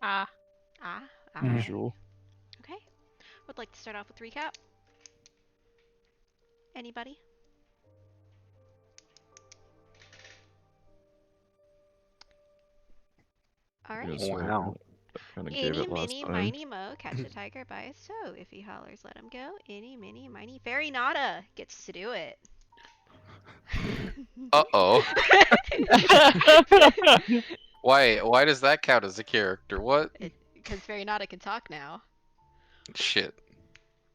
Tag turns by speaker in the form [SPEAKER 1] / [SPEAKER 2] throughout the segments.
[SPEAKER 1] Ah.
[SPEAKER 2] Ah,
[SPEAKER 3] Mhm.
[SPEAKER 2] alright.
[SPEAKER 4] Usual.
[SPEAKER 2] Okay. Would like to start off with recap. Anybody? Alright.
[SPEAKER 4] Yeah, so
[SPEAKER 3] Wow.
[SPEAKER 4] I kind of gave
[SPEAKER 2] Eeny,
[SPEAKER 4] it last
[SPEAKER 2] miny,
[SPEAKER 4] time.
[SPEAKER 2] miny, mo, catch a tiger by his toe. If he hollers, let him go. Eeny, miny, miny, fairy nada gets to do it.
[SPEAKER 5] Uh-oh. Why does that count as a character? What?
[SPEAKER 2] Because fairy nada can talk now.
[SPEAKER 5] Shit.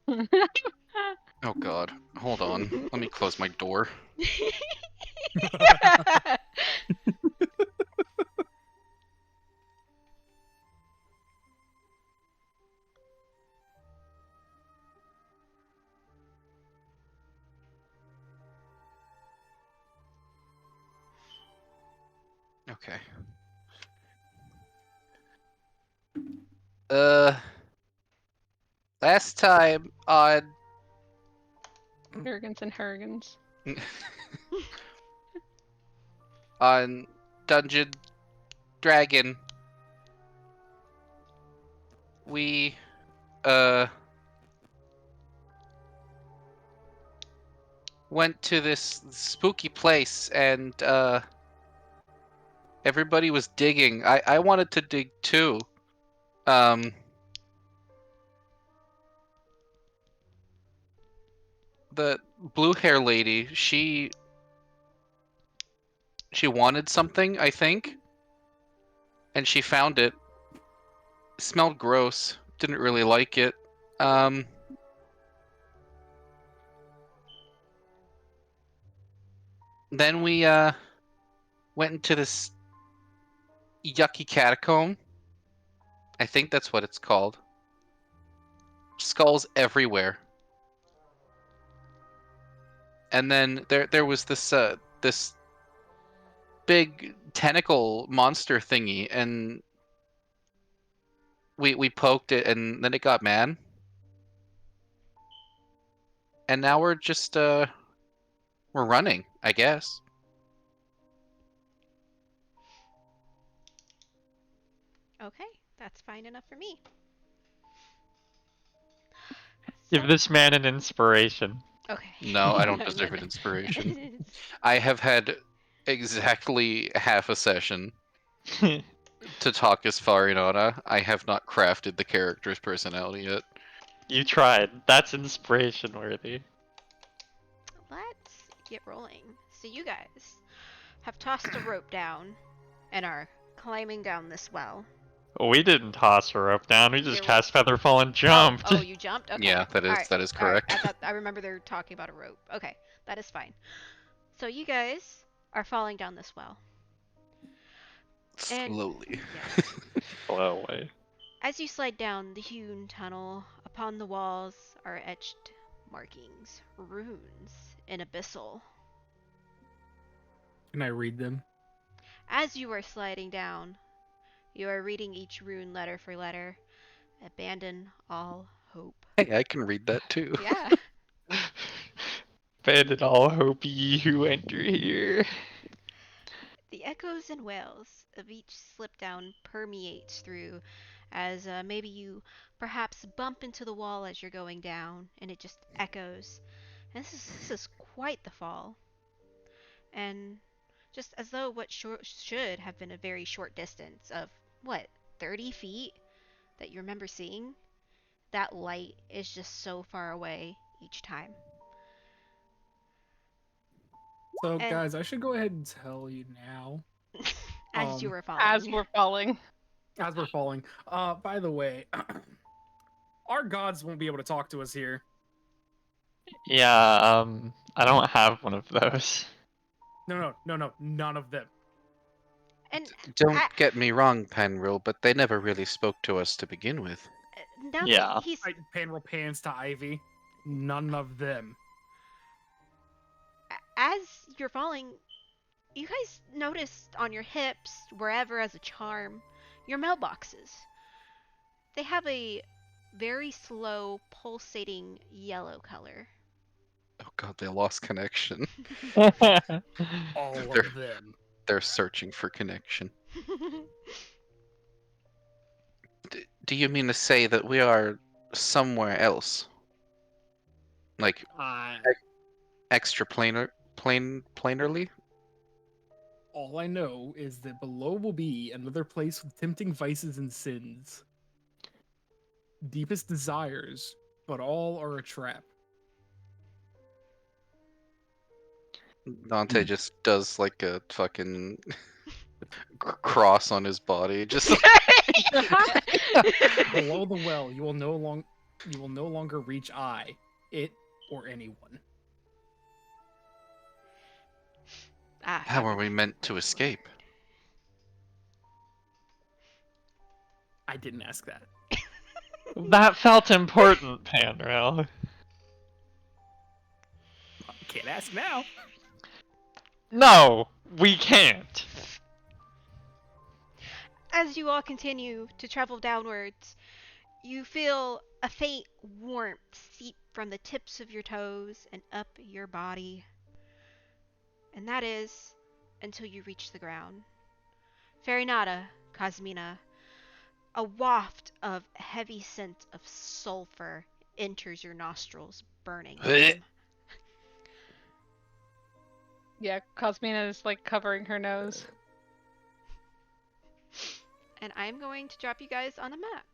[SPEAKER 5] Oh god. Hold on. Let me close my door. Okay. Last time on
[SPEAKER 1] Hurgans and Hurgans.
[SPEAKER 5] on Dungeon Dragon, we went to this spooky place and everybody was digging. I wanted to dig too. The blue hair lady, she wanted something, I think, and she found it. Smelled gross. Didn't really like it. Then we went into this yucky catacomb. I think that's what it's called. Skulls everywhere. And then there was this big tentacle monster thingy, and we poked it, and then it got mad. And now we're just we're running, I guess.
[SPEAKER 2] Okay, that's fine enough for me.
[SPEAKER 3] Give this man an inspiration.
[SPEAKER 2] Okay.
[SPEAKER 5] No, I don't deserve an inspiration. I have had exactly half a session to talk as Farinata. I have not crafted the character's personality yet.
[SPEAKER 3] You tried. That's inspiration worthy.
[SPEAKER 2] Let's get rolling. So you guys have tossed a rope down and are climbing down this well.
[SPEAKER 3] We didn't toss a rope down. We just
[SPEAKER 2] There-
[SPEAKER 3] cast Featherfall and jumped.
[SPEAKER 2] Oh, you jumped? Okay.
[SPEAKER 5] Yeah, that is
[SPEAKER 2] Alright,
[SPEAKER 5] that is
[SPEAKER 2] alright.
[SPEAKER 5] correct.
[SPEAKER 2] I remember they're talking about a rope. Okay, that is fine. So you guys are falling down this well. And
[SPEAKER 5] Slowly.
[SPEAKER 2] yes.
[SPEAKER 3] Blow away.
[SPEAKER 2] As you slide down the hewn tunnel, upon the walls are etched markings, runes in abyssal.
[SPEAKER 6] Can I read them?
[SPEAKER 2] As you are sliding down, you are reading each rune letter for letter. Abandon all hope.
[SPEAKER 5] Hey, I can read that too.
[SPEAKER 2] Yeah.
[SPEAKER 3] Abandon all hope, ye who enter here.
[SPEAKER 2] The echoes and wails of each slip down permeates through as maybe you perhaps bump into the wall as you're going down and it just echoes. And this is quite the fall. And just as though what should have been a very short distance of, what, 30 feet that you remember seeing, that light is just so far away each time.
[SPEAKER 6] So,
[SPEAKER 2] And-
[SPEAKER 6] guys, I should go ahead and tell you now,
[SPEAKER 2] As you were falling.
[SPEAKER 1] As we're falling.
[SPEAKER 6] as we're falling. By the way, our gods won't be able to talk to us here.
[SPEAKER 3] Yeah, I don't have one of those.
[SPEAKER 6] No, none of them.
[SPEAKER 2] And
[SPEAKER 5] Don't get me wrong, Penril, but they never really spoke to us to begin with.
[SPEAKER 2] now
[SPEAKER 3] Yeah.
[SPEAKER 2] that he's
[SPEAKER 6] Panroll pans to Ivy. None of them.
[SPEAKER 2] as you're falling, you guys noticed on your hips, wherever as a charm, your mailboxes. They have a very slow, pulsating yellow color.
[SPEAKER 5] Oh god, they lost connection.
[SPEAKER 6] All
[SPEAKER 5] They're-
[SPEAKER 6] of them.
[SPEAKER 5] They're searching for connection. Do you mean to say that we are somewhere else? Like
[SPEAKER 6] Uh,
[SPEAKER 5] planarly?
[SPEAKER 6] all I know is that below will be another place with tempting vices and sins, deepest desires, but all are a trap.
[SPEAKER 5] Dante just does like a fucking cross on his body. Just
[SPEAKER 6] Below the well, you will no longer reach I, it, or anyone.
[SPEAKER 5] how are we meant to escape?
[SPEAKER 6] I didn't ask that.
[SPEAKER 3] That felt important, Panrel.
[SPEAKER 6] Can't ask now.
[SPEAKER 3] No, we can't.
[SPEAKER 2] As you all continue to travel downwards, you feel a faint warmth seep from the tips of your toes and up your body. And that is until you reach the ground. Farinata, Cosmina, a waft of heavy scent of sulfur enters your nostrils, burning them.
[SPEAKER 1] Yeah, Cosmina is like covering her nose.
[SPEAKER 2] And I'm going to drop you guys on a map.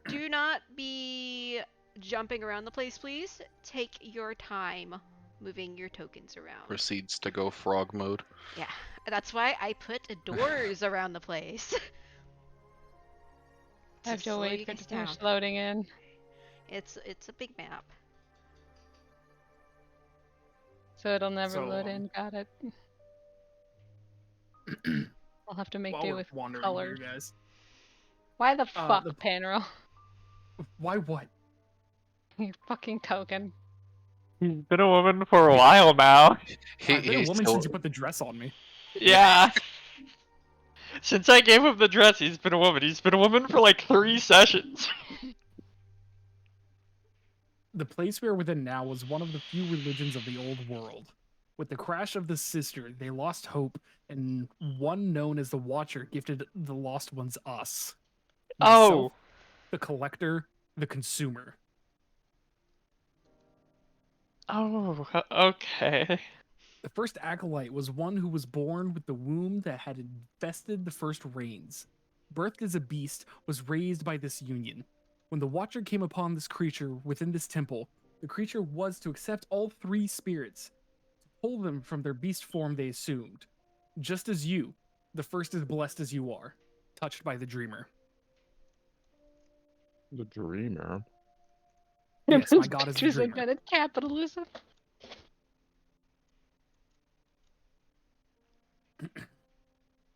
[SPEAKER 2] Do not be jumping around the place, please. Take your time moving your tokens around.
[SPEAKER 5] Proceeds to go frog mode.
[SPEAKER 2] Yeah, that's why I put doors around the place.
[SPEAKER 1] I have to
[SPEAKER 2] slow
[SPEAKER 1] wait
[SPEAKER 2] you
[SPEAKER 1] for it
[SPEAKER 2] guys
[SPEAKER 1] to finish
[SPEAKER 2] down.
[SPEAKER 1] loading in.
[SPEAKER 2] It's a big map.
[SPEAKER 1] So it'll never
[SPEAKER 6] So,
[SPEAKER 1] load in. Got it. I'll have to make
[SPEAKER 6] While
[SPEAKER 1] do
[SPEAKER 6] we're
[SPEAKER 1] with
[SPEAKER 6] wandering
[SPEAKER 1] colored.
[SPEAKER 6] here, guys.
[SPEAKER 1] Why the fuck,
[SPEAKER 6] the-
[SPEAKER 1] Panrel?
[SPEAKER 6] Why what?
[SPEAKER 1] Your fucking token.
[SPEAKER 3] He's been a woman for a while now.
[SPEAKER 6] I've been a
[SPEAKER 5] He's
[SPEAKER 6] woman
[SPEAKER 5] still-
[SPEAKER 6] since you put the dress on me.
[SPEAKER 3] Yeah. Since I gave him the dress, he's been a woman. He's been a woman for like 3 sessions.
[SPEAKER 6] The place we are within now was one of the few religions of the old world. With the crash of the sister, they lost hope, and one known as the Watcher gifted the lost ones us.
[SPEAKER 3] Oh.
[SPEAKER 6] Myself, the Collector, the Consumer.
[SPEAKER 3] Oh, okay.
[SPEAKER 6] The first acolyte was one who was born with the womb that had infested the first rains. Birthed as a beast, was raised by this union. When the Watcher came upon this creature within this temple, the creature was to accept all 3 spirits, to pull them from their beast form they assumed. Just as you, the first is blessed as you are, touched by the Dreamer.
[SPEAKER 4] The Dreamer.
[SPEAKER 6] Yes, my god is the
[SPEAKER 1] Pictures
[SPEAKER 6] Dreamer.
[SPEAKER 1] invented capitalism.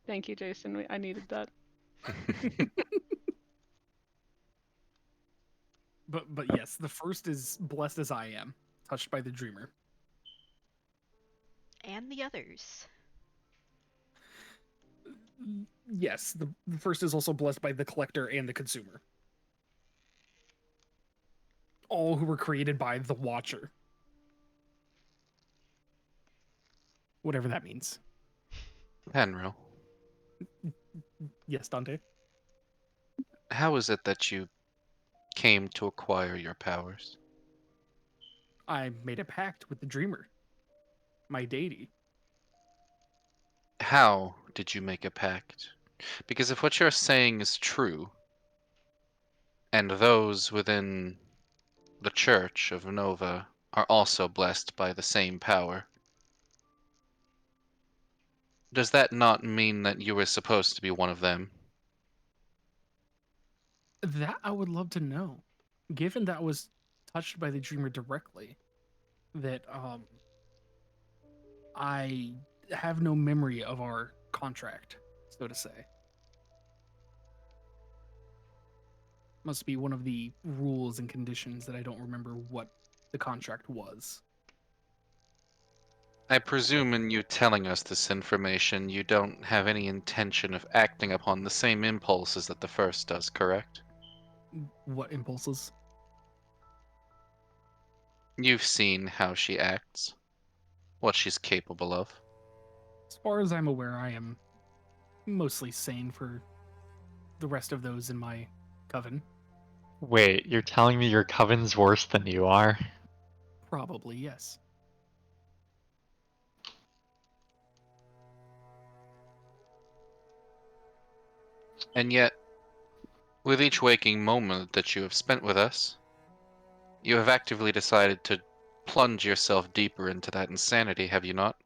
[SPEAKER 1] Thank you, Jason. I needed that.
[SPEAKER 6] But yes, the first is blessed as I am, touched by the Dreamer.
[SPEAKER 2] And the others.
[SPEAKER 6] Yes, the first is also blessed by the Collector and the Consumer. All who were created by the Watcher. Whatever that means.
[SPEAKER 5] Panrel,
[SPEAKER 6] Yes, Dante?
[SPEAKER 5] how is it that you came to acquire your powers?
[SPEAKER 6] I made a pact with the Dreamer, my deity.
[SPEAKER 5] How did you make a pact? Because if what you're saying is true, and those within the Church of Nova are also blessed by the same power, does that not mean that you were supposed to be one of them?
[SPEAKER 6] That I would love to know. Given that I was touched by the Dreamer directly, that I have no memory of our contract, so to say. Must be one of the rules and conditions that I don't remember what the contract was.
[SPEAKER 5] I presume in you telling us this information, you don't have any intention of acting upon the same impulses that the first does, correct?
[SPEAKER 6] What impulses?
[SPEAKER 5] You've seen how she acts, what she's capable of.
[SPEAKER 6] As far as I'm aware, I am mostly sane for the rest of those in my coven.
[SPEAKER 3] Wait, you're telling me your coven's worse than you are?
[SPEAKER 6] Probably, yes.
[SPEAKER 5] And yet, with each waking moment that you have spent with us, you have actively decided to plunge yourself deeper into that insanity, have you not?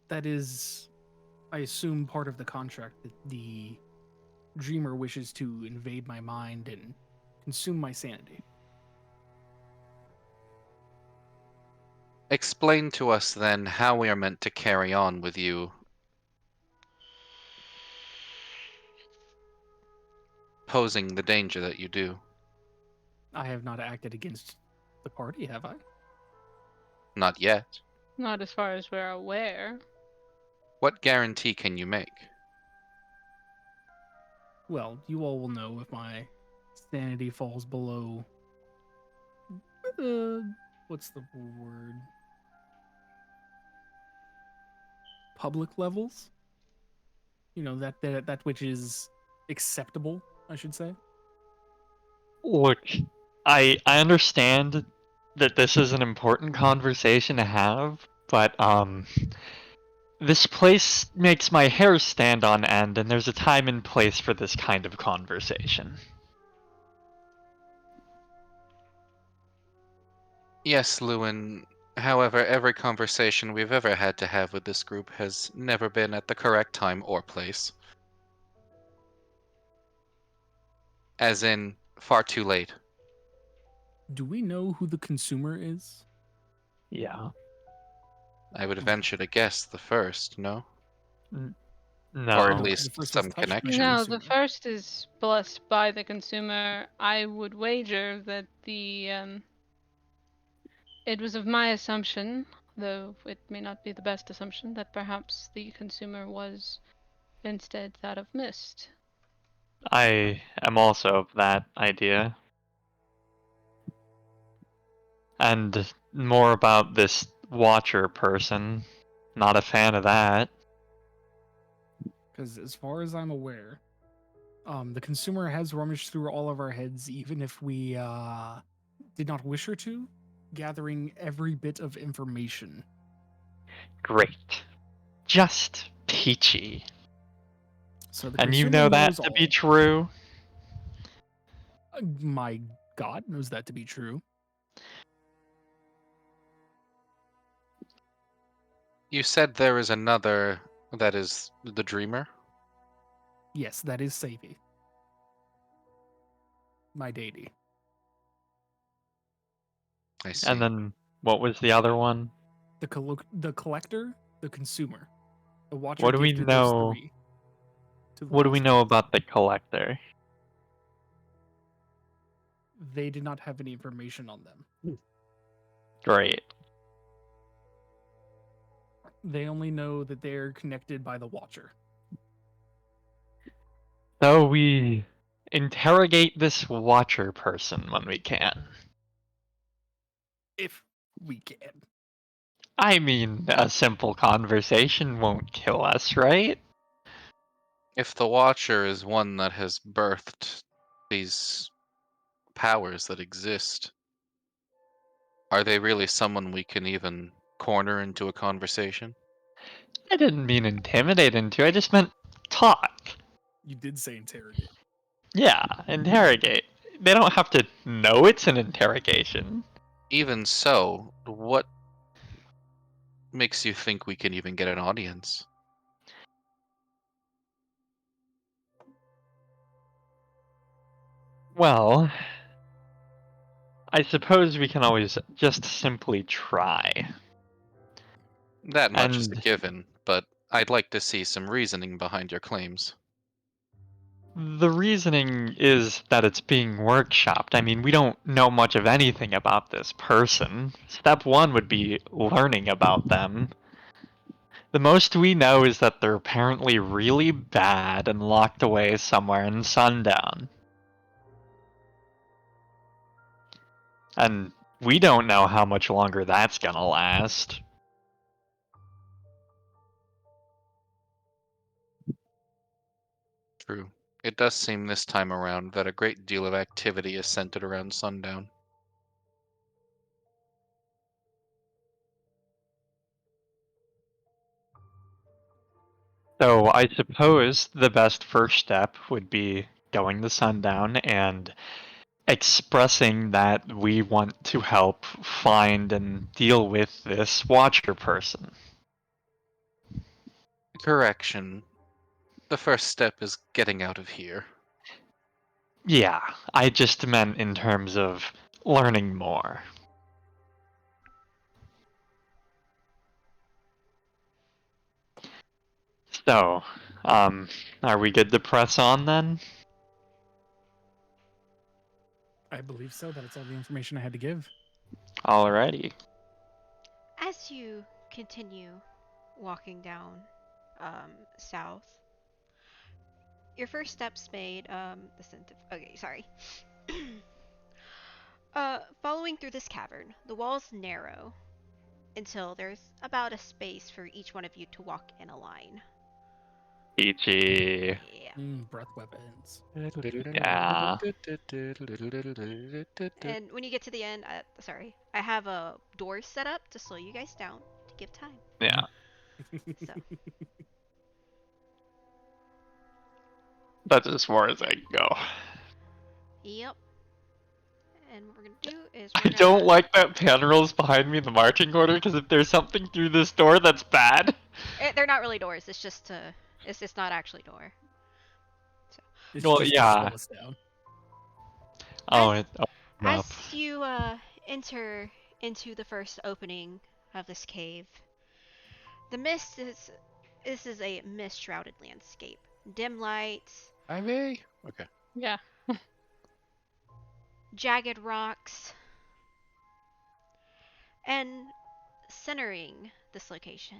[SPEAKER 6] That is, I assume, part of the contract that the dreamer wishes to invade my mind and consume my sanity.
[SPEAKER 5] Explain to us then how we are meant to carry on with you posing the danger that you do.
[SPEAKER 6] I have not acted against the party, have I?
[SPEAKER 5] Not yet.
[SPEAKER 1] Not as far as we're aware.
[SPEAKER 5] What guarantee can you make?
[SPEAKER 6] Well, you all will know if my sanity falls below. What's the word? Public levels. You know that which is acceptable, I should say.
[SPEAKER 3] Look, I understand that this is an important conversation to have, but this place makes my hair stand on end, and there's a time and place for this kind of conversation.
[SPEAKER 5] Yes, Lewin. However, every conversation we've ever had to have with this group has never been at the correct time or place. As in, far too late.
[SPEAKER 6] Do we know who the consumer is?
[SPEAKER 3] Yeah.
[SPEAKER 5] I would venture to guess the first, no?
[SPEAKER 3] No.
[SPEAKER 5] Or at
[SPEAKER 6] The
[SPEAKER 5] least
[SPEAKER 6] first was
[SPEAKER 5] some
[SPEAKER 6] touched by the
[SPEAKER 5] connection.
[SPEAKER 1] No,
[SPEAKER 6] consumer.
[SPEAKER 1] the first is blessed by the consumer. I would wager that it was of my assumption, though it may not be the best assumption, that perhaps the consumer was instead that of Mist.
[SPEAKER 3] I am also of that idea. And more about this Watcher person. Not a fan of that.
[SPEAKER 6] Because as far as I'm aware, the consumer has rummaged through all of our heads, even if we did not wish her to, gathering every bit of information.
[SPEAKER 3] Great. Just peachy.
[SPEAKER 6] So the
[SPEAKER 3] And you
[SPEAKER 6] consumer
[SPEAKER 3] know that
[SPEAKER 6] knows
[SPEAKER 3] to
[SPEAKER 6] all.
[SPEAKER 3] be true?
[SPEAKER 6] My God knows that to be true.
[SPEAKER 5] You said there is another that is the dreamer?
[SPEAKER 6] Yes, that is Savy. My deity.
[SPEAKER 5] I see.
[SPEAKER 3] And then what was the other one?
[SPEAKER 6] The collector, the consumer. The watcher
[SPEAKER 3] What do we
[SPEAKER 6] gifted those
[SPEAKER 3] know?
[SPEAKER 6] three to the
[SPEAKER 3] What do we
[SPEAKER 6] master.
[SPEAKER 3] know about the collector?
[SPEAKER 6] They did not have any information on them.
[SPEAKER 3] Great.
[SPEAKER 6] They only know that they're connected by the watcher.
[SPEAKER 3] So we interrogate this Watcher person when we can.
[SPEAKER 6] If we can.
[SPEAKER 3] I mean, a simple conversation won't kill us, right?
[SPEAKER 5] If the Watcher is one that has birthed these powers that exist, are they really someone we can even corner into a conversation?
[SPEAKER 3] I didn't mean intimidate into, I just meant talk.
[SPEAKER 6] You did say interrogate.
[SPEAKER 3] Yeah, interrogate. They don't have to know it's an interrogation.
[SPEAKER 5] Even so, what makes you think we can even get an audience?
[SPEAKER 3] Well, I suppose we can always just simply try.
[SPEAKER 5] That much is a
[SPEAKER 3] And
[SPEAKER 5] given, but I'd like to see some reasoning behind your claims.
[SPEAKER 3] the reasoning is that it's being workshopped. I mean, we don't know much of anything about this person. Step one would be learning about them. The most we know is that they're apparently really bad and locked away somewhere in Sundown. And we don't know how much longer that's gonna last.
[SPEAKER 5] True. It does seem this time around that a great deal of activity is centered around sundown.
[SPEAKER 3] So I suppose the best first step would be going to sundown and expressing that we want to help find and deal with this watcher person.
[SPEAKER 5] Correction. The first step is getting out of here.
[SPEAKER 3] Yeah, I just meant in terms of learning more. So, are we good to press on then?
[SPEAKER 6] I believe so. That's all the information I had to give.
[SPEAKER 3] Alrighty.
[SPEAKER 2] As you continue walking down south, your first steps made. Okay, sorry. Following through this cavern, the walls narrow until there's about a space for each one of you to walk in a line.
[SPEAKER 3] Peachy.
[SPEAKER 2] Yeah.
[SPEAKER 6] Breath weapons.
[SPEAKER 3] Yeah.
[SPEAKER 2] And when you get to the end, sorry, I have a door set up to slow you guys down to give time.
[SPEAKER 3] Yeah.
[SPEAKER 2] So,
[SPEAKER 3] That's as far as I can go.
[SPEAKER 2] yep. And what we're gonna do is
[SPEAKER 3] I
[SPEAKER 2] we're
[SPEAKER 3] don't
[SPEAKER 2] gonna.
[SPEAKER 3] like that panel's behind me in the marching order, because if there's something through this door, that's bad.
[SPEAKER 2] They're not really doors. It's just It's just not actually door.
[SPEAKER 6] It's
[SPEAKER 3] Well,
[SPEAKER 6] just
[SPEAKER 3] yeah.
[SPEAKER 6] to slow us down.
[SPEAKER 3] Oh,
[SPEAKER 2] As-
[SPEAKER 3] it opened up.
[SPEAKER 2] As you enter into the first opening of this cave, the mist is. This is a mist-shrouded landscape. Dim lights,
[SPEAKER 5] Ivy? Okay.
[SPEAKER 1] Yeah.
[SPEAKER 2] jagged rocks, and centering this location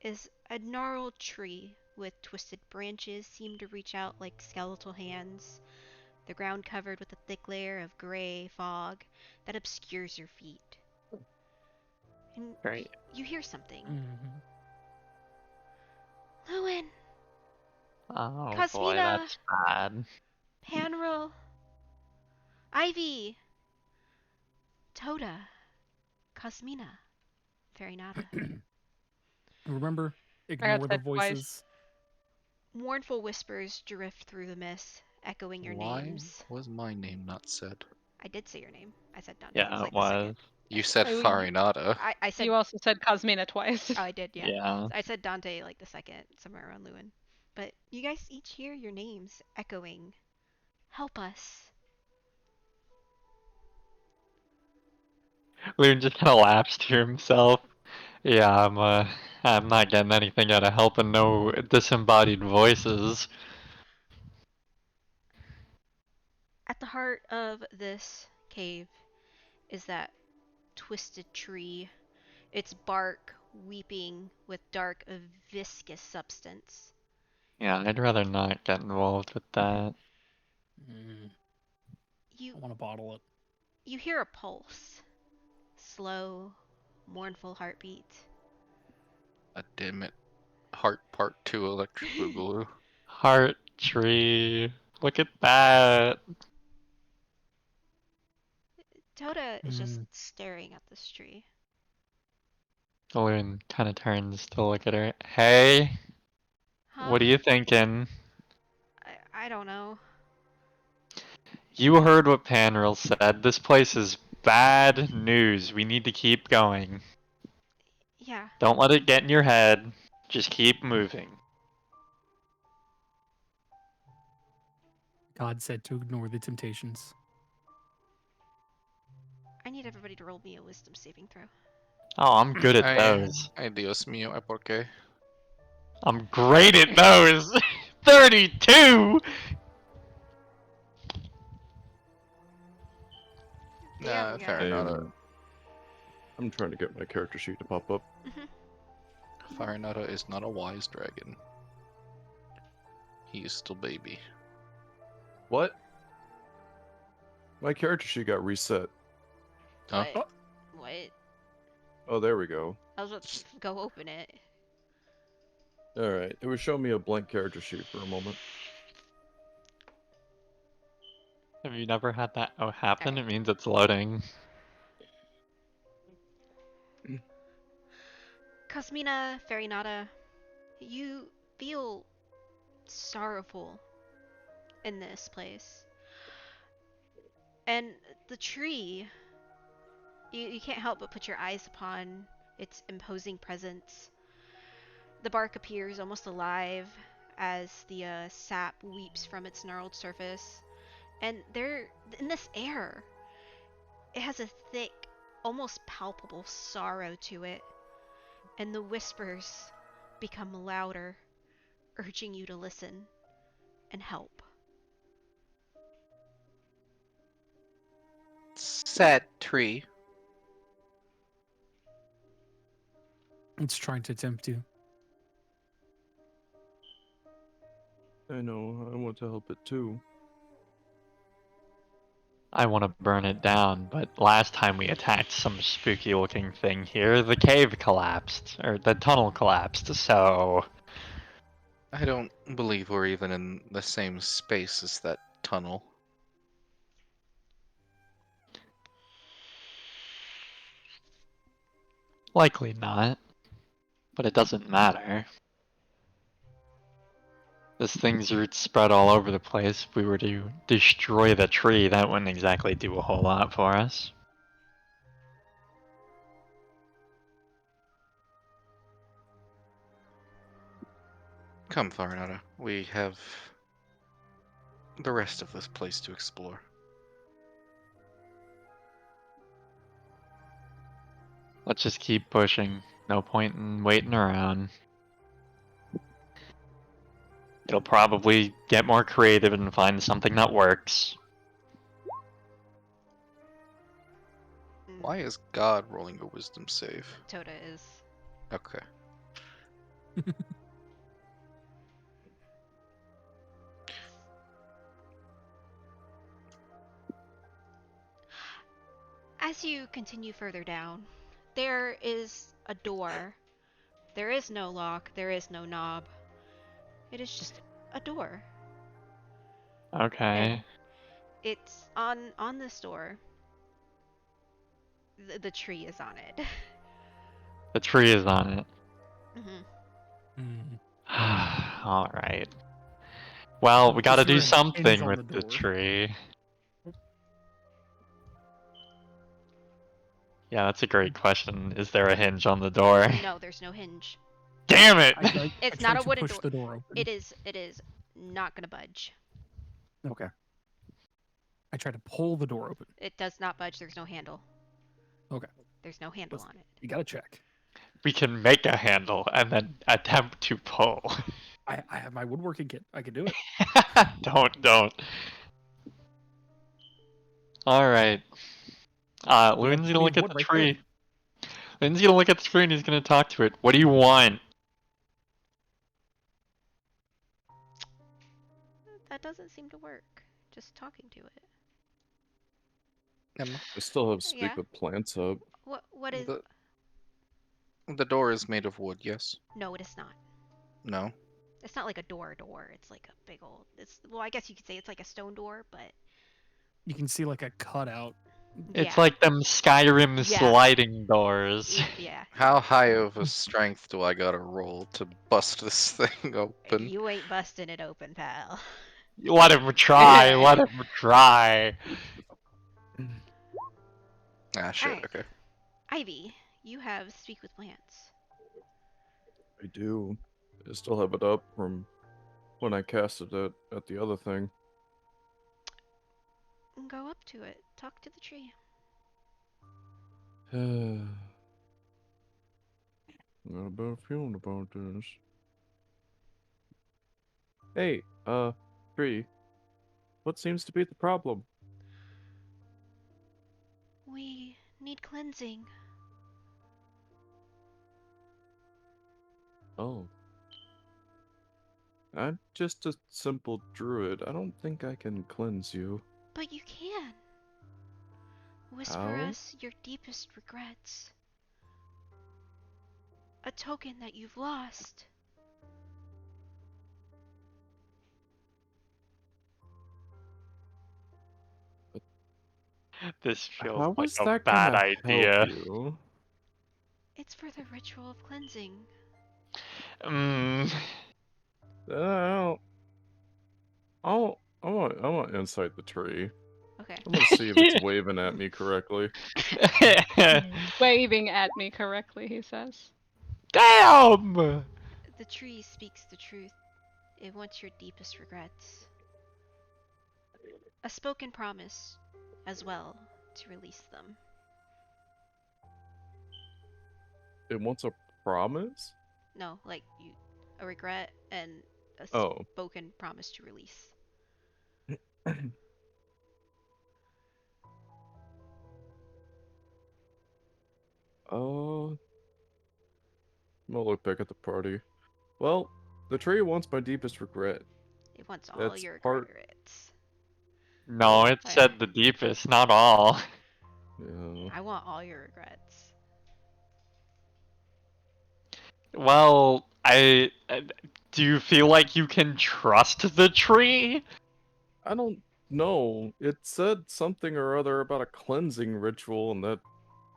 [SPEAKER 2] is a gnarled tree with twisted branches seem to reach out like skeletal hands, the ground covered with a thick layer of gray fog that obscures your feet. And
[SPEAKER 3] Great.
[SPEAKER 2] you hear something.
[SPEAKER 6] Mhm.
[SPEAKER 2] Lewin,
[SPEAKER 3] Oh boy,
[SPEAKER 2] Cosmina.
[SPEAKER 3] that's bad.
[SPEAKER 2] Panril, Ivy, Toda, Cosmina, Farinata.
[SPEAKER 6] Remember,
[SPEAKER 1] got
[SPEAKER 6] ignore the
[SPEAKER 1] that twice.
[SPEAKER 6] voices.
[SPEAKER 2] Mournful whispers drift through the mist, echoing your
[SPEAKER 5] Why
[SPEAKER 2] names.
[SPEAKER 5] was my name not said?
[SPEAKER 2] I did say your name. I said Dante.
[SPEAKER 3] Yeah,
[SPEAKER 2] like
[SPEAKER 3] it
[SPEAKER 2] the second.
[SPEAKER 3] was.
[SPEAKER 5] You said
[SPEAKER 1] Oh,
[SPEAKER 5] Farinata.
[SPEAKER 2] I said.
[SPEAKER 1] You also said Cosmina twice.
[SPEAKER 2] Oh, I did. Yeah.
[SPEAKER 3] Yeah.
[SPEAKER 2] I said Dante like the second, somewhere around Lewin. But you guys each hear your names echoing. Help us.
[SPEAKER 3] Loon just kind of laughs to himself. Yeah, I'm not getting anything out of helping no disembodied voices.
[SPEAKER 2] At the heart of this cave is that twisted tree, its bark weeping with dark, viscous substance.
[SPEAKER 3] Yeah, I'd rather not get involved with that.
[SPEAKER 6] I
[SPEAKER 2] You
[SPEAKER 6] want to bottle it.
[SPEAKER 2] you hear a pulse, slow, mournful heartbeat.
[SPEAKER 5] God damn it. Heart Part 2 Electric Boogaloo.
[SPEAKER 3] Heart tree. Look at that.
[SPEAKER 2] Toda is just
[SPEAKER 6] Mm.
[SPEAKER 2] staring at this tree.
[SPEAKER 3] Loon kind of turns to look at her. Hey,
[SPEAKER 2] Huh?
[SPEAKER 3] what are you thinking?
[SPEAKER 2] I don't know.
[SPEAKER 3] You heard what Panril said. This place is bad news. We need to keep going.
[SPEAKER 2] Yeah.
[SPEAKER 3] Don't let it get in your head. Just keep moving.
[SPEAKER 6] God said to ignore the temptations.
[SPEAKER 2] I need everybody to roll me a wisdom saving throw.
[SPEAKER 3] Oh, I'm good at
[SPEAKER 5] Ay,
[SPEAKER 3] those.
[SPEAKER 5] ay, Dios mío, ¿y por qué?
[SPEAKER 3] I'm great at those. 32.
[SPEAKER 2] Yeah,
[SPEAKER 5] Nah,
[SPEAKER 2] we
[SPEAKER 5] fair
[SPEAKER 2] got it.
[SPEAKER 5] enough.
[SPEAKER 4] I'm trying to get my character sheet to pop up.
[SPEAKER 5] Farinata is not a wise dragon. He is still baby.
[SPEAKER 4] What? My character sheet got reset.
[SPEAKER 5] Huh?
[SPEAKER 2] What? What?
[SPEAKER 4] Oh, there we go.
[SPEAKER 2] I was about to go open it.
[SPEAKER 4] Alright, it was showing me a blank character sheet for a moment.
[SPEAKER 3] Have you never had that happen?
[SPEAKER 2] Alright.
[SPEAKER 3] It means it's loading.
[SPEAKER 2] Cosmina Farinata, you feel sorrowful in this place. And the tree, you can't help but put your eyes upon its imposing presence. The bark appears almost alive as the sap weeps from its gnarled surface. And there, in this air, it has a thick, almost palpable sorrow to it. And the whispers become louder, urging you to listen and help.
[SPEAKER 5] Sad tree.
[SPEAKER 6] It's trying to tempt you.
[SPEAKER 4] I know, I want to help it too.
[SPEAKER 3] I want to burn it down, but last time we attacked some spooky looking thing here, the cave collapsed, or the tunnel collapsed, so...
[SPEAKER 5] I don't believe we're even in the same space as that tunnel.
[SPEAKER 3] Likely not. But it doesn't matter. This thing's roots spread all over the place. If we were to destroy the tree, that wouldn't exactly do a whole lot for us.
[SPEAKER 5] Come, Farinata. We have the rest of this place to explore.
[SPEAKER 3] Let's just keep pushing. No point in waiting around. It'll probably get more creative and find something that works.
[SPEAKER 5] Why is God rolling a wisdom save?
[SPEAKER 2] Toda is.
[SPEAKER 5] Okay.
[SPEAKER 2] As you continue further down, there is a door. There is no lock, there is no knob. It is just a door.
[SPEAKER 3] Okay.
[SPEAKER 2] It's on this door. The tree is on it.
[SPEAKER 3] The tree is on it.
[SPEAKER 2] Mm-hmm.
[SPEAKER 3] Alright. Well, we gotta
[SPEAKER 6] Is there
[SPEAKER 3] do
[SPEAKER 6] a hinge
[SPEAKER 3] something
[SPEAKER 6] on
[SPEAKER 3] with
[SPEAKER 6] the
[SPEAKER 3] the
[SPEAKER 6] door?
[SPEAKER 3] tree. Yeah, that's a great question. Is there a hinge on the door?
[SPEAKER 2] No, there's no hinge.
[SPEAKER 3] Damn it!
[SPEAKER 2] It's
[SPEAKER 6] I
[SPEAKER 2] not
[SPEAKER 6] tried
[SPEAKER 2] a
[SPEAKER 6] to
[SPEAKER 2] wooden
[SPEAKER 6] push
[SPEAKER 2] door.
[SPEAKER 6] the door open.
[SPEAKER 2] It is not gonna budge.
[SPEAKER 6] Okay. I tried to pull the door open.
[SPEAKER 2] It does not budge. There's no handle.
[SPEAKER 6] Okay.
[SPEAKER 2] There's no handle
[SPEAKER 6] Listen.
[SPEAKER 2] on it.
[SPEAKER 6] You gotta check.
[SPEAKER 3] We can make a handle and then attempt to pull.
[SPEAKER 6] I have my woodworking kit. I can do it.
[SPEAKER 3] Don't. Alright. Loon's gonna look at
[SPEAKER 6] wood
[SPEAKER 3] the
[SPEAKER 6] right
[SPEAKER 3] tree. Loon's gonna look at the tree and he's gonna talk to it. What do you want?
[SPEAKER 2] That doesn't seem to work. Just talking to it.
[SPEAKER 5] Emma?
[SPEAKER 4] I still have speak
[SPEAKER 2] Yeah.
[SPEAKER 4] with plants up.
[SPEAKER 2] What is?
[SPEAKER 5] The door is made of wood, yes?
[SPEAKER 2] No, it is not.
[SPEAKER 5] No?
[SPEAKER 2] It's not like a door. It's like a big old. Well, I guess you could say it's like a stone door, but
[SPEAKER 6] You can see like a cutout.
[SPEAKER 3] It's
[SPEAKER 2] yeah.
[SPEAKER 3] like them Skyrim
[SPEAKER 2] Yeah.
[SPEAKER 3] sliding doors.
[SPEAKER 2] Yeah.
[SPEAKER 5] How high of a strength do I gotta roll to bust this thing open?
[SPEAKER 2] You ain't busting it open, pal.
[SPEAKER 3] Let him try, let him try.
[SPEAKER 5] Ah, shit,
[SPEAKER 2] Alright.
[SPEAKER 5] okay.
[SPEAKER 2] Ivy, you have speak with plants.
[SPEAKER 4] I do. I still have it up from when I casted it at the other thing.
[SPEAKER 2] Go up to it. Talk to the tree.
[SPEAKER 4] Got a bad feeling about this. Hey, tree. What seems to be the problem?
[SPEAKER 2] We need cleansing.
[SPEAKER 4] Oh. I'm just a simple druid. I don't think I can cleanse you.
[SPEAKER 2] But you can. Whisper
[SPEAKER 4] How?
[SPEAKER 2] us your deepest regrets. A token that you've lost.
[SPEAKER 3] This feels
[SPEAKER 4] How
[SPEAKER 3] like
[SPEAKER 4] is
[SPEAKER 3] a
[SPEAKER 4] that
[SPEAKER 3] bad
[SPEAKER 4] gonna
[SPEAKER 3] idea.
[SPEAKER 4] help you?
[SPEAKER 2] It's for the ritual of cleansing.
[SPEAKER 3] Mm,
[SPEAKER 4] I want inside the tree.
[SPEAKER 2] Okay.
[SPEAKER 4] I'm gonna see if it's waving at me correctly.
[SPEAKER 1] Waving at me correctly, he says.
[SPEAKER 3] Damn!
[SPEAKER 2] The tree speaks the truth. It wants your deepest regrets. A spoken promise, as well, to release them.
[SPEAKER 4] It wants a promise?
[SPEAKER 2] No, like a regret and a
[SPEAKER 4] Oh.
[SPEAKER 2] spoken promise to release.
[SPEAKER 4] I'm gonna look back at the party. Well, the tree wants my deepest regret.
[SPEAKER 2] It wants all
[SPEAKER 4] That's
[SPEAKER 2] your
[SPEAKER 4] part.
[SPEAKER 2] regrets.
[SPEAKER 3] No, it
[SPEAKER 2] Okay.
[SPEAKER 3] said the deepest, not all.
[SPEAKER 4] Yeah.
[SPEAKER 2] I want all your regrets.
[SPEAKER 3] Well, do you feel like you can trust the tree?
[SPEAKER 4] I don't know. It said something or other about a cleansing ritual and that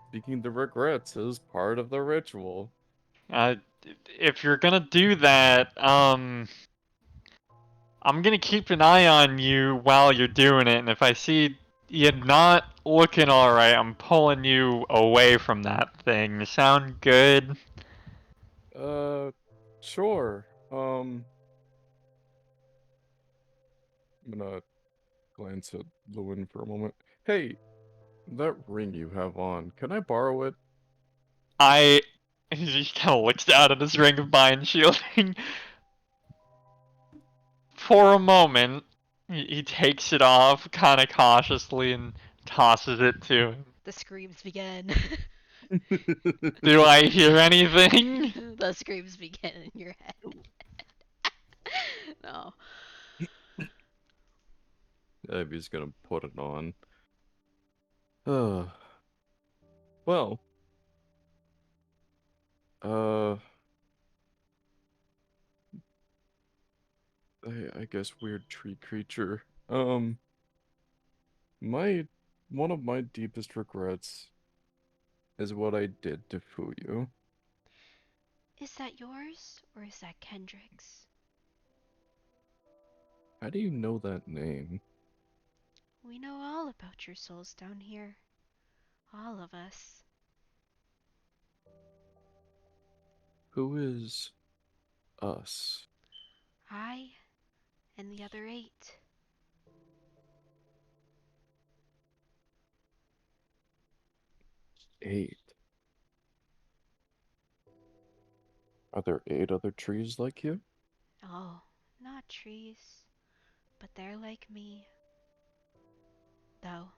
[SPEAKER 4] speaking the regrets is part of the ritual.
[SPEAKER 3] Uh, if you're gonna do that, I'm gonna keep an eye on you while you're doing it, and if I see you're not looking alright, I'm pulling you away from that thing. Sound good?
[SPEAKER 4] Sure. I'm gonna glance at Lewin for a moment. Hey, that ring you have on, can I borrow it?
[SPEAKER 3] He kind of looks down at his ring of mind shielding. For a moment, he takes it off kind of cautiously and tosses it to him.
[SPEAKER 2] The screams begin.
[SPEAKER 3] Do I hear anything?
[SPEAKER 2] The screams begin in your head. No.
[SPEAKER 4] Ivy's gonna put it on. Well. I guess weird tree creature. One of my deepest regrets is what I did to Fuyu.
[SPEAKER 2] Is that yours or is that Kendrick's?
[SPEAKER 4] How do you know that name?
[SPEAKER 2] We know all about your souls down here. All of us.
[SPEAKER 4] Who is us?
[SPEAKER 2] I and the other 8.
[SPEAKER 4] 8. Are there 8 other trees like you?
[SPEAKER 2] Oh, not trees, but they're like me. Though,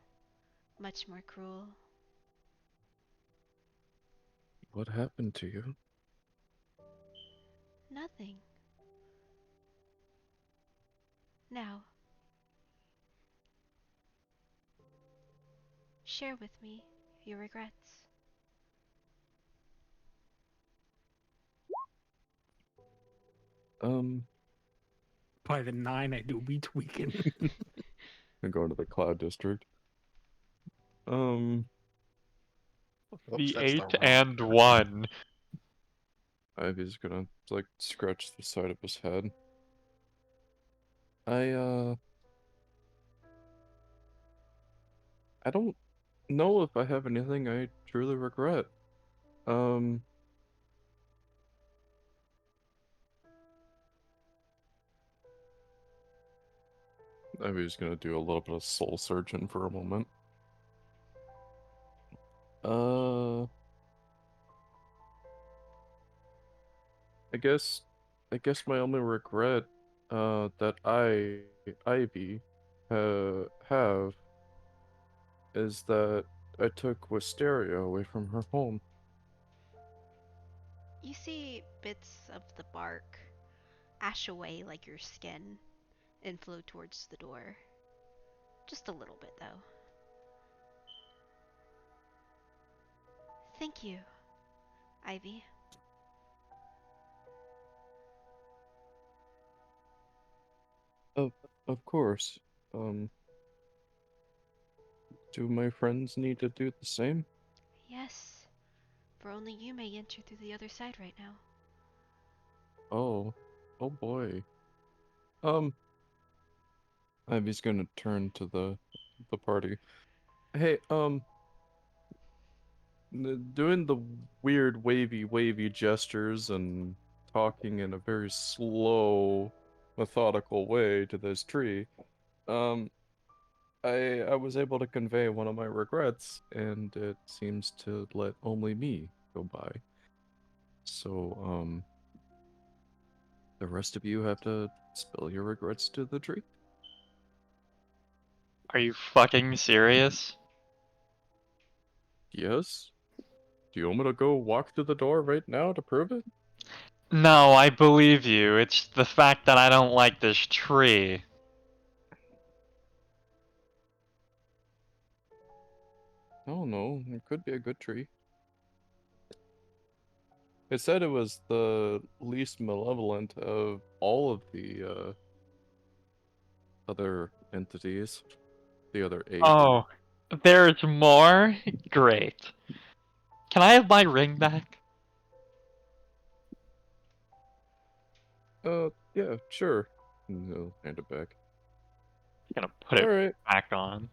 [SPEAKER 2] much more cruel.
[SPEAKER 4] What happened to you?
[SPEAKER 2] Nothing. Now, share with me your regrets.
[SPEAKER 6] By the 9, I do be tweaking.
[SPEAKER 4] I'm going to the Cloud District.
[SPEAKER 5] Oops,
[SPEAKER 3] The
[SPEAKER 5] that's the
[SPEAKER 3] 8
[SPEAKER 5] wrong
[SPEAKER 3] and
[SPEAKER 5] person.
[SPEAKER 3] 1.
[SPEAKER 4] Ivy's gonna, like, scratch the side of his head. I don't know if I have anything I truly regret. Ivy's gonna do a little bit of soul searching for a moment. I guess my only regret, that Ivy, have is that I took Wisteria away from her home.
[SPEAKER 2] You see bits of the bark ash away like your skin and flow towards the door. Just a little bit, though. Thank you, Ivy.
[SPEAKER 4] Of course. Do my friends need to do the same?
[SPEAKER 2] Yes, for only you may enter through the other side right now.
[SPEAKER 4] Oh. Oh boy. Ivy's gonna turn to the party. Hey, doing the weird wavy gestures and talking in a very slow, methodical way to this tree. Um, I was able to convey one of my regrets, and it seems to let only me go by. So, the rest of you have to spill your regrets to the tree?
[SPEAKER 3] Are you fucking serious?
[SPEAKER 4] Yes? Do you want me to go walk to the door right now to prove it?
[SPEAKER 3] No, I believe you. It's the fact that I don't like this tree.
[SPEAKER 4] Oh no, it could be a good tree. It said it was the least malevolent of all of the other entities. The other 8.
[SPEAKER 3] Oh, there's more? Great. Can I have my ring back?
[SPEAKER 4] Yeah, sure. No, hand it back.
[SPEAKER 3] I'm gonna put it
[SPEAKER 4] Alright,
[SPEAKER 3] back on.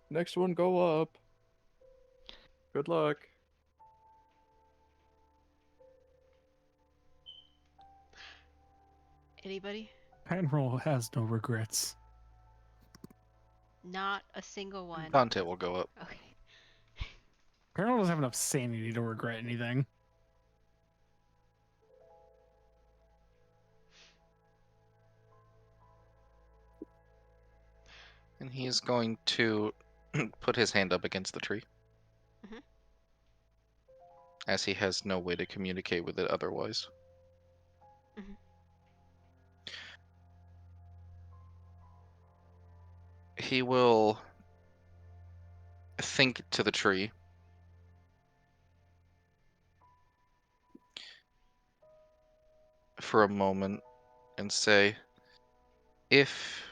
[SPEAKER 4] next one go up. Good luck.
[SPEAKER 2] Anybody?
[SPEAKER 6] Admiral has no regrets.
[SPEAKER 2] Not a single one.
[SPEAKER 5] Dante will go up.
[SPEAKER 2] Okay.
[SPEAKER 6] Admiral doesn't have enough sanity to regret anything.
[SPEAKER 5] And he is going to put his hand up against the tree.
[SPEAKER 2] Mhm.
[SPEAKER 5] As he has no way to communicate with it otherwise.
[SPEAKER 2] Mhm.
[SPEAKER 5] He will think to the tree. For a moment and say, if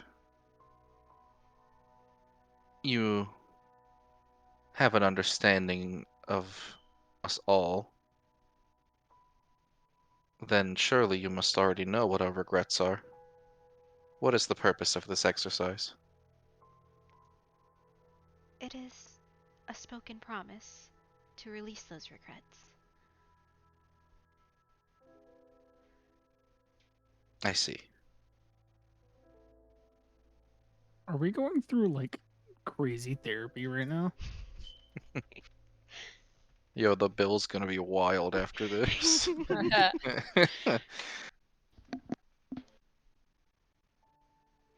[SPEAKER 5] you have an understanding of us all, then surely you must already know what our regrets are. What is the purpose of this exercise?
[SPEAKER 2] It is a spoken promise to release those regrets.
[SPEAKER 5] I see.
[SPEAKER 6] Are we going through like crazy therapy right now?
[SPEAKER 5] Yo, the bill's gonna be wild after this.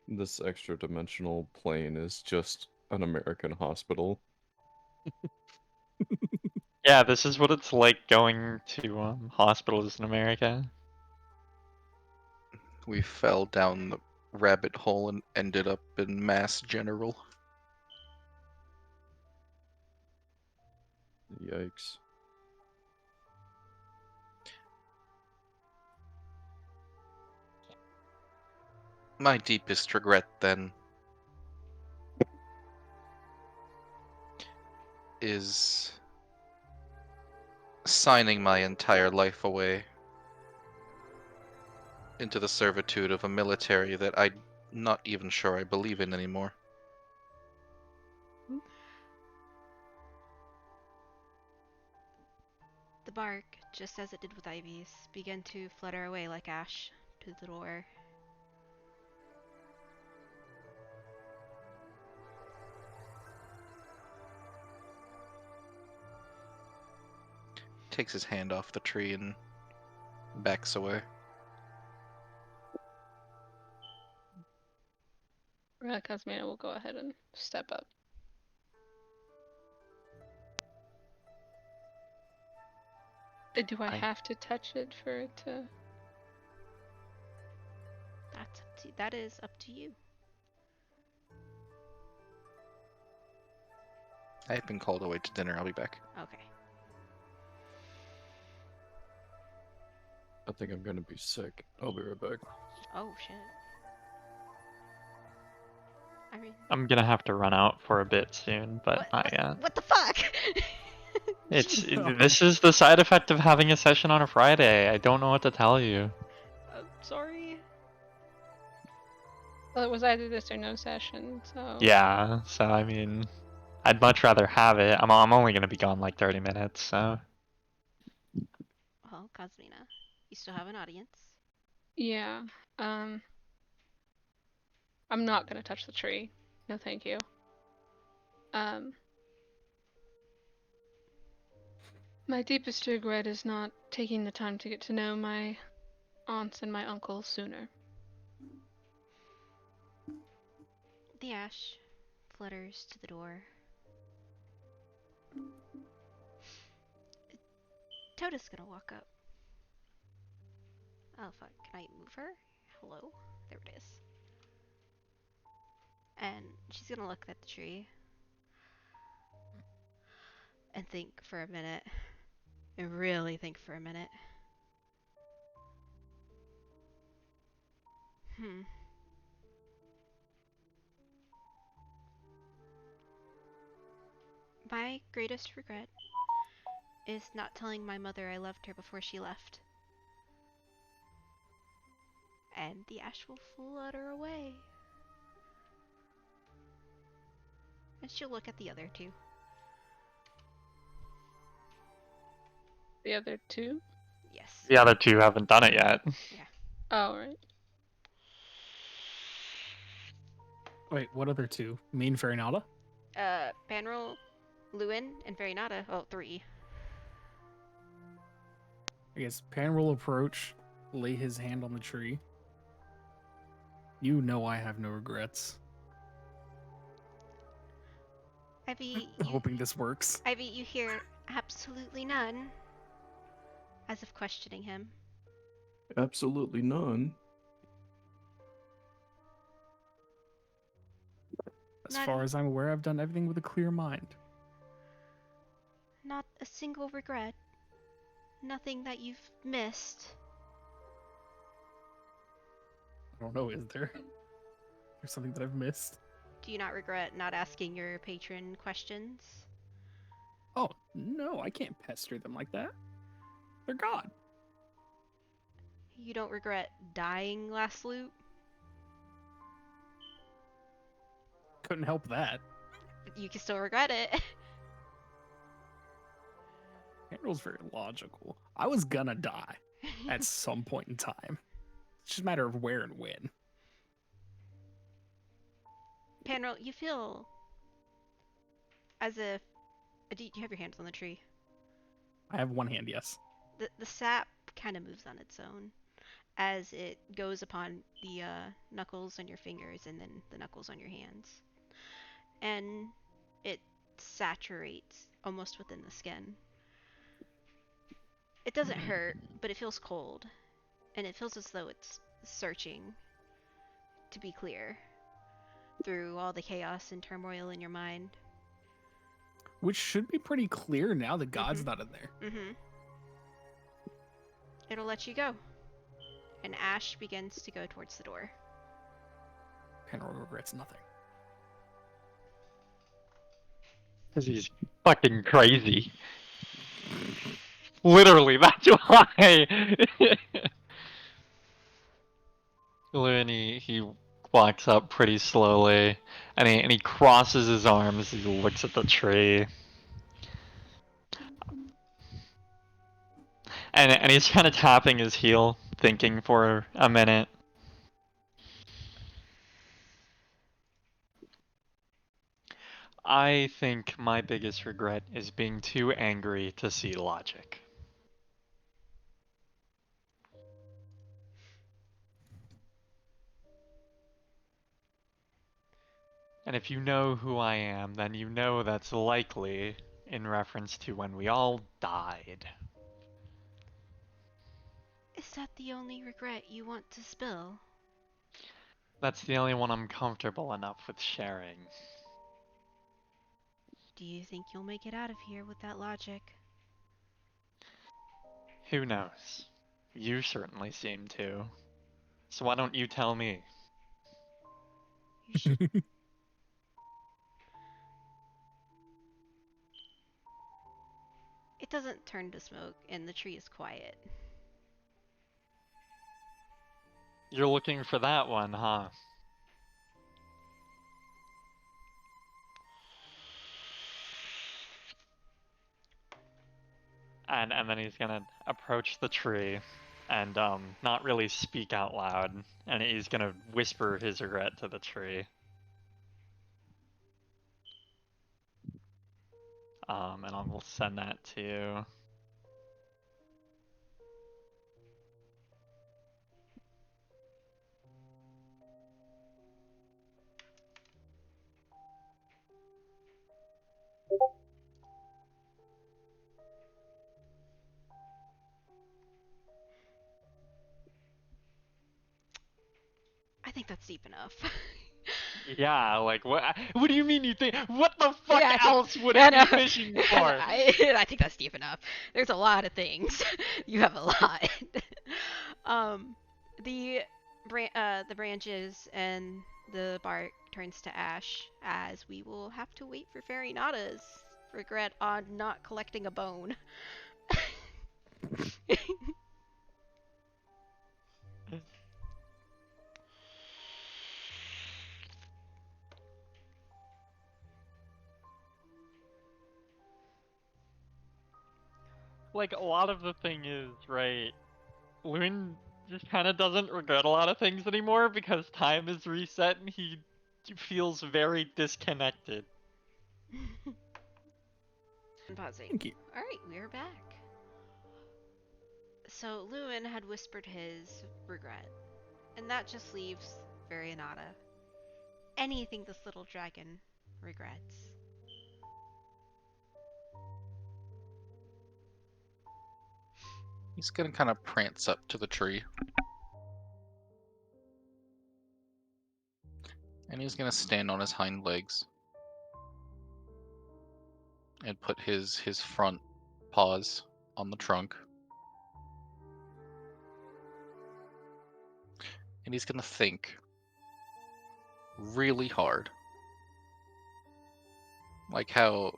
[SPEAKER 4] This extra dimensional plane is just an American hospital.
[SPEAKER 3] Yeah, this is what it's like going to hospitals in America.
[SPEAKER 5] We fell down the rabbit hole and ended up in Mass General.
[SPEAKER 4] Yikes.
[SPEAKER 5] My deepest regret, then, is signing my entire life away into the servitude of a military that I'm not even sure I believe in anymore.
[SPEAKER 2] The bark, just as it did with Ivy's, began to flutter away like ash to the door.
[SPEAKER 5] Takes his hand off the tree and backs away.
[SPEAKER 1] Cosmina will go ahead and step up. Do I
[SPEAKER 3] I-
[SPEAKER 1] have to touch it for it to?
[SPEAKER 2] That is up to you.
[SPEAKER 5] I've been called away to dinner. I'll be back.
[SPEAKER 2] Okay.
[SPEAKER 4] I think I'm gonna be sick. I'll be right back.
[SPEAKER 2] Oh shit. mean,
[SPEAKER 3] I'm gonna have to run out for a bit soon, but
[SPEAKER 2] what,
[SPEAKER 3] not
[SPEAKER 2] what,
[SPEAKER 3] yet.
[SPEAKER 2] what the fuck?
[SPEAKER 3] This is the side effect of having a session on a Friday. I don't know what to tell you.
[SPEAKER 2] I'm sorry.
[SPEAKER 1] Well, it was either this or no session, so.
[SPEAKER 3] Yeah, so I mean, I'd much rather have it. I'm only gonna be gone like 30 minutes, so.
[SPEAKER 2] Well, Cosmina, you still have an audience.
[SPEAKER 1] Yeah. I'm not gonna touch the tree. No, thank you. My deepest regret is not taking the time to get to know my aunts and my uncles sooner.
[SPEAKER 2] The ash flutters to the door. Toda's gonna walk up. Oh fuck, can I move her? Hello? There it is. And she's gonna look at the tree and think for a minute. And really think for a minute. My greatest regret is not telling my mother I loved her before she left. And the ash will flutter away. And she'll look at the other two.
[SPEAKER 1] The other two?
[SPEAKER 2] Yes.
[SPEAKER 3] The other two haven't done it yet.
[SPEAKER 1] Oh, right.
[SPEAKER 6] Wait, what other two? Me and Farinata?
[SPEAKER 2] Banrel, Lewin, and Verinata. Oh, 3.
[SPEAKER 6] I guess Pan will approach, lay his hand on the tree. You know I have no regrets.
[SPEAKER 2] Ivy,
[SPEAKER 6] Hoping this works.
[SPEAKER 2] Ivy, you hear absolutely none. As if questioning him.
[SPEAKER 4] Absolutely none.
[SPEAKER 6] As
[SPEAKER 2] Not
[SPEAKER 6] far
[SPEAKER 2] e-
[SPEAKER 6] as I'm aware, I've done everything with a clear mind.
[SPEAKER 2] Not a single regret. Nothing that you've missed.
[SPEAKER 6] I don't know, is there? There's something that I've missed?
[SPEAKER 2] Do you not regret not asking your patron questions?
[SPEAKER 6] Oh, no, I can't pester them like that. They're God.
[SPEAKER 2] You don't regret dying last loop?
[SPEAKER 6] Couldn't help that.
[SPEAKER 2] You can still regret it.
[SPEAKER 6] Panrel's very logical. I was gonna die at some point in time. It's just a matter of where and when.
[SPEAKER 2] Panrel, you feel as if... Do you have your hands on the tree?
[SPEAKER 6] I have one hand, yes.
[SPEAKER 2] The sap kind of moves on its own as it goes upon the knuckles on your fingers and then the knuckles on your hands. And it saturates almost within the skin. It doesn't hurt, but it feels cold. And it feels as though it's searching to be clear through all the chaos and turmoil in your mind.
[SPEAKER 6] Which should be pretty clear now that God's not in there.
[SPEAKER 2] Mm-hmm. It'll let you go. And Ash begins to go towards the door.
[SPEAKER 6] Panrel regrets nothing.
[SPEAKER 3] Because he's fucking crazy. Literally, that's why. When he walks up pretty slowly, and he crosses his arms, he looks at the tree. And he's kind of tapping his heel, thinking for a minute. I think my biggest regret is being too angry to see logic. And if you know who I am, then you know that's likely in reference to when we all died.
[SPEAKER 2] Is that the only regret you want to spill?
[SPEAKER 3] That's the only one I'm comfortable enough with sharing.
[SPEAKER 2] Do you think you'll make it out of here with that logic?
[SPEAKER 3] Who knows? You certainly seem to. So why don't you tell me?
[SPEAKER 2] You should It doesn't turn to smoke, and the tree is quiet.
[SPEAKER 3] You're looking for that one, huh? And then he's gonna approach the tree and not really speak out loud, and he's gonna whisper his regret to the tree. And I will send that to you.
[SPEAKER 2] I think that's deep enough.
[SPEAKER 3] Yeah, like what? What do you mean you think? What the fuck
[SPEAKER 2] Yeah,
[SPEAKER 3] else would
[SPEAKER 2] I
[SPEAKER 3] I
[SPEAKER 2] know.
[SPEAKER 3] be fishing for?
[SPEAKER 2] I think that's deep enough. There's a lot of things. You have a lot. The the branches and the bark turns to ash as we will have to wait for Fairy Nada's regret on not collecting a bone.
[SPEAKER 3] Like a lot of the thing is, right, Loon just kind of doesn't regret a lot of things anymore because time is reset and he feels very disconnected.
[SPEAKER 2] I'm pausing.
[SPEAKER 6] Thank you.
[SPEAKER 2] Alright, we are back. So Lewin had whispered his regret, and that just leaves Varianata. Anything this little dragon regrets.
[SPEAKER 5] He's gonna kind of prance up to the tree. And he's gonna stand on his hind legs. And put his front paws on the trunk. And he's gonna think really hard. Like how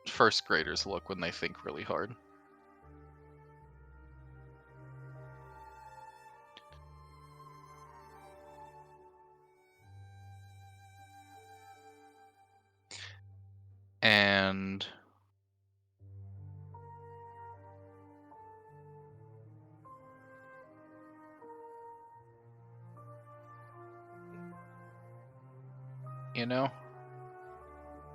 [SPEAKER 5] first graders look when they think really hard. And you know,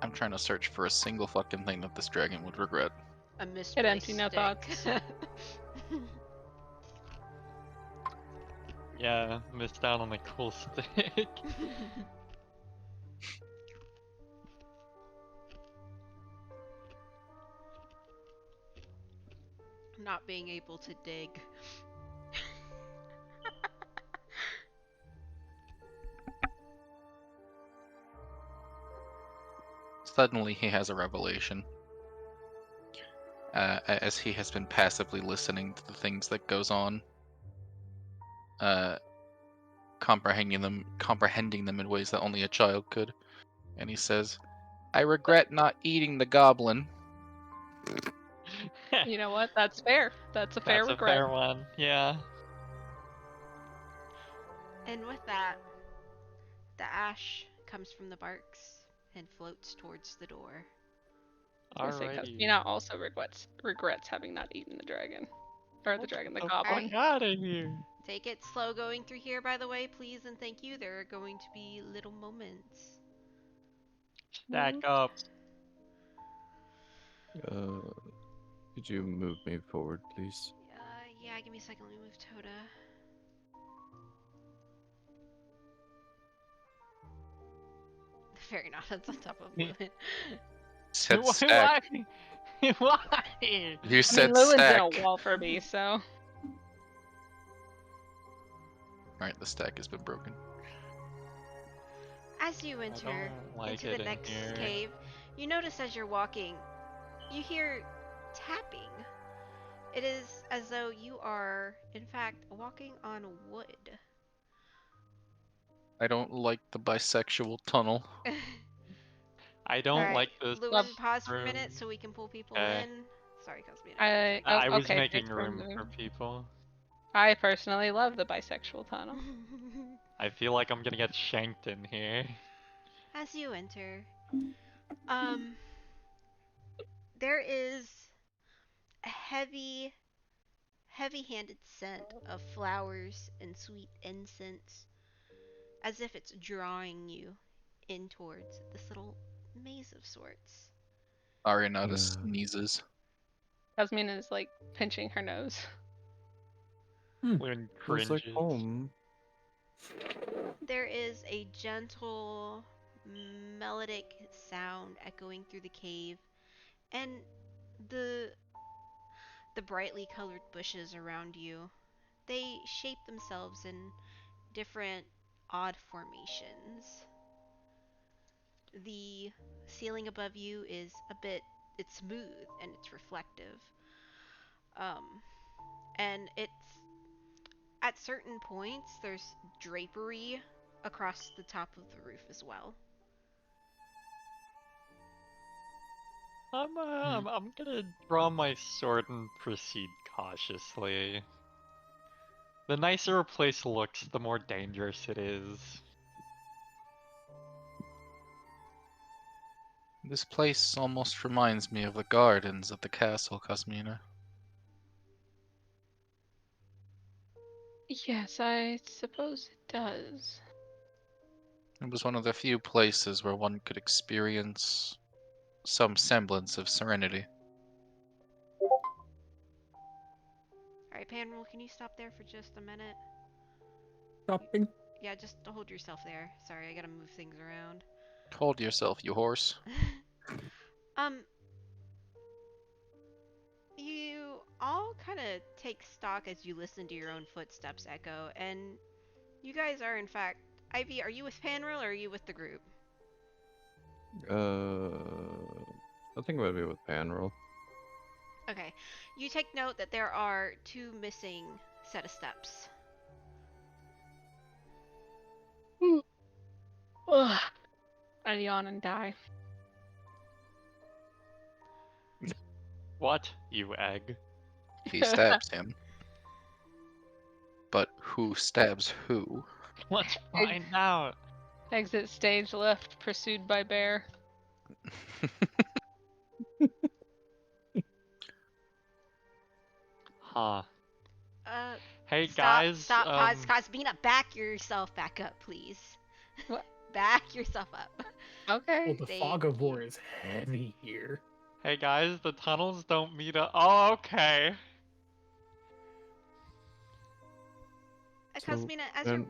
[SPEAKER 5] I'm trying to search for a single fucking thing that this dragon would regret.
[SPEAKER 2] A misplaced
[SPEAKER 1] Hit empty, no
[SPEAKER 2] stick.
[SPEAKER 1] thoughts.
[SPEAKER 3] Yeah, missed out on the cool stick.
[SPEAKER 2] Not being able to dig.
[SPEAKER 5] Suddenly he has a revelation. As he has been passively listening to the things that goes on. Comprehending them in ways that only a child could. And he says, I regret not eating the goblin.
[SPEAKER 1] You know what? That's fair. That's a fair
[SPEAKER 3] That's a
[SPEAKER 1] regret.
[SPEAKER 3] fair one, yeah.
[SPEAKER 2] And with that, the ash comes from the barks and floats towards the door.
[SPEAKER 1] Because
[SPEAKER 3] Alrighty.
[SPEAKER 1] Mina also regrets having not eaten the dragon. Or the dragon, the goblin.
[SPEAKER 3] Fuck out of here.
[SPEAKER 2] Take it slow going through here, by the way, please, and thank you. There are going to be little moments.
[SPEAKER 3] Stack up.
[SPEAKER 4] Could you move me forward, please?
[SPEAKER 2] Yeah, give me a second. Let me move Toda. The fairy knot's on top of Lewin.
[SPEAKER 5] Said stack.
[SPEAKER 3] Why? Why?
[SPEAKER 5] You said
[SPEAKER 1] Lewin's
[SPEAKER 5] stack.
[SPEAKER 1] been a wall for me, so.
[SPEAKER 5] Alright, the stack has been broken.
[SPEAKER 2] As you enter
[SPEAKER 3] don't like
[SPEAKER 2] into
[SPEAKER 3] it
[SPEAKER 2] the
[SPEAKER 3] in
[SPEAKER 2] next
[SPEAKER 3] here.
[SPEAKER 2] cave, you notice as you're walking, you hear tapping. It is as though you are, in fact, walking on wood.
[SPEAKER 5] I don't like the bisexual tunnel.
[SPEAKER 3] I don't
[SPEAKER 2] Alright,
[SPEAKER 3] like this.
[SPEAKER 2] Lewin, pause for a
[SPEAKER 3] room.
[SPEAKER 2] minute so we can pull people
[SPEAKER 3] Okay.
[SPEAKER 2] in. Sorry, Cosmina.
[SPEAKER 3] I was
[SPEAKER 1] okay,
[SPEAKER 3] making
[SPEAKER 1] thanks for
[SPEAKER 3] room
[SPEAKER 1] the-
[SPEAKER 3] for people.
[SPEAKER 1] I personally love the bisexual tunnel.
[SPEAKER 3] I feel like I'm gonna get shanked in here.
[SPEAKER 2] As you enter, there is a heavy-handed scent of flowers and sweet incense, as if it's drawing you in towards this little maze of sorts.
[SPEAKER 5] Arianata
[SPEAKER 4] Yeah.
[SPEAKER 5] sneezes.
[SPEAKER 1] Yasmina is like pinching her nose.
[SPEAKER 3] Loon
[SPEAKER 4] Feels like
[SPEAKER 3] cringes.
[SPEAKER 4] home.
[SPEAKER 2] There is a gentle, melodic sound echoing through the cave, and the brightly colored bushes around you, they shape themselves in different odd formations. The ceiling above you is it's smooth and it's reflective. And it's at certain points there's drapery across the top of the roof as well.
[SPEAKER 3] I'm gonna draw my sword and proceed cautiously. The nicer a place looks, the more dangerous it is.
[SPEAKER 5] This place almost reminds me of the gardens at the castle, Cosmina.
[SPEAKER 1] Yes, I suppose it does.
[SPEAKER 5] It was one of the few places where one could experience some semblance of serenity.
[SPEAKER 2] Alright, Panrul, can you stop there for just a minute?
[SPEAKER 6] Stopping.
[SPEAKER 2] Yeah, just hold yourself there. Sorry, I gotta move things around.
[SPEAKER 5] Hold yourself, you horse.
[SPEAKER 2] You all kind of take stock as you listen to your own footsteps echo, and you guys are, in fact, Ivy, are you with Panril or are you with the group?
[SPEAKER 4] I think I might be with Panril.
[SPEAKER 2] Okay. You take note that there are 2 missing set of steps.
[SPEAKER 1] Ugh. I yawn and die.
[SPEAKER 3] What, you egg?
[SPEAKER 5] He stabs him. But who stabs who?
[SPEAKER 3] Let's find out.
[SPEAKER 1] Exit stage left, pursued by bear.
[SPEAKER 3] Huh.
[SPEAKER 2] Uh,
[SPEAKER 3] Hey
[SPEAKER 2] stop,
[SPEAKER 3] guys,
[SPEAKER 2] stop, pause, Cosmina, back yourself back up, please.
[SPEAKER 1] What?
[SPEAKER 2] Back yourself up.
[SPEAKER 1] Okay.
[SPEAKER 6] Well, the
[SPEAKER 2] Thank
[SPEAKER 6] fog of war
[SPEAKER 2] you.
[SPEAKER 6] is heavy here.
[SPEAKER 3] hey guys, the tunnels don't meet up. Oh, okay.
[SPEAKER 4] So,
[SPEAKER 2] Cosmina, as you're...
[SPEAKER 4] and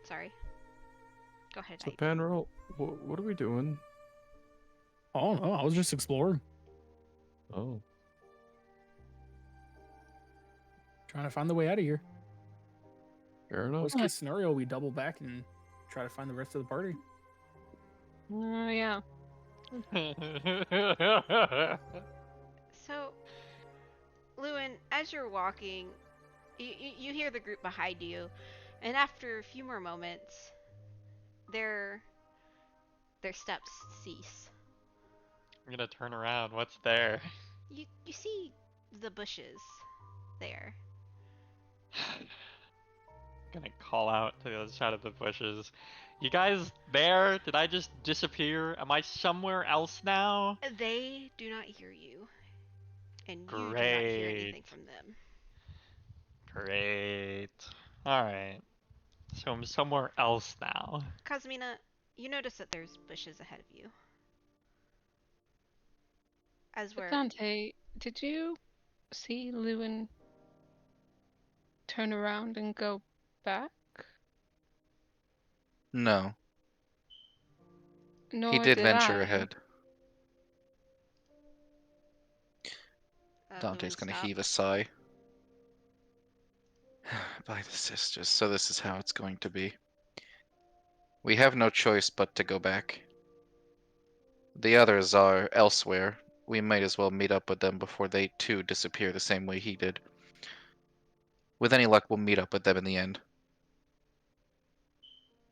[SPEAKER 2] sorry. Go ahead,
[SPEAKER 4] so
[SPEAKER 2] Ivy.
[SPEAKER 4] Panril, what are we doing?
[SPEAKER 6] I don't know. I was just exploring,
[SPEAKER 4] Oh,
[SPEAKER 6] trying to find the way out of here.
[SPEAKER 4] fair enough.
[SPEAKER 6] Worst case scenario, we double back and try to find the rest of the party.
[SPEAKER 1] Yeah.
[SPEAKER 2] So, Lewin, as you're walking, you hear the group behind you, and after a few more moments, their steps cease.
[SPEAKER 3] I'm gonna turn around. What's there?
[SPEAKER 2] You see the bushes there.
[SPEAKER 3] I'm gonna call out to the other side of the bushes. You guys there? Did I just disappear? Am I somewhere else now?
[SPEAKER 2] They do not hear you, and you do not hear anything
[SPEAKER 3] Great.
[SPEAKER 2] from them.
[SPEAKER 3] Great. Alright. So I'm somewhere else now.
[SPEAKER 2] Cosmina, you notice that there's bushes ahead of you. As we're...
[SPEAKER 1] Dante, did you see Lewin turn around and go back?
[SPEAKER 5] No,
[SPEAKER 1] Nor
[SPEAKER 5] he did venture
[SPEAKER 1] I.
[SPEAKER 5] ahead. Dante's
[SPEAKER 2] Lewin,
[SPEAKER 5] gonna
[SPEAKER 2] stop.
[SPEAKER 5] heave a sigh. By the sisters, so this is how it's going to be. We have no choice but to go back. The others are elsewhere. We might as well meet up with them before they too disappear the same way he did. With any luck, we'll meet up with them in the end.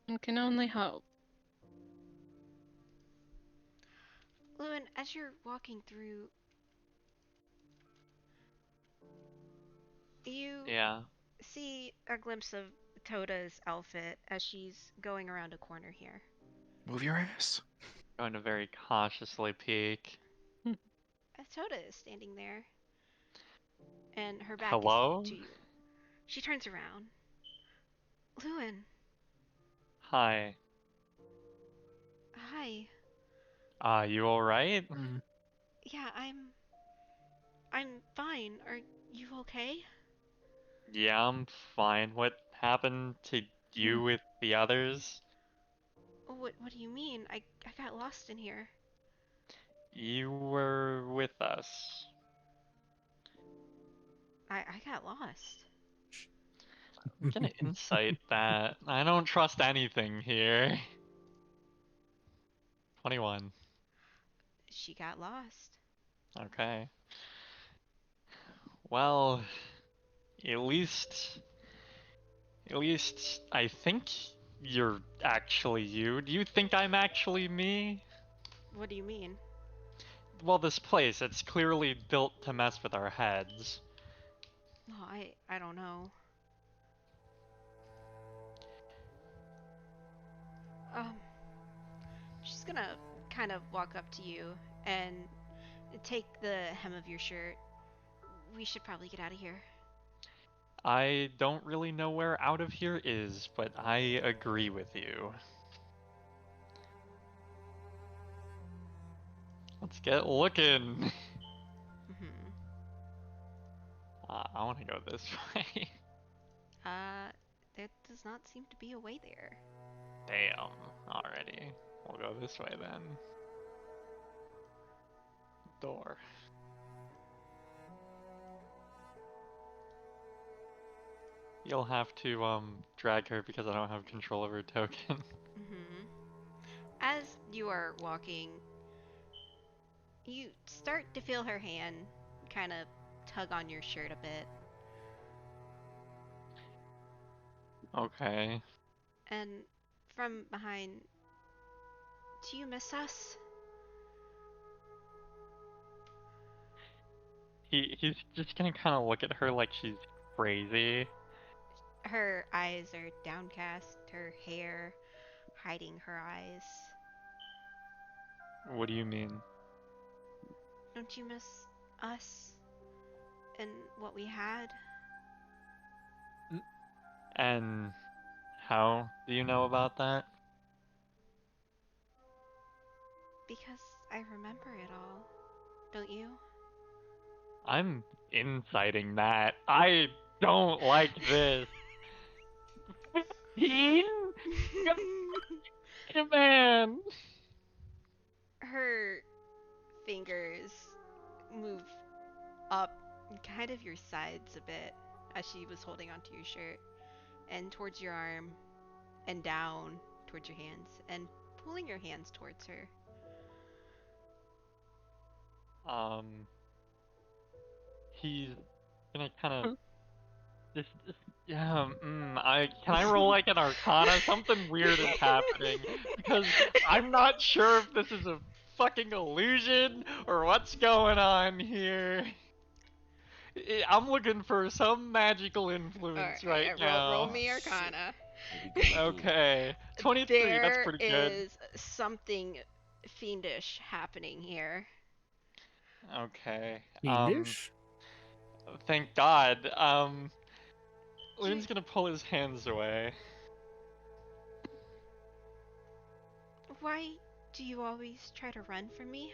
[SPEAKER 1] One can only hope.
[SPEAKER 2] Lewin, as you're walking through, you
[SPEAKER 3] Yeah.
[SPEAKER 2] see a glimpse of Toda's outfit as she's going around a corner here.
[SPEAKER 5] Move your ass.
[SPEAKER 3] Going to very cautiously peek.
[SPEAKER 2] Toda is standing there, and her back
[SPEAKER 3] Hello?
[SPEAKER 2] is to you. She turns around. Lewin,
[SPEAKER 3] Hi.
[SPEAKER 2] hi.
[SPEAKER 3] You alright?
[SPEAKER 2] Yeah, I'm fine. Are you okay?
[SPEAKER 3] Yeah, I'm fine. What happened to you with the others?
[SPEAKER 2] What do you mean? I got lost in here.
[SPEAKER 3] You were with us.
[SPEAKER 2] I got lost.
[SPEAKER 3] I'm gonna insight that. I don't trust anything here. 21.
[SPEAKER 2] She got lost.
[SPEAKER 3] Okay. Well, at least I think you're actually you. Do you think I'm actually me?
[SPEAKER 2] What do you mean?
[SPEAKER 3] Well, this place, it's clearly built to mess with our heads.
[SPEAKER 2] Oh, I don't know. Um, she's gonna kind of walk up to you and take the hem of your shirt. We should probably get out of here.
[SPEAKER 3] I don't really know where out of here is, but I agree with you. Let's get looking.
[SPEAKER 2] Mm-hmm.
[SPEAKER 3] I want to go this way.
[SPEAKER 2] There does not seem to be a way there.
[SPEAKER 3] Damn. Already. We'll go this way then. Door. You'll have to drag her because I don't have control of her token.
[SPEAKER 2] Mm-hmm. As you are walking, you start to feel her hand kind of tug on your shirt a bit.
[SPEAKER 3] Okay.
[SPEAKER 2] And from behind, do you miss us?
[SPEAKER 3] He's just gonna kind of look at her like she's crazy.
[SPEAKER 2] Her eyes are downcast, her hair hiding her eyes.
[SPEAKER 3] What do you mean?
[SPEAKER 2] Don't you miss us and what we had?
[SPEAKER 3] And how do you know about that?
[SPEAKER 2] Because I remember it all. Don't you?
[SPEAKER 3] I'm inciting that. I don't like this. 15? Man.
[SPEAKER 2] Her fingers move up kind of your sides a bit as she was holding onto your shirt and towards your arm and down towards your hands and pulling your hands towards her.
[SPEAKER 3] He's gonna kind of just yeah. Can I roll like an Arcana? Something weird is happening because I'm not sure if this is a fucking illusion or what's going on here. I'm looking for some magical influence right
[SPEAKER 2] Roll
[SPEAKER 3] now.
[SPEAKER 2] me Arcana.
[SPEAKER 3] Okay, 23. That's
[SPEAKER 2] There
[SPEAKER 3] pretty good.
[SPEAKER 2] is something fiendish happening here.
[SPEAKER 3] Okay.
[SPEAKER 6] Fiendish?
[SPEAKER 3] Thank God. Loon's gonna pull his hands away.
[SPEAKER 2] Why do you always try to run from me?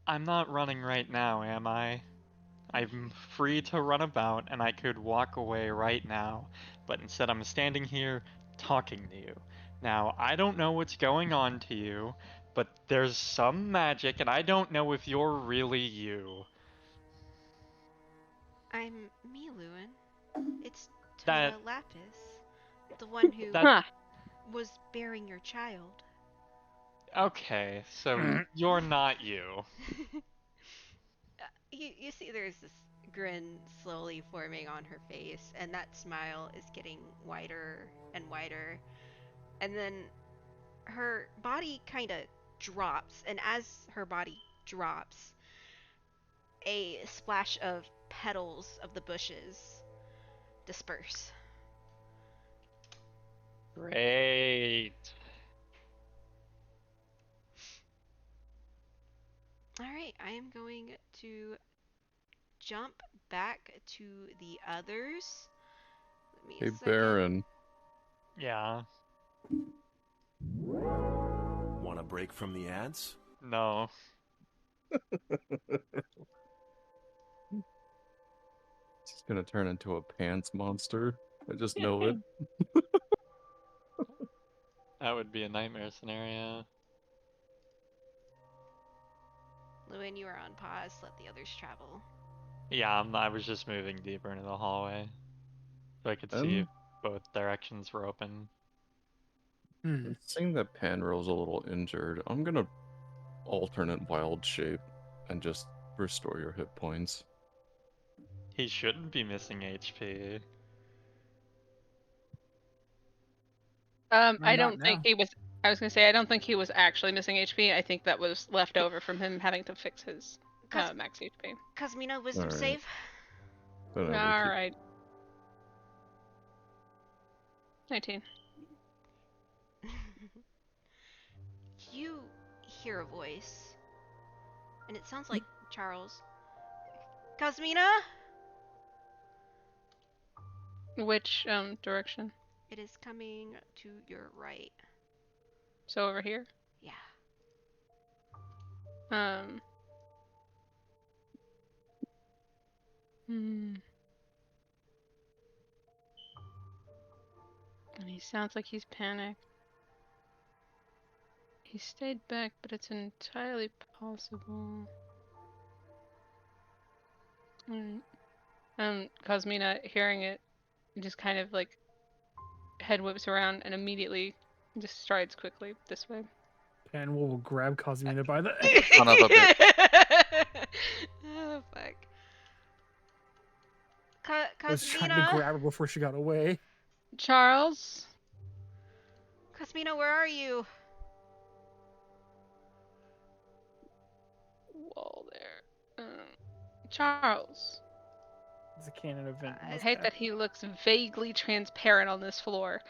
[SPEAKER 3] I'm not running right now, am I? I'm free to run about and I could walk away right now, but instead I'm standing here talking to you. Now, I don't know what's going on to you, but there's some magic and I don't know if you're really you.
[SPEAKER 2] I'm me, Lewin. It's
[SPEAKER 3] That-
[SPEAKER 2] Toda Lapis, the one who
[SPEAKER 1] Huh.
[SPEAKER 2] was bearing your child.
[SPEAKER 3] Okay, so you're not you.
[SPEAKER 2] You see there's this grin slowly forming on her face, and that smile is getting wider and wider. And then her body kind of drops, and as her body drops, a splash of petals of the bushes disperse.
[SPEAKER 3] Great.
[SPEAKER 2] Alright, I am going to jump back to the others. Let me
[SPEAKER 4] Hey,
[SPEAKER 2] a second.
[SPEAKER 4] Baron.
[SPEAKER 3] Yeah.
[SPEAKER 7] Want a break from the ads?
[SPEAKER 3] No.
[SPEAKER 4] It's gonna turn into a pants monster. I just know it.
[SPEAKER 3] That would be a nightmare scenario.
[SPEAKER 2] Lewin, you are on pause. Let the others travel.
[SPEAKER 3] Yeah, I was just moving deeper into the hallway. So I could see if both directions were open.
[SPEAKER 4] Seeing that Panro's a little injured, I'm gonna alternate wild shape and just restore your hit points.
[SPEAKER 3] He shouldn't be missing HP.
[SPEAKER 1] I
[SPEAKER 6] not
[SPEAKER 1] don't think
[SPEAKER 6] now.
[SPEAKER 1] he was. I was gonna say I don't think he was actually missing HP. I think that was left over from him having to fix his
[SPEAKER 2] Cos-
[SPEAKER 1] max HP.
[SPEAKER 2] Cosmina, wisdom
[SPEAKER 4] Alright.
[SPEAKER 2] save.
[SPEAKER 4] Then I
[SPEAKER 1] All
[SPEAKER 4] will keep-
[SPEAKER 1] right. 19.
[SPEAKER 2] You hear a voice, and it sounds like Charles. Cosmina?
[SPEAKER 1] Which direction?
[SPEAKER 2] It is coming to your right.
[SPEAKER 1] So over here.
[SPEAKER 2] Yeah.
[SPEAKER 1] Hmm. And he sounds like he's panicked. He stayed back, but it's entirely possible. Cosmina, hearing it, just kind of like head whips around and immediately just strides quickly this way.
[SPEAKER 6] Pan will grab Cosmina by the.
[SPEAKER 5] Son of a bitch.
[SPEAKER 2] Oh, fuck.
[SPEAKER 6] I was trying to
[SPEAKER 2] Cosmina?
[SPEAKER 6] grab her before she got away.
[SPEAKER 1] Charles?
[SPEAKER 2] Cosmina, where are you?
[SPEAKER 1] Wall there. Charles.
[SPEAKER 6] It's a canon event.
[SPEAKER 2] I
[SPEAKER 1] I
[SPEAKER 6] must
[SPEAKER 1] hate that
[SPEAKER 6] happen.
[SPEAKER 1] he looks vaguely transparent on this floor.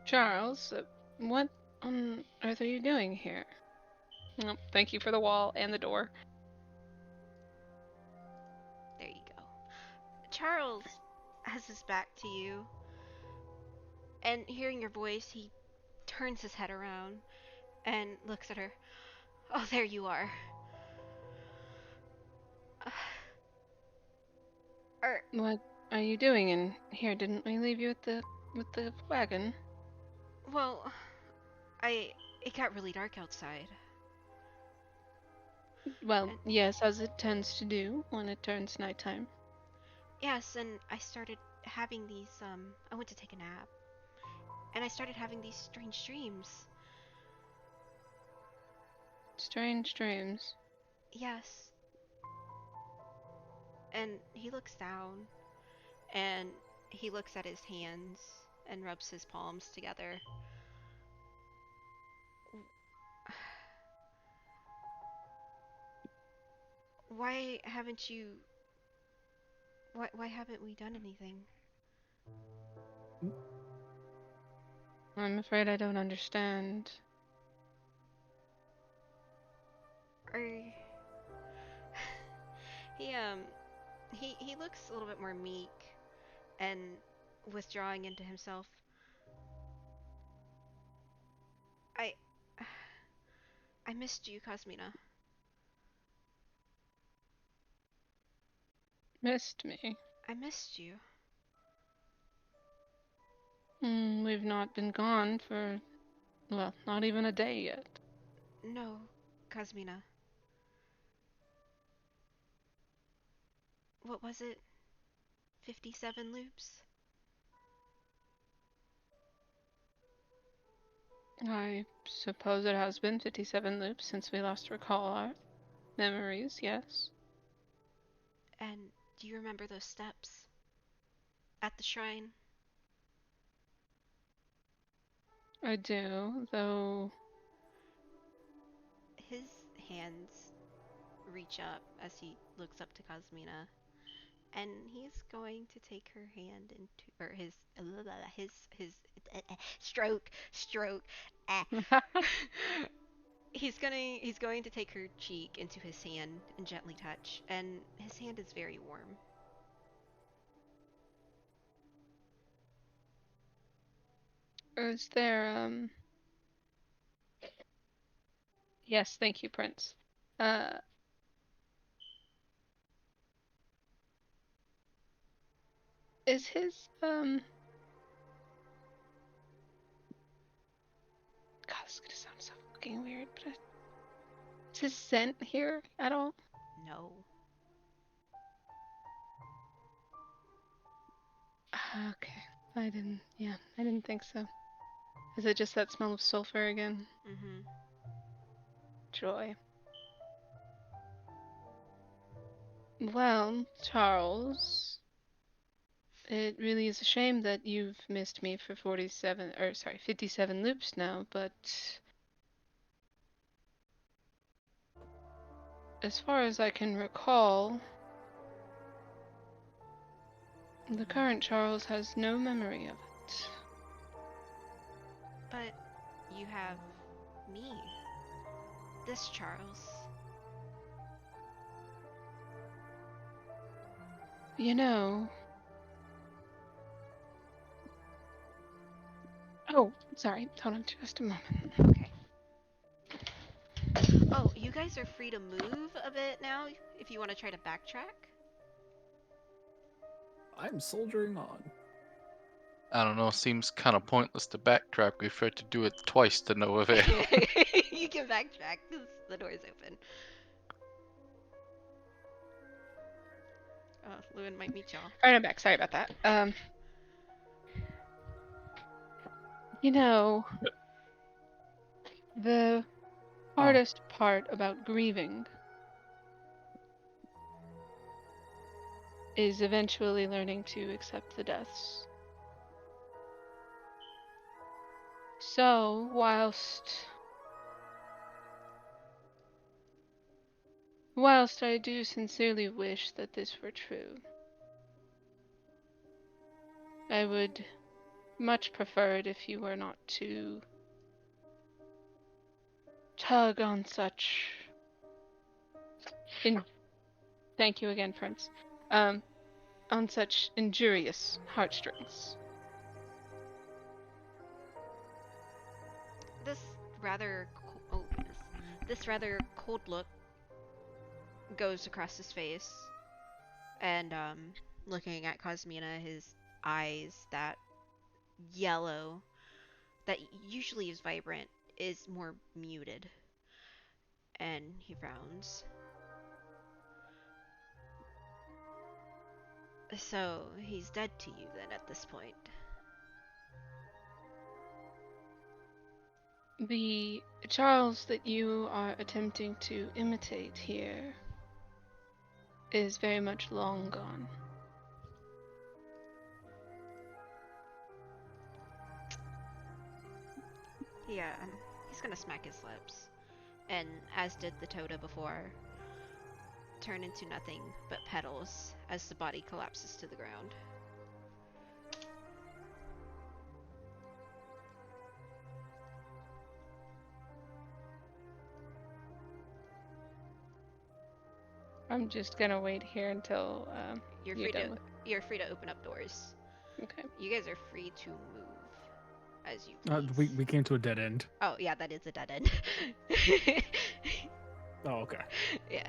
[SPEAKER 1] Charles, what on earth are you doing here? Oh, thank you for the wall and the door.
[SPEAKER 2] There you go. Charles has his back to you, and hearing your voice, he turns his head around and looks at her. Oh, there you are.
[SPEAKER 1] What are you doing in here? Didn't we leave you with the wagon?
[SPEAKER 2] Well, it got really dark outside.
[SPEAKER 1] Well,
[SPEAKER 2] And-
[SPEAKER 1] yes, as it tends to do when it turns nighttime.
[SPEAKER 2] Yes, and I started having these, I went to take a nap, and I started having these strange dreams.
[SPEAKER 1] Strange dreams.
[SPEAKER 2] Yes. And he looks down, and he looks at his hands and rubs his palms together. Why haven't you... Why haven't we done anything?
[SPEAKER 1] I'm afraid I don't understand.
[SPEAKER 2] Are... He looks a little bit more meek and withdrawing into himself. I missed you, Cosmina.
[SPEAKER 1] Missed me?
[SPEAKER 2] I missed you.
[SPEAKER 1] We've not been gone for, well, not even a day yet.
[SPEAKER 2] No, Cosmina. What was it? 57 loops?
[SPEAKER 1] I suppose it has been 57 loops since we last recall our memories, yes.
[SPEAKER 2] And do you remember those steps? At the shrine?
[SPEAKER 1] I do, though.
[SPEAKER 2] His hands reach up as he looks up to Cosmina, and he's going to take her hand into, or his stroke. He's going to take her cheek into his hand and gently touch, and his hand is very warm.
[SPEAKER 1] Is there, Yes, thank you, Prince. Is his, God, this is gonna sound so fucking weird, but is his scent here at all?
[SPEAKER 2] No.
[SPEAKER 1] Okay. I didn't think so. Is it just that smell of sulfur again?
[SPEAKER 2] Mm-hmm.
[SPEAKER 1] Joy. Well, Charles, it really is a shame that you've missed me for 57 loops now, but as far as I can recall, the current Charles has no memory of it.
[SPEAKER 2] But you have me. This Charles.
[SPEAKER 1] You know... Oh, sorry. Hold on just a moment.
[SPEAKER 2] Okay. Oh, you guys are free to move a bit now if you want to try to backtrack.
[SPEAKER 6] I'm soldiering on.
[SPEAKER 5] I don't know, seems kind of pointless to backtrack. We've had to do it twice to no avail.
[SPEAKER 2] You can backtrack because the door's open. Oh, Lewin might meet y'all.
[SPEAKER 1] Alright, I'm back. Sorry about that. You know, the hardest part about grieving is eventually learning to accept the deaths. So, whilst I do sincerely wish that this were true, I would much prefer it if you were not to tug on such... Thank you again, Prince. On such injurious heartstrings.
[SPEAKER 2] This rather cold look goes across his face, and looking at Cosmina, his eyes, that yellow that usually is vibrant, is more muted, and he frowns. So he's dead to you then at this point.
[SPEAKER 1] The Charles that you are attempting to imitate here is very much long gone.
[SPEAKER 2] Yeah, he's gonna smack his lips, and as did the Toda before, turn into nothing but petals as the body collapses to the ground.
[SPEAKER 1] I'm just gonna wait here until
[SPEAKER 2] You're free to open up doors.
[SPEAKER 1] Okay.
[SPEAKER 2] You guys are free to move as you please.
[SPEAKER 6] We came to a dead end.
[SPEAKER 2] Oh yeah, that is a dead end.
[SPEAKER 6] Oh, okay.
[SPEAKER 2] Yeah.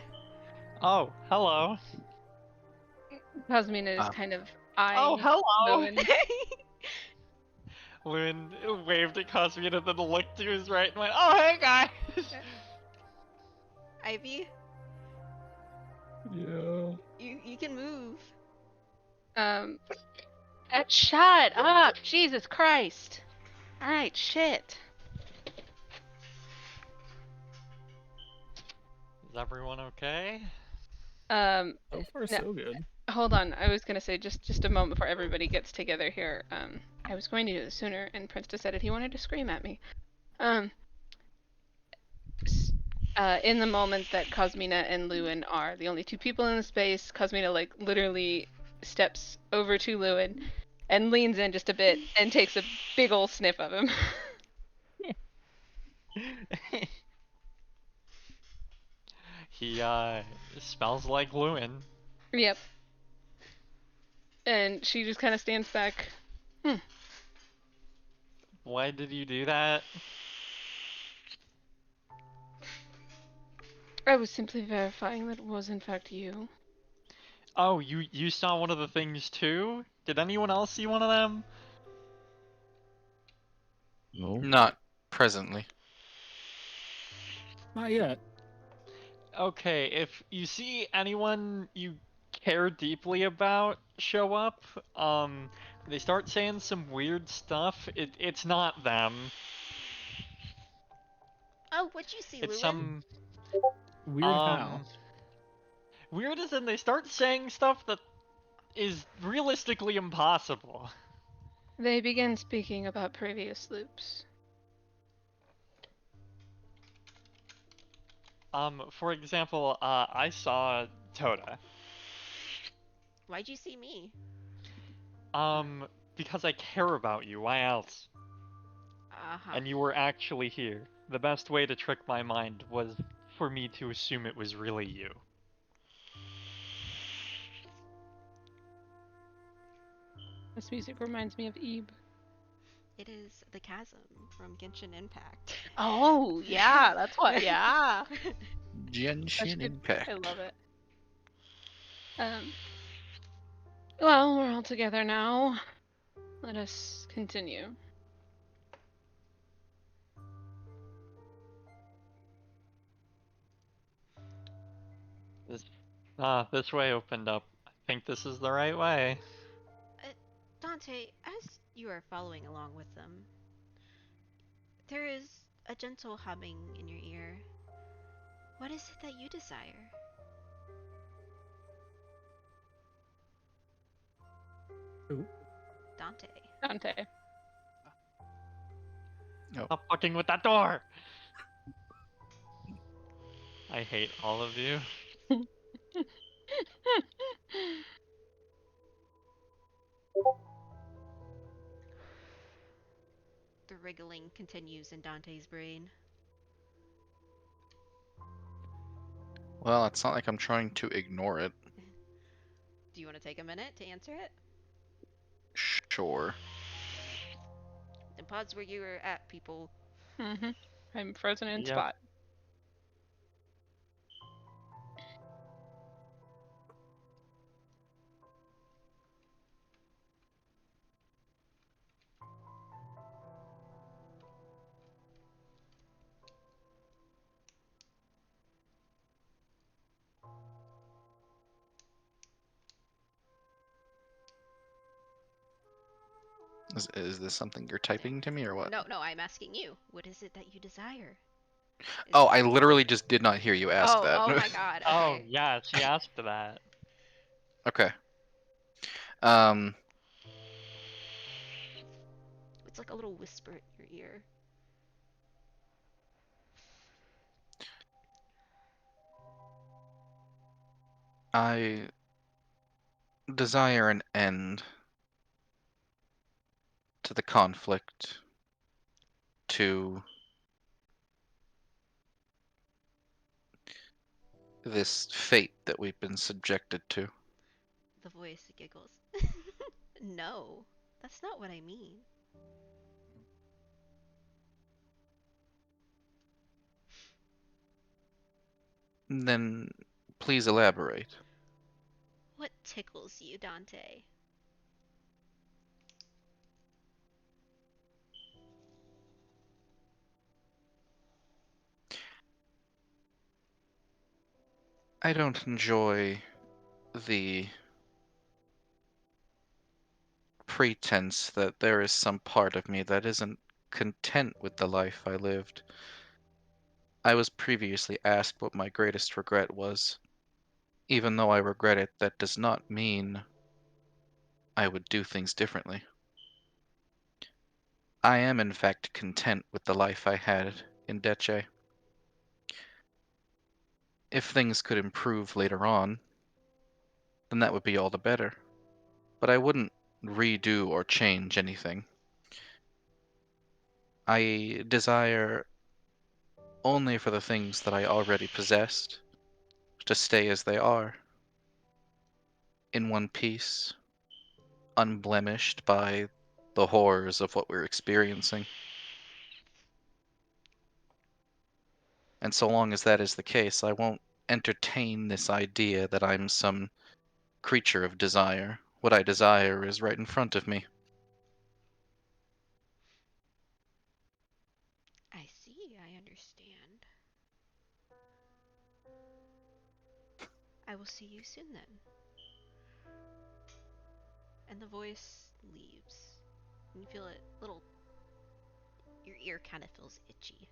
[SPEAKER 3] Oh, hello.
[SPEAKER 1] Cosmina is kind of eyeing
[SPEAKER 3] Oh, hello.
[SPEAKER 1] Lewin.
[SPEAKER 3] Lewin waved at Cosmina, then looked to his right and went, "Oh, hey, guys."
[SPEAKER 2] Ivy,
[SPEAKER 4] Yeah.
[SPEAKER 2] you can move.
[SPEAKER 1] Shut up! Jesus Christ! Alright, shit.
[SPEAKER 3] Is everyone okay?
[SPEAKER 6] So far,
[SPEAKER 1] No.
[SPEAKER 6] so good.
[SPEAKER 1] Hold on, I was gonna say just a moment before everybody gets together here. I was going to do this sooner, and Prince decided he wanted to scream at me. In the moment that Cosmina and Lewin are the only two people in the space, Cosmina like literally steps over to Lewin and leans in just a bit and takes a big ol' sniff of him.
[SPEAKER 3] He smells like Lewin.
[SPEAKER 1] Yep. And she just kind of stands back.
[SPEAKER 3] Why did you do that?
[SPEAKER 1] I was simply verifying that it was in fact you.
[SPEAKER 3] Oh, you saw one of the things too? Did anyone else see one of them?
[SPEAKER 4] No.
[SPEAKER 5] Not presently.
[SPEAKER 6] Not yet.
[SPEAKER 3] Okay, if you see anyone you care deeply about show up, they start saying some weird stuff, it's not them.
[SPEAKER 2] Oh, what'd you see,
[SPEAKER 3] It's
[SPEAKER 2] Lewin?
[SPEAKER 3] some
[SPEAKER 6] Weird how?
[SPEAKER 3] weird as in they start saying stuff that is realistically impossible.
[SPEAKER 1] They begin speaking about previous loops.
[SPEAKER 3] For example, I saw Toda.
[SPEAKER 2] Why'd you see me?
[SPEAKER 3] Because I care about you, why else?
[SPEAKER 2] Uh-huh.
[SPEAKER 3] And you were actually here. The best way to trick my mind was for me to assume it was really you.
[SPEAKER 1] This music reminds me of Ebe.
[SPEAKER 2] It is the chasm from Genshin Impact.
[SPEAKER 1] Oh, yeah, that's what, yeah.
[SPEAKER 5] Genshin Impact.
[SPEAKER 1] I love it. Well, we're all together now. Let us continue.
[SPEAKER 3] This way opened up. I think this is the right way.
[SPEAKER 2] Dante, as you are following along with them, there is a gentle humming in your ear. What is it that you desire?
[SPEAKER 6] Who?
[SPEAKER 2] Dante.
[SPEAKER 1] Dante.
[SPEAKER 3] Stop fucking with that door! I hate all of you.
[SPEAKER 2] The wriggling continues in Dante's brain.
[SPEAKER 5] Well, it's not like I'm trying to ignore it.
[SPEAKER 2] Do you want to take a minute to answer it?
[SPEAKER 5] Sure.
[SPEAKER 2] Then pause where you were at, people.
[SPEAKER 1] I'm frozen in
[SPEAKER 3] Yep.
[SPEAKER 1] spot.
[SPEAKER 5] Is this something you're typing to me or what?
[SPEAKER 2] No, I'm asking you. What is it that you desire?
[SPEAKER 5] Oh, I literally just did not hear you ask that.
[SPEAKER 2] Oh my god.
[SPEAKER 3] Oh,
[SPEAKER 2] Okay.
[SPEAKER 3] yeah, she asked that.
[SPEAKER 5] Okay.
[SPEAKER 2] It's like a little whisper in your ear.
[SPEAKER 5] I desire an end to the conflict, to this fate that we've been subjected to.
[SPEAKER 2] The voice giggles. No, that's not what I mean.
[SPEAKER 5] Then please elaborate.
[SPEAKER 2] What tickles you, Dante?
[SPEAKER 5] I don't enjoy the pretense that there is some part of me that isn't content with the life I lived. I was previously asked what my greatest regret was. Even though I regret it, that does not mean I would do things differently. I am in fact content with the life I had in Deche. If things could improve later on, then that would be all the better. But I wouldn't redo or change anything. I desire only for the things that I already possessed to stay as they are, in one piece, unblemished by the horrors of what we're experiencing. And so long as that is the case, I won't entertain this idea that I'm some creature of desire. What I desire is right in front of me.
[SPEAKER 2] I see, I understand. I will see you soon then. And the voice leaves. And you feel it little. Your ear kind of feels itchy.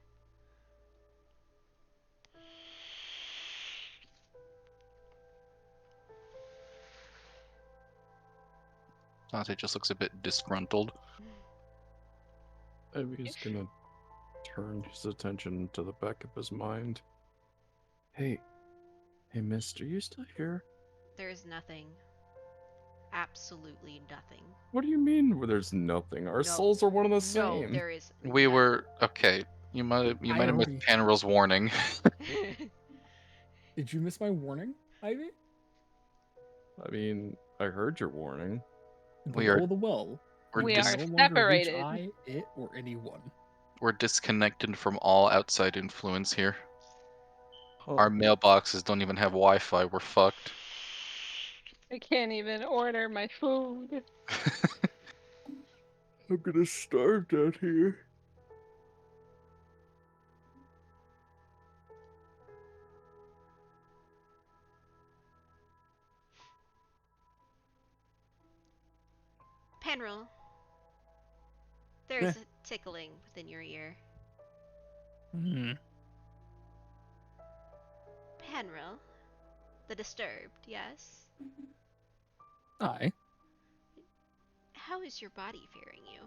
[SPEAKER 5] Dante just looks a bit disgruntled.
[SPEAKER 4] He's gonna turn his attention to the back of his mind. Hey, mister, you still here?
[SPEAKER 2] There is nothing. Absolutely nothing.
[SPEAKER 4] What do you mean where there's nothing? Our
[SPEAKER 2] No.
[SPEAKER 4] souls are one and the
[SPEAKER 2] No,
[SPEAKER 4] same.
[SPEAKER 2] there is.
[SPEAKER 5] We
[SPEAKER 2] none.
[SPEAKER 5] were okay. You might have
[SPEAKER 6] already-
[SPEAKER 5] missed Panrel's warning.
[SPEAKER 6] Did you miss my warning, Ivy?
[SPEAKER 4] I mean, I heard your warning.
[SPEAKER 5] We are-
[SPEAKER 6] Below the well.
[SPEAKER 5] We're
[SPEAKER 1] We
[SPEAKER 6] You
[SPEAKER 1] are
[SPEAKER 6] can no longer reach
[SPEAKER 1] separated.
[SPEAKER 6] I, it, or anyone.
[SPEAKER 5] We're disconnected from all outside influence here.
[SPEAKER 4] Oh,
[SPEAKER 5] Our mailboxes don't even have Wi-Fi. We're fucked.
[SPEAKER 1] I can't even order my food.
[SPEAKER 4] I'm gonna starve down here.
[SPEAKER 2] Panrel, there's a tickling within your ear.
[SPEAKER 6] Hmm.
[SPEAKER 2] Panrel, the disturbed, yes?
[SPEAKER 6] Aye.
[SPEAKER 2] How is your body faring you?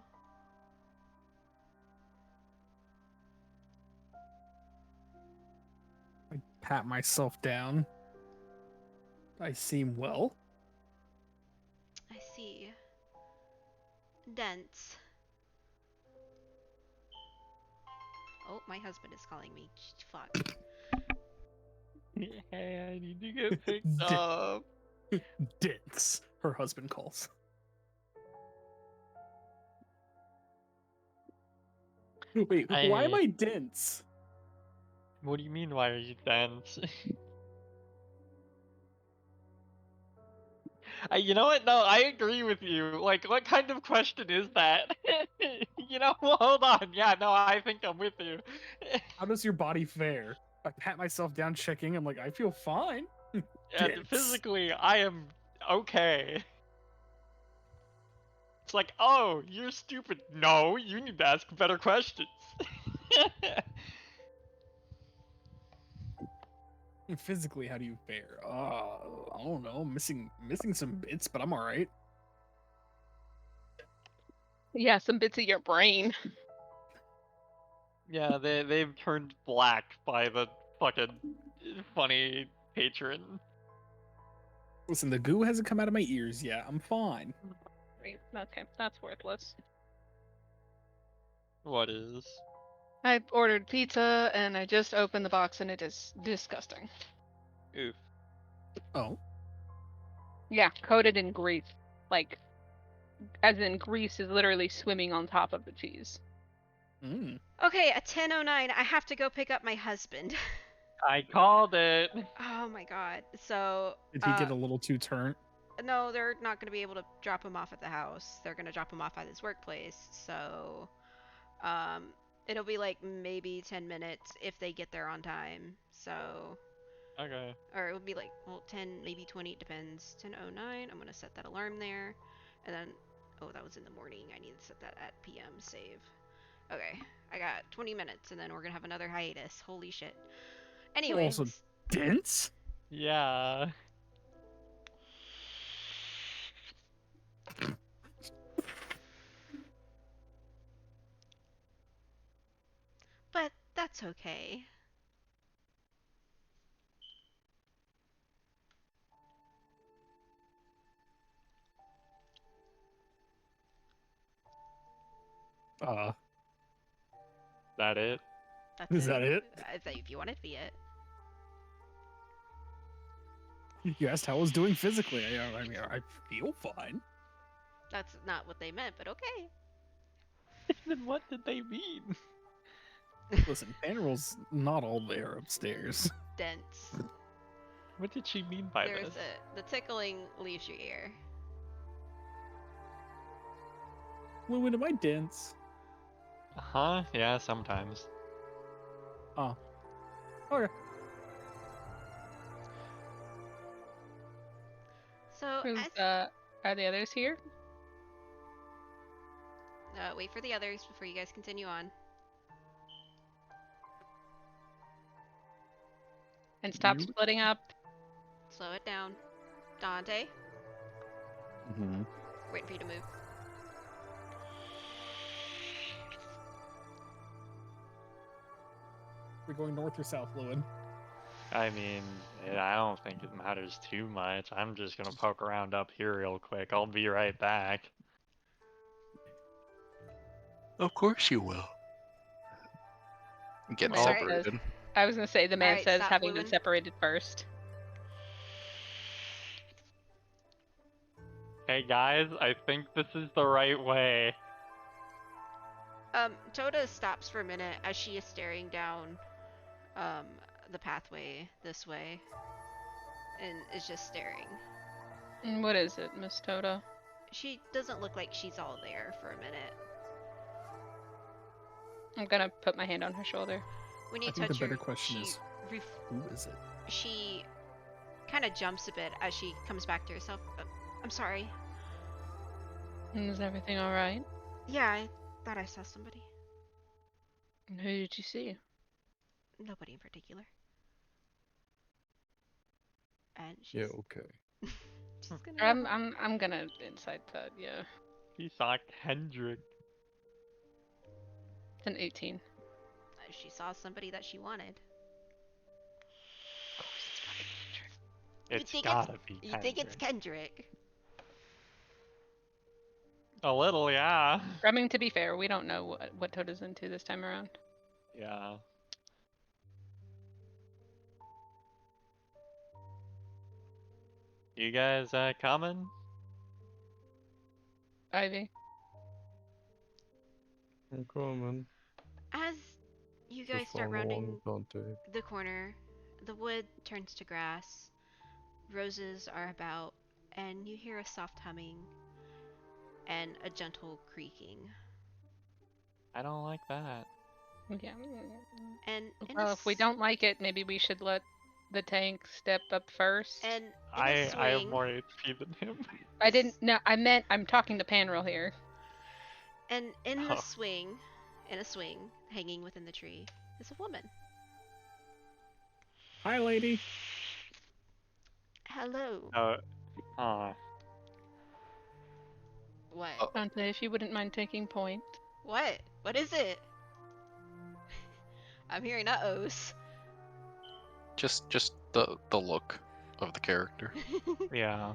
[SPEAKER 6] I pat myself down. I seem well.
[SPEAKER 2] I see. Dense. Oh, my husband is calling me. Fuck.
[SPEAKER 3] Hey, I need to get picked
[SPEAKER 6] D-
[SPEAKER 3] up.
[SPEAKER 6] Dense, her husband calls. Wait, why am I dense?
[SPEAKER 3] What do you mean, why are you dense? You know what? No, I agree with you. Like, what kind of question is that? Hold on. Yeah, no, I think I'm with you.
[SPEAKER 6] How does your body fare? I pat myself down, checking. I'm like, I feel fine.
[SPEAKER 3] And
[SPEAKER 6] Dense.
[SPEAKER 3] physically, I am okay. It's like, oh, you're stupid. No, you need to ask better questions.
[SPEAKER 6] Physically, how do you fare? I don't know. Missing some bits, but I'm all right.
[SPEAKER 1] Yeah, some bits of your brain.
[SPEAKER 3] Yeah, they've turned black by the fucking funny patron.
[SPEAKER 6] Listen, the goo hasn't come out of my ears yet. I'm fine.
[SPEAKER 1] Right, okay, that's worthless.
[SPEAKER 3] What is?
[SPEAKER 1] I ordered pizza and I just opened the box and it is disgusting.
[SPEAKER 3] Oof.
[SPEAKER 6] Oh,
[SPEAKER 1] Yeah, coated in grease. Like, as in grease is literally swimming on top of the cheese.
[SPEAKER 2] Okay, at 10:09, I have to go pick up my husband.
[SPEAKER 3] I called it.
[SPEAKER 2] Oh my god. So,
[SPEAKER 6] did he get a little too turnt?
[SPEAKER 2] no, they're not going to be able to drop him off at the house. They're going to drop him off at his workplace. So, it'll be like maybe 10 minutes if they get there on time. So,
[SPEAKER 3] Okay.
[SPEAKER 2] or it would be like, well, 10, maybe 20, it depends. 10:09, I'm going to set that alarm there. And then, oh, that was in the morning. I need to set that at PM save. Okay, I got 20 minutes and then we're going to have another hiatus. Holy shit. Anyways,
[SPEAKER 6] Also dense?
[SPEAKER 3] Yeah.
[SPEAKER 2] That's okay.
[SPEAKER 3] That it?
[SPEAKER 2] That's
[SPEAKER 6] Is that it?
[SPEAKER 2] If you want it to be it.
[SPEAKER 6] You asked how I was doing physically. I mean, I feel fine.
[SPEAKER 2] That's not what they meant, but okay.
[SPEAKER 3] Then what did they mean?
[SPEAKER 6] Listen, Panrol's not all there upstairs.
[SPEAKER 2] Dense.
[SPEAKER 3] What did she mean by
[SPEAKER 2] There's
[SPEAKER 3] this?
[SPEAKER 2] the tickling leaves your ear.
[SPEAKER 6] Lewin, am I dense?
[SPEAKER 3] Huh? Yeah, sometimes.
[SPEAKER 6] Oh. Okay.
[SPEAKER 2] So
[SPEAKER 1] Who's,
[SPEAKER 2] as
[SPEAKER 1] are the others here?
[SPEAKER 2] wait for the others before you guys continue on.
[SPEAKER 1] And stop
[SPEAKER 6] You-
[SPEAKER 1] splitting up.
[SPEAKER 2] Slow it down. Dante,
[SPEAKER 4] Mm-hmm.
[SPEAKER 2] wait for you to move.
[SPEAKER 6] We're going north or south, Lewin?
[SPEAKER 3] I mean, I don't think it matters too much. I'm just gonna poke around up here real quick. I'll be right back.
[SPEAKER 5] Of course you will. Get
[SPEAKER 1] Man
[SPEAKER 5] separated.
[SPEAKER 1] says- I was gonna say the man
[SPEAKER 2] Alright,
[SPEAKER 1] says
[SPEAKER 2] stop
[SPEAKER 1] having been
[SPEAKER 2] moving.
[SPEAKER 1] separated first.
[SPEAKER 3] Hey guys, I think this is the right way.
[SPEAKER 2] Toda stops for a minute as she is staring down the pathway this way and is just staring.
[SPEAKER 1] And what is it, Miss Toto?
[SPEAKER 2] She doesn't look like she's all there for a minute.
[SPEAKER 1] I'm gonna put my hand on her shoulder.
[SPEAKER 2] When you
[SPEAKER 6] I think
[SPEAKER 2] touch
[SPEAKER 6] the better
[SPEAKER 2] her,
[SPEAKER 6] question
[SPEAKER 2] she
[SPEAKER 6] is,
[SPEAKER 2] ref-
[SPEAKER 6] who is it?
[SPEAKER 2] she kind of jumps a bit as she comes back to herself. I'm sorry.
[SPEAKER 1] Is everything alright?
[SPEAKER 2] Yeah, I thought I saw somebody.
[SPEAKER 1] Who did you see?
[SPEAKER 2] Nobody in particular. And
[SPEAKER 4] Yeah,
[SPEAKER 2] she's,
[SPEAKER 4] okay.
[SPEAKER 2] she's gonna.
[SPEAKER 1] I'm gonna inside that, yeah.
[SPEAKER 3] He saw Kendrick.
[SPEAKER 1] It's an 18.
[SPEAKER 2] She saw somebody that she wanted.
[SPEAKER 1] Of course it's fucking Kendrick.
[SPEAKER 2] You
[SPEAKER 3] It's
[SPEAKER 2] think
[SPEAKER 3] gotta be
[SPEAKER 2] You think it's
[SPEAKER 3] Kendrick.
[SPEAKER 2] Kendrick?
[SPEAKER 3] A little, yeah.
[SPEAKER 1] I mean, to be fair, we don't know what Toto's into this time around.
[SPEAKER 3] Yeah. You guys coming?
[SPEAKER 1] Ivy?
[SPEAKER 4] I'm coming.
[SPEAKER 2] As you guys
[SPEAKER 4] Just
[SPEAKER 2] start
[SPEAKER 4] following along
[SPEAKER 2] rounding
[SPEAKER 4] with Dante.
[SPEAKER 2] the corner, the wood turns to grass, roses are about, and you hear a soft humming and a gentle creaking.
[SPEAKER 3] I don't like that.
[SPEAKER 1] Yeah.
[SPEAKER 2] And in
[SPEAKER 1] Well,
[SPEAKER 2] a
[SPEAKER 1] if we
[SPEAKER 2] s-
[SPEAKER 1] don't like it, maybe we should let the tank step up first.
[SPEAKER 2] and in
[SPEAKER 3] I
[SPEAKER 2] a
[SPEAKER 3] have
[SPEAKER 2] swing,
[SPEAKER 3] more HP than him.
[SPEAKER 1] I didn't. No, I meant I'm talking to Panril here.
[SPEAKER 2] and in the
[SPEAKER 3] Oh.
[SPEAKER 2] swing, in a swing, hanging within the tree, is a woman.
[SPEAKER 6] Hi, lady.
[SPEAKER 2] Hello.
[SPEAKER 3] Aw.
[SPEAKER 2] What?
[SPEAKER 5] Oh.
[SPEAKER 1] Dante, if you wouldn't mind taking point.
[SPEAKER 2] What? What is it? I'm hearing uh-ohs.
[SPEAKER 5] Just the look of the character.
[SPEAKER 3] Yeah.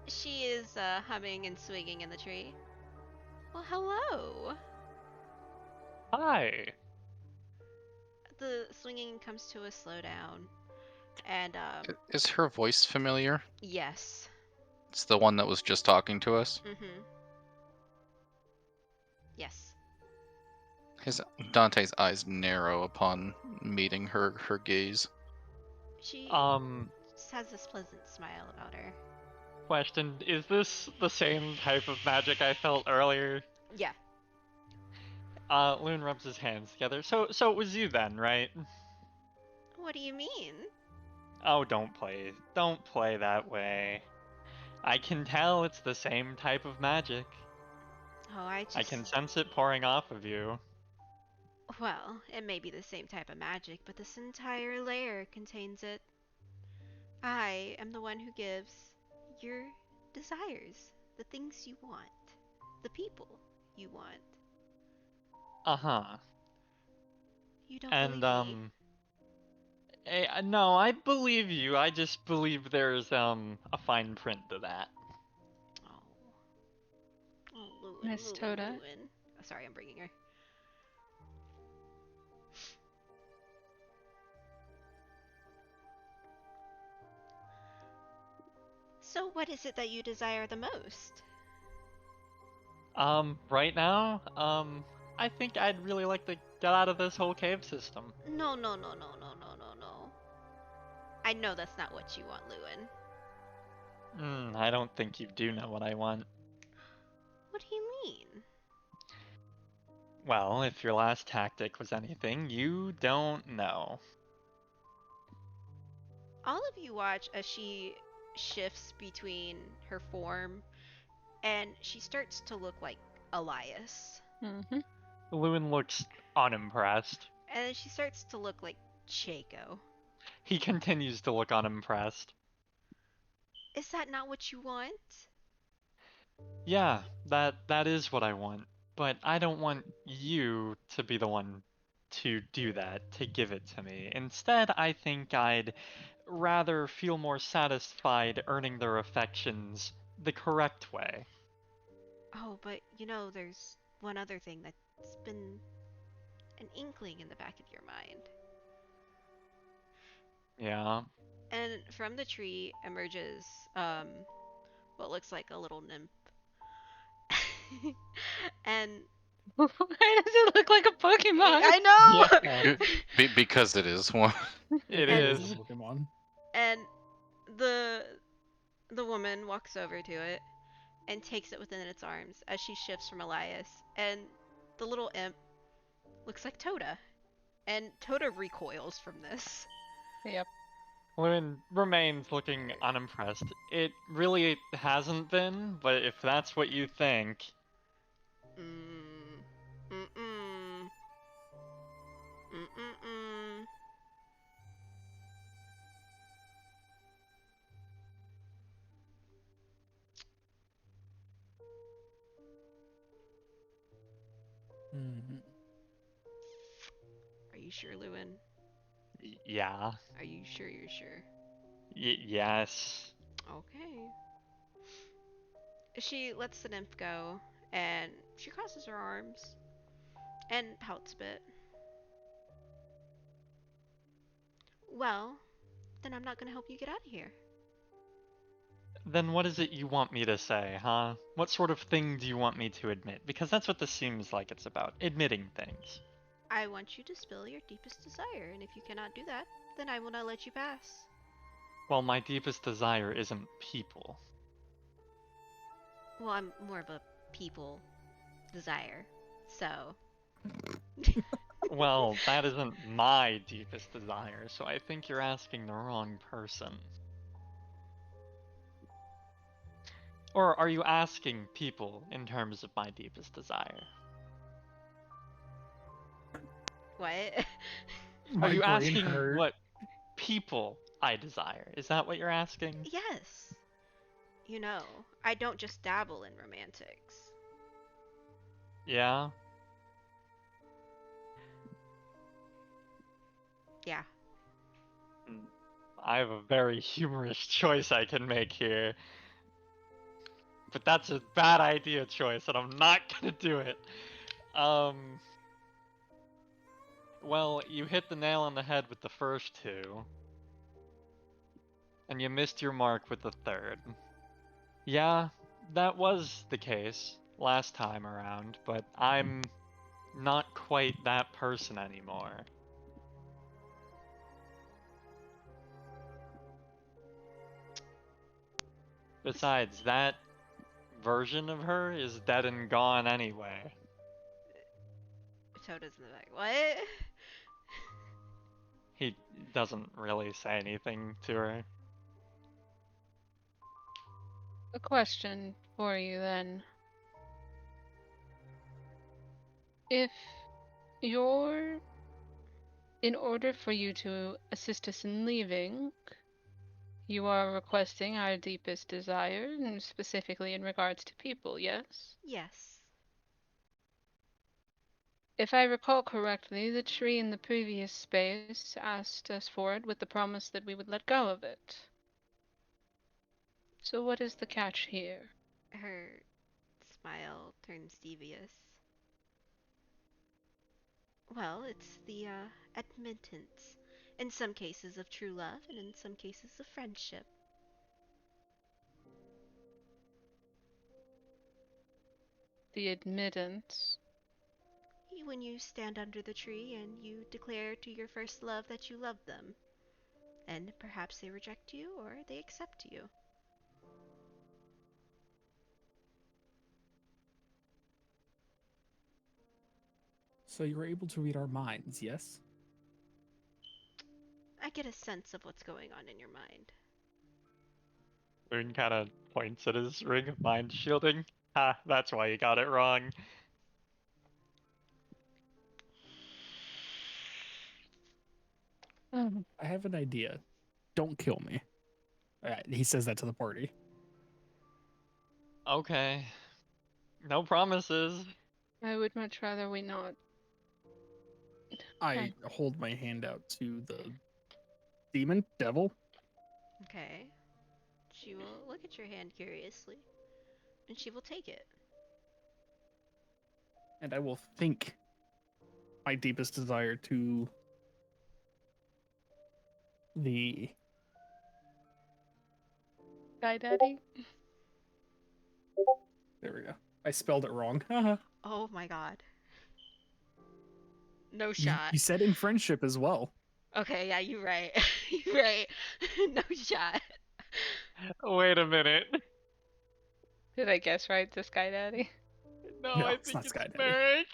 [SPEAKER 2] She is humming and swinging in the tree. Well, hello.
[SPEAKER 3] Hi.
[SPEAKER 2] The swinging comes to a slowdown, and
[SPEAKER 5] Is her voice familiar?
[SPEAKER 2] yes.
[SPEAKER 5] It's the one that was just talking to us.
[SPEAKER 2] Mm-hmm. Yes.
[SPEAKER 5] Dante's eyes narrow upon meeting her gaze.
[SPEAKER 2] She
[SPEAKER 3] Um,
[SPEAKER 2] just has this pleasant smile about her.
[SPEAKER 3] question, is this the same type of magic I felt earlier?
[SPEAKER 2] Yeah.
[SPEAKER 3] Loon rubs his hands together. So it was you then, right?
[SPEAKER 2] What do you mean?
[SPEAKER 3] Oh, don't play that way. I can tell it's the same type of magic.
[SPEAKER 2] Oh, I just.
[SPEAKER 3] I can sense it pouring off of you.
[SPEAKER 2] Well, it may be the same type of magic, but this entire layer contains it. I am the one who gives your desires, the things you want, the people you want.
[SPEAKER 3] Uh-huh.
[SPEAKER 2] You don't
[SPEAKER 3] And
[SPEAKER 2] believe me?
[SPEAKER 3] no, I believe you. I just believe there's a fine print to that.
[SPEAKER 2] Oh. Oh, Lewin,
[SPEAKER 1] Miss
[SPEAKER 2] Lewin,
[SPEAKER 1] Toda?
[SPEAKER 2] Lewin. Oh, sorry, I'm bringing her. So what is it that you desire the most?
[SPEAKER 3] Right now, I think I'd really like to get out of this whole cave system.
[SPEAKER 2] No, no, no, no, no, no, no, no. I know that's not what you want, Lewin.
[SPEAKER 3] I don't think you do know what I want.
[SPEAKER 2] What do you mean?
[SPEAKER 3] Well, if your last tactic was anything, you don't know.
[SPEAKER 2] All of you watch as she shifts between her form and she starts to look like Elias.
[SPEAKER 1] Mm-hmm.
[SPEAKER 3] Lewin looks unimpressed.
[SPEAKER 2] And then she starts to look like Chaco.
[SPEAKER 3] He continues to look unimpressed.
[SPEAKER 2] Is that not what you want?
[SPEAKER 3] Yeah, that is what I want. But I don't want you to be the one to do that, to give it to me. Instead, I think I'd rather feel more satisfied earning their affections the correct way.
[SPEAKER 2] Oh, but you know, there's one other thing that's been an inkling in the back of your mind.
[SPEAKER 3] Yeah.
[SPEAKER 2] And from the tree emerges what looks like a little nymph. And
[SPEAKER 1] Why does it look like a Pokemon?
[SPEAKER 2] I know.
[SPEAKER 3] Yeah,
[SPEAKER 5] Because it is one.
[SPEAKER 3] it
[SPEAKER 2] And-
[SPEAKER 3] is.
[SPEAKER 6] Pokemon.
[SPEAKER 2] And the woman walks over to it and takes it within its arms as she shifts from Elias. And the little imp looks like Toda. And Toda recoils from this.
[SPEAKER 1] Yep.
[SPEAKER 3] Lewin remains looking unimpressed. It really hasn't been, but if that's what you think,
[SPEAKER 2] Mm-mm. Mm-mm-mm.
[SPEAKER 6] Mm-hmm.
[SPEAKER 2] Are you sure, Lewin?
[SPEAKER 3] yeah.
[SPEAKER 2] Are you sure you're sure?
[SPEAKER 3] Yes.
[SPEAKER 2] Okay. She lets the nymph go, and she crosses her arms and pouts a bit. Well, then I'm not gonna help you get out of here.
[SPEAKER 3] Then what is it you want me to say, huh? What sort of thing do you want me to admit? Because that's what this seems like it's about, admitting things.
[SPEAKER 2] I want you to spill your deepest desire, and if you cannot do that, then I will not let you pass.
[SPEAKER 3] Well, my deepest desire isn't people.
[SPEAKER 2] Well, I'm more of a people desire, so.
[SPEAKER 3] Well, that isn't my deepest desire, so I think you're asking the wrong person. Or are you asking people in terms of my deepest desire?
[SPEAKER 2] What?
[SPEAKER 3] Are
[SPEAKER 6] My
[SPEAKER 3] you
[SPEAKER 6] brain
[SPEAKER 3] asking
[SPEAKER 6] hurt.
[SPEAKER 3] what people I desire? Is that what you're asking?
[SPEAKER 2] Yes. You know, I don't just dabble in romantics.
[SPEAKER 3] Yeah?
[SPEAKER 2] Yeah.
[SPEAKER 3] I have a very humorous choice I can make here. But that's a bad idea choice, and I'm not gonna do it. Well, you hit the nail on the head with the first two. And you missed your mark with the third. Yeah, that was the case last time around, but I'm not quite that person anymore. Besides, that version of her is dead and gone anyway.
[SPEAKER 2] Toada's in the back. What?
[SPEAKER 3] He doesn't really say anything to her.
[SPEAKER 1] A question for you then. If you're, in order for you to assist us in leaving, you are requesting our deepest desire, and specifically in regards to people, yes?
[SPEAKER 2] Yes.
[SPEAKER 1] If I recall correctly, the tree in the previous space asked us for it with the promise that we would let go of it. So what is the catch here?
[SPEAKER 2] Her smile turns devious. Well, it's the admittance. In some cases of true love, and in some cases of friendship.
[SPEAKER 1] The admittance.
[SPEAKER 2] When you stand under the tree and you declare to your first love that you love them. And perhaps they reject you or they accept you.
[SPEAKER 6] So you were able to read our minds, yes?
[SPEAKER 2] I get a sense of what's going on in your mind.
[SPEAKER 3] Loon kind of points at his ring of mind shielding. Ha, that's why you got it wrong.
[SPEAKER 6] I have an idea. Don't kill me. He says that to the party.
[SPEAKER 3] Okay. No promises.
[SPEAKER 1] I would much rather we not.
[SPEAKER 6] I hold my hand out to the demon, devil.
[SPEAKER 2] Okay. She will look at your hand curiously, and she will take it.
[SPEAKER 6] And I will think my deepest desire to the
[SPEAKER 1] Guy Daddy?
[SPEAKER 6] There we go. I spelled it wrong. Haha.
[SPEAKER 2] Oh my god. No
[SPEAKER 6] you,
[SPEAKER 2] shot.
[SPEAKER 6] you said in friendship as well.
[SPEAKER 2] Okay, yeah, you're right. You're right. No shot.
[SPEAKER 3] Wait a minute.
[SPEAKER 1] Did I guess right? It's Sky Daddy?
[SPEAKER 3] No,
[SPEAKER 6] No,
[SPEAKER 3] I
[SPEAKER 6] it's
[SPEAKER 3] think
[SPEAKER 6] not
[SPEAKER 3] it's
[SPEAKER 6] Sky Daddy.
[SPEAKER 3] Merrick.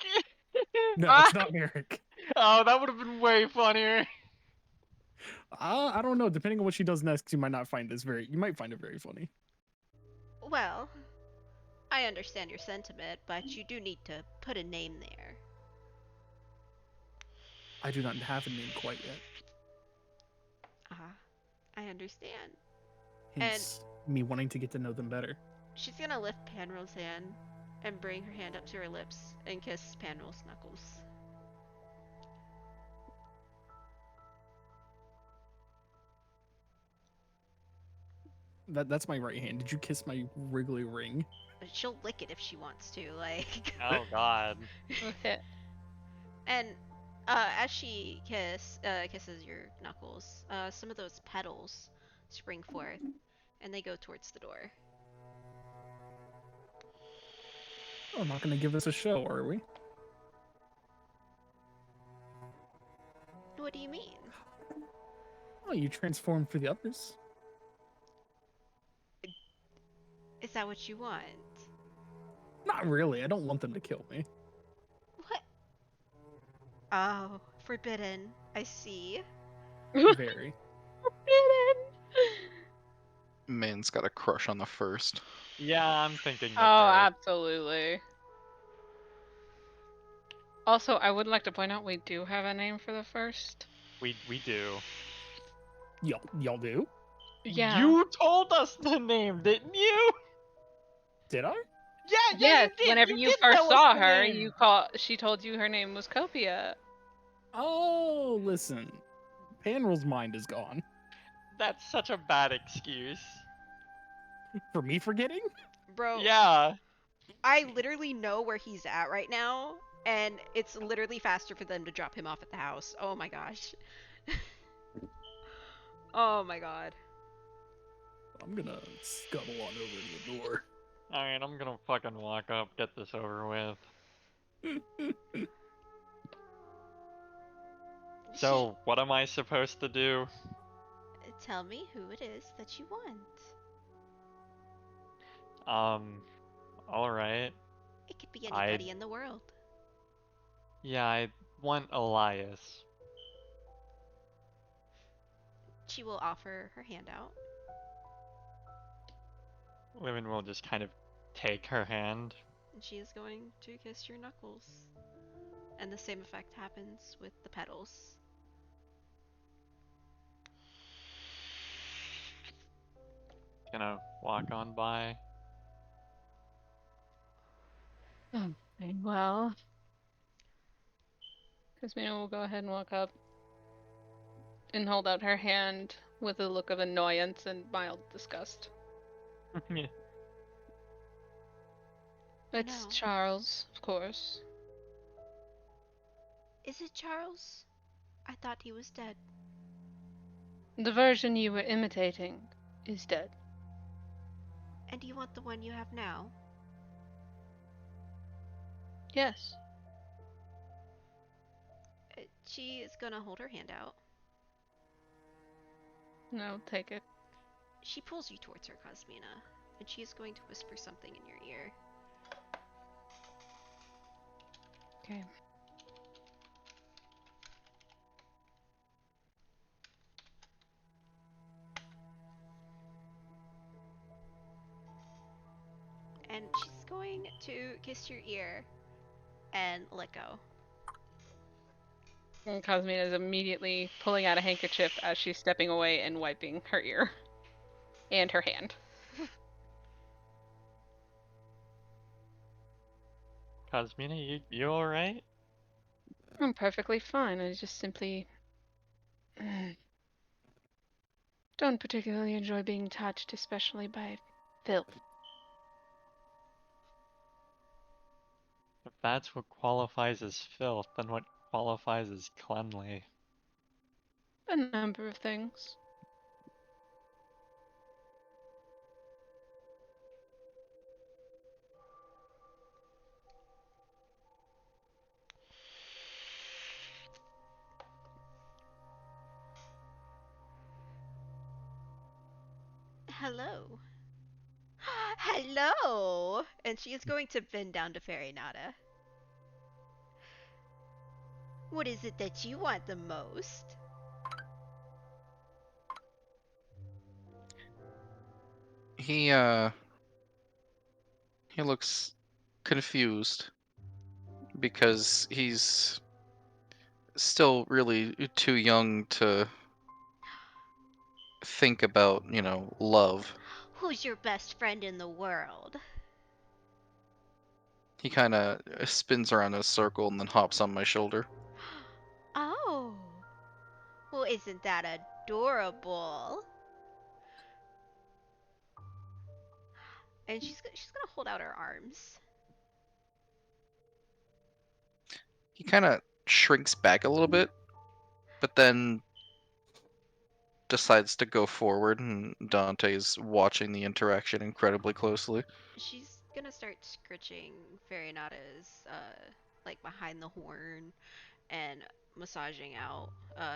[SPEAKER 6] No,
[SPEAKER 1] Ah!
[SPEAKER 6] it's not Merrick.
[SPEAKER 3] Oh, that would have been way funnier.
[SPEAKER 6] I don't know. Depending on what she does next, you might not find this very. You might find it very funny.
[SPEAKER 2] Well, I understand your sentiment, but you do need to put a name there.
[SPEAKER 6] I do not have a name quite yet.
[SPEAKER 2] I understand.
[SPEAKER 6] Hence me wanting to get to know them better.
[SPEAKER 2] She's gonna lift Panrol's hand and bring her hand up to her lips and kiss Panrol's knuckles.
[SPEAKER 6] That's my right hand. Did you kiss my wriggly ring?
[SPEAKER 2] But she'll lick it if she wants to, like.
[SPEAKER 3] Oh God.
[SPEAKER 1] Okay.
[SPEAKER 2] And as she kisses your knuckles, some of those petals spring forth, and they go towards the door.
[SPEAKER 6] Oh, not gonna give us a show, are we?
[SPEAKER 2] What do you mean?
[SPEAKER 6] Oh, you transformed for the others.
[SPEAKER 2] Is that what you want?
[SPEAKER 6] Not really. I don't want them to kill me.
[SPEAKER 2] What? Oh, forbidden. I see.
[SPEAKER 6] Very.
[SPEAKER 5] Man's got a crush on the first.
[SPEAKER 3] Yeah, I'm thinking.
[SPEAKER 1] Oh,
[SPEAKER 3] that
[SPEAKER 1] absolutely. Also, I would like to point out we do have a name for the first.
[SPEAKER 3] we do.
[SPEAKER 6] Y'all do?
[SPEAKER 1] Yeah.
[SPEAKER 3] You told us the name, didn't you?
[SPEAKER 6] Did I?
[SPEAKER 3] Yeah.
[SPEAKER 1] Yes,
[SPEAKER 3] you did.
[SPEAKER 1] whenever
[SPEAKER 3] you
[SPEAKER 1] you
[SPEAKER 3] did
[SPEAKER 1] first
[SPEAKER 3] tell us
[SPEAKER 1] saw
[SPEAKER 3] the
[SPEAKER 1] her,
[SPEAKER 3] name.
[SPEAKER 1] she told you her name was Copia.
[SPEAKER 6] Oh, listen. Panrol's mind is gone.
[SPEAKER 3] That's such a bad excuse.
[SPEAKER 6] For me forgetting?
[SPEAKER 2] Bro,
[SPEAKER 3] Yeah.
[SPEAKER 2] I literally know where he's at right now, and it's literally faster for them to drop him off at the house. Oh my gosh. Oh my god.
[SPEAKER 6] I'm gonna scuttle on over to the door.
[SPEAKER 3] Alright, I'm gonna fucking walk up, get this over with. So, what am I supposed to do?
[SPEAKER 2] Tell me who it is that you want.
[SPEAKER 3] Alright.
[SPEAKER 2] It could be anybody in the world.
[SPEAKER 3] Yeah, I want Elias.
[SPEAKER 2] She will offer her hand out.
[SPEAKER 3] Livin will just kind of take her hand.
[SPEAKER 2] And she is going to kiss your knuckles. And the same effect happens with the petals.
[SPEAKER 3] Gonna walk on by.
[SPEAKER 1] Well, Cosmina will go ahead and walk up and hold out her hand with a look of annoyance and mild disgust. It's
[SPEAKER 2] No.
[SPEAKER 1] Charles, of course.
[SPEAKER 2] Is it Charles? I thought he was dead.
[SPEAKER 1] The version you were imitating is dead.
[SPEAKER 2] And you want the one you have now?
[SPEAKER 1] Yes.
[SPEAKER 2] She is gonna hold her hand out.
[SPEAKER 1] No, take it.
[SPEAKER 2] She pulls you towards her, Cosmina, and she is going to whisper something in your ear.
[SPEAKER 1] Okay.
[SPEAKER 2] And she's going to kiss your ear and let go.
[SPEAKER 1] And Cosmina is immediately pulling out a handkerchief as she's stepping away and wiping her ear. And her hand.
[SPEAKER 3] Cosmina, you alright?
[SPEAKER 1] I'm perfectly fine. I just simply don't particularly enjoy being touched, especially by filth.
[SPEAKER 3] If that's what qualifies as filth, then what qualifies as cleanly?
[SPEAKER 1] A number of things.
[SPEAKER 2] Hello. Hello! And she is going to bend down to Fairy Nada. What is it that you want the most?
[SPEAKER 5] He looks confused because he's still really too young to think about, love.
[SPEAKER 2] Who's your best friend in the world?
[SPEAKER 5] He kind of spins around in a circle and then hops on my shoulder.
[SPEAKER 2] Oh. Well, isn't that adorable? And she's gonna hold out her arms.
[SPEAKER 5] He kind of shrinks back a little bit, but then decides to go forward, and Dante's watching the interaction incredibly closely.
[SPEAKER 2] She's gonna start scritching Fairy Nada's, like behind the horn and massaging out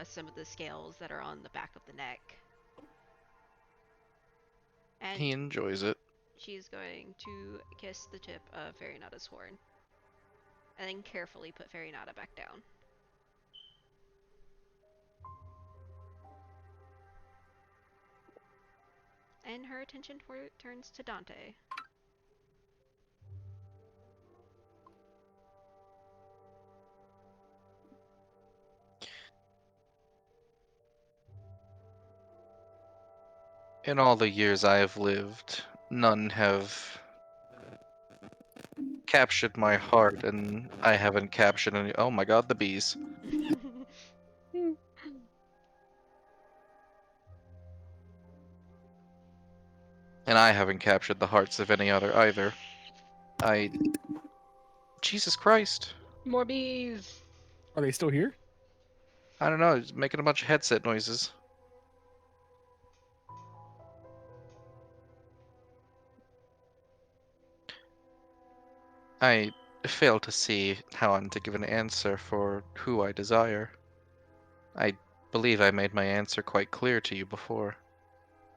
[SPEAKER 2] some of the scales that are on the back of the neck. And
[SPEAKER 5] He enjoys it.
[SPEAKER 2] she's going to kiss the tip of Fairy Nada's horn. And then carefully put Fairy Nada back down. And her attention turns to Dante.
[SPEAKER 5] In all the years I have lived, none have captured my heart, and I haven't captured any. Oh my god, the bees. And I haven't captured the hearts of any other either. Jesus Christ.
[SPEAKER 1] More bees!
[SPEAKER 6] Are they still here?
[SPEAKER 5] I don't know, he's making a bunch of headset noises. I fail to see how I'm to give an answer for who I desire. I believe I made my answer quite clear to you before.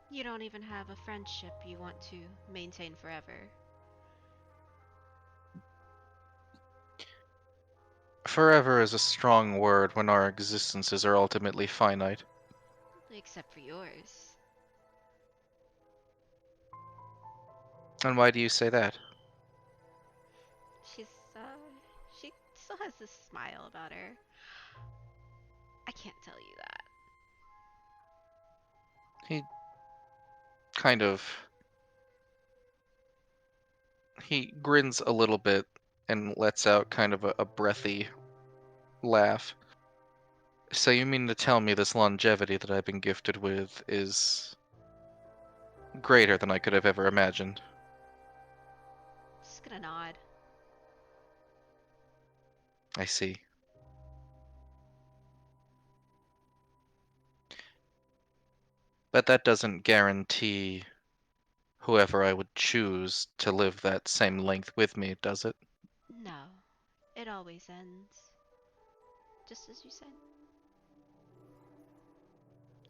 [SPEAKER 2] You don't even have a friendship you want to maintain forever.
[SPEAKER 5] Forever is a strong word when our existences are ultimately finite.
[SPEAKER 2] Except for yours.
[SPEAKER 5] And why do you say that?
[SPEAKER 2] She's, she still has this smile about her. I can't tell you that.
[SPEAKER 5] He kind of... He grins a little bit and lets out kind of a breathy laugh. So you mean to tell me this longevity that I've been gifted with is greater than I could have ever imagined?
[SPEAKER 2] Just gonna nod.
[SPEAKER 5] I see. But that doesn't guarantee whoever I would choose to live that same length with me, does it?
[SPEAKER 2] No, it always ends. Just as you said.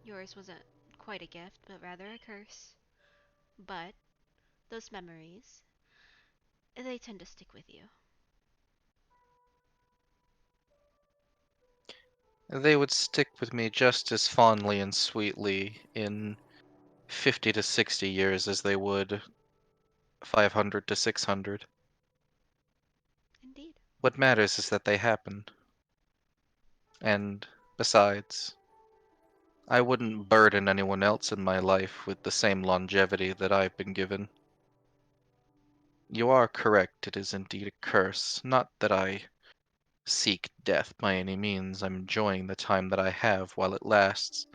[SPEAKER 2] Yours wasn't quite a gift, but rather a curse. But those memories, they tend to stick with you.
[SPEAKER 5] They would stick with me just as fondly and sweetly in 50 to 60 years as they would 500 to 600.
[SPEAKER 2] Indeed.
[SPEAKER 5] What matters is that they happened. And besides, I wouldn't burden anyone else in my life with the same longevity that I've been given. You are correct, it is indeed a curse. Not that I seek death by any means, I'm enjoying the time that I have while it lasts.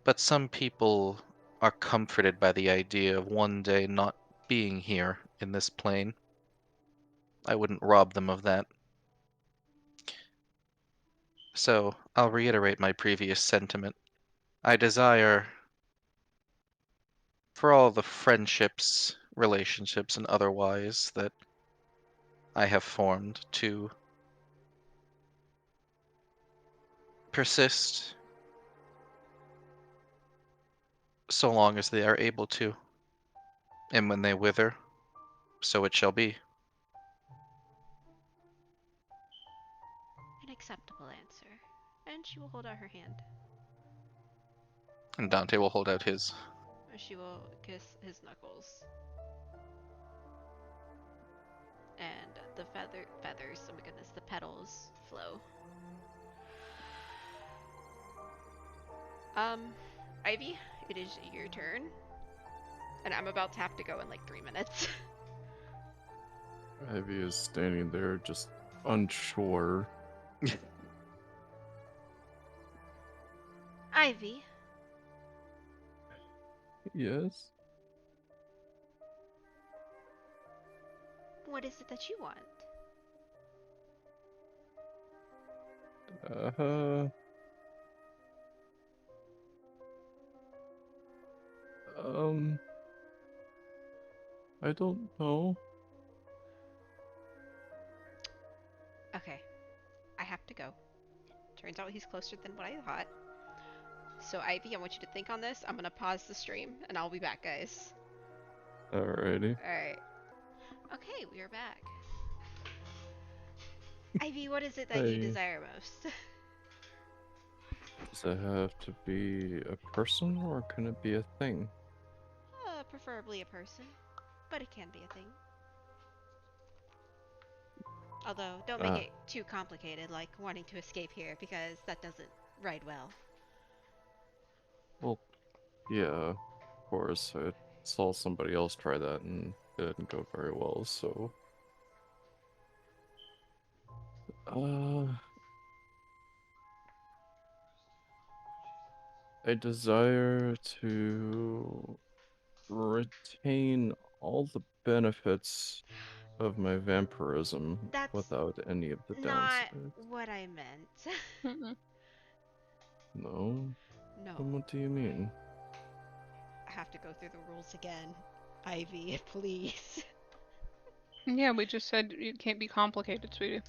[SPEAKER 5] But some people are comforted by the idea of one day not being here in this plane. I wouldn't rob them of that. So, I'll reiterate my previous sentiment. I desire, for all the friendships, relationships, and otherwise that I have formed, to persist so long as they are able to. And when they wither, so it shall be.
[SPEAKER 2] An acceptable answer. And she will hold out her hand.
[SPEAKER 5] And Dante will hold out his.
[SPEAKER 2] She will kiss his knuckles. And the feathers, oh my goodness, the petals flow. Ivy, it is your turn. And I'm about to have to go in like 3 minutes.
[SPEAKER 4] Ivy is standing there, just unsure.
[SPEAKER 2] Ivy,
[SPEAKER 4] Yes?
[SPEAKER 2] what is it that you want?
[SPEAKER 4] Uh-huh. I don't know.
[SPEAKER 2] Okay, I have to go. Turns out he's closer than what I thought. So Ivy, I want you to think on this. I'm gonna pause the stream and I'll be back, guys.
[SPEAKER 4] Alrighty.
[SPEAKER 2] Alright. Okay, we are back. Ivy, what is it that you
[SPEAKER 4] Hey.
[SPEAKER 2] desire most?
[SPEAKER 4] Does it have to be a person or can it be a thing?
[SPEAKER 2] Preferably a person, but it can be a thing. Although, don't make it too complicated, like wanting to escape here, because that doesn't ride well.
[SPEAKER 4] Well, yeah, of course. I saw somebody else try that and it didn't go very well, so... I desire to retain all the benefits of my vampirism
[SPEAKER 2] That's
[SPEAKER 4] without any of the
[SPEAKER 2] not
[SPEAKER 4] downsides.
[SPEAKER 2] what I meant.
[SPEAKER 4] No?
[SPEAKER 2] No,
[SPEAKER 4] Then what do you mean?
[SPEAKER 2] I have to go through the rules again. Ivy, please.
[SPEAKER 1] Yeah, we just said it can't be complicated, sweetie.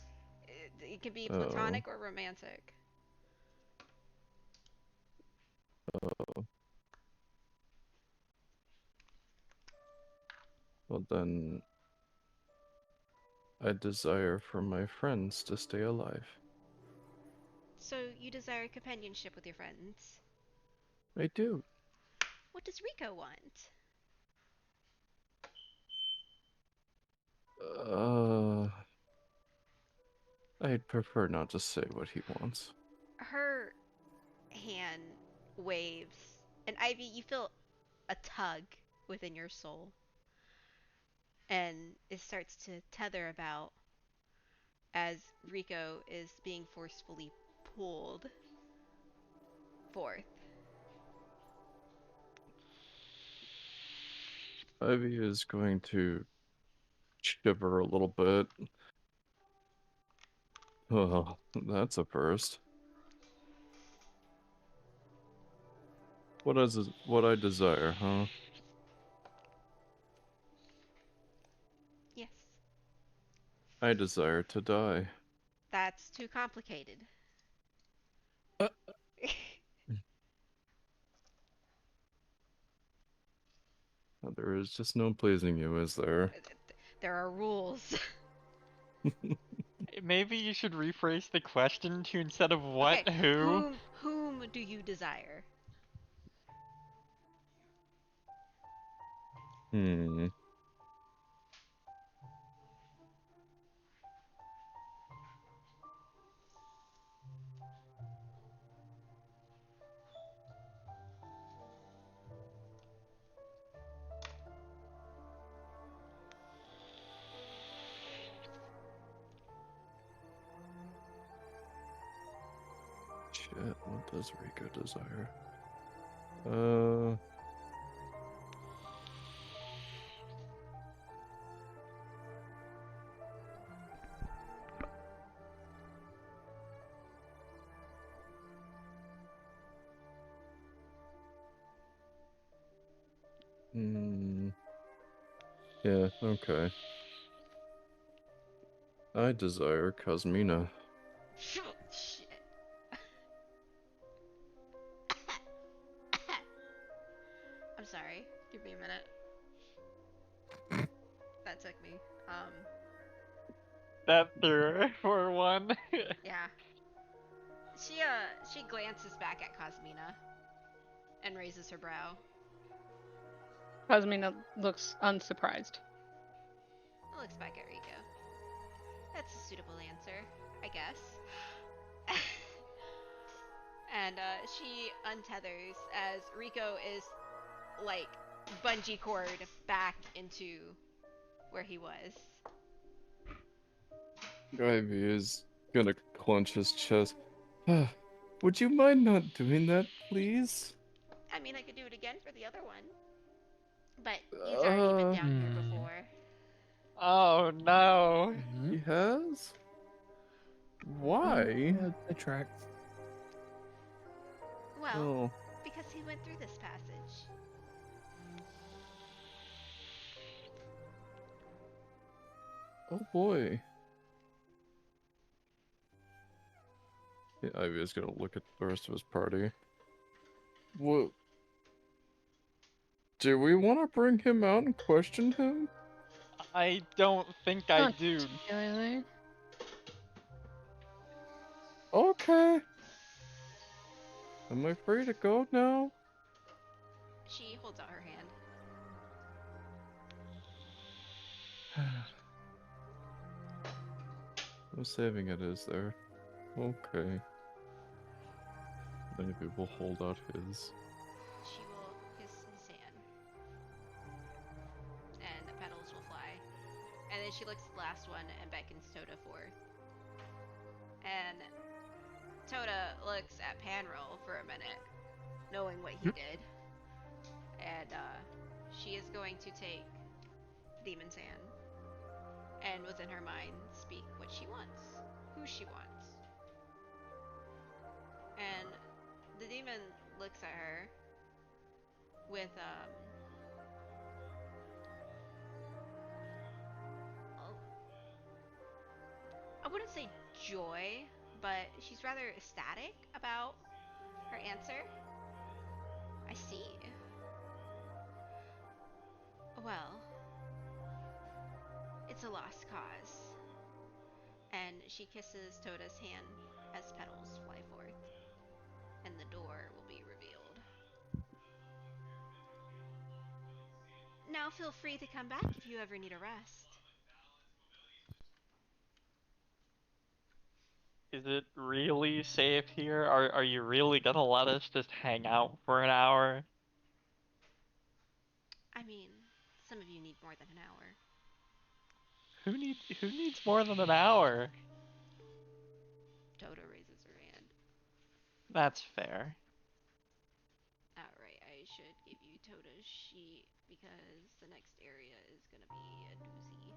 [SPEAKER 2] It can be
[SPEAKER 4] Oh.
[SPEAKER 2] platonic or romantic.
[SPEAKER 4] Well then, I desire for my friends to stay alive.
[SPEAKER 2] So you desire companionship with your friends.
[SPEAKER 4] I do.
[SPEAKER 2] What does Rico want?
[SPEAKER 4] I'd prefer not to say what he wants.
[SPEAKER 2] Her hand waves, and Ivy, you feel a tug within your soul. And it starts to tether about as Rico is being forcefully pulled forth.
[SPEAKER 4] Ivy is going to shiver a little bit. Oh, that's a first. What I desire, huh?
[SPEAKER 2] Yes.
[SPEAKER 4] I desire to die.
[SPEAKER 2] That's too complicated.
[SPEAKER 6] Uh.
[SPEAKER 4] There is just no pleasing you, is there?
[SPEAKER 2] There are rules.
[SPEAKER 3] Maybe you should rephrase the question to instead of what,
[SPEAKER 2] Okay,
[SPEAKER 3] who?
[SPEAKER 2] whom do you desire?
[SPEAKER 4] Hmm. Shit, what does Rico desire? Yeah, okay. I desire Cosmina.
[SPEAKER 2] Shit. I'm sorry. Give me a minute. That took me.
[SPEAKER 3] That through for one.
[SPEAKER 2] Yeah. She glances back at Cosmina and raises her brow.
[SPEAKER 1] Cosmina looks unsurprised.
[SPEAKER 2] Looks back at Rico. That's a suitable answer, I guess. And she untethers as Rico is like bungee cord back into where he was.
[SPEAKER 4] Ivy is gonna clench his chest. Would you mind not doing that, please?
[SPEAKER 2] I mean, I could do it again for the other one. But he's already been down here before.
[SPEAKER 3] Oh no.
[SPEAKER 4] He has? Why?
[SPEAKER 6] That tracks.
[SPEAKER 2] Well, because he went through this passage.
[SPEAKER 4] Oh boy. Yeah, Ivy is gonna look at the rest of his party. What? Do we want to bring him out and question him?
[SPEAKER 3] I don't think I
[SPEAKER 1] Not
[SPEAKER 3] do.
[SPEAKER 1] particularly.
[SPEAKER 4] Okay. Am I free to go now?
[SPEAKER 2] She holds out her hand.
[SPEAKER 4] No saving it, is there? Okay. Maybe we'll hold out his.
[SPEAKER 2] She will kiss his hand. And the petals will fly. And then she looks at the last one and beckons Toda forth. And Toda looks at Panroll for a minute, knowing what he did. And she is going to take Demon's hand. And within her mind, speak what she wants, who she wants. And the demon looks at her with I wouldn't say joy, but she's rather ecstatic about her answer. I see. Well, it's a lost cause. And she kisses Toda's hand as petals fly forth, and the door will be revealed. Now feel free to come back if you ever need a rest.
[SPEAKER 3] Is it really safe here? Are you really gonna let us just hang out for an hour?
[SPEAKER 2] I mean, some of you need more than an hour.
[SPEAKER 3] Who needs more than an hour?
[SPEAKER 2] Toto raises her hand.
[SPEAKER 3] That's fair.
[SPEAKER 2] Alright, I should give you Toto's sheet because the next area is gonna be a doozy.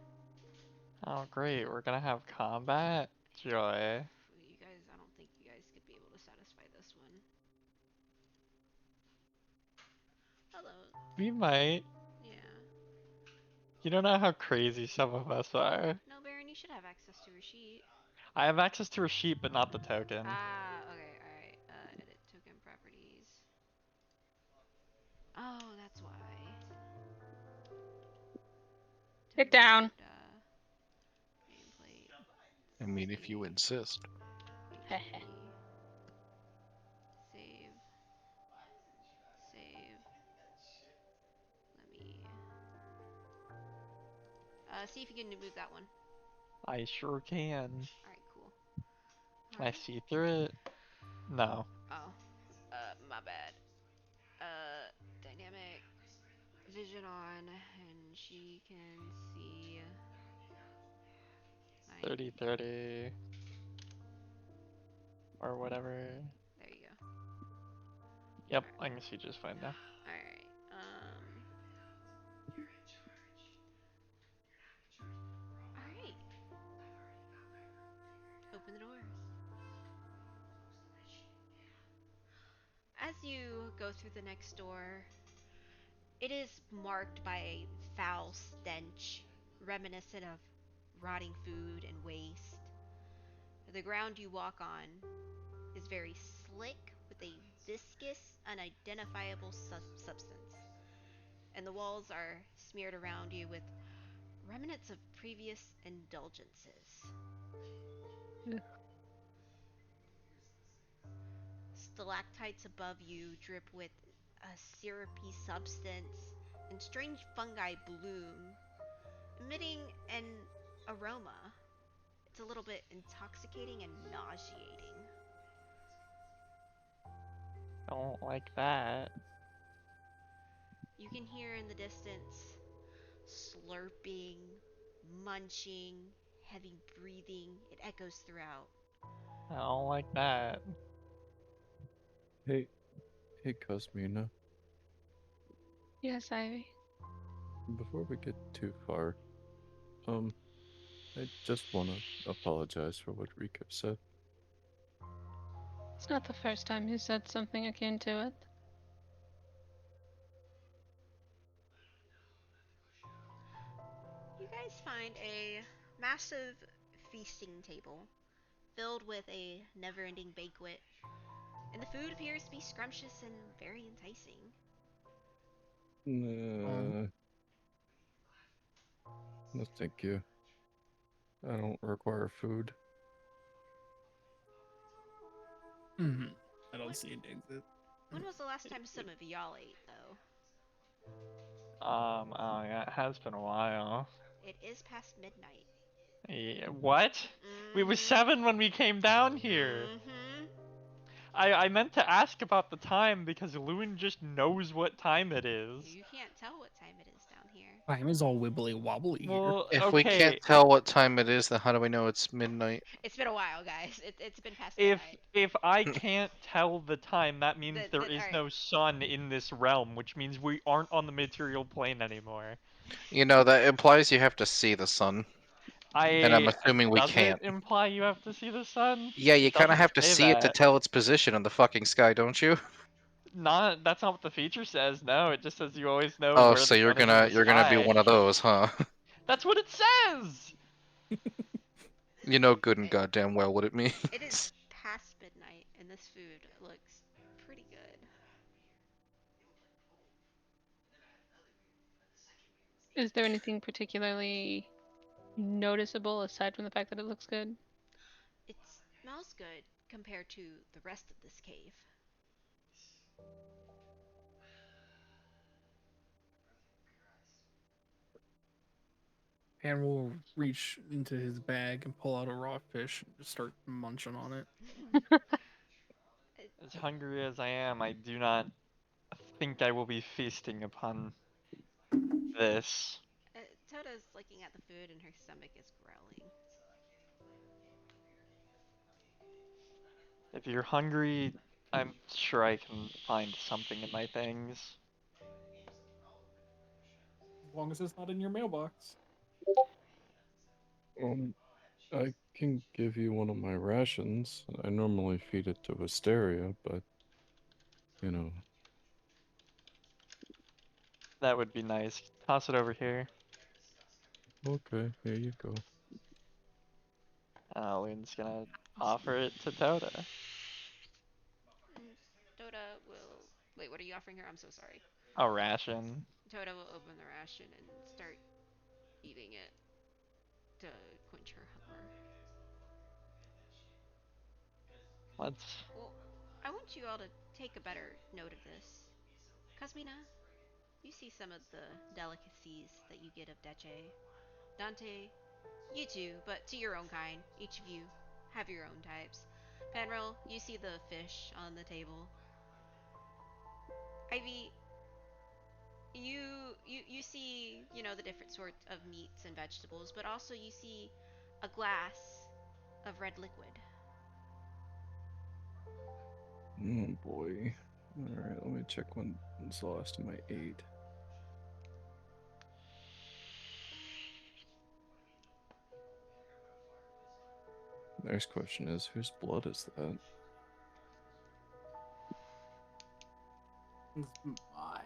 [SPEAKER 3] Oh, great. We're gonna have combat? Joy.
[SPEAKER 2] You guys, I don't think you guys could be able to satisfy this one. Hello.
[SPEAKER 3] We might.
[SPEAKER 2] Yeah.
[SPEAKER 3] You don't know how crazy some of us are.
[SPEAKER 2] No, Baron, you should have access to her sheet.
[SPEAKER 3] I have access to a sheet, but not the token.
[SPEAKER 2] Ah, okay, alright. Edit token properties. Oh, that's why.
[SPEAKER 1] Take down.
[SPEAKER 2] Nameplate.
[SPEAKER 5] I mean, if you insist.
[SPEAKER 2] HP. Save. Save. Let me. See if you can move that one.
[SPEAKER 3] I sure can.
[SPEAKER 2] Alright, cool.
[SPEAKER 3] Can I see through it? No.
[SPEAKER 2] Oh. My bad. Dynamic vision on, and she can see.
[SPEAKER 3] 30, 30. Or whatever.
[SPEAKER 2] There you go.
[SPEAKER 3] Yep, I can see just fine now.
[SPEAKER 2] Alright, Alright. Open the doors. As you go through the next door, it is marked by a foul stench, reminiscent of rotting food and waste. The ground you walk on is very slick with a viscous, unidentifiable substance, and the walls are smeared around you with remnants of previous indulgences.
[SPEAKER 1] Ugh.
[SPEAKER 2] Stalactites above you drip with a syrupy substance, and strange fungi bloom, emitting an aroma. It's a little bit intoxicating and nauseating.
[SPEAKER 3] Don't like that.
[SPEAKER 2] You can hear in the distance slurping, munching, heavy breathing. It echoes throughout.
[SPEAKER 3] I don't like that.
[SPEAKER 4] Hey, Cosmina.
[SPEAKER 1] Yes, Ivy.
[SPEAKER 4] Before we get too far, I just want to apologize for what Rico said.
[SPEAKER 1] It's not the first time you said something akin to it.
[SPEAKER 2] You guys find a massive feasting table filled with a never ending banquet, and the food appears to be scrumptious and very enticing.
[SPEAKER 4] No, thank you. I don't require food.
[SPEAKER 6] I don't see an exit.
[SPEAKER 2] When was the last time some of y'all ate, though?
[SPEAKER 3] Oh yeah, it has been a while.
[SPEAKER 2] It is past midnight.
[SPEAKER 3] Yeah, what? We were 7 when we came down here.
[SPEAKER 2] Mm-hmm.
[SPEAKER 3] I meant to ask about the time because Lewin just knows what time it is.
[SPEAKER 2] You can't tell what time it is down here.
[SPEAKER 6] Time is all wibbly wobbly here.
[SPEAKER 3] Well,
[SPEAKER 5] If we can't tell what time it is, then how do we know it's midnight?
[SPEAKER 2] It's been a while, guys. It's been past
[SPEAKER 3] if
[SPEAKER 2] midnight.
[SPEAKER 3] if I can't tell the time, that means there is
[SPEAKER 2] alright.
[SPEAKER 3] no sun in this realm, which means we aren't on the material plane anymore.
[SPEAKER 5] You know, that implies you have to see the sun. And I'm assuming we
[SPEAKER 3] Does
[SPEAKER 5] can't.
[SPEAKER 3] it imply you have to see the sun?
[SPEAKER 5] Yeah, you
[SPEAKER 3] It
[SPEAKER 5] kind of
[SPEAKER 3] doesn't
[SPEAKER 5] have to
[SPEAKER 3] say
[SPEAKER 5] see it to
[SPEAKER 3] that.
[SPEAKER 5] tell its position in the fucking sky, don't you?
[SPEAKER 3] That's not what the feature says. No, it just says you always know
[SPEAKER 5] Oh,
[SPEAKER 3] where
[SPEAKER 5] so
[SPEAKER 3] the
[SPEAKER 5] you're
[SPEAKER 3] sun is in the
[SPEAKER 5] you're gonna be
[SPEAKER 3] sky.
[SPEAKER 5] one of those, huh?
[SPEAKER 3] That's what it says.
[SPEAKER 5] You know good and goddamn well what it means.
[SPEAKER 2] It is past midnight, and this food looks pretty good.
[SPEAKER 1] Is there anything particularly noticeable aside from the fact that it looks good?
[SPEAKER 2] It smells good compared to the rest of this cave.
[SPEAKER 6] And will reach into his bag and pull out a raw fish and just start munching on it.
[SPEAKER 3] As hungry as I am, I do not think I will be feasting upon this.
[SPEAKER 2] Toto's looking at the food, and her stomach is growling.
[SPEAKER 3] If you're hungry, I'm sure I can find something in my things.
[SPEAKER 6] As long as it's not in your mailbox.
[SPEAKER 4] I can give you one of my rations. I normally feed it to Wisteria, but you know.
[SPEAKER 3] That would be nice. Toss it over here.
[SPEAKER 4] Okay, here you go.
[SPEAKER 3] Loon's gonna offer it to Tota.
[SPEAKER 2] Dota will. Wait, what are you offering her? I'm so sorry.
[SPEAKER 3] A ration.
[SPEAKER 2] Tota will open the ration and start eating it to quench her hunger.
[SPEAKER 3] Let's.
[SPEAKER 2] Well, I want you all to take a better note of this. Cosmina, you see some of the delicacies that you get of Deche. Dante, you too, but to your own kind. Each of you have your own types. Panrel, you see the fish on the table. Ivy, you see, the different sorts of meats and vegetables, but also you see a glass of red liquid.
[SPEAKER 4] Oh boy. Alright, let me check when's the last time I ate. Next question is, whose blood is that?
[SPEAKER 6] My.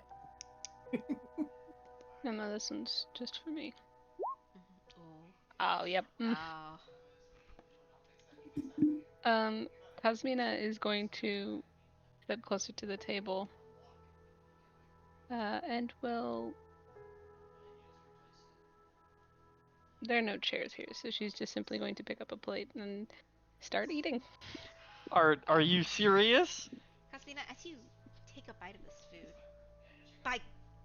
[SPEAKER 1] No, this one's just for me.
[SPEAKER 2] Oh.
[SPEAKER 1] Oh, yep.
[SPEAKER 2] Oh.
[SPEAKER 1] Cosmina is going to step closer to the table. And will. There are no chairs here, so she's just simply going to pick up a plate and start eating.
[SPEAKER 3] Are you serious?
[SPEAKER 2] Cosmina, as you take a bite of this food, by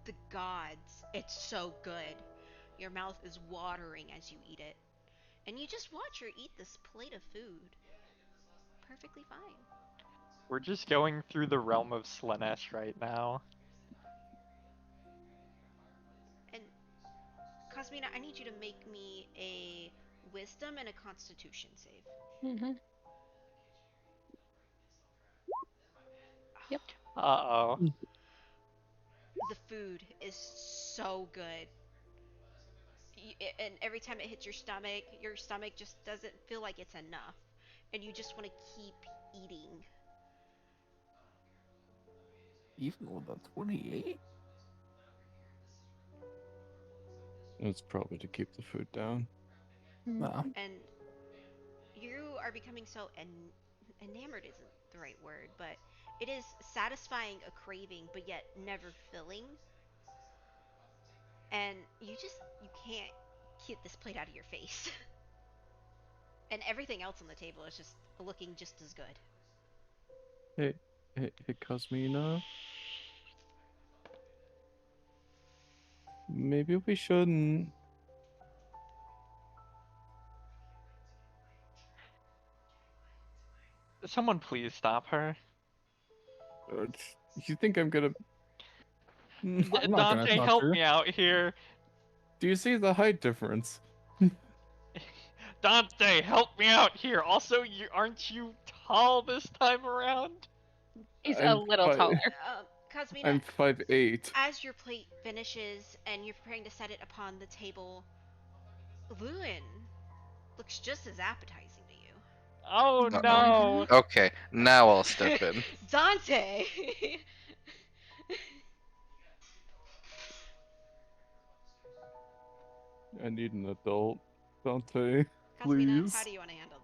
[SPEAKER 2] the gods, it's so good. Your mouth is watering as you eat it. And you just watch her eat this plate of food. Perfectly fine.
[SPEAKER 3] We're just going through the realm of Slaanesh right now.
[SPEAKER 2] And Cosmina, I need you to make me a wisdom and a constitution save.
[SPEAKER 1] Mm-hmm. Yep.
[SPEAKER 3] Uh-oh.
[SPEAKER 2] The food is so good. And every time it hits your stomach just doesn't feel like it's enough. And you just want to keep eating.
[SPEAKER 6] Even with a 28?
[SPEAKER 4] It's probably to keep the food down.
[SPEAKER 6] No.
[SPEAKER 2] And you are becoming so enamored isn't the right word, but it is satisfying a craving, but yet never filling. And you can't keep this plate out of your face. And everything else on the table is just looking just as good.
[SPEAKER 4] Hey, Cosmina? Maybe we shouldn't.
[SPEAKER 3] Someone please stop her.
[SPEAKER 4] You think I'm gonna...
[SPEAKER 6] I'm not gonna
[SPEAKER 3] Dante,
[SPEAKER 6] touch
[SPEAKER 3] help
[SPEAKER 6] her.
[SPEAKER 3] me out here.
[SPEAKER 4] Do you see the height difference?
[SPEAKER 3] Dante, help me out here. Also, aren't you tall this time around?
[SPEAKER 1] He's a
[SPEAKER 4] I'm
[SPEAKER 1] little
[SPEAKER 4] fi-
[SPEAKER 1] taller.
[SPEAKER 2] Cosmina,
[SPEAKER 4] I'm 5'8".
[SPEAKER 2] as your plate finishes and you're preparing to set it upon the table, Lewin looks just as appetizing to you.
[SPEAKER 3] Oh
[SPEAKER 5] Uh-oh.
[SPEAKER 3] no.
[SPEAKER 5] Okay, now I'll step in.
[SPEAKER 2] Dante!
[SPEAKER 4] I need an adult. Dante,
[SPEAKER 2] Cosmina,
[SPEAKER 4] please.
[SPEAKER 2] how do you want to handle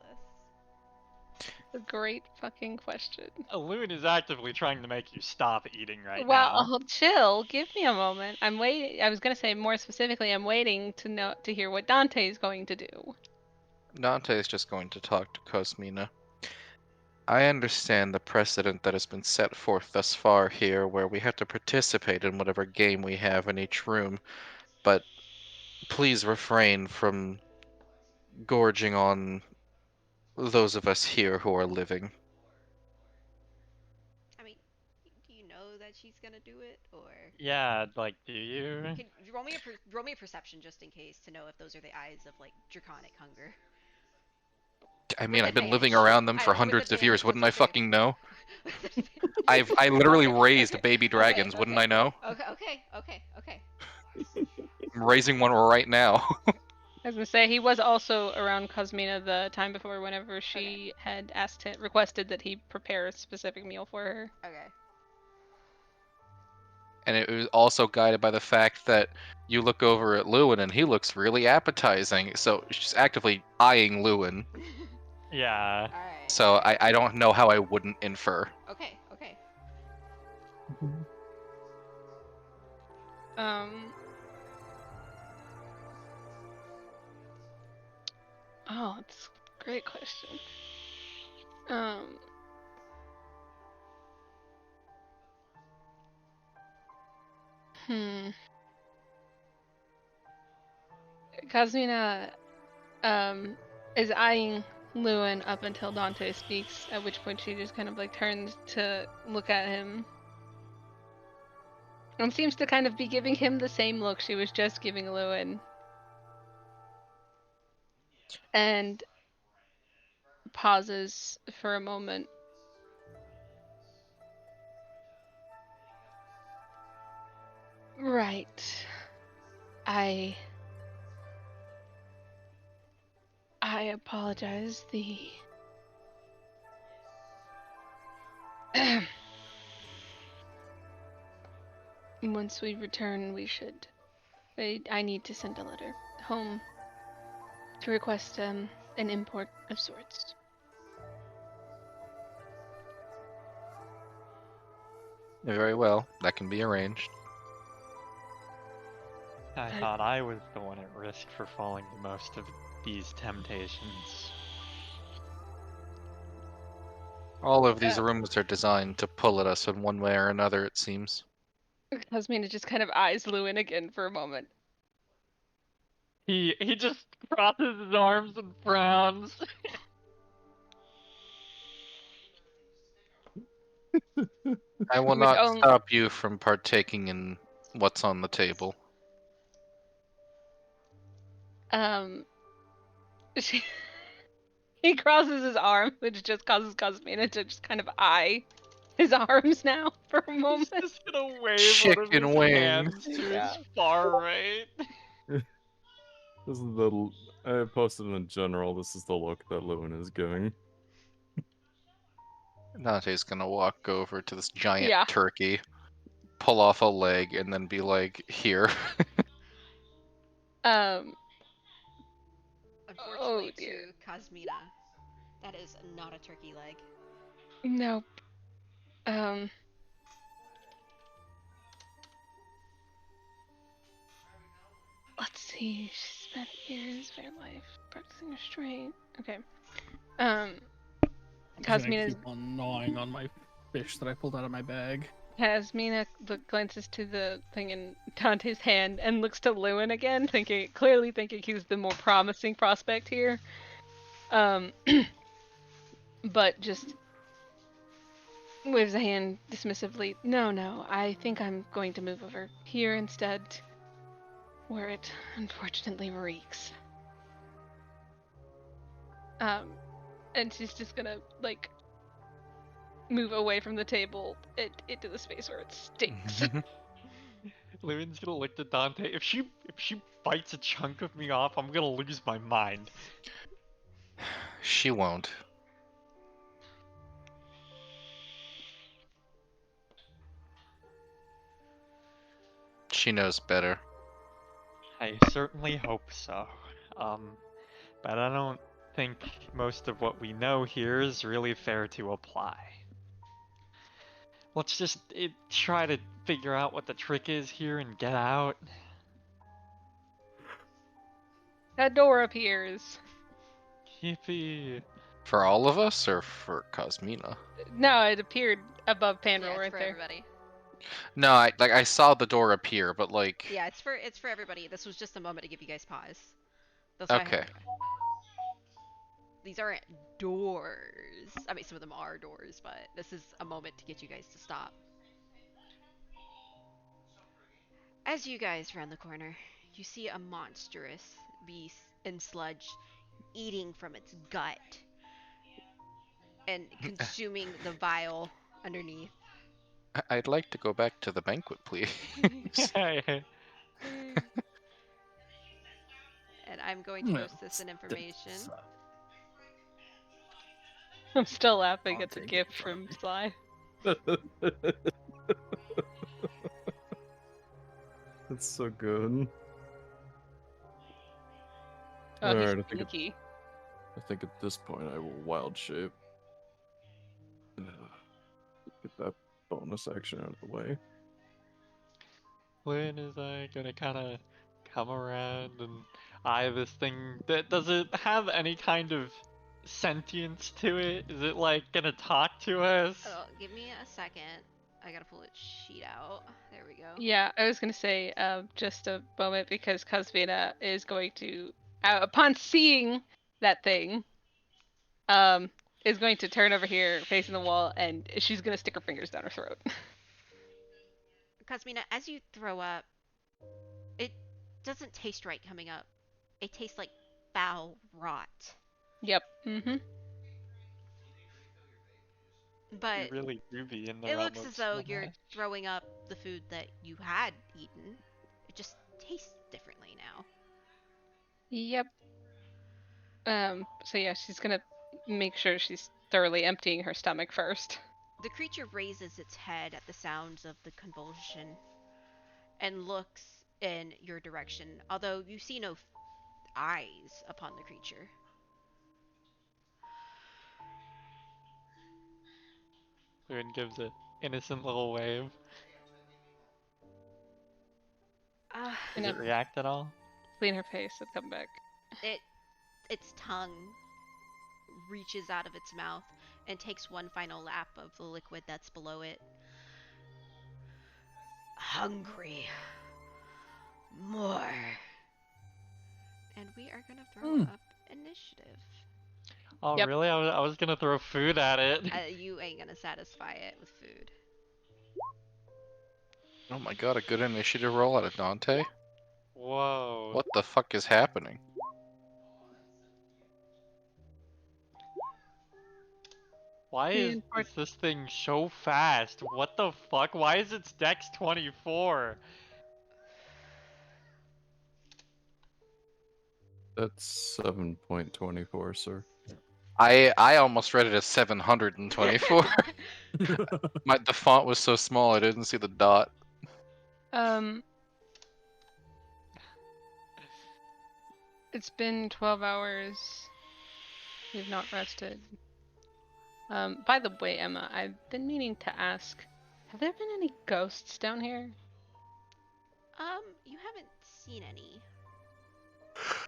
[SPEAKER 2] this?
[SPEAKER 1] A great fucking question.
[SPEAKER 3] Loon is actively trying to make you stop eating right
[SPEAKER 1] Well,
[SPEAKER 3] now.
[SPEAKER 1] chill. Give me a moment. I'm waiting. I was gonna say more specifically. I'm waiting to hear what Dante is going to do.
[SPEAKER 5] Dante is just going to talk to Cosmina. I understand the precedent that has been set forth thus far here, where we have to participate in whatever game we have in each room, but please refrain from gorging on those of us here who are living.
[SPEAKER 2] I mean, do you know that she's gonna do it, or
[SPEAKER 3] Yeah, like, do you?
[SPEAKER 2] can you roll me a perception just in case to know if those are the eyes of like draconic hunger?
[SPEAKER 5] I mean,
[SPEAKER 2] With
[SPEAKER 5] I've been living
[SPEAKER 2] advantage.
[SPEAKER 5] around them for
[SPEAKER 2] With
[SPEAKER 5] hundreds of years.
[SPEAKER 2] advantage,
[SPEAKER 5] Wouldn't I
[SPEAKER 2] that's what
[SPEAKER 5] fucking know?
[SPEAKER 2] I'm saying.
[SPEAKER 5] I literally
[SPEAKER 2] Okay,
[SPEAKER 5] raised
[SPEAKER 2] okay,
[SPEAKER 5] baby dragons.
[SPEAKER 2] okay,
[SPEAKER 5] Wouldn't
[SPEAKER 2] okay.
[SPEAKER 5] I know?
[SPEAKER 2] Okay.
[SPEAKER 5] I'm raising one right now.
[SPEAKER 1] I was gonna say he was also around Cosmina the time before, whenever she had requested that he prepare a specific meal for her.
[SPEAKER 2] Okay.
[SPEAKER 5] And it was also guided by the fact that you look over at Lewin and he looks really appetizing. So she's actively eyeing Lewin.
[SPEAKER 3] Yeah.
[SPEAKER 2] Alright.
[SPEAKER 5] So I don't know how I wouldn't infer.
[SPEAKER 2] Okay.
[SPEAKER 1] Oh, that's a great question. Um. Cosmina, is eyeing Lewin up until Dante speaks, at which point she just kind of like turns to look at him. And seems to kind of be giving him the same look she was just giving Lewin. And pauses for a moment. Right. I apologize. Once we return, we should. I need to send a letter home to request an import of sorts.
[SPEAKER 5] Very well. That can be arranged.
[SPEAKER 3] I thought I was the one at risk for falling to most of these temptations.
[SPEAKER 5] All of these rooms are designed to pull at us in one way or another, it seems.
[SPEAKER 1] Cosmina just kind of eyes Lewin again for a moment.
[SPEAKER 3] He just crosses his arms and frowns.
[SPEAKER 5] I will
[SPEAKER 1] Which
[SPEAKER 5] not
[SPEAKER 1] only-
[SPEAKER 5] stop you from partaking in what's on the table.
[SPEAKER 1] He crosses his arm, which just causes Cosmina to just kind of eye his arms now for a moment.
[SPEAKER 3] He's just gonna wave
[SPEAKER 5] Chicken
[SPEAKER 3] one of his
[SPEAKER 5] wings.
[SPEAKER 3] hands to his far right.
[SPEAKER 4] This is the. I posted in general. This is the look that Lewin is giving.
[SPEAKER 5] Dante's gonna walk over to this giant
[SPEAKER 1] Yeah.
[SPEAKER 5] turkey, pull off a leg, and then be like, here.
[SPEAKER 2] Unfortunately,
[SPEAKER 1] dear.
[SPEAKER 2] to Cosmina, that is not a turkey leg.
[SPEAKER 1] Nope. Let's see. She spent years of her life practicing restraint. Okay.
[SPEAKER 6] I'm gonna
[SPEAKER 1] Cosmina's
[SPEAKER 6] keep on gnawing on my fish that I pulled out of my bag.
[SPEAKER 1] Cosmina glances to the thing in Dante's hand and looks to Lewin again, clearly thinking he's the more promising prospect here. But just waves a hand dismissively. No, I think I'm going to move over here instead, where it unfortunately reeks. And she's just gonna, like, move away from the table into the space where it stinks.
[SPEAKER 3] Lewin's gonna look to Dante. If she bites a chunk of me off, I'm gonna lose my mind.
[SPEAKER 5] She won't. She knows better.
[SPEAKER 3] I certainly hope so. But I don't think most of what we know here is really fair to apply. Let's just try to figure out what the trick is here and get out.
[SPEAKER 1] That door appears.
[SPEAKER 3] Yippee.
[SPEAKER 5] For all of us, or for Cosmina?
[SPEAKER 1] No, it appeared above Pandora
[SPEAKER 2] Yeah, it's
[SPEAKER 1] right
[SPEAKER 2] for
[SPEAKER 1] there.
[SPEAKER 2] everybody.
[SPEAKER 5] No, I saw the door appear, but like.
[SPEAKER 2] Yeah, it's for everybody. This was just a moment to give you guys pause. That's why I
[SPEAKER 5] Okay.
[SPEAKER 2] had these aren't doors. I mean, some of them are doors, but this is a moment to get you guys to stop. As you guys round the corner, you see a monstrous beast in sludge eating from its gut and consuming the vial underneath.
[SPEAKER 5] I'd like to go back to the banquet, please.
[SPEAKER 2] And I'm going to post this in information.
[SPEAKER 1] I'm still laughing
[SPEAKER 7] I'll
[SPEAKER 1] at the
[SPEAKER 7] take
[SPEAKER 1] gift
[SPEAKER 7] it,
[SPEAKER 1] from
[SPEAKER 7] Barney.
[SPEAKER 1] Sly.
[SPEAKER 4] It's so good.
[SPEAKER 1] Oh,
[SPEAKER 4] Alright,
[SPEAKER 1] he's sneaky.
[SPEAKER 4] I think at this point I will wild shape. Get that bonus action out of the way.
[SPEAKER 3] When is I gonna kind of come around and eye this thing? Does it have any kind of sentience to it? Is it like gonna talk to us?
[SPEAKER 2] Oh, give me a second. I gotta pull its sheet out. There we go.
[SPEAKER 1] Yeah, I was gonna say just a moment because Kazvina is going to, upon seeing that thing, is going to turn over here facing the wall and she's gonna stick her fingers down her throat.
[SPEAKER 2] Kazmina, as you throw up, it doesn't taste right coming up. It tastes like foul rot.
[SPEAKER 1] Yep. Mm-hmm.
[SPEAKER 2] But
[SPEAKER 3] You're really groovy in the
[SPEAKER 2] it
[SPEAKER 3] realm
[SPEAKER 2] looks
[SPEAKER 3] of
[SPEAKER 2] as though
[SPEAKER 3] Smash.
[SPEAKER 2] you're throwing up the food that you had eaten. It just tastes differently now.
[SPEAKER 1] Yep. So yeah, she's gonna make sure she's thoroughly emptying her stomach first.
[SPEAKER 2] The creature raises its head at the sounds of the convulsion and looks in your direction, although you see no eyes upon the creature.
[SPEAKER 3] Loon gives an innocent little wave. Does
[SPEAKER 1] You
[SPEAKER 3] it
[SPEAKER 1] know,
[SPEAKER 3] react at all?
[SPEAKER 1] clean her face and come back.
[SPEAKER 2] Its tongue reaches out of its mouth and takes one final lap of the liquid that's below it. Hungry. More. And we are gonna throw up initiative.
[SPEAKER 3] Oh,
[SPEAKER 1] Yep.
[SPEAKER 3] really? I was gonna throw food at it.
[SPEAKER 2] You ain't gonna satisfy it with food.
[SPEAKER 5] Oh my god, a good initiative roll out of Dante?
[SPEAKER 3] Whoa.
[SPEAKER 5] What the fuck is happening?
[SPEAKER 3] Why is this thing so fast? What the fuck? Why is its dex 24?
[SPEAKER 4] That's 7.24, sir.
[SPEAKER 5] I almost read it as 724. The font was so small I didn't see the dot.
[SPEAKER 1] It's been 12 hours. We've not rested. By the way, Emma, I've been meaning to ask, have there been any ghosts down here?
[SPEAKER 2] You haven't seen any.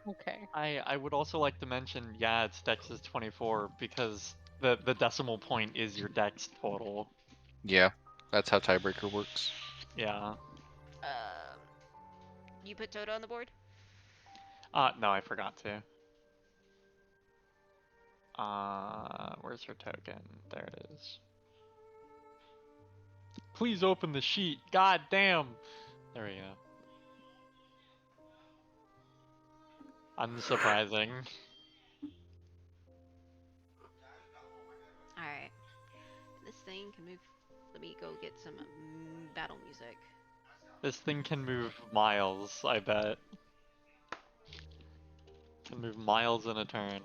[SPEAKER 1] Okay.
[SPEAKER 3] I would also like to mention, yeah, its dex is 24 because the decimal point is your dex total.
[SPEAKER 5] Yeah, that's how tiebreaker works.
[SPEAKER 3] Yeah.
[SPEAKER 2] You put Toto on the board?
[SPEAKER 3] No, I forgot to. Where's her token? There it is. Please open the sheet. God damn. There we go. Unsurprising.
[SPEAKER 2] Alright. This thing can move. Let me go get some battle music.
[SPEAKER 3] This thing can move miles, I bet. Can move miles in a turn.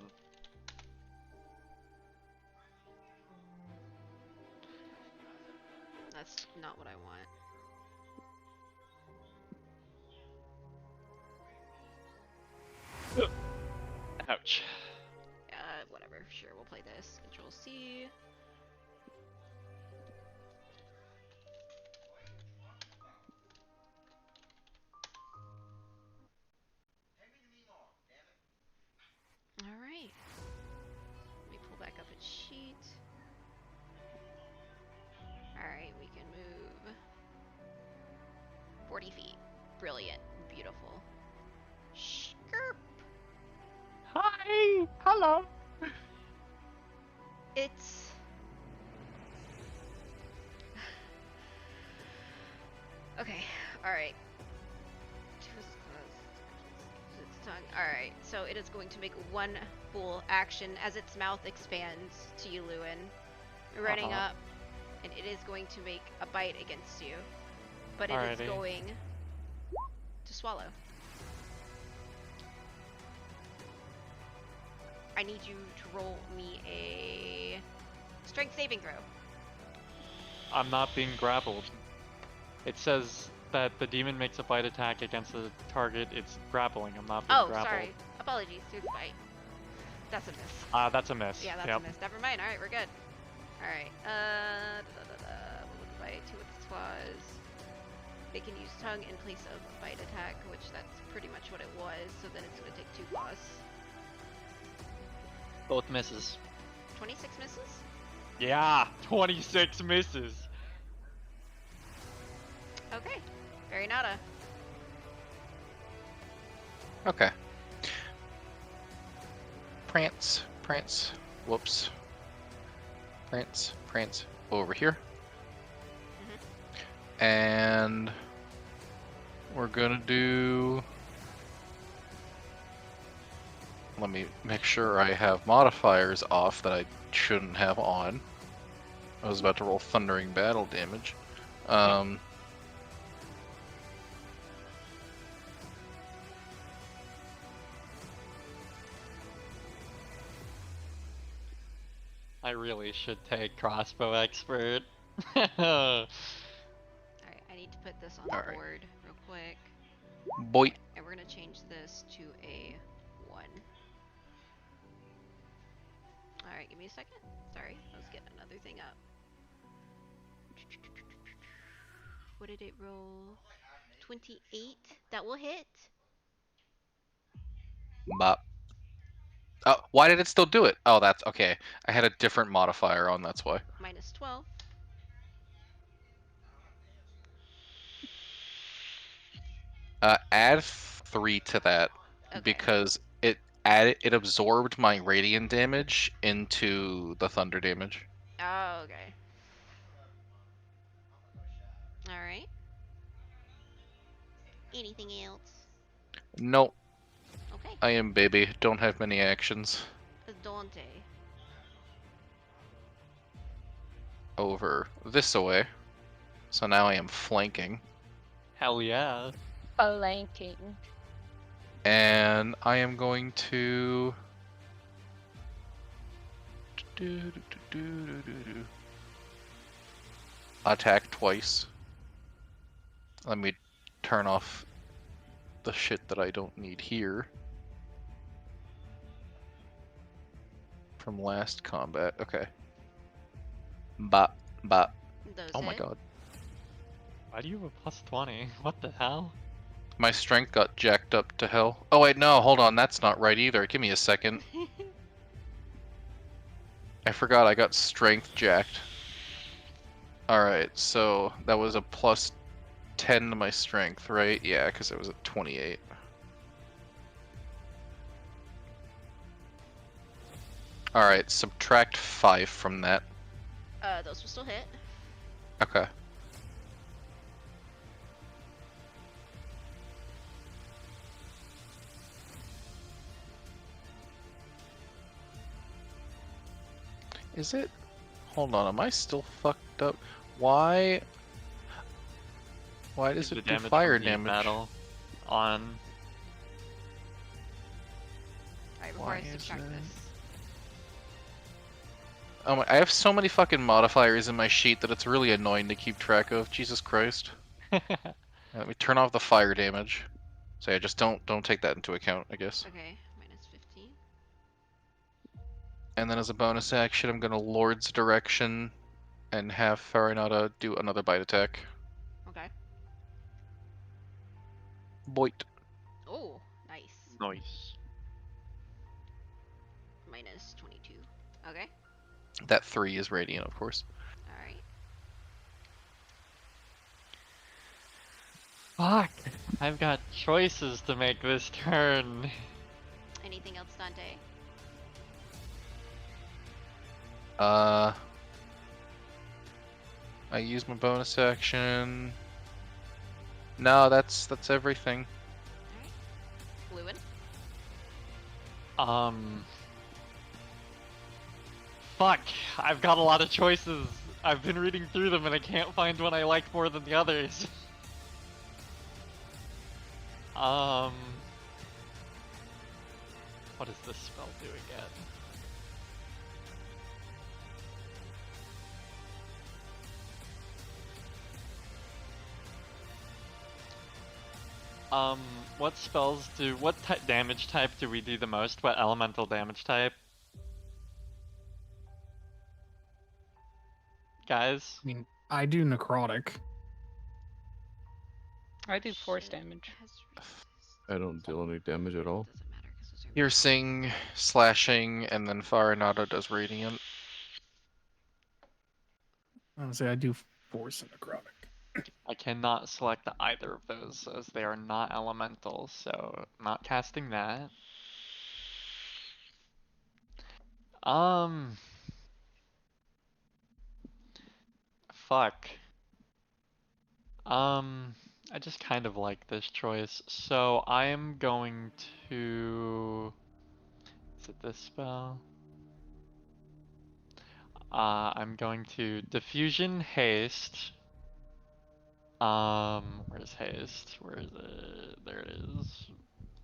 [SPEAKER 2] That's not what I want.
[SPEAKER 3] Ouch.
[SPEAKER 2] Whatever. Sure, we'll play this. Control C. Alright. Let me pull back up its sheet. Alright, we can move 40 feet. Brilliant. Beautiful. Skirp.
[SPEAKER 3] Hi! Hello!
[SPEAKER 2] It's... Okay, alright. Twist its tongue. Alright, so it is going to make one full action as its mouth expands to you, Lewin. Running up, and it is going to make a bite against you. But it is
[SPEAKER 3] Alrighty.
[SPEAKER 2] going to swallow. I need you to roll me a strength saving throw.
[SPEAKER 3] I'm not being grappled. It says that the demon makes a bite attack against the target it's grappling. I'm not being
[SPEAKER 2] Oh,
[SPEAKER 3] grappled.
[SPEAKER 2] sorry. Apologies. Through the bite. That's a miss.
[SPEAKER 3] That's a miss.
[SPEAKER 2] Yeah, that's
[SPEAKER 3] Yep.
[SPEAKER 2] a miss. Never mind. Alright, we're good. Alright. With the bite, 2 with its claws. They can use tongue in place of a bite attack, which that's pretty much what it was. So then it's going to take 2 claws.
[SPEAKER 3] Both misses.
[SPEAKER 2] 26 misses?
[SPEAKER 3] Yeah, 26 misses.
[SPEAKER 2] Okay. Very nada.
[SPEAKER 5] Okay. Prance, prance, whoops. Prance, prance, over here. And we're gonna do... Let me make sure I have modifiers off that I shouldn't have on. I was about to roll thundering battle damage.
[SPEAKER 3] I really should take crossbow expert.
[SPEAKER 2] Alright, I need to put this on the
[SPEAKER 5] Alright.
[SPEAKER 2] board real quick.
[SPEAKER 5] Boy.
[SPEAKER 2] And we're going to change this to a 1. Alright, give me a second. Sorry, let's get another thing up. What did it roll? 28? That will hit.
[SPEAKER 5] Bop. Oh, why did it still do it? Oh, that's okay. I had a different modifier on, that's why.
[SPEAKER 2] Minus 12.
[SPEAKER 5] Add 3 to that
[SPEAKER 2] Okay.
[SPEAKER 5] because it absorbed my radiant damage into the thunder damage.
[SPEAKER 2] Oh, okay. Alright. Anything else?
[SPEAKER 5] Nope,
[SPEAKER 2] Okay.
[SPEAKER 5] I am baby. Don't have many actions.
[SPEAKER 2] Dante.
[SPEAKER 5] Over this away. So now I am flanking.
[SPEAKER 3] Hell yeah.
[SPEAKER 1] Flanking.
[SPEAKER 5] And I am going to attack twice. Let me turn off the shit that I don't need here from last combat. Okay. Bop, bop.
[SPEAKER 2] Those
[SPEAKER 5] Oh my
[SPEAKER 2] hit.
[SPEAKER 5] god.
[SPEAKER 3] Why do you have a plus 20? What the hell?
[SPEAKER 5] My strength got jacked up to hell. Oh wait, no, hold on, that's not right either. Give me a second. I forgot I got strength jacked. Alright, so that was a plus 10 to my strength, right? Yeah, because it was at 28. Alright, subtract 5 from that.
[SPEAKER 2] Those will still hit.
[SPEAKER 5] Okay. Is it? Hold on, am I still fucked up? Why does
[SPEAKER 3] The
[SPEAKER 5] it do
[SPEAKER 3] damage
[SPEAKER 5] fire
[SPEAKER 3] from heat
[SPEAKER 5] damage?
[SPEAKER 3] metal on.
[SPEAKER 2] Alright, before
[SPEAKER 5] Why
[SPEAKER 2] I
[SPEAKER 5] is
[SPEAKER 2] subtract
[SPEAKER 5] it-
[SPEAKER 2] this.
[SPEAKER 5] Oh my, I have so many fucking modifiers in my sheet that it's really annoying to keep track of. Jesus Christ. Let me turn off the fire damage. So yeah, just don't take that into account, I guess.
[SPEAKER 2] Okay, minus 15.
[SPEAKER 5] And then as a bonus action, I'm gonna Lord's Direction and have Farinata do another bite attack.
[SPEAKER 2] Okay.
[SPEAKER 5] Boit.
[SPEAKER 2] Oh, nice.
[SPEAKER 3] Nice.
[SPEAKER 2] Minus 22. Okay.
[SPEAKER 5] That 3 is radiant, of course.
[SPEAKER 2] Alright.
[SPEAKER 3] Fuck. I've got choices to make this turn.
[SPEAKER 2] Anything else, Dante?
[SPEAKER 5] I use my bonus action. No, that's everything.
[SPEAKER 2] Alright. Lewin?
[SPEAKER 3] Fuck, I've got a lot of choices. I've been reading through them and I can't find one I like more than the others. What does this spell do again? What spells do, what damage type do we do the most? What elemental damage type? Guys?
[SPEAKER 6] I mean, I do necrotic.
[SPEAKER 1] I do force damage.
[SPEAKER 4] I don't deal any damage at all.
[SPEAKER 2] Doesn't matter 'cause those are
[SPEAKER 5] Piercing, slashing, and then Farinata does radiant.
[SPEAKER 6] Honestly, I do force and necrotic.
[SPEAKER 3] I cannot select either of those as they are not elemental, so not casting that. Fuck. I just kind of like this choice, so I am going to... Is it this spell? I'm going to Diffusion Haste. Where's Haste? Where is it? There it is.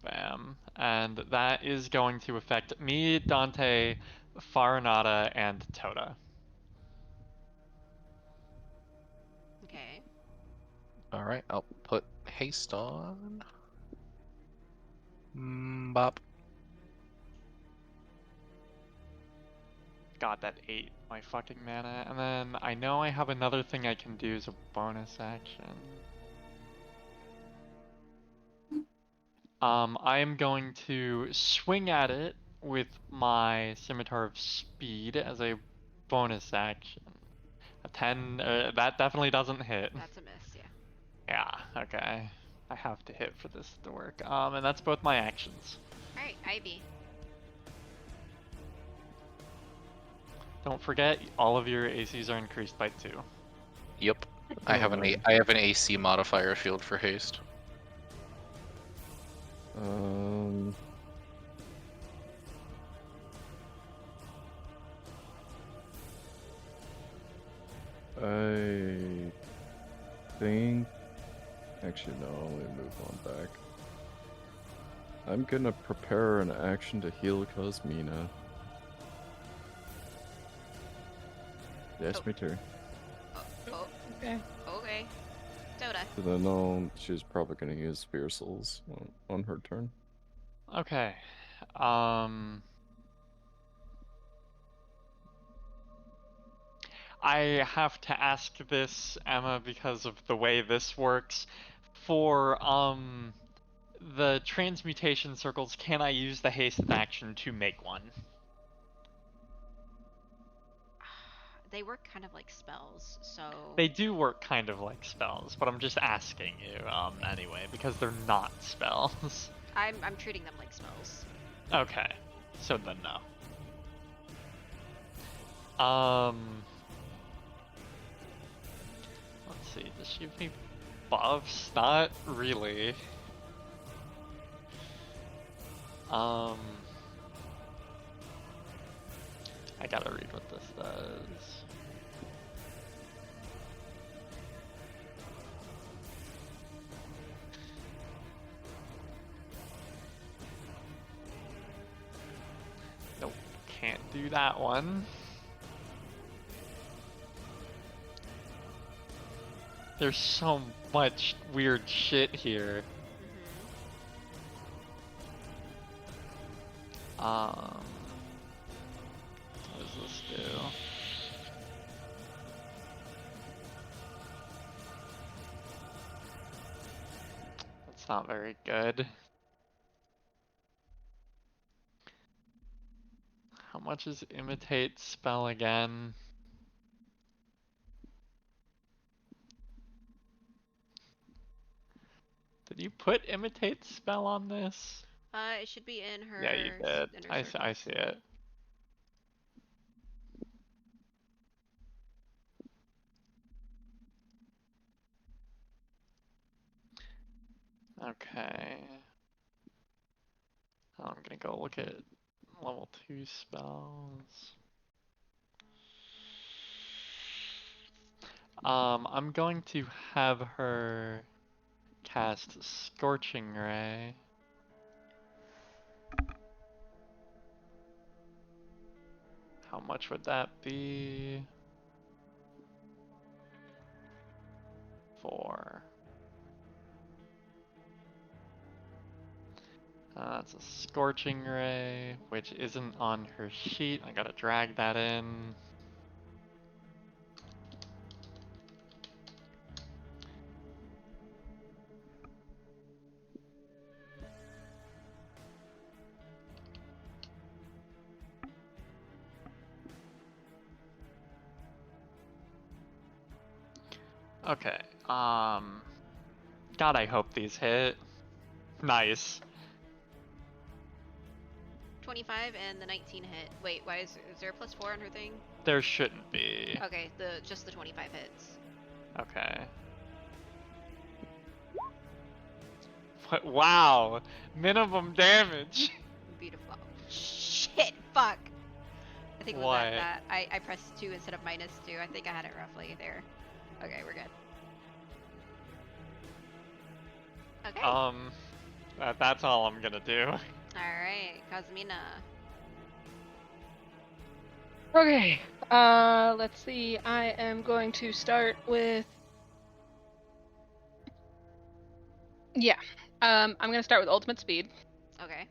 [SPEAKER 3] Bam. And that is going to affect me, Dante, Farinata, and Tota.
[SPEAKER 2] Okay.
[SPEAKER 5] Alright, I'll put haste on. Bop.
[SPEAKER 3] God, that ate my fucking mana. And then I know I have another thing I can do as a bonus action. I am going to swing at it with my Scimitar of Speed as a bonus action. A 10, that definitely doesn't hit.
[SPEAKER 2] That's a miss, yeah.
[SPEAKER 3] Yeah, okay. I have to hit for this to work. And that's both my actions.
[SPEAKER 2] Alright, Ivy.
[SPEAKER 3] Don't forget, all of your ACs are increased by 2.
[SPEAKER 5] Yep. I have an AC modifier field for haste.
[SPEAKER 4] I think. Actually, no. Let me move on back. I'm gonna prepare an action to heal Cosmina. Yes,
[SPEAKER 2] Oh.
[SPEAKER 4] me too.
[SPEAKER 2] Oh,
[SPEAKER 1] Okay.
[SPEAKER 2] okay. Dota.
[SPEAKER 4] Because I know she's probably gonna use Spear Souls on her turn.
[SPEAKER 3] Okay. I have to ask this, Emma, because of the way this works. For, the transmutation circles, can I use the haste action to make one?
[SPEAKER 2] They work kind of like spells, so
[SPEAKER 3] They do work kind of like spells, but I'm just asking you, anyway, because they're not spells.
[SPEAKER 2] I'm treating them like spells.
[SPEAKER 3] Okay, so then no. Let's see, does she have any buffs? Not really. I gotta read what this does. Nope, can't do that one. There's so much weird shit here. What does this do? That's not very good. How much is imitate spell again? Did you put imitate spell on this?
[SPEAKER 2] It should be in her.
[SPEAKER 3] Yeah, you did.
[SPEAKER 2] in her
[SPEAKER 3] I
[SPEAKER 2] circles.
[SPEAKER 3] see it. Okay. I'm gonna go look at Level 2 spells. I'm going to have her cast Scorching Ray. How much would that be? 4. That's a Scorching Ray, which isn't on her sheet. I gotta drag that in. Okay, God, I hope these hit. Nice.
[SPEAKER 2] 25 and the 19 hit. Wait, why is there a +4 on her thing?
[SPEAKER 3] There shouldn't be.
[SPEAKER 2] Okay, just the 25 hits.
[SPEAKER 3] Okay. Wow! Minimum damage!
[SPEAKER 2] Beautiful. Shit, fuck. I think it was
[SPEAKER 3] What?
[SPEAKER 2] that. I pressed 2 instead of -2. I think I had it roughly there. Okay, we're good. Okay.
[SPEAKER 3] That's all I'm gonna do.
[SPEAKER 2] Alright, Cosmina.
[SPEAKER 1] Okay. Let's see. I am going to start with. Yeah. I'm gonna start with ultimate speed.
[SPEAKER 2] Okay.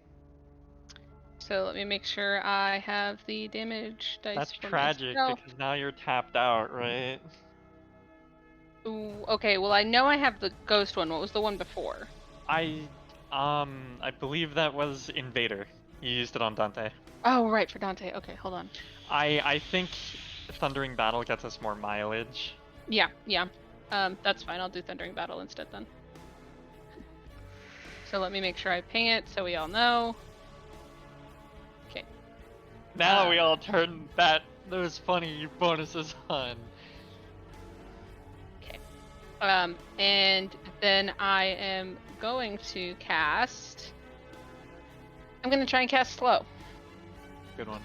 [SPEAKER 1] So let me make sure I have the damage dice.
[SPEAKER 3] That's
[SPEAKER 1] for
[SPEAKER 3] tragic
[SPEAKER 1] myself.
[SPEAKER 3] because now you're tapped out, right?
[SPEAKER 1] Ooh, okay, well I know I have the ghost one. What was the one before?
[SPEAKER 3] I believe that was Invader. You used it on Dante.
[SPEAKER 1] Oh, right, for Dante. Okay, hold on.
[SPEAKER 3] I think Thundering Battle gets us more mileage.
[SPEAKER 1] Yeah. That's fine. I'll do Thundering Battle instead then. So let me make sure I ping it so we all know. Okay.
[SPEAKER 3] Now we all turn those funny bonuses on.
[SPEAKER 1] And then I am going to cast. I'm gonna try and cast slow
[SPEAKER 3] Good one.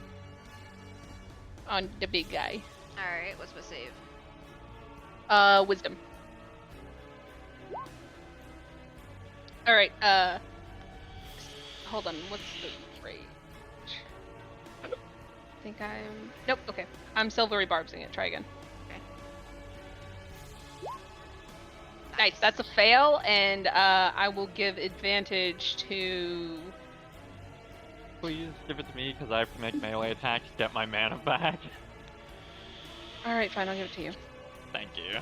[SPEAKER 1] on the big guy.
[SPEAKER 2] Alright, what's my save?
[SPEAKER 1] Wisdom. All right. Hold on. What's the range? I think I'm. Nope. Okay. I'm Silvery Barbsing it. Try again. Nice. That's a fail, and I will give advantage to.
[SPEAKER 3] Please give it to me because I have to make melee attacks to get my mana back.
[SPEAKER 1] All right. Fine. I'll give it to you.
[SPEAKER 3] Thank you.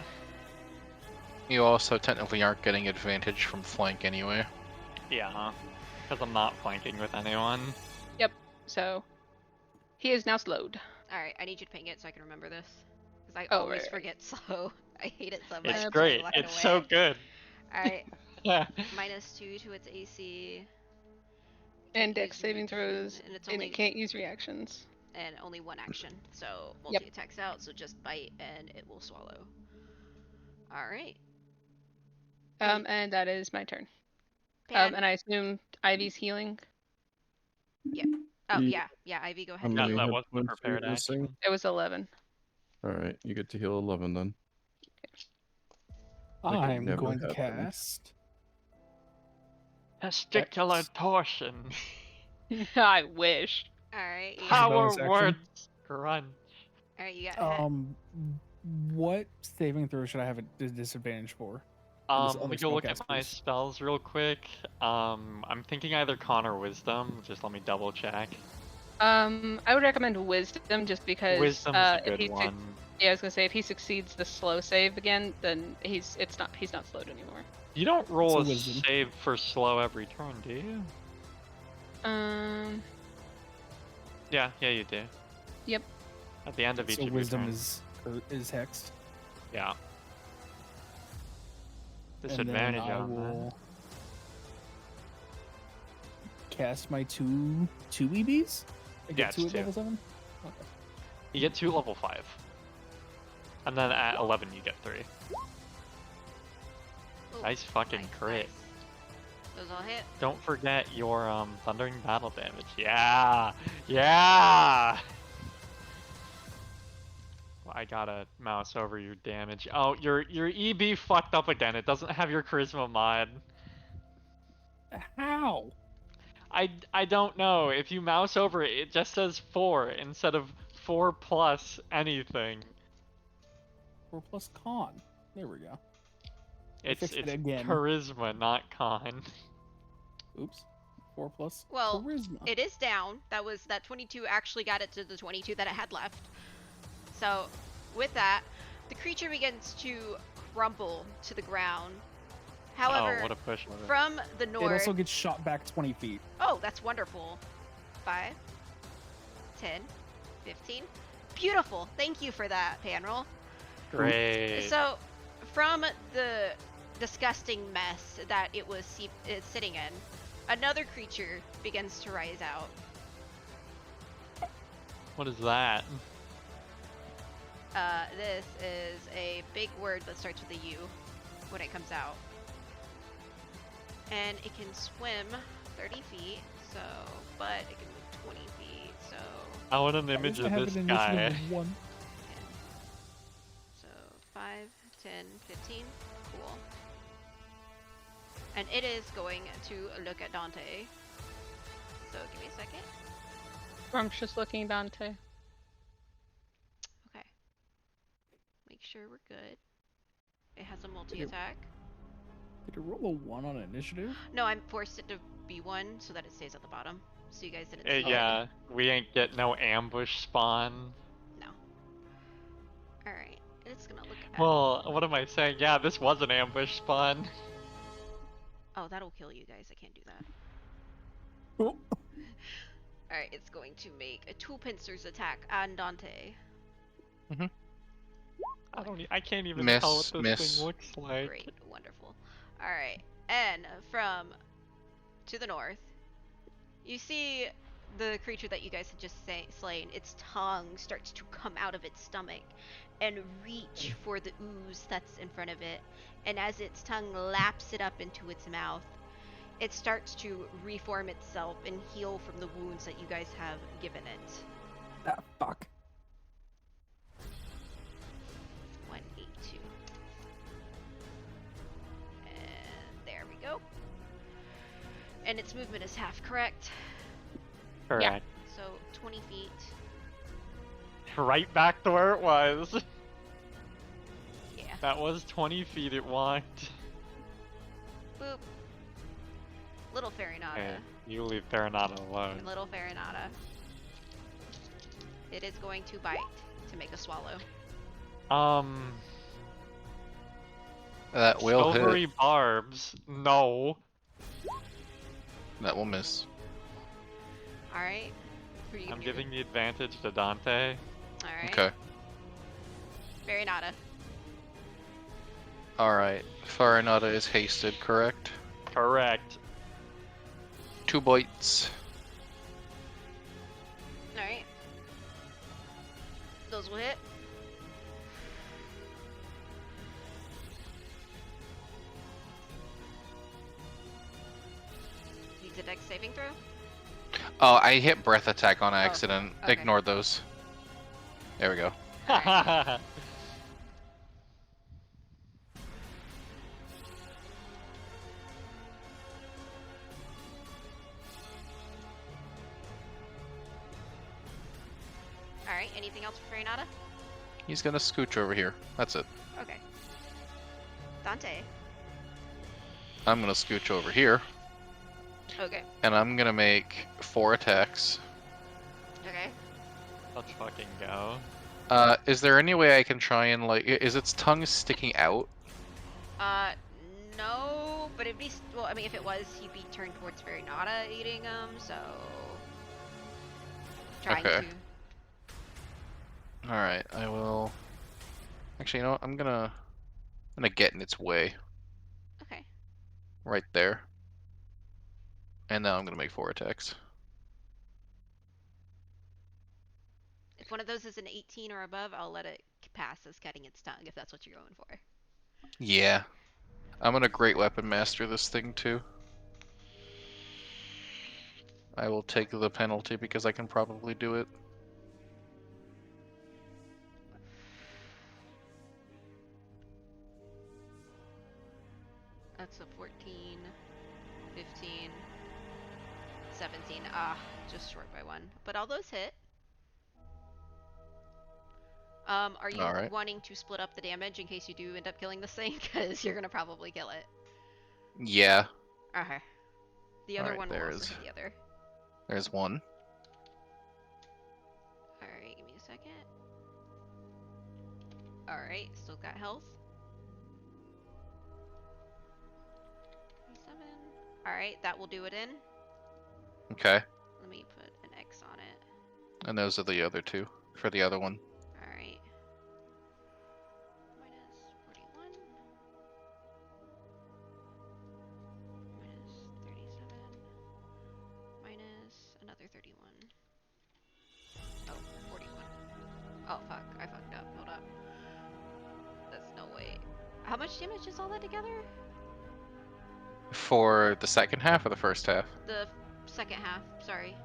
[SPEAKER 5] You also technically aren't getting advantage from flank anyway.
[SPEAKER 3] Yeah, because I'm not flanking with anyone.
[SPEAKER 1] So, he is now slowed.
[SPEAKER 2] Alright, I need you to ping it so I can remember this. Because I
[SPEAKER 1] Oh,
[SPEAKER 2] always
[SPEAKER 1] right.
[SPEAKER 2] forget slow. I hate it so much.
[SPEAKER 3] It's
[SPEAKER 1] I
[SPEAKER 3] great.
[SPEAKER 2] Lock it
[SPEAKER 3] It's so
[SPEAKER 2] away.
[SPEAKER 3] good.
[SPEAKER 2] Alright,
[SPEAKER 3] Yeah.
[SPEAKER 2] -2 to its AC.
[SPEAKER 1] And
[SPEAKER 2] Can't
[SPEAKER 1] dex
[SPEAKER 2] use
[SPEAKER 1] saving
[SPEAKER 2] reaction,
[SPEAKER 1] throws,
[SPEAKER 2] and it's
[SPEAKER 1] and
[SPEAKER 2] only
[SPEAKER 1] it can't use reactions.
[SPEAKER 2] and only one action. So
[SPEAKER 1] Yep.
[SPEAKER 2] multi-attacks out, so just bite and it will swallow. Alright.
[SPEAKER 1] And that is my turn.
[SPEAKER 2] Pan.
[SPEAKER 1] And I assume Ivy's healing.
[SPEAKER 2] Oh
[SPEAKER 4] Yeah.
[SPEAKER 2] yeah, Ivy, go
[SPEAKER 4] How
[SPEAKER 2] ahead.
[SPEAKER 3] Yeah,
[SPEAKER 4] many
[SPEAKER 3] that
[SPEAKER 4] hit
[SPEAKER 3] wasn't a
[SPEAKER 4] points are you
[SPEAKER 3] prepared
[SPEAKER 4] missing?
[SPEAKER 3] action.
[SPEAKER 1] It was 11.
[SPEAKER 4] Alright, you get to heal 11 then. That could
[SPEAKER 6] I'm
[SPEAKER 4] never
[SPEAKER 6] going to
[SPEAKER 4] happen.
[SPEAKER 6] cast.
[SPEAKER 3] Testicular torsion.
[SPEAKER 1] I wish.
[SPEAKER 2] Alright, you got,
[SPEAKER 3] Power
[SPEAKER 6] bonus action.
[SPEAKER 3] words. Crunch.
[SPEAKER 2] alright, you got
[SPEAKER 6] What saving throw should I have a disadvantage for? This
[SPEAKER 3] Let
[SPEAKER 6] other
[SPEAKER 3] me go look at
[SPEAKER 6] spellcast,
[SPEAKER 3] my
[SPEAKER 6] please.
[SPEAKER 3] spells real quick. I'm thinking either Con or Wisdom. Just let me double check.
[SPEAKER 1] I would recommend wisdom just because
[SPEAKER 3] Wisdom's a
[SPEAKER 1] if
[SPEAKER 3] good
[SPEAKER 1] he
[SPEAKER 3] one.
[SPEAKER 1] yeah, I was gonna say if he succeeds the slow save again, then he's not slowed anymore.
[SPEAKER 3] You don't roll a
[SPEAKER 6] So Wisdom.
[SPEAKER 3] save for slow every turn, do you? Yeah, you do.
[SPEAKER 1] Yep.
[SPEAKER 3] At the end of each
[SPEAKER 6] So
[SPEAKER 3] of your
[SPEAKER 6] wisdom
[SPEAKER 3] turns.
[SPEAKER 6] is hexed.
[SPEAKER 3] Yeah.
[SPEAKER 6] And
[SPEAKER 3] Disadvantage
[SPEAKER 6] then I
[SPEAKER 3] on
[SPEAKER 6] will cast my two EBs. I
[SPEAKER 3] Yeah,
[SPEAKER 6] get
[SPEAKER 3] it's
[SPEAKER 6] 2 at
[SPEAKER 3] two.
[SPEAKER 6] level 7. Okay.
[SPEAKER 3] that. You get 2 level 5. And then at 11 you get 3.
[SPEAKER 2] Oh,
[SPEAKER 3] Nice fucking crit.
[SPEAKER 2] nice. Those all hit.
[SPEAKER 3] Don't forget your thundering battle damage. Yeah, yeah. Well, I gotta mouse over your damage. Oh, your EB fucked up again. It doesn't have your charisma mod.
[SPEAKER 6] How?
[SPEAKER 3] I don't know. If you mouse over it, it just says 4 instead of 4 plus anything.
[SPEAKER 6] 4 plus con. There we go.
[SPEAKER 3] It's
[SPEAKER 6] fixed it again.
[SPEAKER 3] charisma, not con.
[SPEAKER 6] Oops. 4 plus
[SPEAKER 2] Well,
[SPEAKER 6] charisma.
[SPEAKER 2] it is down. That 22 actually got it to the 22 that it had left. So, with that, the creature begins to crumble to the ground. However,
[SPEAKER 3] Oh, what a push.
[SPEAKER 2] from the
[SPEAKER 6] It
[SPEAKER 2] north.
[SPEAKER 6] also gets shot back 20 feet.
[SPEAKER 2] Oh, that's wonderful. 5, 10, 15. Beautiful. Thank you for that, Panroll.
[SPEAKER 3] Great.
[SPEAKER 2] So, from the disgusting mess that it was sitting in, another creature begins to rise out.
[SPEAKER 3] What is that?
[SPEAKER 2] This is a big word that starts with a U when it comes out. And it can swim 30 feet, but it can move 20 feet, so...
[SPEAKER 3] I want an image
[SPEAKER 6] I
[SPEAKER 3] of
[SPEAKER 6] have
[SPEAKER 3] this
[SPEAKER 6] an
[SPEAKER 3] guy.
[SPEAKER 6] initiative of 1.
[SPEAKER 2] So 5, 10, 15. Cool. And it is going to look at Dante. So give me a second.
[SPEAKER 1] Scrumptious looking Dante.
[SPEAKER 2] Okay. Make sure we're good. It has a multi-attack.
[SPEAKER 6] Did it roll a 1 on initiative?
[SPEAKER 2] No, I'm forced it to be 1 so that it stays at the bottom. So you guys didn't see it.
[SPEAKER 3] Yeah, we ain't get no ambush spawn.
[SPEAKER 2] No. Alright. It's gonna look at...
[SPEAKER 3] Well, what am I saying? Yeah, this was an ambush spawn.
[SPEAKER 2] Oh, that'll kill you guys. I can't do that.
[SPEAKER 6] Oh.
[SPEAKER 2] Alright, it's going to make a 2 pincers attack on Dante.
[SPEAKER 3] I can't even
[SPEAKER 5] Miss,
[SPEAKER 3] tell what this
[SPEAKER 5] miss.
[SPEAKER 3] thing looks like.
[SPEAKER 2] Great, wonderful. Alright, and from to the north, you see the creature that you guys had just slain. Its tongue starts to come out of its stomach and reach for the ooze that's in front of it. And as its tongue laps it up into its mouth, it starts to reform itself and heal from the wounds that you guys have given it.
[SPEAKER 6] Ah, fuck.
[SPEAKER 2] 182. And there we go. And its movement is half, correct?
[SPEAKER 3] Correct.
[SPEAKER 2] So 20 feet.
[SPEAKER 3] Right back to where it was.
[SPEAKER 2] Yeah.
[SPEAKER 3] That was 20 feet it walked.
[SPEAKER 2] Boop. Little Farinata.
[SPEAKER 3] Okay, you leave Farinata alone.
[SPEAKER 2] Little Farinata. It is going to bite to make a swallow.
[SPEAKER 5] That will
[SPEAKER 3] Silvery
[SPEAKER 5] hit.
[SPEAKER 3] barbs. No.
[SPEAKER 5] That will miss.
[SPEAKER 2] Alright.
[SPEAKER 3] I'm giving the advantage to Dante.
[SPEAKER 2] Alright.
[SPEAKER 5] Okay.
[SPEAKER 2] Farinata.
[SPEAKER 5] Alright. Farinata is hasted, correct?
[SPEAKER 3] Correct.
[SPEAKER 5] 2 bites.
[SPEAKER 2] Alright. Those will hit. Needs a dex saving throw?
[SPEAKER 5] Oh, I hit breath attack on accident.
[SPEAKER 2] okay.
[SPEAKER 5] Ignore those. There we go.
[SPEAKER 2] Alright, anything else for Farinata?
[SPEAKER 5] He's gonna scooch over here. That's it.
[SPEAKER 2] Okay. Dante.
[SPEAKER 5] I'm gonna scooch over here,
[SPEAKER 2] Okay.
[SPEAKER 5] and I'm gonna make 4 attacks.
[SPEAKER 2] Okay.
[SPEAKER 3] Let's fucking go.
[SPEAKER 5] Is there any way I can try and, like, is its tongue sticking out?
[SPEAKER 2] No, but it'd be, well, I mean, if it was, he'd be turned towards Farinata eating them, so... Trying
[SPEAKER 5] Okay.
[SPEAKER 2] to...
[SPEAKER 5] Alright, I will... Actually, you know what? I'm gonna get in its way.
[SPEAKER 2] Okay.
[SPEAKER 5] Right there. And now I'm gonna make 4 attacks.
[SPEAKER 2] If one of those is an 18 or above, I'll let it pass as cutting its tongue, if that's what you're going for.
[SPEAKER 5] Yeah. I'm gonna Great Weapon Master this thing, too. I will take the penalty because I can probably do it.
[SPEAKER 2] That's a 14, 15, 17. Ah, just short by 1. But all those hit. Are you
[SPEAKER 5] Alright.
[SPEAKER 2] wanting to split up the damage in case you do end up killing this thing? Because you're gonna probably kill it.
[SPEAKER 5] Yeah,
[SPEAKER 2] Okay. The other
[SPEAKER 5] Alright,
[SPEAKER 2] one will also
[SPEAKER 5] there's-
[SPEAKER 2] hit the other.
[SPEAKER 5] there's one.
[SPEAKER 2] Alright, give me a second. Alright, still got health. 27. Alright, that will do it in.
[SPEAKER 5] Okay,
[SPEAKER 2] Let me put an X on it.
[SPEAKER 5] and those are the other two for the other one.
[SPEAKER 2] Alright. Minus 41. Minus 37. Minus another 31. Oh, 41. Oh, fuck. I fucked up. Hold up. That's no way. How much damage is all that together?
[SPEAKER 5] For the second half or the first half?
[SPEAKER 2] The second half. Sorry.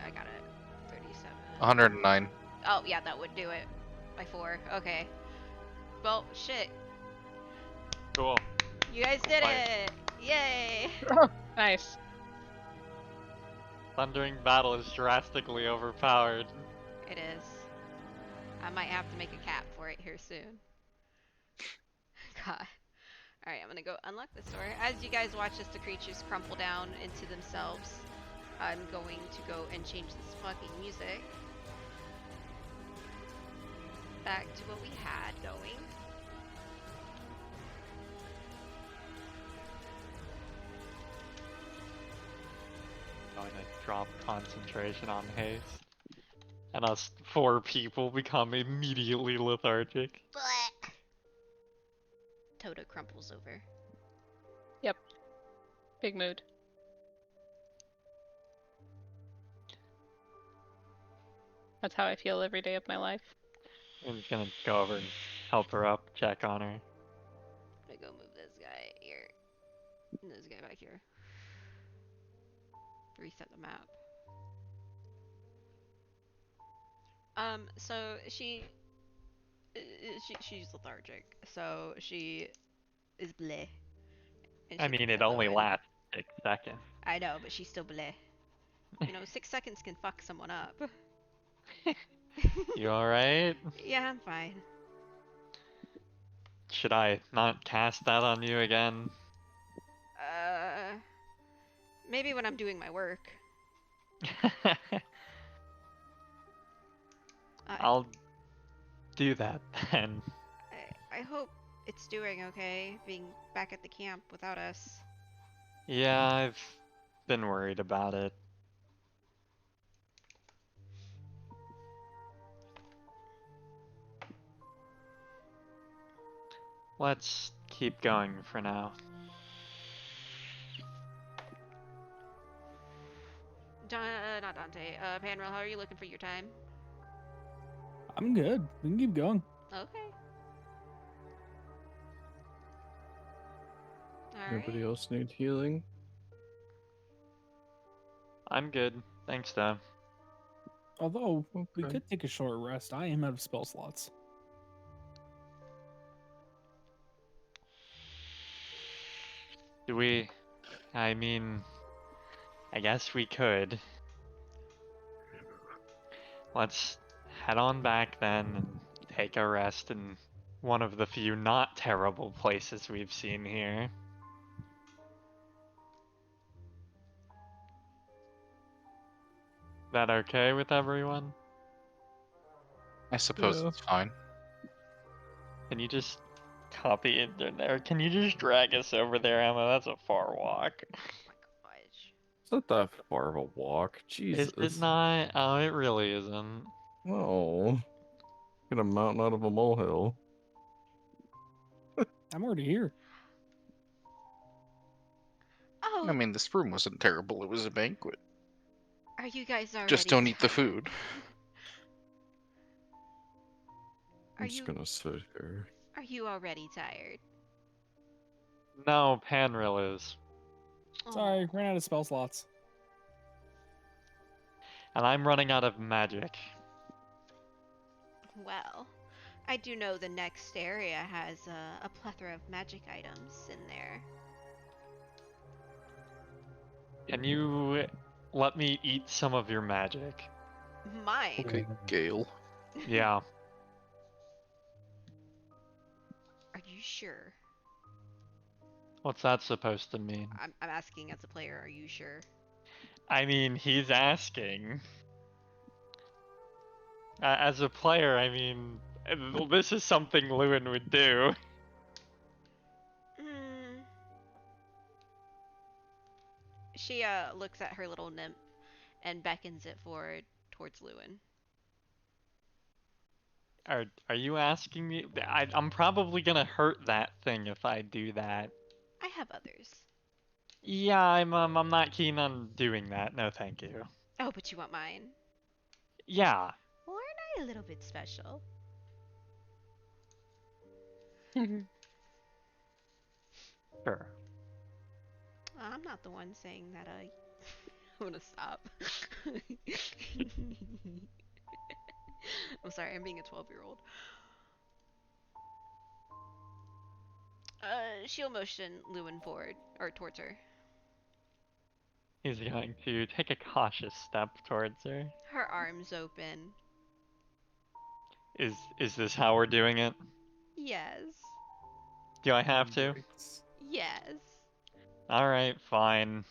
[SPEAKER 2] I got it. 37.
[SPEAKER 5] 109.
[SPEAKER 2] Oh, yeah, that would do it. By 4. Okay. Well, shit.
[SPEAKER 3] Cool.
[SPEAKER 2] You guys did
[SPEAKER 3] Fine.
[SPEAKER 2] it! Yay!
[SPEAKER 1] Nice.
[SPEAKER 3] Thundering Battle is drastically overpowered.
[SPEAKER 2] It is. I might have to make a cap for it here soon. God. Alright, I'm gonna go unlock this door. As you guys watch as the creatures crumple down into themselves, I'm going to go and change this fucking music back to what we had going.
[SPEAKER 3] Going to drop concentration on haste. And us 4 people become immediately lethargic.
[SPEAKER 2] But Toto crumples over.
[SPEAKER 1] Big mood. That's how I feel every day of my life.
[SPEAKER 3] I'm just gonna go over and help her up, check on her.
[SPEAKER 2] I'm gonna go move this guy here. And this guy back here. Reset the map. So she's lethargic, so she is bleh. And
[SPEAKER 3] I
[SPEAKER 2] she
[SPEAKER 3] mean,
[SPEAKER 2] puts
[SPEAKER 3] it
[SPEAKER 2] that
[SPEAKER 3] only
[SPEAKER 2] low in.
[SPEAKER 3] lasts 6 seconds.
[SPEAKER 2] I know, but she's still bleh. You know, 6 seconds can fuck someone up.
[SPEAKER 3] You alright?
[SPEAKER 2] Yeah, I'm fine.
[SPEAKER 3] Should I not cast that on you again?
[SPEAKER 2] Maybe when I'm doing my work.
[SPEAKER 3] I'll do that then.
[SPEAKER 2] I hope it's doing okay, being back at the camp without us.
[SPEAKER 3] Yeah, I've been worried about it. Let's keep going for now.
[SPEAKER 2] Not Dante. Panrel, how are you looking for your time?
[SPEAKER 6] I'm good. We can keep going.
[SPEAKER 2] Okay.
[SPEAKER 4] Anybody
[SPEAKER 2] Alright.
[SPEAKER 4] else need healing?
[SPEAKER 3] I'm good. Thanks, though.
[SPEAKER 6] Although, we
[SPEAKER 4] Okay.
[SPEAKER 6] could take a short rest. I am out of spell slots.
[SPEAKER 3] Do we... I mean... I guess we could. Let's head on back then and take a rest in one of the few not terrible places we've seen here. That okay with everyone?
[SPEAKER 5] I suppose
[SPEAKER 4] Yeah.
[SPEAKER 5] it's fine.
[SPEAKER 3] Can you just copy it in there? Can you just drag us over there, Emma? That's a far walk.
[SPEAKER 2] Oh my gosh.
[SPEAKER 4] It's not that far of a walk. Jesus.
[SPEAKER 3] Is it not? Oh, it really isn't.
[SPEAKER 4] Oh. Get a mountain out of a molehill.
[SPEAKER 6] I'm already here.
[SPEAKER 2] Oh,
[SPEAKER 5] I mean, this room wasn't terrible. It was a banquet.
[SPEAKER 2] are you guys already
[SPEAKER 5] Just don't eat the
[SPEAKER 2] tired?
[SPEAKER 5] food.
[SPEAKER 2] Are
[SPEAKER 4] I'm just
[SPEAKER 2] you
[SPEAKER 4] gonna sit here.
[SPEAKER 2] are you already tired?
[SPEAKER 3] No, Panril is.
[SPEAKER 6] Sorry,
[SPEAKER 2] Aw.
[SPEAKER 6] ran out of spell slots.
[SPEAKER 3] And I'm running out of magic.
[SPEAKER 2] Well, I do know the next area has a plethora of magic items in there.
[SPEAKER 3] Can you let me eat some of your magic?
[SPEAKER 2] Mine.
[SPEAKER 5] Okay, Gale.
[SPEAKER 3] Yeah.
[SPEAKER 2] Are you sure?
[SPEAKER 3] What's that supposed to mean?
[SPEAKER 2] I'm asking as a player, are you sure?
[SPEAKER 3] I mean, he's asking. As a player, I mean, this is something Lewin would do.
[SPEAKER 2] Hmm. She looks at her little nymph and beckons it forward towards Lewin.
[SPEAKER 3] Are you asking me? I'm probably gonna hurt that thing if I do that.
[SPEAKER 2] I have others.
[SPEAKER 3] Yeah, I'm not keen on doing that. No, thank you.
[SPEAKER 2] Oh, but you want mine?
[SPEAKER 3] Yeah,
[SPEAKER 2] Well, aren't I a little bit special?
[SPEAKER 3] sure.
[SPEAKER 2] I'm not the one saying that. I'm gonna stop. I'm sorry, I'm being a 12-year-old. She'll motion Lewin forward, or towards her.
[SPEAKER 3] He's going to take a cautious step towards her.
[SPEAKER 2] Her arms open.
[SPEAKER 3] Is this how we're doing it?
[SPEAKER 2] Yes.
[SPEAKER 3] Do I have to?
[SPEAKER 6] Yikes.
[SPEAKER 2] Yes.
[SPEAKER 3] Alright, fine.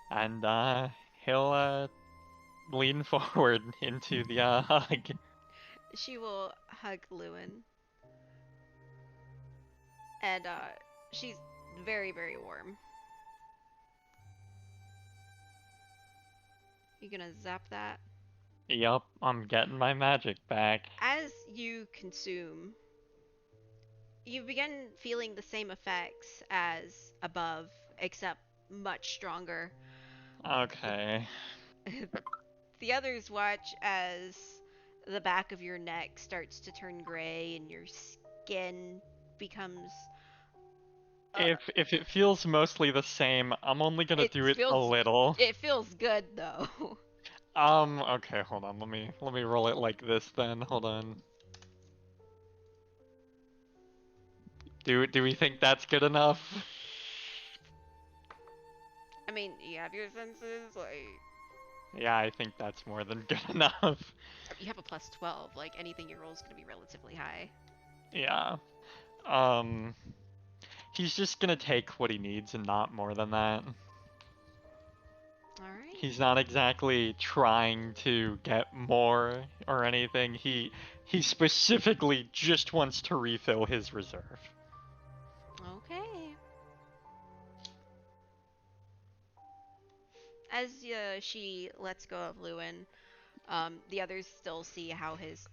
[SPEAKER 3] And he'll lean forward into the hug.
[SPEAKER 2] She will hug Lewin. And she's very, very warm. You gonna zap that?
[SPEAKER 3] Yup, I'm getting my magic back.
[SPEAKER 2] As you consume, you begin feeling the same effects as above, except much stronger.
[SPEAKER 3] Okay.
[SPEAKER 2] The others watch as the back of your neck starts to turn gray and your skin becomes.
[SPEAKER 3] If it feels mostly the same, I'm only gonna
[SPEAKER 2] It
[SPEAKER 3] do it a
[SPEAKER 2] feels-
[SPEAKER 3] little.
[SPEAKER 2] It feels good though.
[SPEAKER 3] Okay, hold on. Let me roll it like this then. Hold on. Do we think that's good enough?
[SPEAKER 2] I mean, you have your senses, like
[SPEAKER 3] Yeah, I think that's more than good enough.
[SPEAKER 2] you have a plus 12. Like anything you roll is gonna be relatively high.
[SPEAKER 3] Yeah. He's just gonna take what he needs and not more than that.
[SPEAKER 2] All right.
[SPEAKER 3] He's not exactly trying to get more or anything. He specifically just wants to refill his reserve.
[SPEAKER 2] Okay. As she lets go of Lewin, the others still see how his.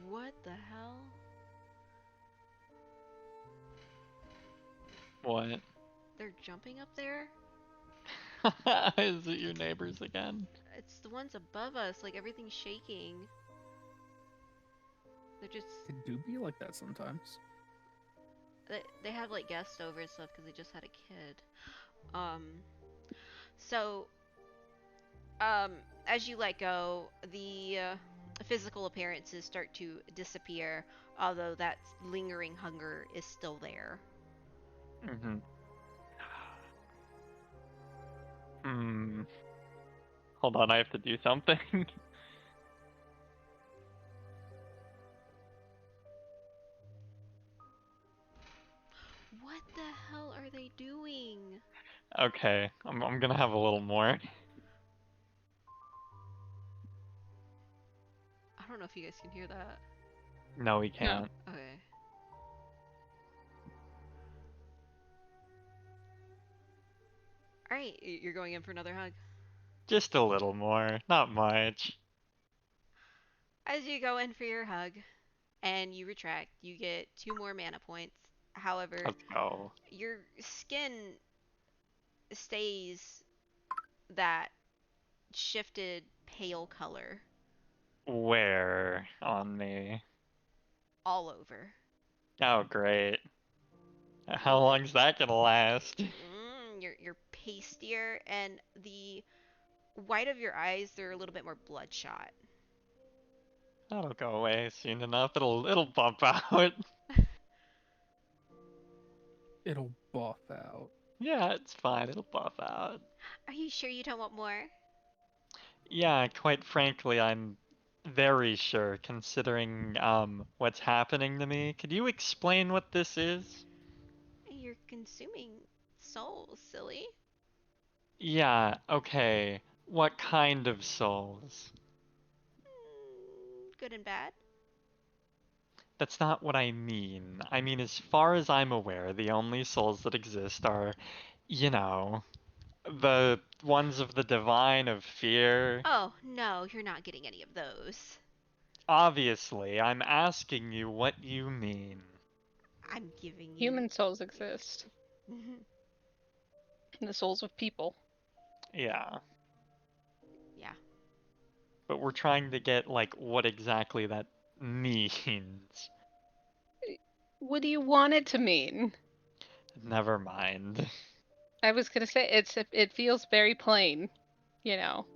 [SPEAKER 2] What the hell?
[SPEAKER 3] What?
[SPEAKER 2] They're jumping up there?
[SPEAKER 3] Is it your neighbors again?
[SPEAKER 2] It's the ones above us, like everything's shaking. They're just.
[SPEAKER 6] It do be like that sometimes.
[SPEAKER 2] They have like guests over and stuff because they just had a kid. So, as you let go, the physical appearances start to disappear, although that lingering hunger is still there.
[SPEAKER 3] Mm-hmm. Hmm. Hold on, I have to do something.
[SPEAKER 2] What the hell are they doing?
[SPEAKER 3] Okay, I'm gonna have a little more.
[SPEAKER 2] I don't know if you guys can hear that.
[SPEAKER 3] No, we can't.
[SPEAKER 2] Okay. Alright, you're going in for another hug.
[SPEAKER 3] Just a little more, not much.
[SPEAKER 2] As you go in for your hug and you retract, you get 2 more mana points. However,
[SPEAKER 3] Let's go.
[SPEAKER 2] your skin stays that shifted pale color.
[SPEAKER 3] Where on me?
[SPEAKER 2] All over.
[SPEAKER 3] Oh, great. How long's that gonna last?
[SPEAKER 2] You're pastier, and the white of your eyes, they're a little bit more bloodshot.
[SPEAKER 3] That'll go away soon enough. It'll bump out.
[SPEAKER 6] It'll buff out.
[SPEAKER 3] Yeah, it's fine. It'll buff out.
[SPEAKER 2] Are you sure you don't want more?
[SPEAKER 3] Yeah, quite frankly, I'm very sure, considering what's happening to me. Could you explain what this is?
[SPEAKER 2] You're consuming souls, silly.
[SPEAKER 3] Yeah, okay. What kind of souls?
[SPEAKER 2] Good and bad.
[SPEAKER 3] That's not what I mean. I mean, as far as I'm aware, the only souls that exist are, you know, the ones of the divine of fear.
[SPEAKER 2] Oh, no, you're not getting any of those.
[SPEAKER 3] Obviously, I'm asking you what you mean.
[SPEAKER 2] I'm giving you.
[SPEAKER 1] Human souls exist. The souls of people.
[SPEAKER 3] Yeah.
[SPEAKER 2] Yeah.
[SPEAKER 3] But we're trying to get, like, what exactly that means.
[SPEAKER 1] What do you want it to mean?
[SPEAKER 3] Never mind.
[SPEAKER 1] I was gonna say it feels very plain, you know.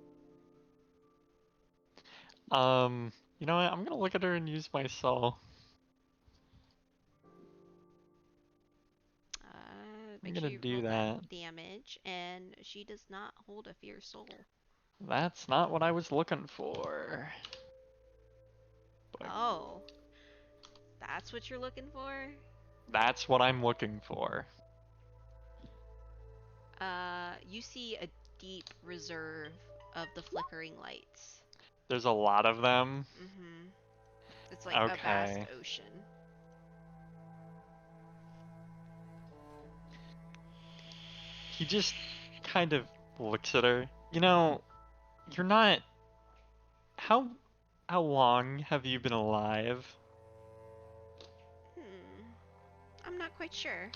[SPEAKER 3] You know what? I'm gonna look at her and use my soul.
[SPEAKER 2] Make
[SPEAKER 3] gonna
[SPEAKER 2] sure you
[SPEAKER 3] do
[SPEAKER 2] roll
[SPEAKER 3] that.
[SPEAKER 2] damage, and she does not hold a fierce soul.
[SPEAKER 3] That's not what I was looking for. But
[SPEAKER 2] Oh. That's what you're looking for?
[SPEAKER 3] that's what I'm looking for.
[SPEAKER 2] You see a deep reserve of the flickering lights.
[SPEAKER 3] There's a lot of them.
[SPEAKER 2] Mm-hmm. It's like a vast
[SPEAKER 3] Okay.
[SPEAKER 2] ocean.
[SPEAKER 3] He just kind of looks at her. You know, you're not. How long have you been alive?
[SPEAKER 2] I'm not quite sure.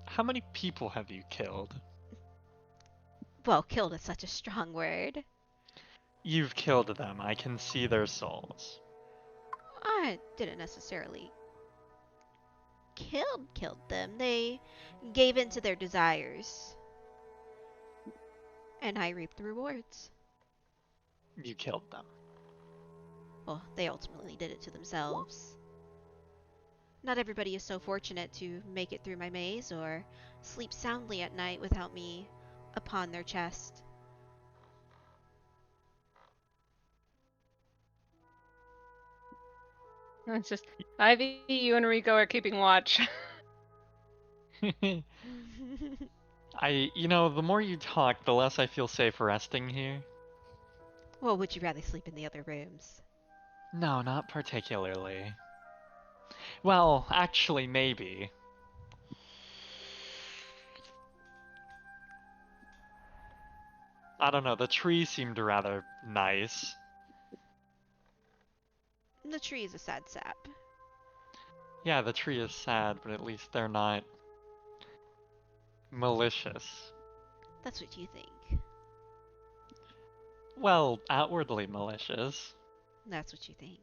[SPEAKER 3] How many people have you killed?
[SPEAKER 2] Well, killed is such a strong word.
[SPEAKER 3] You've killed them. I can see their souls.
[SPEAKER 2] I didn't necessarily killed them. They gave in to their desires. And I reaped the rewards.
[SPEAKER 3] You killed them.
[SPEAKER 2] Well, they ultimately did it to themselves. Not everybody is so fortunate to make it through my maze or sleep soundly at night without me upon their chest.
[SPEAKER 1] It's just Ivy, you and Rico are keeping watch.
[SPEAKER 3] You know, the more you talk, the less I feel safe resting here.
[SPEAKER 2] Well, would you rather sleep in the other rooms?
[SPEAKER 3] No, not particularly. Well, actually, maybe. I don't know, the tree seemed rather nice.
[SPEAKER 2] The tree is a sad sap.
[SPEAKER 3] Yeah, the tree is sad, but at least they're not malicious.
[SPEAKER 2] That's what you think.
[SPEAKER 3] Well, outwardly malicious.
[SPEAKER 2] That's what you think.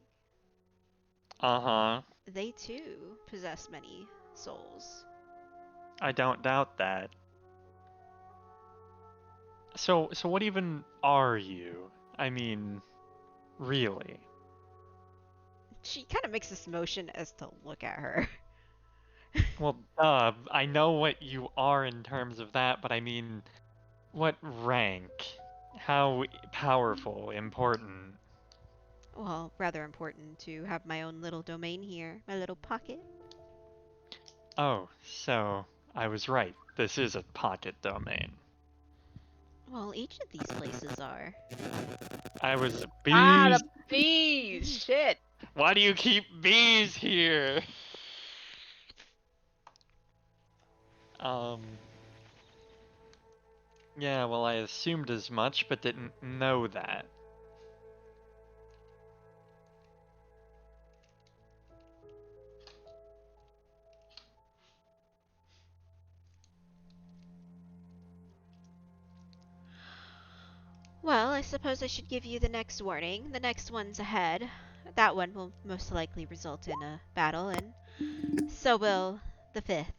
[SPEAKER 3] Uh-huh.
[SPEAKER 2] They too possess many souls.
[SPEAKER 3] I don't doubt that. So what even are you? I mean, really?
[SPEAKER 2] She kind of makes this motion as to look at her.
[SPEAKER 3] Well, I know what you are in terms of that, but I mean, what rank? How powerful, important?
[SPEAKER 2] Well, rather important to have my own little domain here, my little pocket.
[SPEAKER 3] Oh, so I was right. This is a pocket domain.
[SPEAKER 2] Well, each of these places are.
[SPEAKER 3] I was
[SPEAKER 1] Ah,
[SPEAKER 3] bees.
[SPEAKER 1] the bees! Shit!
[SPEAKER 3] Why do you keep bees here? Yeah, well, I assumed as much, but didn't know that.
[SPEAKER 2] Well, I suppose I should give you the next warning. The next one's ahead. That one will most likely result in a battle, and so will the fifth.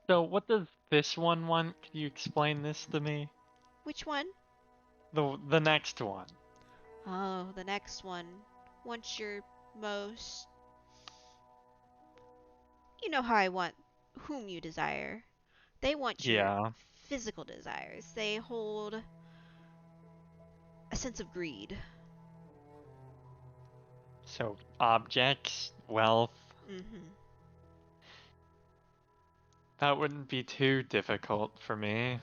[SPEAKER 3] So what does this one want? Can you explain this to me?
[SPEAKER 2] Which one?
[SPEAKER 3] The next one.
[SPEAKER 2] Oh, the next one. Wants your most. You know how I want whom you desire. They want your
[SPEAKER 3] Yeah.
[SPEAKER 2] physical desires. They hold a sense of greed.
[SPEAKER 3] So objects, wealth.
[SPEAKER 2] Mm-hmm.
[SPEAKER 3] That wouldn't be too difficult for me.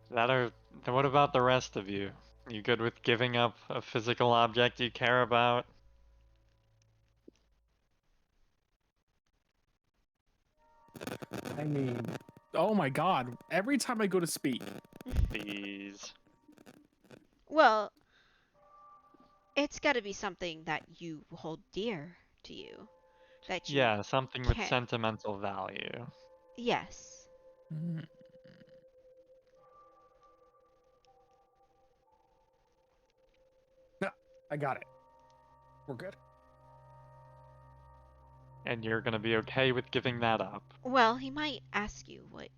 [SPEAKER 3] What about the rest of you? You good with giving up a physical object you care about?
[SPEAKER 6] I mean, oh my god, every time I go to speak.
[SPEAKER 3] These.
[SPEAKER 2] Well, it's got to be something that you hold dear to you. That you
[SPEAKER 3] Yeah, something with
[SPEAKER 2] can't.
[SPEAKER 3] sentimental value.
[SPEAKER 2] Yes.
[SPEAKER 6] Mm. No, I got it. We're good.
[SPEAKER 3] And you're gonna be okay with giving that up.
[SPEAKER 2] Well, he might ask you what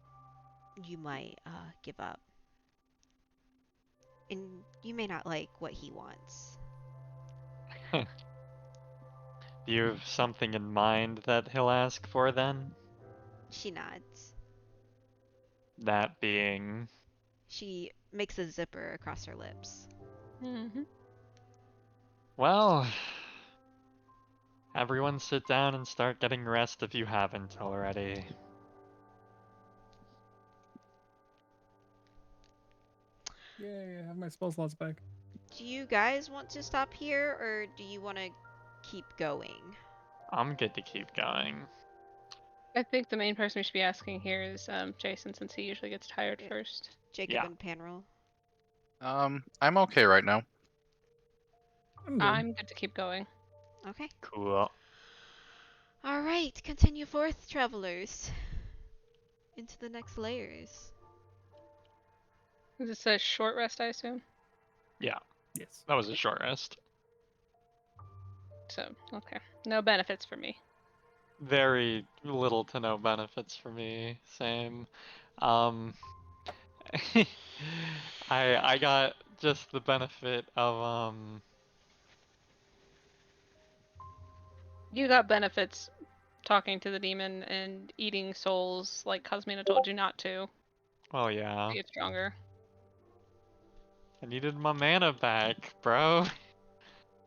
[SPEAKER 2] you might give up. And you may not like what he wants.
[SPEAKER 3] Do you have something in mind that he'll ask for then?
[SPEAKER 2] She nods.
[SPEAKER 3] That being...
[SPEAKER 2] She makes a zipper across her lips.
[SPEAKER 1] Mm-hmm.
[SPEAKER 3] Well... Everyone sit down and start getting rest if you haven't already.
[SPEAKER 6] Yay, I have my spell slots back.
[SPEAKER 2] Do you guys want to stop here, or do you want to keep going?
[SPEAKER 3] I'm good to keep going.
[SPEAKER 1] I think the main person we should be asking here is Jason, since he usually gets tired
[SPEAKER 2] Yeah.
[SPEAKER 1] first.
[SPEAKER 2] Jacob
[SPEAKER 3] Yeah.
[SPEAKER 2] and Panroll.
[SPEAKER 5] I'm okay right now.
[SPEAKER 6] I'm good.
[SPEAKER 1] I'm good to keep going.
[SPEAKER 2] Okay.
[SPEAKER 3] Cool.
[SPEAKER 2] All right, continue forth, travelers. Into the next layers.
[SPEAKER 1] Is this a short rest, I assume?
[SPEAKER 3] Yeah,
[SPEAKER 6] Yes.
[SPEAKER 3] that was a short rest.
[SPEAKER 1] So, okay. No benefits for me.
[SPEAKER 3] Very little to no benefits for me. Same. Um, I got just the benefit of
[SPEAKER 1] You got benefits talking to the demon and eating souls like Cosmina told you not to.
[SPEAKER 3] well, yeah.
[SPEAKER 1] To get stronger.
[SPEAKER 3] I needed my mana back, bro.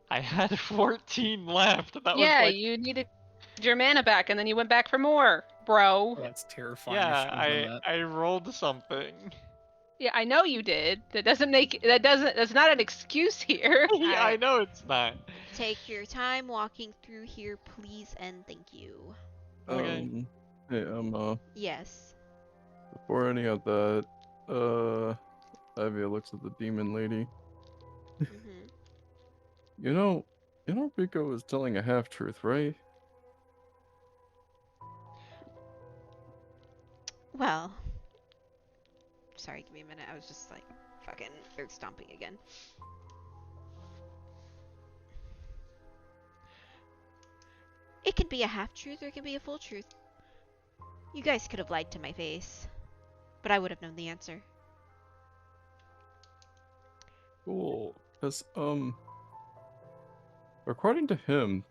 [SPEAKER 3] I had 14 left. That
[SPEAKER 1] Yeah,
[SPEAKER 3] was like,
[SPEAKER 1] you needed your mana back and then you went back for more, bro.
[SPEAKER 6] Oh, that's terrifying.
[SPEAKER 3] yeah,
[SPEAKER 6] I should have done that.
[SPEAKER 3] I rolled something.
[SPEAKER 1] Yeah, I know you did. That's not an excuse here.
[SPEAKER 3] Yeah, I
[SPEAKER 2] Alright.
[SPEAKER 3] know it's not.
[SPEAKER 2] Take your time walking through here, please, and thank you.
[SPEAKER 3] Okay.
[SPEAKER 4] Hey,
[SPEAKER 2] Yes.
[SPEAKER 4] before any of that, Ivy looks at the demon lady.
[SPEAKER 2] Mm-hmm.
[SPEAKER 4] You know Rico is telling a half-truth, right?
[SPEAKER 2] Well. Sorry, give me a minute. I was just like fucking earth stomping again. It can be a half truth or it can be a full truth. You guys could have lied to my face, but I would have known the answer.
[SPEAKER 4] Cool. Because, according to him,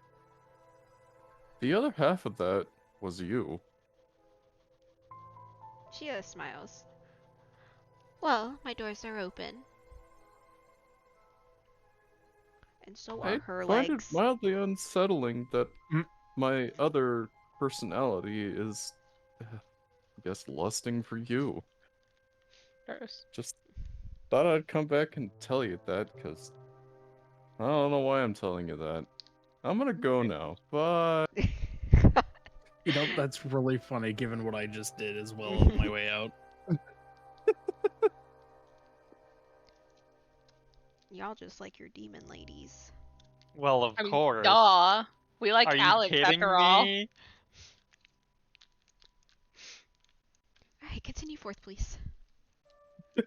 [SPEAKER 4] the other half of that was you.
[SPEAKER 2] She smiles. Well, my doors are open. And so are
[SPEAKER 4] I
[SPEAKER 2] her
[SPEAKER 4] find
[SPEAKER 2] legs.
[SPEAKER 4] it mildly unsettling that
[SPEAKER 3] Mm.
[SPEAKER 4] my other personality is, I guess, lusting for you.
[SPEAKER 1] Gross.
[SPEAKER 4] Just thought I'd come back and tell you that, because I don't know why I'm telling you that. I'm gonna go now. Bye.
[SPEAKER 6] You know, that's really funny given what I just did as well on my way out.
[SPEAKER 2] Y'all just like your demon ladies.
[SPEAKER 3] Well, of
[SPEAKER 1] I mean,
[SPEAKER 3] course.
[SPEAKER 1] duh. We like
[SPEAKER 3] Are you
[SPEAKER 1] Alex
[SPEAKER 3] kidding
[SPEAKER 1] after all.
[SPEAKER 3] me?
[SPEAKER 2] Continue forth, please.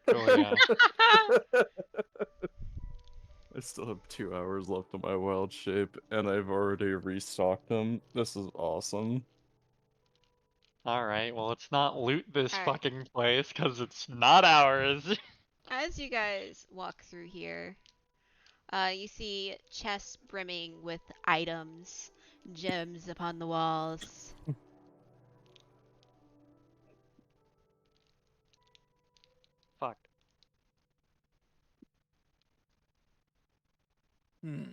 [SPEAKER 3] Oh yeah.
[SPEAKER 4] I still have 2 hours left of my wild shape, and I've already restocked them. This is awesome.
[SPEAKER 3] Alright, well let's not loot this
[SPEAKER 2] Alright.
[SPEAKER 3] fucking place, because it's not ours.
[SPEAKER 2] As you guys walk through here, you see chests brimming with items, gems upon the walls.
[SPEAKER 3] Fuck.
[SPEAKER 6] Hmm.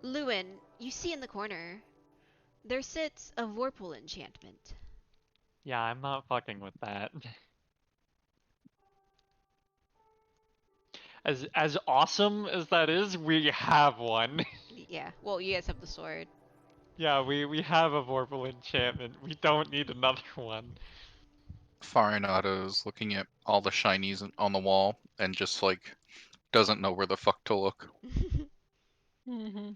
[SPEAKER 2] Lewin, you see in the corner, there sits a Vorpal enchantment.
[SPEAKER 3] Yeah, I'm not fucking with that. As awesome as that is, we have one.
[SPEAKER 2] Yeah, well, you guys have the sword.
[SPEAKER 3] Yeah, we have a Vorpal enchantment. We don't need another one.
[SPEAKER 5] Farinato's looking at all the shinies on the wall and just like doesn't know where the fuck to look.
[SPEAKER 1] Mm-hmm.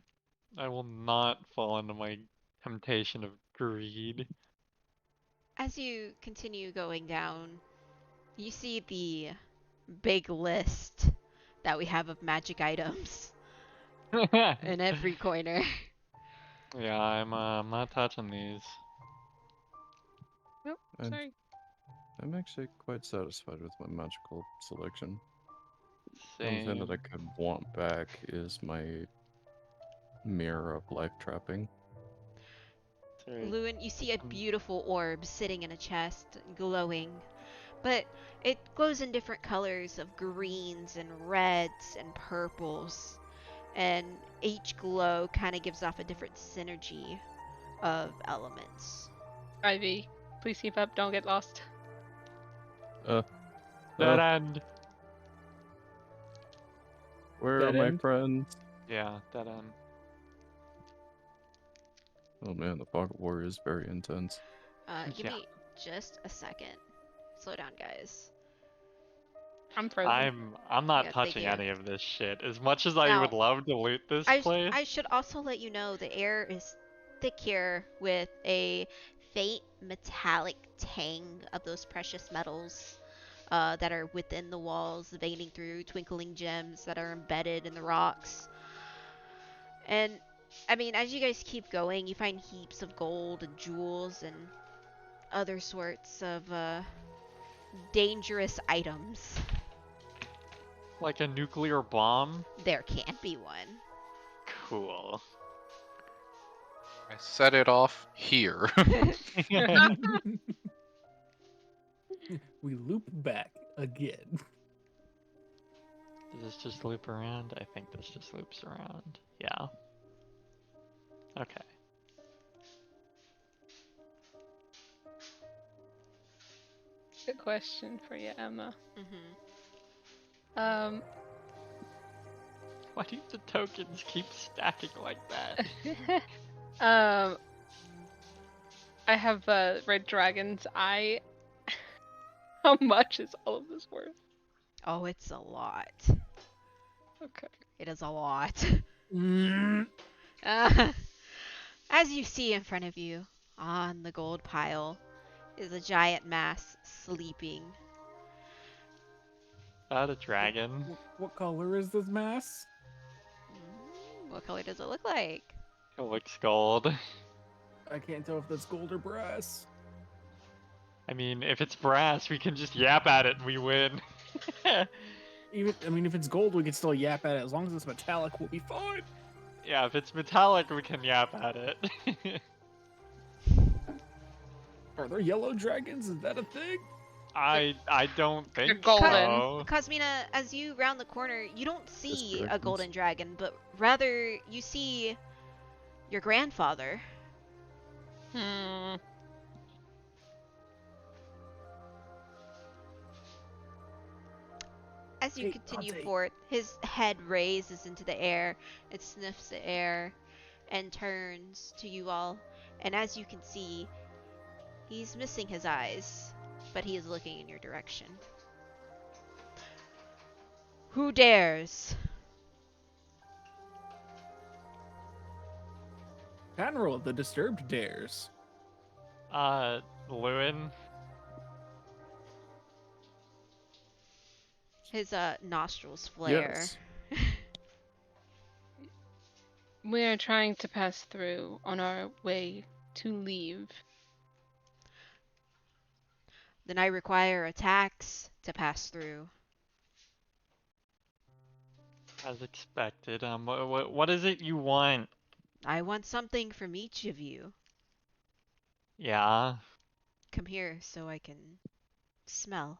[SPEAKER 3] I will not fall into my temptation of greed.
[SPEAKER 2] As you continue going down, you see the big list that we have of magic items in every corner.
[SPEAKER 3] Yeah, I'm not touching these.
[SPEAKER 1] Nope.
[SPEAKER 4] And
[SPEAKER 1] Sorry.
[SPEAKER 4] I'm actually quite satisfied with my magical selection. The only thing that I
[SPEAKER 3] Same.
[SPEAKER 4] could want back is my mirror of life trapping.
[SPEAKER 3] Sorry.
[SPEAKER 2] Lewin, you see a beautiful orb sitting in a chest, glowing. But it glows in different colors of greens and reds and purples. And each glow kind of gives off a different synergy of elements.
[SPEAKER 1] Ivy, please keep up. Don't get lost.
[SPEAKER 3] Dead end.
[SPEAKER 4] Where
[SPEAKER 6] Dead
[SPEAKER 4] are my
[SPEAKER 6] end?
[SPEAKER 4] friends?
[SPEAKER 3] Yeah, dead end.
[SPEAKER 4] Oh man, the Pocket Warrior is very intense.
[SPEAKER 2] Give
[SPEAKER 3] Yeah.
[SPEAKER 2] me just a second. Slow down, guys.
[SPEAKER 1] I'm frozen.
[SPEAKER 3] I'm not
[SPEAKER 2] Yeah, thank
[SPEAKER 3] touching
[SPEAKER 2] you.
[SPEAKER 3] any of this shit. As much as I
[SPEAKER 2] Now,
[SPEAKER 3] would love to loot this place.
[SPEAKER 2] I should also let you know the air is thick here with a faint metallic tang of those precious metals that are within the walls, veining through twinkling gems that are embedded in the rocks. And I mean, as you guys keep going, you find heaps of gold and jewels and other sorts of dangerous items.
[SPEAKER 3] Like a nuclear bomb?
[SPEAKER 2] There can't be one.
[SPEAKER 3] Cool.
[SPEAKER 5] I set it off here.
[SPEAKER 6] We loop back again.
[SPEAKER 3] Does this just loop around? I think this just loops around. Yeah. Okay.
[SPEAKER 1] Good question for you, Emma.
[SPEAKER 2] Mm-hmm.
[SPEAKER 3] Why do the tokens keep stacking like that?
[SPEAKER 1] I have Red Dragon's Eye. How much is all of this worth?
[SPEAKER 2] Oh, it's a lot.
[SPEAKER 1] Okay.
[SPEAKER 2] It is a lot.
[SPEAKER 6] Mm.
[SPEAKER 2] As you see in front of you, on the gold pile, is a giant mass sleeping.
[SPEAKER 3] That a dragon?
[SPEAKER 6] What color is this mass?
[SPEAKER 2] What color does it look like?
[SPEAKER 3] It looks gold.
[SPEAKER 6] I can't tell if that's gold or brass.
[SPEAKER 3] I mean, if it's brass, we can just yap at it and we win.
[SPEAKER 6] If it's gold, we can still yap at it. As long as it's metallic, we'll be fine.
[SPEAKER 3] Yeah, if it's metallic, we can yap at it.
[SPEAKER 6] Are there yellow dragons? Is that a thing?
[SPEAKER 3] I don't think
[SPEAKER 1] golden.
[SPEAKER 3] so.
[SPEAKER 2] Cosmina, as you round the corner, you don't see a
[SPEAKER 4] dragons.
[SPEAKER 2] golden dragon, but rather you see your grandfather.
[SPEAKER 1] Hmm.
[SPEAKER 2] As you
[SPEAKER 6] Hey,
[SPEAKER 2] continue
[SPEAKER 6] Dante.
[SPEAKER 2] forth, his head raises into the air, it sniffs the air, and turns to you all. And as you can see, he's missing his eyes, but he is looking in your direction. Who dares?
[SPEAKER 6] Admiral, the Disturbed dares.
[SPEAKER 3] Lewin.
[SPEAKER 2] His nostrils flare.
[SPEAKER 4] Yes.
[SPEAKER 1] We are trying to pass through on our way to leave.
[SPEAKER 2] Then I require a tax to pass through.
[SPEAKER 3] As expected. What is it you want?
[SPEAKER 2] I want something from each of you.
[SPEAKER 3] Yeah.
[SPEAKER 2] Come here so I can smell.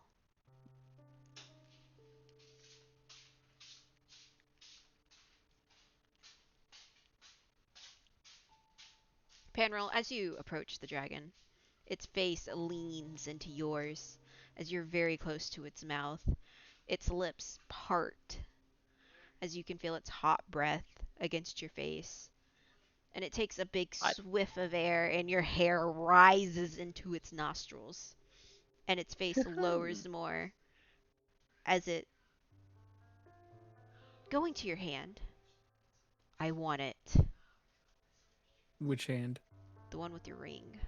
[SPEAKER 2] Panril, as you approach the dragon, its face leans into yours as you're very close to its mouth. Its lips part as you can feel its hot breath against your face. And it takes a big swift of air and your hair rises into its nostrils. And its face lowers more as it... Going to your hand. I want it.
[SPEAKER 6] Which hand?
[SPEAKER 2] The one with your ring.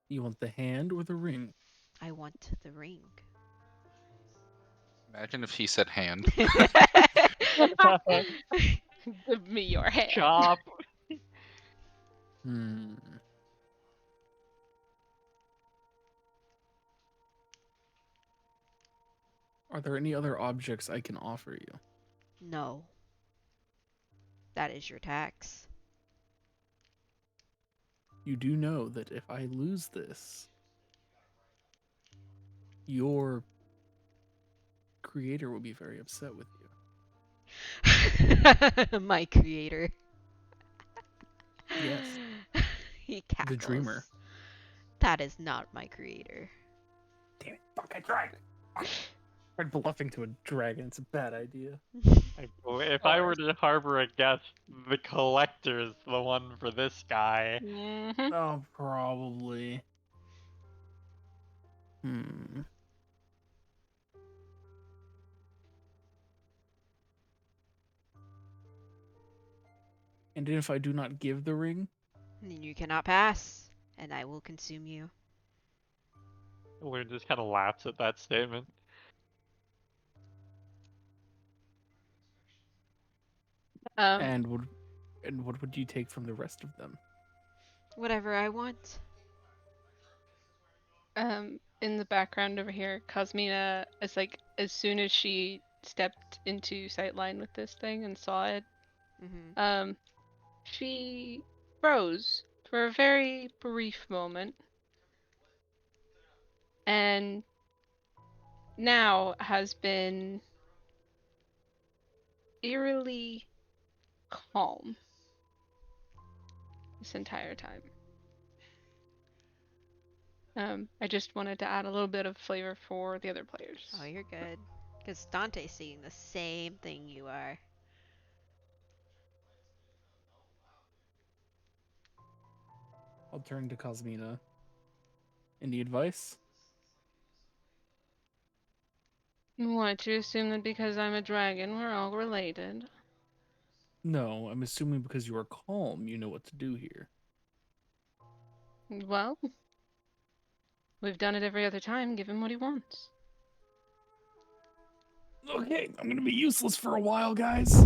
[SPEAKER 6] You want the hand or the ring?
[SPEAKER 2] I want the ring.
[SPEAKER 5] Imagine if he said hand.
[SPEAKER 1] Give me your hand.
[SPEAKER 3] Chop.
[SPEAKER 6] Hmm. Are there any other objects I can offer you?
[SPEAKER 2] No. That is your tax.
[SPEAKER 6] You do know that if I lose this, your creator will be very upset with you.
[SPEAKER 2] My creator.
[SPEAKER 6] Yes.
[SPEAKER 2] He cackles.
[SPEAKER 6] The dreamer.
[SPEAKER 2] That is not my creator.
[SPEAKER 6] Damn it, fuck, I tried. Tried bluffing to a dragon. It's a bad idea.
[SPEAKER 3] If I were to harbor a guess, the collector's the one for this guy.
[SPEAKER 1] Mhm.
[SPEAKER 6] Oh, probably. Hmm. And if I do not give the ring,
[SPEAKER 2] You cannot pass, and I will consume you.
[SPEAKER 3] Lewin just kind of laughs at that statement.
[SPEAKER 6] and what would you take from the rest of them?
[SPEAKER 2] Whatever I want.
[SPEAKER 1] In the background over here, Cosmina is like, as soon as she stepped into sightline with this thing and saw it,
[SPEAKER 2] Mm-hmm.
[SPEAKER 1] she froze for a very brief moment, and now has been eerily calm this entire time. I just wanted to add a little bit of flavor for the other players.
[SPEAKER 2] Oh, you're good. Because Dante's seeing the same thing you are.
[SPEAKER 6] I'll turn to Cosmina. Any advice?
[SPEAKER 1] What, you assume that because I'm a dragon, we're all related?
[SPEAKER 6] No, I'm assuming because you are calm, you know what to do here.
[SPEAKER 1] Well, we've done it every other time. Give him what he wants.
[SPEAKER 6] Okay, I'm gonna be useless for a while, guys.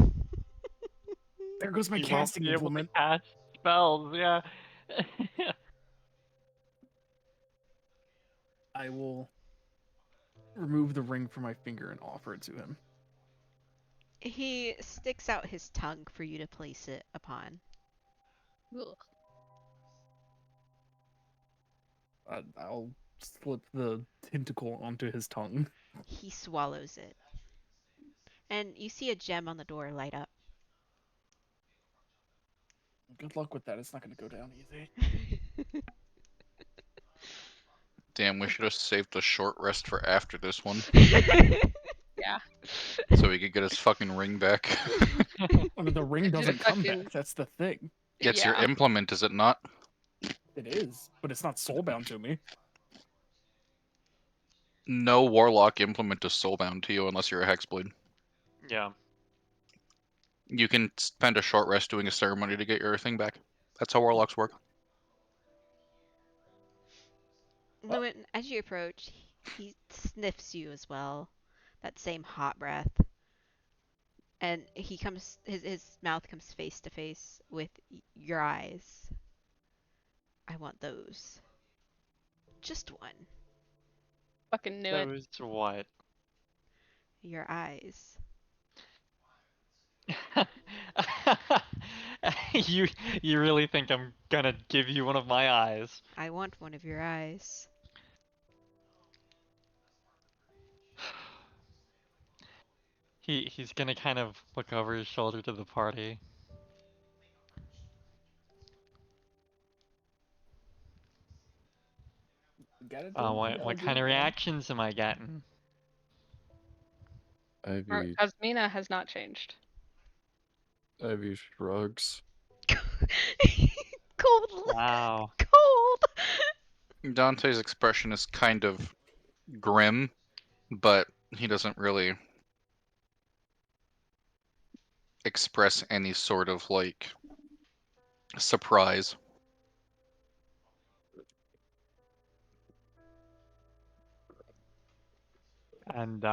[SPEAKER 6] There goes my
[SPEAKER 3] You won't
[SPEAKER 6] casting
[SPEAKER 3] be able to
[SPEAKER 6] implement.
[SPEAKER 3] cast spells, yeah.
[SPEAKER 6] I will remove the ring from my finger and offer it to him.
[SPEAKER 2] He sticks out his tongue for you to place it upon.
[SPEAKER 1] Ugh.
[SPEAKER 6] I'll slip the tentacle onto his tongue.
[SPEAKER 2] He swallows it. And you see a gem on the door light up.
[SPEAKER 6] Good luck with that. It's not gonna go down easy.
[SPEAKER 5] Damn, we should have saved a short rest for after this one,
[SPEAKER 1] Yeah.
[SPEAKER 5] so he could get his fucking ring back.
[SPEAKER 6] I mean, the ring
[SPEAKER 1] Did a
[SPEAKER 6] doesn't come
[SPEAKER 1] fucking-
[SPEAKER 6] back. That's the thing.
[SPEAKER 5] It's your
[SPEAKER 1] Yeah.
[SPEAKER 5] implement, is it not?
[SPEAKER 6] It is, but it's not soulbound to me.
[SPEAKER 5] No warlock implement is soulbound to you unless you're a hexblade.
[SPEAKER 3] Yeah.
[SPEAKER 5] You can spend a short rest doing a ceremony to get your thing back. That's how warlocks work.
[SPEAKER 2] Lewin, as you approach, he sniffs you as well. That same hot breath. And his mouth comes face to face with your eyes. I want those. Just one.
[SPEAKER 1] Fucking knew it.
[SPEAKER 3] Those what?
[SPEAKER 2] Your eyes.
[SPEAKER 3] you you really think I'm gonna give you one of my eyes?
[SPEAKER 2] I want one of your eyes.
[SPEAKER 3] He's gonna kind of look over his shoulder to the party. What kind of reactions am I getting?
[SPEAKER 4] Ivy
[SPEAKER 1] Kazmina has not changed.
[SPEAKER 4] shrugs.
[SPEAKER 2] Cold look.
[SPEAKER 3] Wow.
[SPEAKER 2] Cold.
[SPEAKER 5] Dante's expression is kind of grim, but he doesn't really express any sort of like surprise.
[SPEAKER 3] And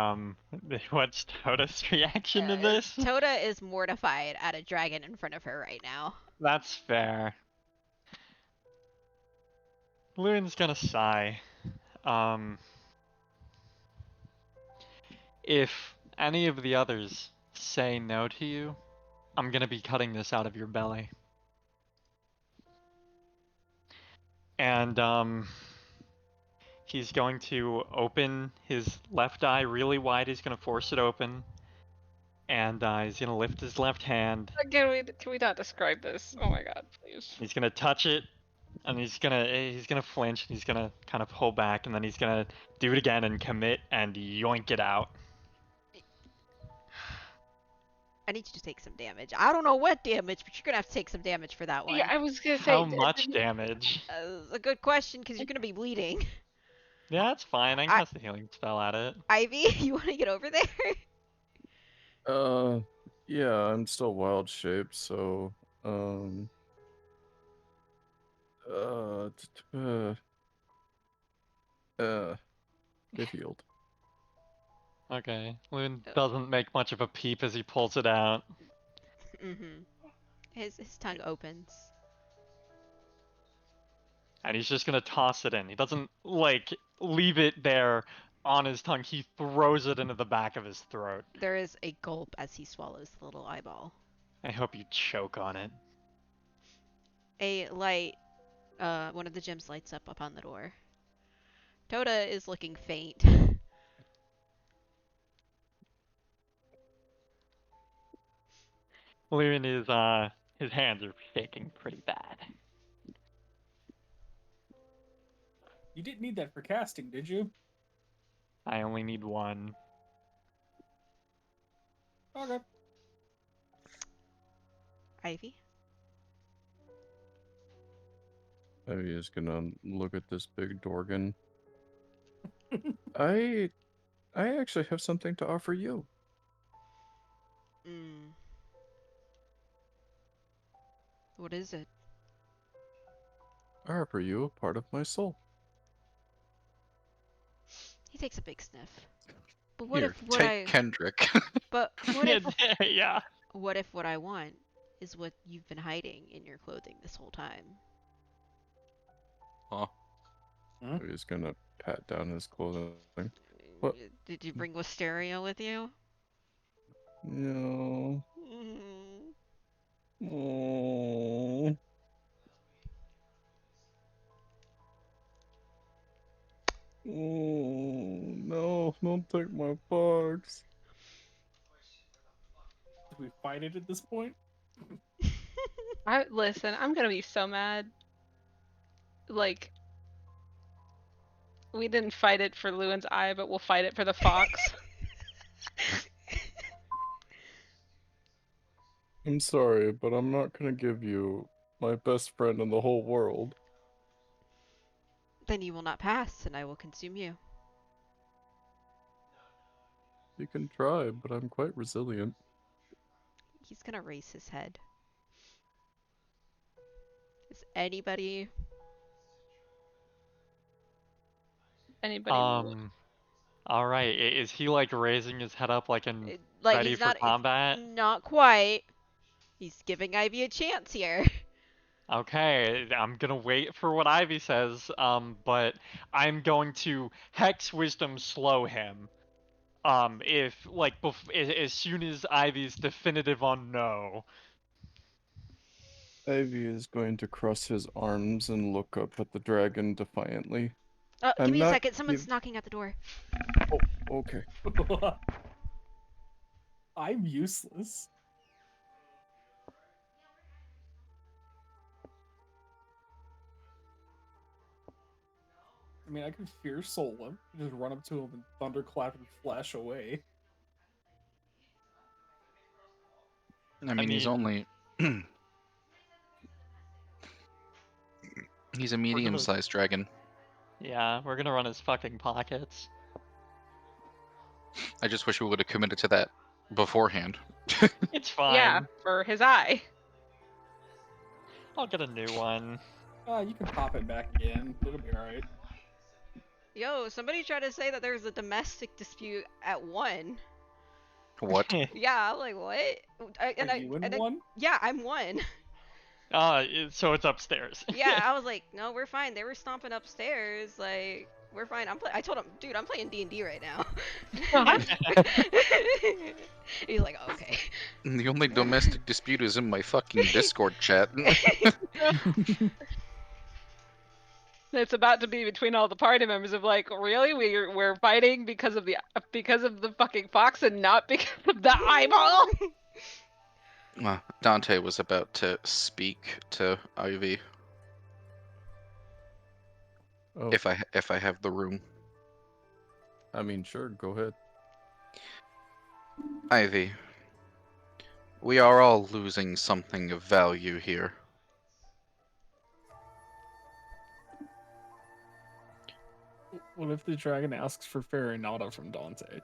[SPEAKER 3] what's Toda's reaction to this?
[SPEAKER 2] Toda is mortified at a dragon in front of her right now.
[SPEAKER 3] That's fair. Loon's gonna sigh. If any of the others say no to you, I'm gonna be cutting this out of your belly. And he's going to open his left eye really wide. He's gonna force it open, and he's gonna lift his left hand.
[SPEAKER 1] Can we not describe this? Oh my god, please.
[SPEAKER 3] He's gonna touch it, and he's gonna flinch. And he's gonna kind of pull back, and then he's gonna do it again and commit and yoink it out.
[SPEAKER 2] I need you to take some damage. I don't know what damage, but you're gonna have to take some damage for that one.
[SPEAKER 1] Yeah, I was gonna say.
[SPEAKER 3] How much damage?
[SPEAKER 2] It's a good question because you're gonna be bleeding.
[SPEAKER 3] Yeah, that's fine. I can cast a healing spell at it.
[SPEAKER 2] Ivy, you want to get over there?
[SPEAKER 4] Yeah, I'm still wild shaped, so get healed.
[SPEAKER 3] Okay. Loon doesn't make much of a peep as he pulls it out.
[SPEAKER 2] Mm-hmm. His tongue opens.
[SPEAKER 3] And he's just gonna toss it in. He doesn't, like, leave it there on his tongue. He throws it into the back of his throat.
[SPEAKER 2] There is a gulp as he swallows the little eyeball.
[SPEAKER 3] I hope you choke on it.
[SPEAKER 2] A light, one of the gems lights up upon the door. Toda is looking faint.
[SPEAKER 3] Loon is, his hands are shaking pretty bad.
[SPEAKER 6] You didn't need that for casting, did you?
[SPEAKER 3] I only need one.
[SPEAKER 6] Okay.
[SPEAKER 2] Ivy?
[SPEAKER 4] Ivy is gonna look at this big Dorgan. I actually have something to offer you.
[SPEAKER 2] What is it?
[SPEAKER 4] I offer you a part of my soul.
[SPEAKER 2] He takes a big sniff. But what
[SPEAKER 5] Here,
[SPEAKER 2] if what
[SPEAKER 5] take Kendrick.
[SPEAKER 2] But what if
[SPEAKER 3] Yeah.
[SPEAKER 2] what if what I want is what you've been hiding in your clothing this whole time?
[SPEAKER 5] Oh.
[SPEAKER 4] He's gonna pat down his clothing. What?
[SPEAKER 2] Did you bring Wisteria with you?
[SPEAKER 4] No. Oh. Oh no! Don't take my box.
[SPEAKER 6] Do we fight it at this point?
[SPEAKER 1] Listen, I'm gonna be so mad. Like, we didn't fight it for Lewin's eye, but we'll fight it for the fox.
[SPEAKER 4] I'm sorry, but I'm not gonna give you my best friend in the whole world.
[SPEAKER 2] Then you will not pass, and I will consume you.
[SPEAKER 4] You can try, but I'm quite resilient.
[SPEAKER 2] He's gonna raise his head. Is anybody?
[SPEAKER 1] Anybody?
[SPEAKER 3] All right. Is he like raising his head up like in
[SPEAKER 2] Like
[SPEAKER 3] ready
[SPEAKER 2] he's
[SPEAKER 3] for
[SPEAKER 2] not.
[SPEAKER 3] combat?
[SPEAKER 2] Not quite. He's giving Ivy a chance here.
[SPEAKER 3] Okay, I'm gonna wait for what Ivy says. But I'm going to Hex Wisdom slow him. If like as soon as Ivy's definitive on no.
[SPEAKER 4] Ivy is going to cross his arms and look up at the dragon defiantly.
[SPEAKER 2] Give
[SPEAKER 4] I'm
[SPEAKER 2] me a
[SPEAKER 4] not
[SPEAKER 2] second. Someone's knocking at the door.
[SPEAKER 4] Oh, okay.
[SPEAKER 6] I'm useless. I mean, I can fear soul him, just run up to him and thunderclap and flash away.
[SPEAKER 5] I mean, he's only he's a medium-sized dragon.
[SPEAKER 3] Yeah, we're gonna run his fucking pockets.
[SPEAKER 5] I just wish we would have committed to that beforehand.
[SPEAKER 3] It's fine.
[SPEAKER 1] Yeah, for his eye.
[SPEAKER 3] I'll get a new one.
[SPEAKER 6] You can pop it back again. It'll be alright.
[SPEAKER 2] Yo, somebody tried to say that there's a domestic dispute at 1.
[SPEAKER 5] What?
[SPEAKER 2] Yeah, I'm like, what?
[SPEAKER 6] Are you in one?
[SPEAKER 2] Yeah, I'm 1.
[SPEAKER 3] So it's upstairs.
[SPEAKER 2] Yeah, I was like, no, we're fine. They were stomping upstairs. Like, we're fine. I told him, dude, I'm playing D&D right now. He's like, okay.
[SPEAKER 5] The only domestic dispute is in my fucking Discord chat.
[SPEAKER 1] It's about to be between all the party members of like, really, we're fighting because of the fucking fox and not because of the eyeball.
[SPEAKER 5] Dante was about to speak to Ivy.
[SPEAKER 4] Oh,
[SPEAKER 5] If I have the room.
[SPEAKER 4] I mean, sure, go ahead.
[SPEAKER 5] Ivy, we are all losing something of value here.
[SPEAKER 6] What if the dragon asks for Farinata from Dante?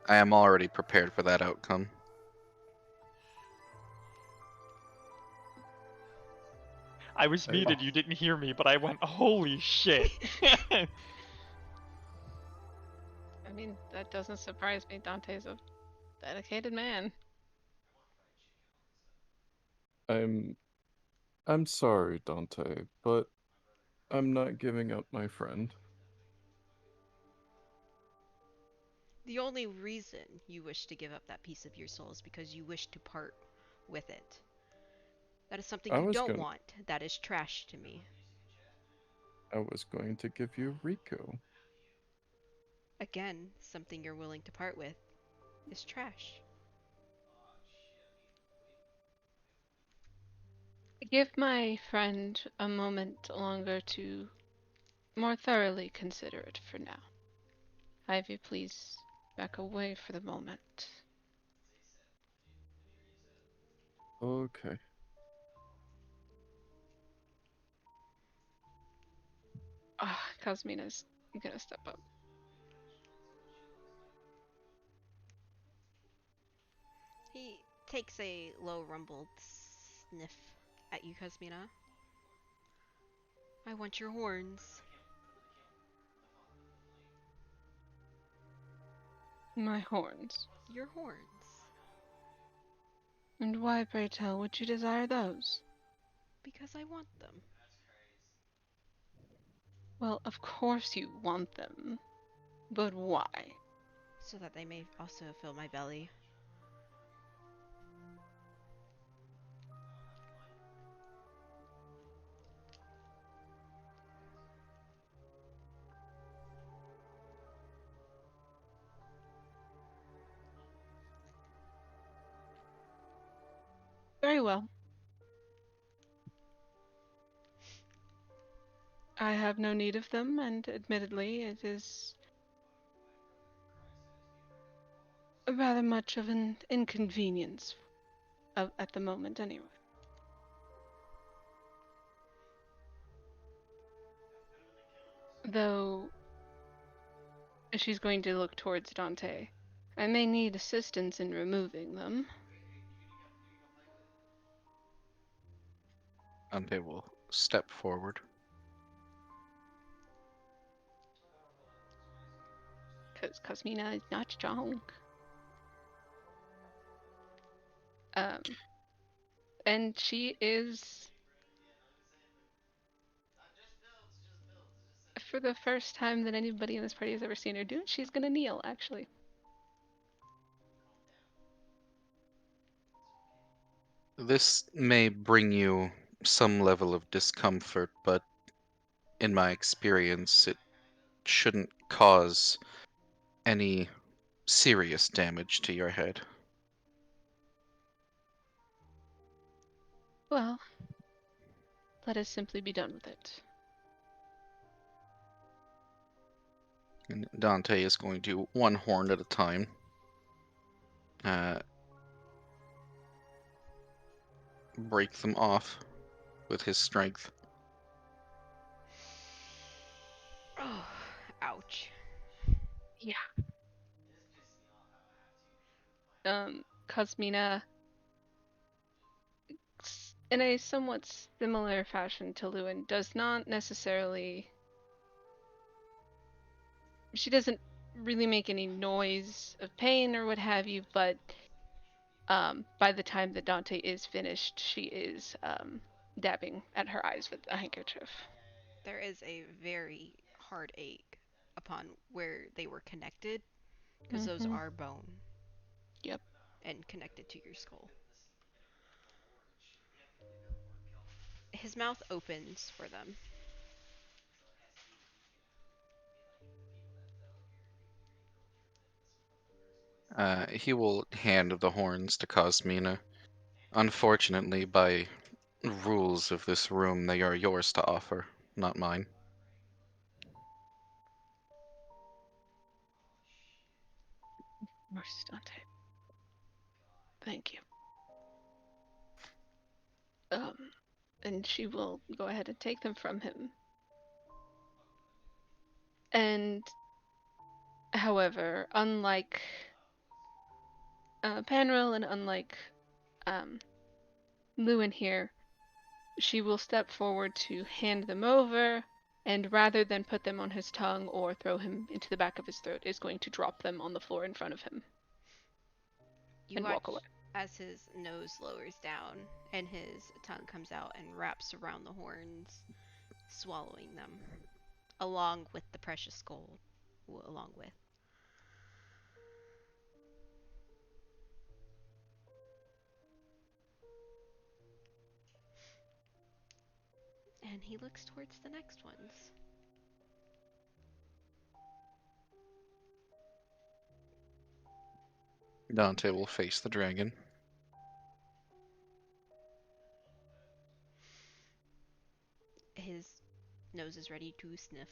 [SPEAKER 5] I am already prepared for that outcome.
[SPEAKER 3] I was muted, you didn't hear me, but I went, holy shit.
[SPEAKER 1] I mean, that doesn't surprise me. Dante's a dedicated man.
[SPEAKER 4] I'm sorry, Dante, but I'm not giving up my friend.
[SPEAKER 2] The only reason you wish to give up that piece of your soul is because you wish to part with it. That is something you don't want. That is trash to me.
[SPEAKER 4] I was going to give you Rico.
[SPEAKER 2] Again, something you're willing to part with is trash.
[SPEAKER 1] Give my friend a moment longer to more thoroughly consider it for now. Ivy, please back away for the moment.
[SPEAKER 4] Okay.
[SPEAKER 1] Cosmina's gonna step up.
[SPEAKER 2] He takes a low rumbled sniff at you, Cosmina. I want your horns.
[SPEAKER 1] My horns.
[SPEAKER 2] Your horns.
[SPEAKER 1] And why, pray tell, would you desire those?
[SPEAKER 2] Because I want them.
[SPEAKER 1] Well, of course you want them. But why?
[SPEAKER 2] So that they may also fill my belly.
[SPEAKER 1] Very well. I have no need of them, and admittedly, it is rather much of an inconvenience at the moment, anyway. Though, she's going to look towards Dante. I may need assistance in removing them.
[SPEAKER 5] Dante will step forward.
[SPEAKER 1] Because Cosmina is not strong. And she is, for the first time that anybody in this party has ever seen her do, she's gonna kneel, actually.
[SPEAKER 5] This may bring you some level of discomfort, but in my experience, it shouldn't cause any serious damage to your head.
[SPEAKER 1] Well, let us simply be done with it.
[SPEAKER 5] And Dante is going to, one horn at a time, break them off with his strength.
[SPEAKER 2] Oh, ouch.
[SPEAKER 1] Cosmina, in a somewhat similar fashion to Lewin, does not necessarily. She doesn't really make any noise of pain or what have you, but by the time that Dante is finished, she is dabbing at her eyes with a handkerchief.
[SPEAKER 2] There is a very hard ache upon where they were connected, because those are bone.
[SPEAKER 1] Yep.
[SPEAKER 2] And connected to your skull. His mouth opens for them.
[SPEAKER 5] He will hand the horns to Cosmina. Unfortunately, by rules of this room, they are yours to offer, not mine.
[SPEAKER 1] Mercy, Dante. Thank you. And she will go ahead and take them from him. And, however, unlike Panril and unlike Lewin here, she will step forward to hand them over, and rather than put them on his tongue or throw him into the back of his throat, is going to drop them on the floor in front of him.
[SPEAKER 2] You
[SPEAKER 1] and
[SPEAKER 2] watch
[SPEAKER 1] walk away.
[SPEAKER 2] as his nose lowers down and his tongue comes out and wraps around the horns, swallowing them, along with the precious gold. Along with. And he looks towards the next ones.
[SPEAKER 5] Dante will face the dragon.
[SPEAKER 2] His nose is ready to sniff.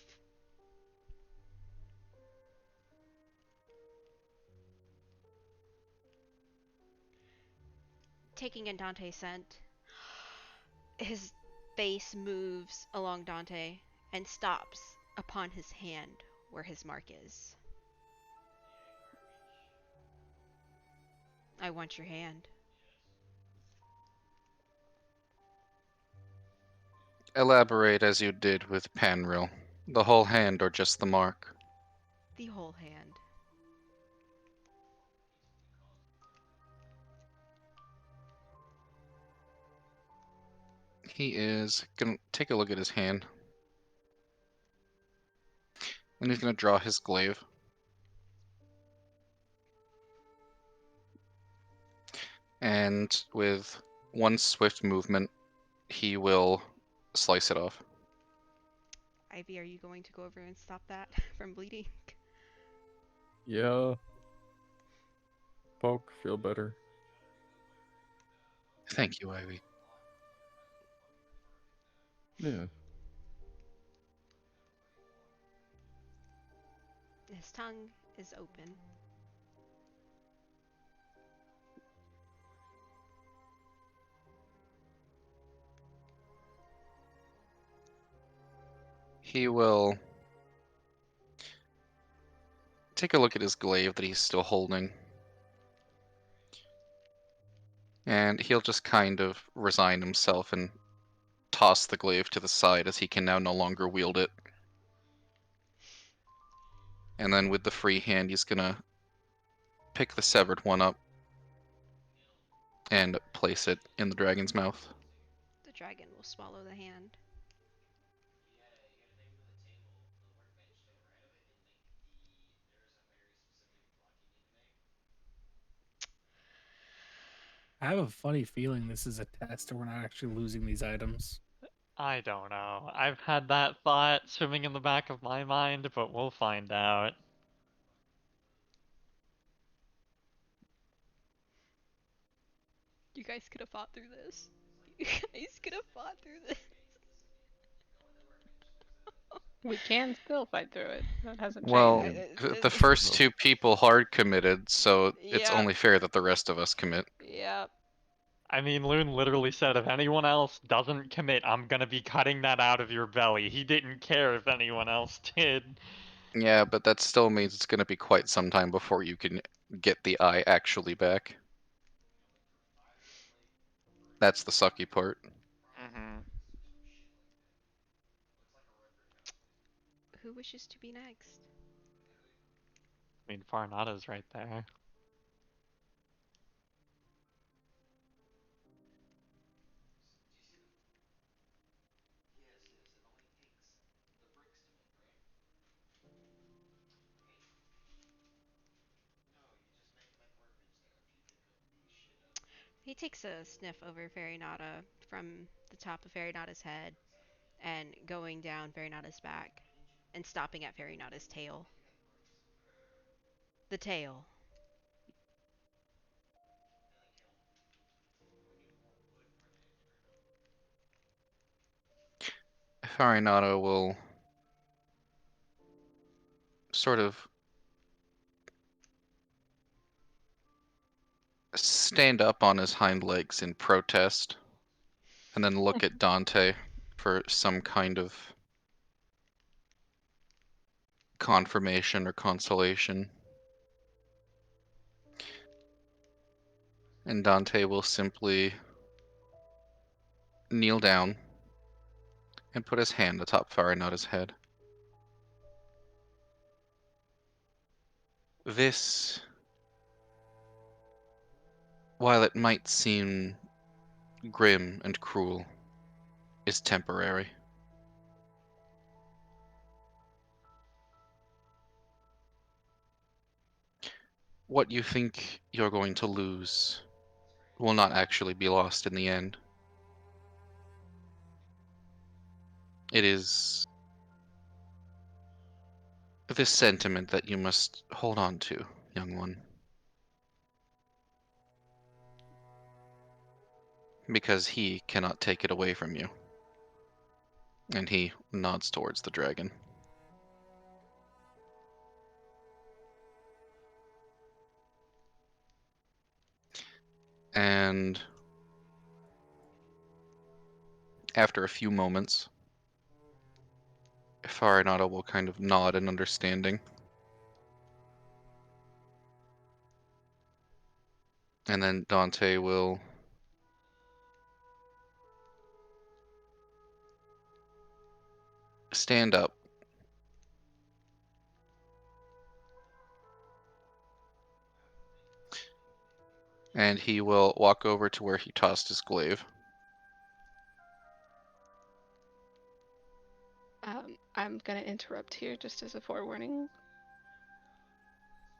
[SPEAKER 2] Taking in Dante's scent, his face moves along Dante and stops upon his hand where his mark is. I want your hand.
[SPEAKER 5] Elaborate as you did with Panril. The whole hand or just the mark?
[SPEAKER 2] The whole hand.
[SPEAKER 5] He is gonna take a look at his hand. And he's gonna draw his glaive. And with one swift movement, he will slice it off.
[SPEAKER 2] Ivy, are you going to go over and stop that from bleeding?
[SPEAKER 4] Yeah. Poke, feel better.
[SPEAKER 5] Thank you, Ivy.
[SPEAKER 4] Yeah.
[SPEAKER 2] His tongue is open.
[SPEAKER 5] He will take a look at his glaive that he's still holding. And he'll just kind of resign himself and toss the glaive to the side as he can now no longer wield it. And then with the free hand, he's gonna pick the severed one up and place it in the dragon's mouth.
[SPEAKER 2] The dragon will swallow the hand.
[SPEAKER 6] I have a funny feeling this is a test, or we're not actually losing these items.
[SPEAKER 3] I don't know. I've had that thought swimming in the back of my mind, but we'll find out.
[SPEAKER 2] You guys could have fought through this. You guys could have fought through this.
[SPEAKER 1] We can still fight through it. That hasn't
[SPEAKER 5] Well,
[SPEAKER 1] changed.
[SPEAKER 5] the first two people hard committed, so it's
[SPEAKER 2] Yeah.
[SPEAKER 5] only fair that the rest of us commit.
[SPEAKER 2] Yep.
[SPEAKER 3] I mean, Loon literally said if anyone else doesn't commit, I'm gonna be cutting that out of your belly. He didn't care if anyone else did.
[SPEAKER 5] Yeah, but that still means it's gonna be quite some time before you can get the eye actually back. That's the sucky part.
[SPEAKER 3] Mm-hmm.
[SPEAKER 2] Who wishes to be next?
[SPEAKER 3] I mean, Farnada's right there.
[SPEAKER 2] He takes a sniff over Fairy Nada from the top of Fairy Nada's head and going down Fairy Nada's back and stopping at Fairy Nada's tail. The tail.
[SPEAKER 5] Farinata will sort of stand up on his hind legs in protest, and then look at Dante for some kind of confirmation or consolation. And Dante will simply kneel down and put his hand atop Farinata's head. This, while it might seem grim and cruel, is temporary. What you think you're going to lose will not actually be lost in the end. It is this sentiment that you must hold on to, young one. Because he cannot take it away from you. And he nods towards the dragon. And after a few moments, Farinata will kind of nod in understanding. And then Dante will stand up. And he will walk over to where he tossed his glaive.
[SPEAKER 1] I'm gonna interrupt here just as a forewarning.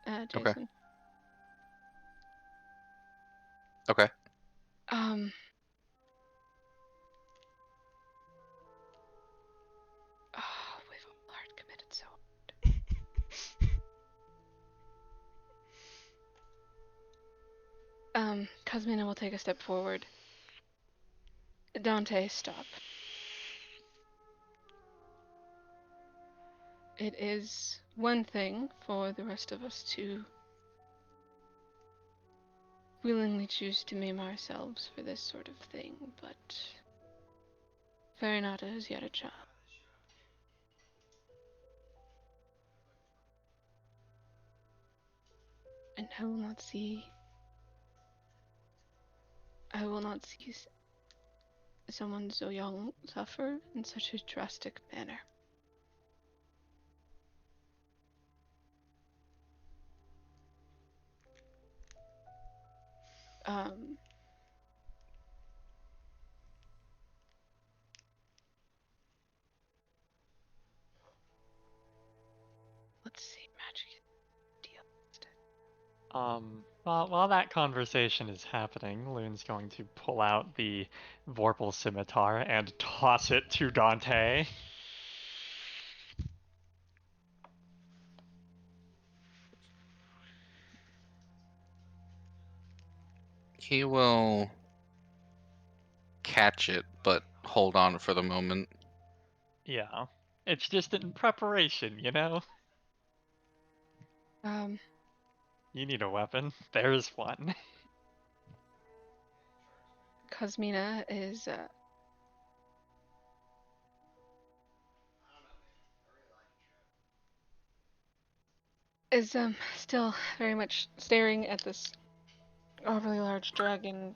[SPEAKER 1] Jason.
[SPEAKER 5] Okay. Okay.
[SPEAKER 1] Oh, we've all hard committed so hard. Cosmina will take a step forward. Dante, stop. It is one thing for the rest of us to willingly choose to maim ourselves for this sort of thing, but Farinata is yet a child. And I will not see someone so young suffer in such a drastic manner. Um, let's see, magic deal.
[SPEAKER 3] While that conversation is happening, Loon's going to pull out the Vorpal scimitar and toss it to Dante.
[SPEAKER 5] He will catch it, but hold on for the moment.
[SPEAKER 3] Yeah. It's just in preparation, you know? You need a weapon. There's one.
[SPEAKER 1] Cosmina is still very much staring at this overly large dragon.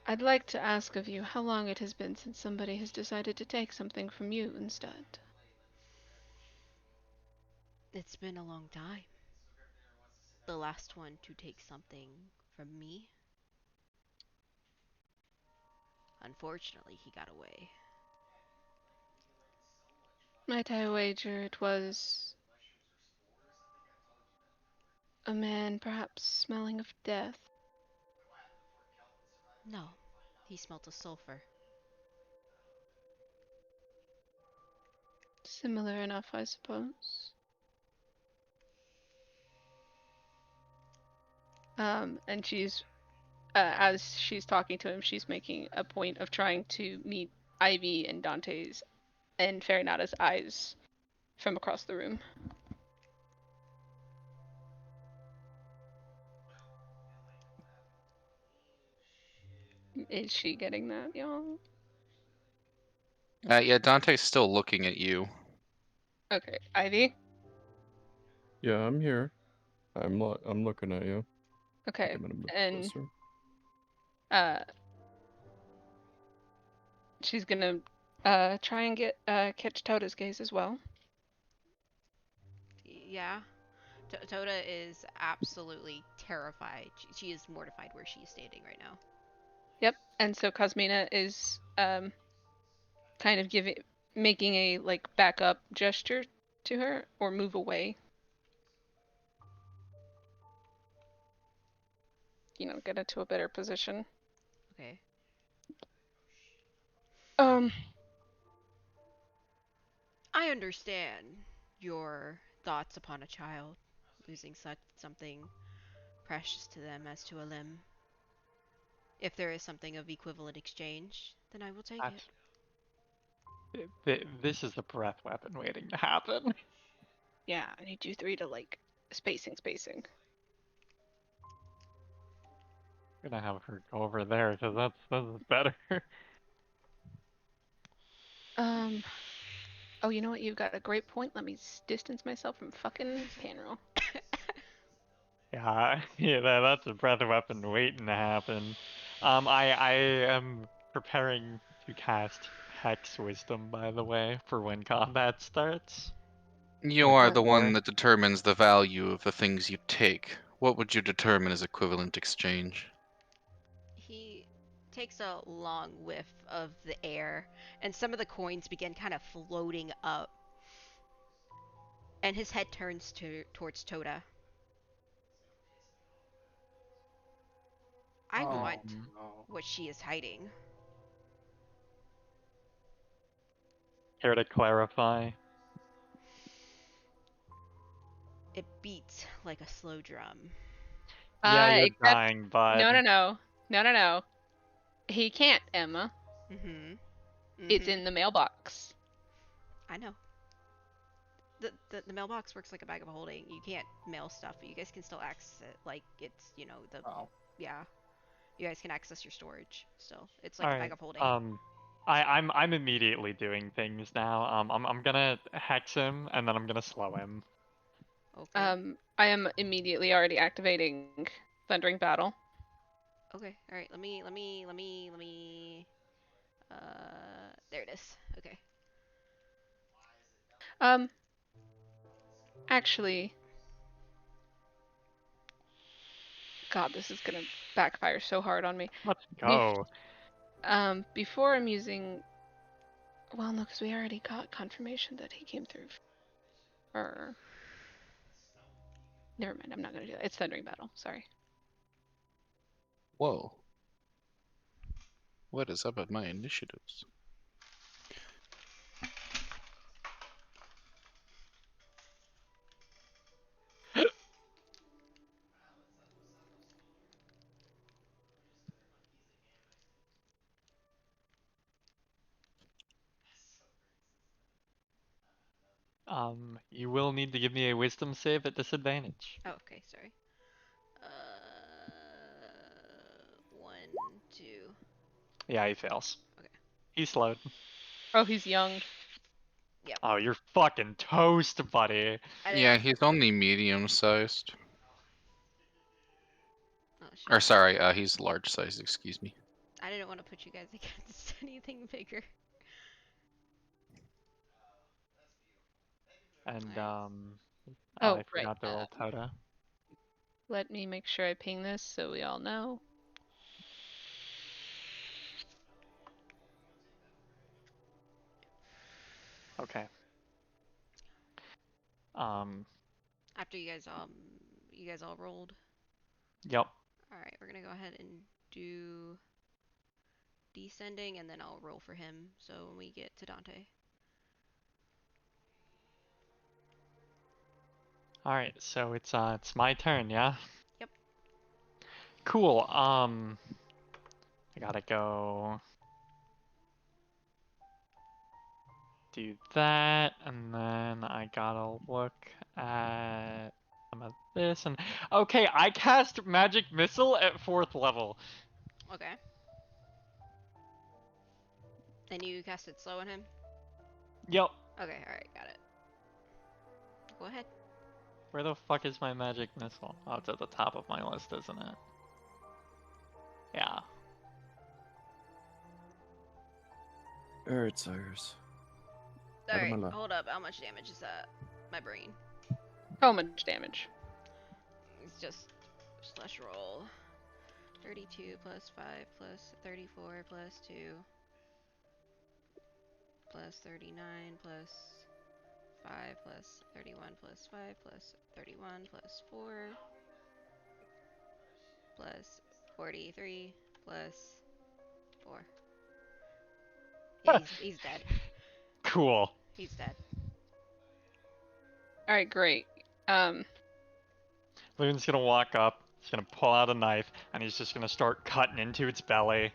[SPEAKER 1] I'd like to ask of you how long it has been since somebody has decided to take something from you instead.
[SPEAKER 2] It's been a long time. The last one to take something from me. Unfortunately, he got away.
[SPEAKER 1] Might I wager it was a man perhaps smelling of death?
[SPEAKER 2] No, he smelt of sulfur.
[SPEAKER 1] Similar enough, I suppose. And she's, as she's talking to him, she's making a point of trying to meet Ivy and Dante's and Farinata's eyes from across the room. Is she getting that, y'all?
[SPEAKER 5] Yeah, Dante's still looking at you.
[SPEAKER 1] Okay, Ivy?
[SPEAKER 4] Yeah, I'm here. I'm looking at you.
[SPEAKER 1] Okay,
[SPEAKER 4] I'm gonna move
[SPEAKER 1] and
[SPEAKER 4] closer.
[SPEAKER 1] she's gonna try and get catch Toda's gaze as well.
[SPEAKER 2] Yeah. Toda is absolutely terrified. She is mortified where she is standing right now.
[SPEAKER 1] Yep, and so Cosmina is kind of making a like backup gesture to her or move away. You know, get into a better position.
[SPEAKER 2] Okay. I understand your thoughts upon a child losing such something precious to them as to a limb. If there is something of equivalent exchange, then I will take it.
[SPEAKER 3] This is a breath weapon waiting to happen.
[SPEAKER 1] Yeah, I need you three to like spacing.
[SPEAKER 3] I'm gonna have her go over there because that's better.
[SPEAKER 1] Oh, you know what? You've got a great point. Let me distance myself from fucking Panro.
[SPEAKER 3] Yeah, that's a breath weapon waiting to happen. I am preparing to cast Hex Wisdom, by the way, for when combat starts.
[SPEAKER 5] You
[SPEAKER 3] Like
[SPEAKER 5] are the
[SPEAKER 3] before.
[SPEAKER 5] one that determines the value of the things you take. What would you determine as equivalent exchange?
[SPEAKER 2] He takes a long whiff of the air, and some of the coins begin kind of floating up. And his head turns towards Toda. I want what she is hiding.
[SPEAKER 3] Care to clarify?
[SPEAKER 2] It beats like a slow drum.
[SPEAKER 3] Yeah, you're
[SPEAKER 1] Except
[SPEAKER 3] dying, bud.
[SPEAKER 1] no. He can't, Emma. It's in the mailbox.
[SPEAKER 2] I know. The mailbox works like a bag of holding. You can't mail stuff, but you guys can still access it. Like it's yeah. You guys can access your storage still. It's like a bag of holding.
[SPEAKER 3] I'm immediately doing things now. I'm gonna hex him and then I'm gonna slow him.
[SPEAKER 2] Okay.
[SPEAKER 1] I am immediately already activating Thundering Battle.
[SPEAKER 2] Okay. All right. Let me. There it is. Okay.
[SPEAKER 1] Um, actually, God, this is gonna backfire so hard on me.
[SPEAKER 3] Let's
[SPEAKER 1] Be-
[SPEAKER 3] go.
[SPEAKER 1] Before I'm using, well, no, because we already got confirmation that he came through. Or, never mind. I'm not gonna do that. It's Thundering Battle. Sorry.
[SPEAKER 5] Whoa. What is up with my initiatives?
[SPEAKER 3] You will need to give me a wisdom save at disadvantage.
[SPEAKER 2] Oh, okay. Sorry. 1, 2.
[SPEAKER 3] Yeah, he fails.
[SPEAKER 2] Okay.
[SPEAKER 3] He's slowed.
[SPEAKER 1] Oh, he's young.
[SPEAKER 2] Yep.
[SPEAKER 3] Oh, you're fucking toast, buddy.
[SPEAKER 2] I
[SPEAKER 5] Yeah,
[SPEAKER 2] didn't.
[SPEAKER 5] he's only medium-sized.
[SPEAKER 2] Oh
[SPEAKER 5] Or
[SPEAKER 2] shit.
[SPEAKER 5] sorry, he's large-sized, excuse me.
[SPEAKER 2] I didn't want to put you guys against anything bigger.
[SPEAKER 3] And
[SPEAKER 2] Alright.
[SPEAKER 1] Oh,
[SPEAKER 3] I
[SPEAKER 1] right.
[SPEAKER 3] forgot to roll Tota.
[SPEAKER 1] Let me make sure I ping this so we all know.
[SPEAKER 3] Okay.
[SPEAKER 2] After you guys all rolled.
[SPEAKER 3] Yep.
[SPEAKER 2] All right, we're gonna go ahead and do descending, and then I'll roll for him. So when we get to Dante.
[SPEAKER 3] All right, so it's my turn, yeah?
[SPEAKER 2] Yep.
[SPEAKER 3] Cool. I gotta go do that, and then I gotta look at some of this, and okay, I cast Magic Missile at 4th level.
[SPEAKER 2] Okay. And you casted slow on him.
[SPEAKER 3] Yep.
[SPEAKER 2] Okay. All right. Got it. Go ahead.
[SPEAKER 3] Where the fuck is my Magic Missile? Oh, it's at the top of my list, isn't it? Yeah.
[SPEAKER 4] Alright, Cyrus.
[SPEAKER 2] All
[SPEAKER 4] Out of
[SPEAKER 2] right.
[SPEAKER 4] my life.
[SPEAKER 2] Hold up. How much damage is that? My brain.
[SPEAKER 1] How much damage?
[SPEAKER 2] It's just slash roll. 32 plus 5 plus 34 plus 2 plus 39 plus 5 plus 31 plus 5 plus 31 plus 4 plus 43 plus 4. Yeah, he's dead.
[SPEAKER 3] Cool.
[SPEAKER 2] He's dead.
[SPEAKER 1] All right, great.
[SPEAKER 3] Loon's gonna walk up, he's gonna pull out a knife, and he's just gonna start cutting into its belly.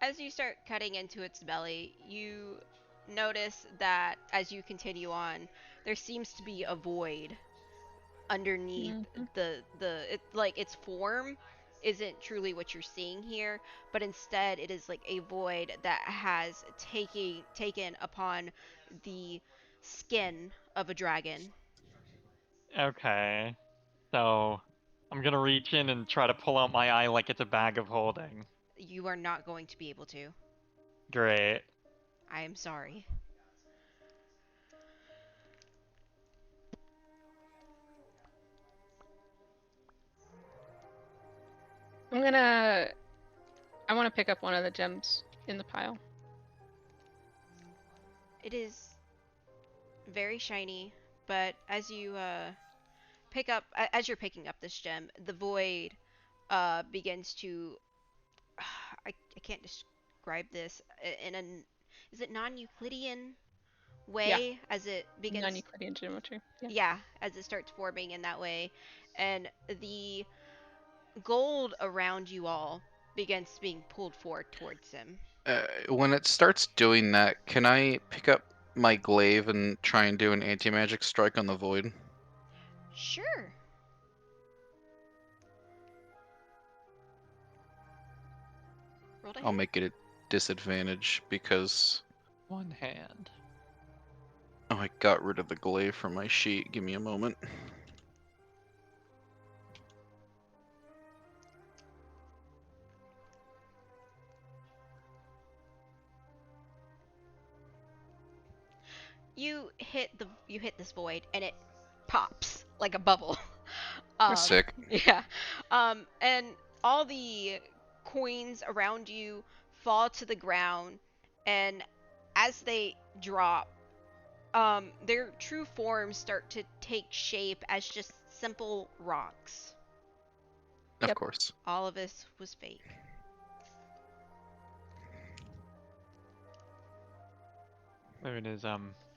[SPEAKER 2] As you start cutting into its belly, you notice that as you continue on, there seems to be a void underneath like its form isn't truly what you're seeing here, but instead it is like a void that has taken upon the skin of a dragon.
[SPEAKER 3] Okay. So, I'm gonna reach in and try to pull out my eye like it's a bag of holding.
[SPEAKER 2] You are not going to be able to.
[SPEAKER 3] Great.
[SPEAKER 2] I am sorry.
[SPEAKER 1] I want to pick up one of the gems in the pile.
[SPEAKER 2] It is very shiny, but as you as you're picking up this gem, the void begins to I can't describe this in an is it non-Euclidean way as it begins
[SPEAKER 1] Non-Euclidean geometry. Yeah.
[SPEAKER 2] yeah, as it starts forming in that way, and the gold around you all begins being pulled forward towards him.
[SPEAKER 5] When it starts doing that, can I pick up my glaive and try and do an anti-magic strike on the void?
[SPEAKER 2] Sure. Roll to
[SPEAKER 5] I'll
[SPEAKER 2] hit.
[SPEAKER 5] make it disadvantage because
[SPEAKER 3] One hand.
[SPEAKER 5] oh, I got rid of the glaive from my sheet. Give me a moment.
[SPEAKER 2] You hit this void and it pops like a bubble.
[SPEAKER 5] Sick.
[SPEAKER 2] Yeah. And all the coins around you fall to the ground, and as they drop, their true forms start to take shape as just simple rocks.
[SPEAKER 5] Of
[SPEAKER 1] Yep.
[SPEAKER 5] course.
[SPEAKER 2] All of this was fake.
[SPEAKER 3] Lewin is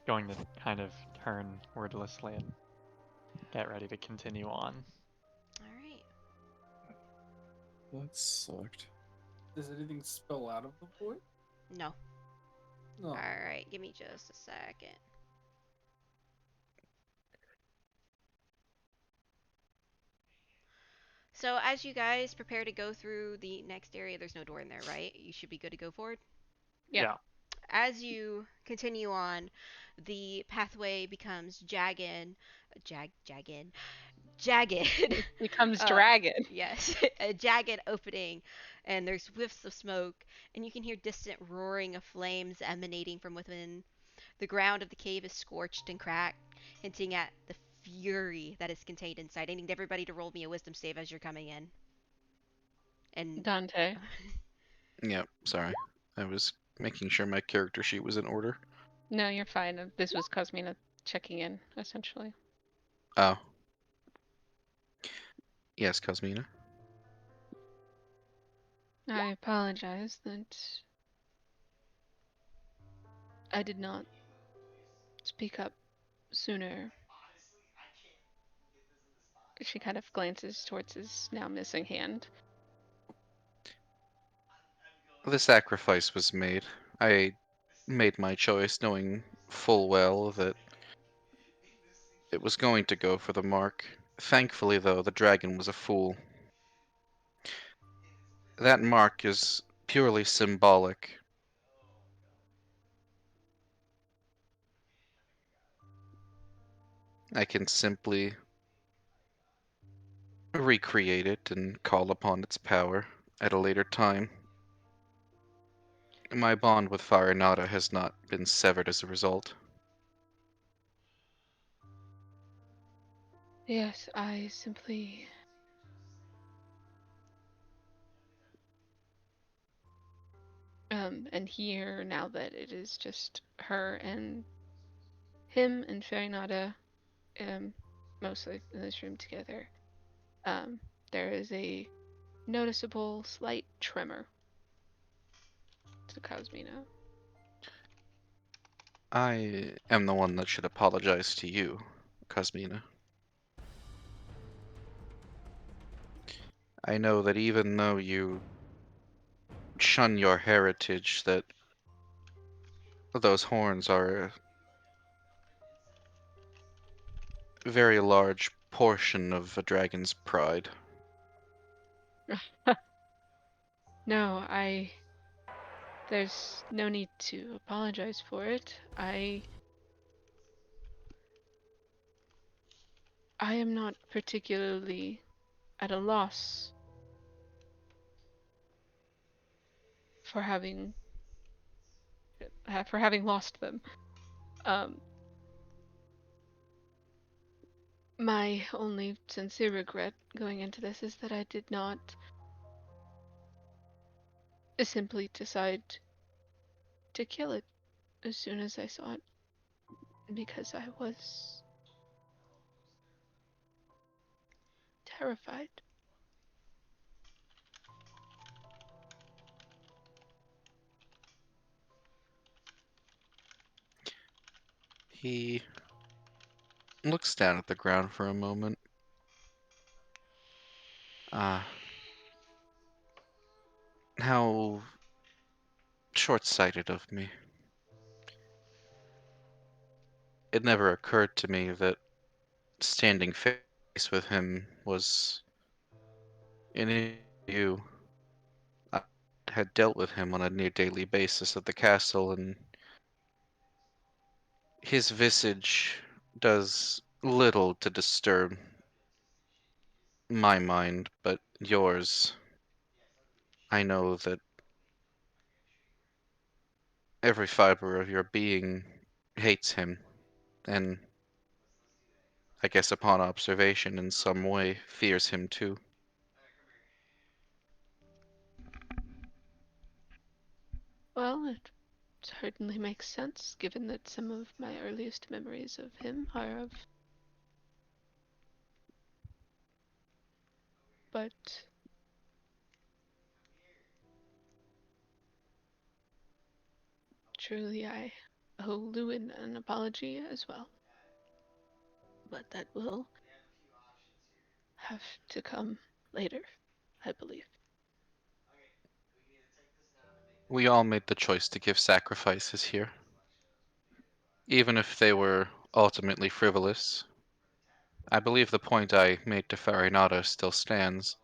[SPEAKER 3] going to kind of turn wordlessly and get ready to continue on.
[SPEAKER 2] Alright.
[SPEAKER 4] That sucked.
[SPEAKER 6] Does anything spill out of the void?
[SPEAKER 2] No.
[SPEAKER 6] No.
[SPEAKER 2] Alright, give me just a second. So as you guys prepare to go through the next area, there's no door in there, right? You should be good to go forward.
[SPEAKER 1] Yeah.
[SPEAKER 2] As you continue on, the pathway becomes jagged.
[SPEAKER 1] Becomes
[SPEAKER 2] Uh,
[SPEAKER 1] dragon.
[SPEAKER 2] Yes, a jagged opening, and there's whiffs of smoke, and you can hear distant roaring of flames emanating from within. The ground of the cave is scorched and cracked, hinting at the fury that is contained inside. I need everybody to roll me a wisdom save as you're coming in. And
[SPEAKER 1] Dante.
[SPEAKER 5] Yep, sorry. I was making sure my character sheet was in order.
[SPEAKER 1] No, you're fine. This was Cosmina checking in, essentially.
[SPEAKER 5] Oh. Yes, Cosmina.
[SPEAKER 1] I apologize that I did not speak up sooner. She kind of glances towards his now missing hand.
[SPEAKER 5] The sacrifice was made. I made my choice knowing full well that it was going to go for the mark. Thankfully, though, the dragon was a fool. That mark is purely symbolic. I can simply recreate it and call upon its power at a later time. My bond with Farinata has not been severed as a result.
[SPEAKER 1] Yes, I simply... and here, now that it is just her and him and Farinata, mostly in this room together, there is a noticeable slight tremor to Cosmina.
[SPEAKER 5] I am the one that should apologize to you, Cosmina. I know that even though you shun your heritage, that those horns are a very large portion of a dragon's pride.
[SPEAKER 1] No, there's no need to apologize for it. I am not particularly at a loss for having lost them. My only sincere regret going into this is that I did not simply decide to kill it as soon as I saw it, because I was terrified.
[SPEAKER 5] He looks down at the ground for a moment. How short-sighted of me. It never occurred to me that standing face with him was an issue I had dealt with him on a near daily basis at the castle, and his visage does little to disturb my mind, but yours, I know that every fiber of your being hates him, and I guess upon observation in some way fears him too.
[SPEAKER 1] Well, it certainly makes sense, given that some of my earliest memories of him are of. But truly, I owe Lewin an apology as well. But that will have to come later, I believe.
[SPEAKER 5] We all made the choice to give sacrifices here, even if they were ultimately frivolous. I believe the point I made to Farinata still stands.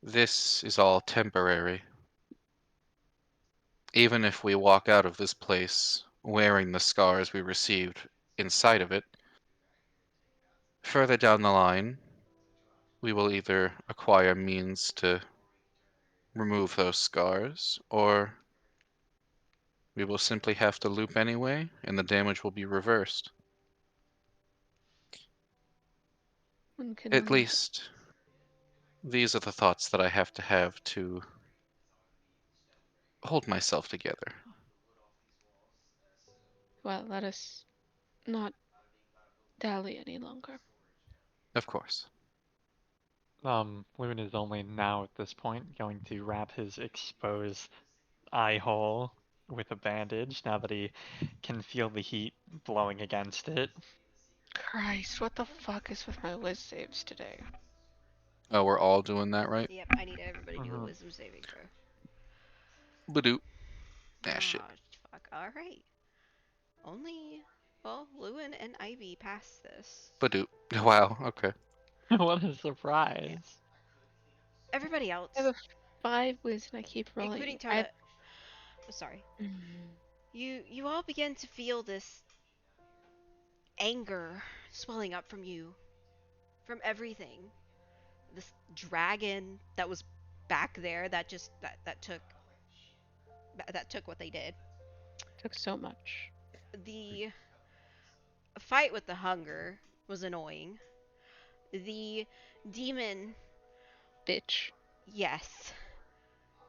[SPEAKER 5] This is all temporary. Even if we walk out of this place wearing the scars we received inside of it, further down the line, we will either acquire means to remove those scars, or we will simply have to loop anyway, and the damage will be reversed.
[SPEAKER 1] One can
[SPEAKER 5] At
[SPEAKER 1] only
[SPEAKER 5] least, these are the thoughts that I have to hold myself together.
[SPEAKER 1] well, let us not dally any longer.
[SPEAKER 5] Of course.
[SPEAKER 3] Lewin is only now at this point going to wrap his exposed eye hole with a bandage now that he can feel the heat blowing against it.
[SPEAKER 1] Christ, what the fuck is with my whiz saves today?
[SPEAKER 5] Oh, we're all doing that, right?
[SPEAKER 2] Yep, I need everybody to do a
[SPEAKER 3] Mhm.
[SPEAKER 2] wisdom saving throw.
[SPEAKER 5] Badoop. Ah, shit.
[SPEAKER 2] Oh, fuck. Alright. Only, well, Lewin and Ivy passed this.
[SPEAKER 5] Badoop. Wow, okay.
[SPEAKER 3] What a surprise.
[SPEAKER 2] Everybody else,
[SPEAKER 1] I have a 5 whiz and I keep rolling.
[SPEAKER 2] including
[SPEAKER 1] I have...
[SPEAKER 2] Tata. Oh, sorry.
[SPEAKER 1] Mm.
[SPEAKER 2] You all begin to feel this anger swelling up from you, from everything. This dragon that was back there that just that took what they did.
[SPEAKER 1] Took so much.
[SPEAKER 2] The fight with the hunger was annoying. The demon,
[SPEAKER 1] Bitch.
[SPEAKER 2] yes,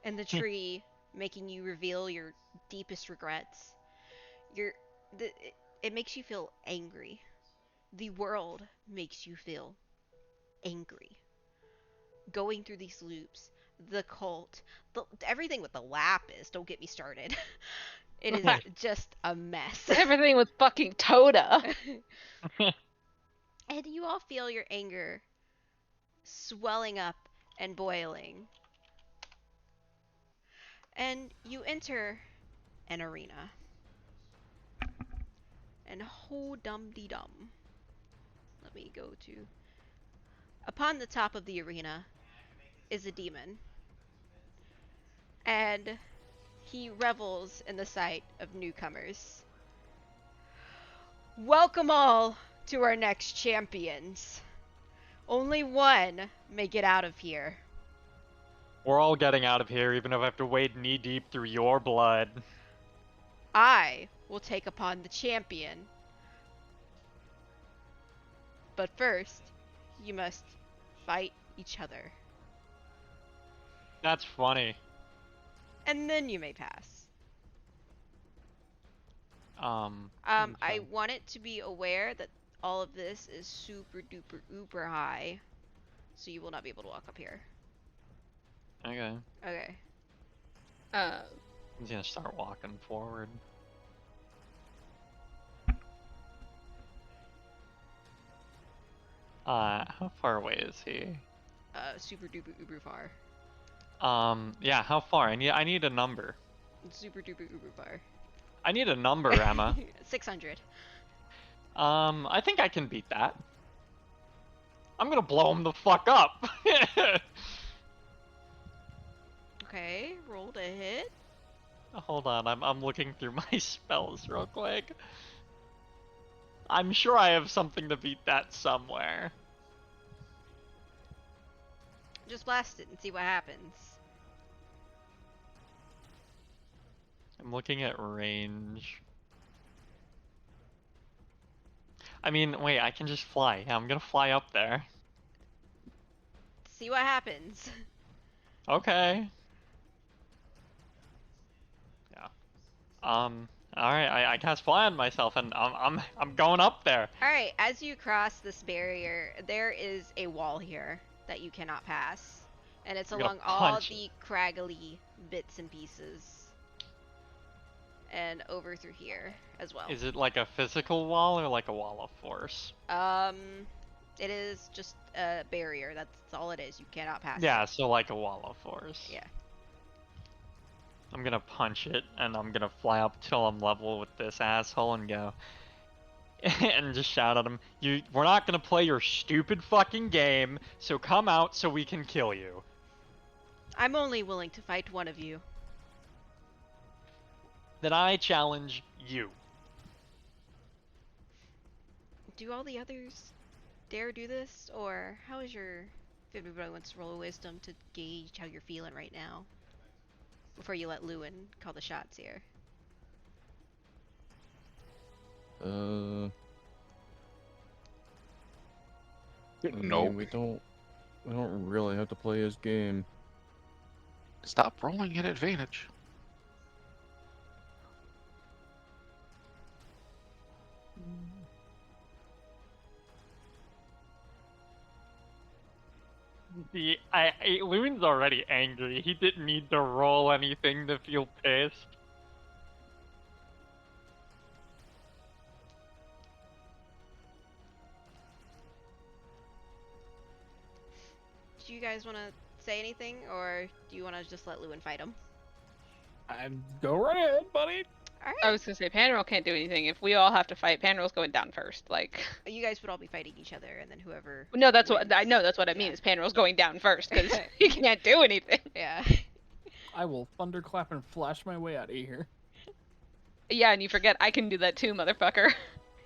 [SPEAKER 2] and the tree making you reveal your deepest regrets. Your it makes you feel angry. The world makes you feel angry. Going through these loops, the cult, everything with the lapis. Don't get me started. It is just a mess.
[SPEAKER 1] Everything with fucking Toda.
[SPEAKER 2] And you all feel your anger swelling up and boiling. And you enter an arena. And ho dum dee dum. Let me go to. Upon the top of the arena is a demon. And he revels in the sight of newcomers. Welcome all to our next champions. Only one may get out of here.
[SPEAKER 3] We're all getting out of here, even if I have to wade knee deep through your blood.
[SPEAKER 2] I will take upon the champion. But first, you must fight each other.
[SPEAKER 3] That's funny.
[SPEAKER 2] And then you may pass. I want it to be aware that all of this is super duper uber high. So you will not be able to walk up here.
[SPEAKER 3] Okay.
[SPEAKER 2] Okay.
[SPEAKER 3] He's gonna start walking forward. How far away is he?
[SPEAKER 2] Super duper uber far.
[SPEAKER 3] Yeah, how far? I need a number.
[SPEAKER 2] Super duper uber far.
[SPEAKER 3] I need a number, Emma.
[SPEAKER 2] 600.
[SPEAKER 3] I think I can beat that. I'm gonna blow him the fuck up.
[SPEAKER 2] Okay. Okay, roll to hit.
[SPEAKER 3] Hold on, I'm looking through my spells real quick. I'm sure I have something to beat that somewhere.
[SPEAKER 2] Just blast it and see what happens.
[SPEAKER 3] I'm looking at range. I mean, wait, I can just fly. Yeah, I'm gonna fly up there.
[SPEAKER 2] See what happens.
[SPEAKER 3] Okay. Yeah. Alright, I cast fly on myself and I'm going up there.
[SPEAKER 2] Alright, as you cross this barrier, there is a wall here that you cannot pass. And it's
[SPEAKER 3] I'm gonna
[SPEAKER 2] along all
[SPEAKER 3] punch
[SPEAKER 2] the craggly bits and pieces. And over through here as well.
[SPEAKER 3] Is it like a physical wall or like a wall of force?
[SPEAKER 2] It is just a barrier. That's all it is. You cannot pass
[SPEAKER 3] Yeah,
[SPEAKER 2] it.
[SPEAKER 3] so like a wall of force.
[SPEAKER 2] Yeah.
[SPEAKER 3] I'm gonna punch it and I'm gonna fly up till I'm level with this asshole and go and just shout at him, we're not gonna play your stupid fucking game, so come out so we can kill you.
[SPEAKER 2] I'm only willing to fight one of you.
[SPEAKER 3] Then I challenge you.
[SPEAKER 2] Do all the others dare do this? Or how is your... If everybody wants to roll a wisdom to gauge how you're feeling right now. Before you let Lewin call the shots here.
[SPEAKER 4] I mean,
[SPEAKER 5] Nope.
[SPEAKER 4] we don't really have to play his game.
[SPEAKER 5] Stop rolling at advantage.
[SPEAKER 3] See, Loon's already angry. He didn't need to roll anything to feel pissed.
[SPEAKER 2] Do you guys want to say anything? Or do you want to just let Lewin fight him?
[SPEAKER 6] Go right ahead, buddy.
[SPEAKER 2] Alright.
[SPEAKER 1] I was gonna say Panroll can't do anything. If we all have to fight, Panroll's going down first. Like,
[SPEAKER 2] You guys would all be fighting each other, and then whoever...
[SPEAKER 1] no, that's what I
[SPEAKER 2] wins.
[SPEAKER 1] know. That's what I mean.
[SPEAKER 2] Yeah.
[SPEAKER 1] Is Panroll's going down first because he can't do anything.
[SPEAKER 2] Yeah.
[SPEAKER 6] I will thunderclap and flash my way out of here.
[SPEAKER 1] Yeah, and you forget I can do that too, motherfucker.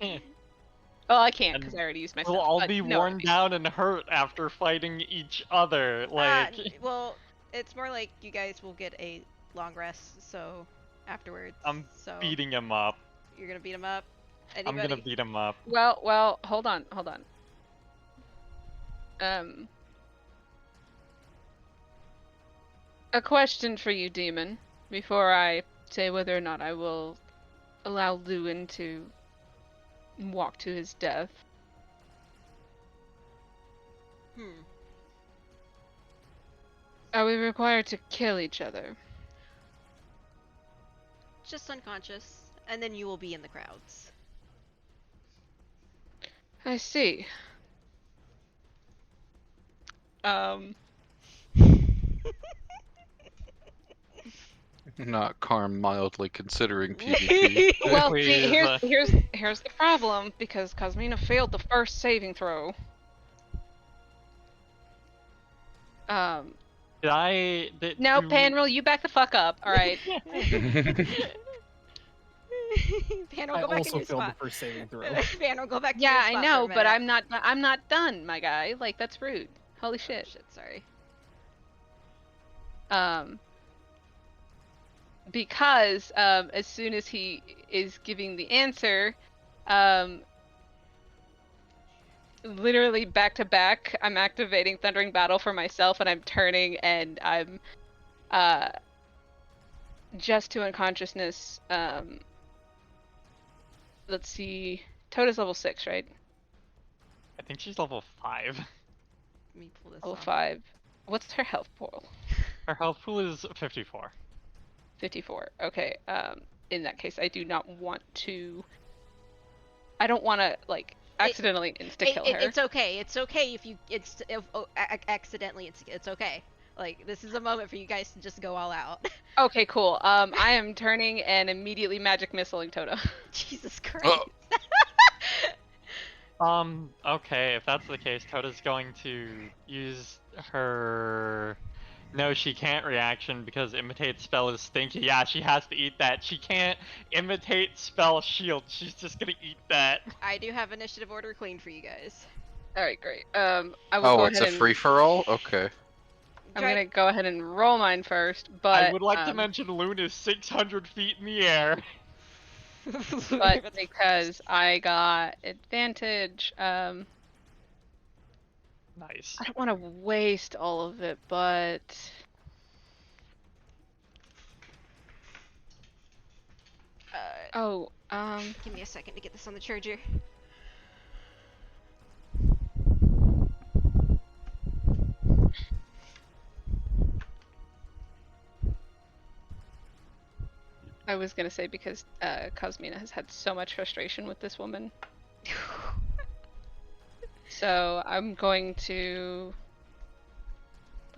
[SPEAKER 1] Well, I can't because I already used my
[SPEAKER 3] We'll
[SPEAKER 1] stuff,
[SPEAKER 3] all
[SPEAKER 1] but
[SPEAKER 3] be
[SPEAKER 1] no,
[SPEAKER 3] worn down and hurt after fighting each other. Like,
[SPEAKER 2] Well, it's more like you guys will get a long rest, so... afterwards.
[SPEAKER 3] I'm
[SPEAKER 2] so
[SPEAKER 3] beating him up.
[SPEAKER 2] You're gonna beat him up?
[SPEAKER 3] I'm
[SPEAKER 2] Anybody?
[SPEAKER 3] gonna beat him up.
[SPEAKER 1] Well, hold on. A question for you, Demon, before I say whether or not I will allow Lewin to walk to his death. Are we required to kill each other?
[SPEAKER 2] Just unconscious, and then you will be in the crowds.
[SPEAKER 1] I see.
[SPEAKER 5] Not Karm mildly considering PvP.
[SPEAKER 1] Well,
[SPEAKER 3] Please,
[SPEAKER 1] see, here's the problem, because Cosmina failed the first saving throw. No, Panroll, you back the fuck up, alright?
[SPEAKER 2] Panel,
[SPEAKER 6] I
[SPEAKER 2] go back in
[SPEAKER 6] also
[SPEAKER 2] your
[SPEAKER 6] failed
[SPEAKER 2] spot.
[SPEAKER 6] the first saving throw.
[SPEAKER 2] Panel, go back to
[SPEAKER 1] Yeah,
[SPEAKER 2] your
[SPEAKER 1] I
[SPEAKER 2] spot
[SPEAKER 1] know,
[SPEAKER 2] for a
[SPEAKER 1] but
[SPEAKER 2] minute.
[SPEAKER 1] I'm not done, my guy. Like, that's rude. Holy
[SPEAKER 2] Oh,
[SPEAKER 1] shit.
[SPEAKER 2] shit, sorry.
[SPEAKER 1] Because as soon as he is giving the answer, literally back to back, I'm activating Thundering Battle for myself, and I'm turning, and I'm just to unconsciousness. Let's see, Toda's level 6, right?
[SPEAKER 3] I think she's level 5.
[SPEAKER 2] Let me pull this
[SPEAKER 1] Level
[SPEAKER 2] off.
[SPEAKER 1] 5. What's her health pool?
[SPEAKER 3] Her health pool is 54.
[SPEAKER 1] 54. Okay. In that case, I do not want to. I don't want to like accidentally insta kill her.
[SPEAKER 2] It's okay. It's okay if you accidentally. It's okay. Like, this is a moment for you guys to just go all out.
[SPEAKER 1] Okay, cool. I am turning and immediately magic missiling Toda.
[SPEAKER 2] Jesus Christ.
[SPEAKER 3] Okay, if that's the case, Toda's going to use her No, she can't reaction because imitate spell is stinky. Yeah, she has to eat that. She can't imitate spell shield. She's just gonna eat that.
[SPEAKER 2] I do have initiative order clean for you guys.
[SPEAKER 1] All right, great. I will
[SPEAKER 5] Oh,
[SPEAKER 1] go
[SPEAKER 5] it's
[SPEAKER 1] ahead
[SPEAKER 5] a
[SPEAKER 1] and
[SPEAKER 5] free for all. Okay.
[SPEAKER 1] I'm gonna go ahead and roll mine first,
[SPEAKER 3] I
[SPEAKER 1] but
[SPEAKER 3] would like to mention Loon is 600 feet in the air.
[SPEAKER 1] but because I got advantage,
[SPEAKER 3] Nice.
[SPEAKER 1] I don't want to waste all of it, but
[SPEAKER 2] Give me a second to get this on the charger.
[SPEAKER 1] I was gonna say because Cosmina has had so much frustration with this woman. So I'm going to.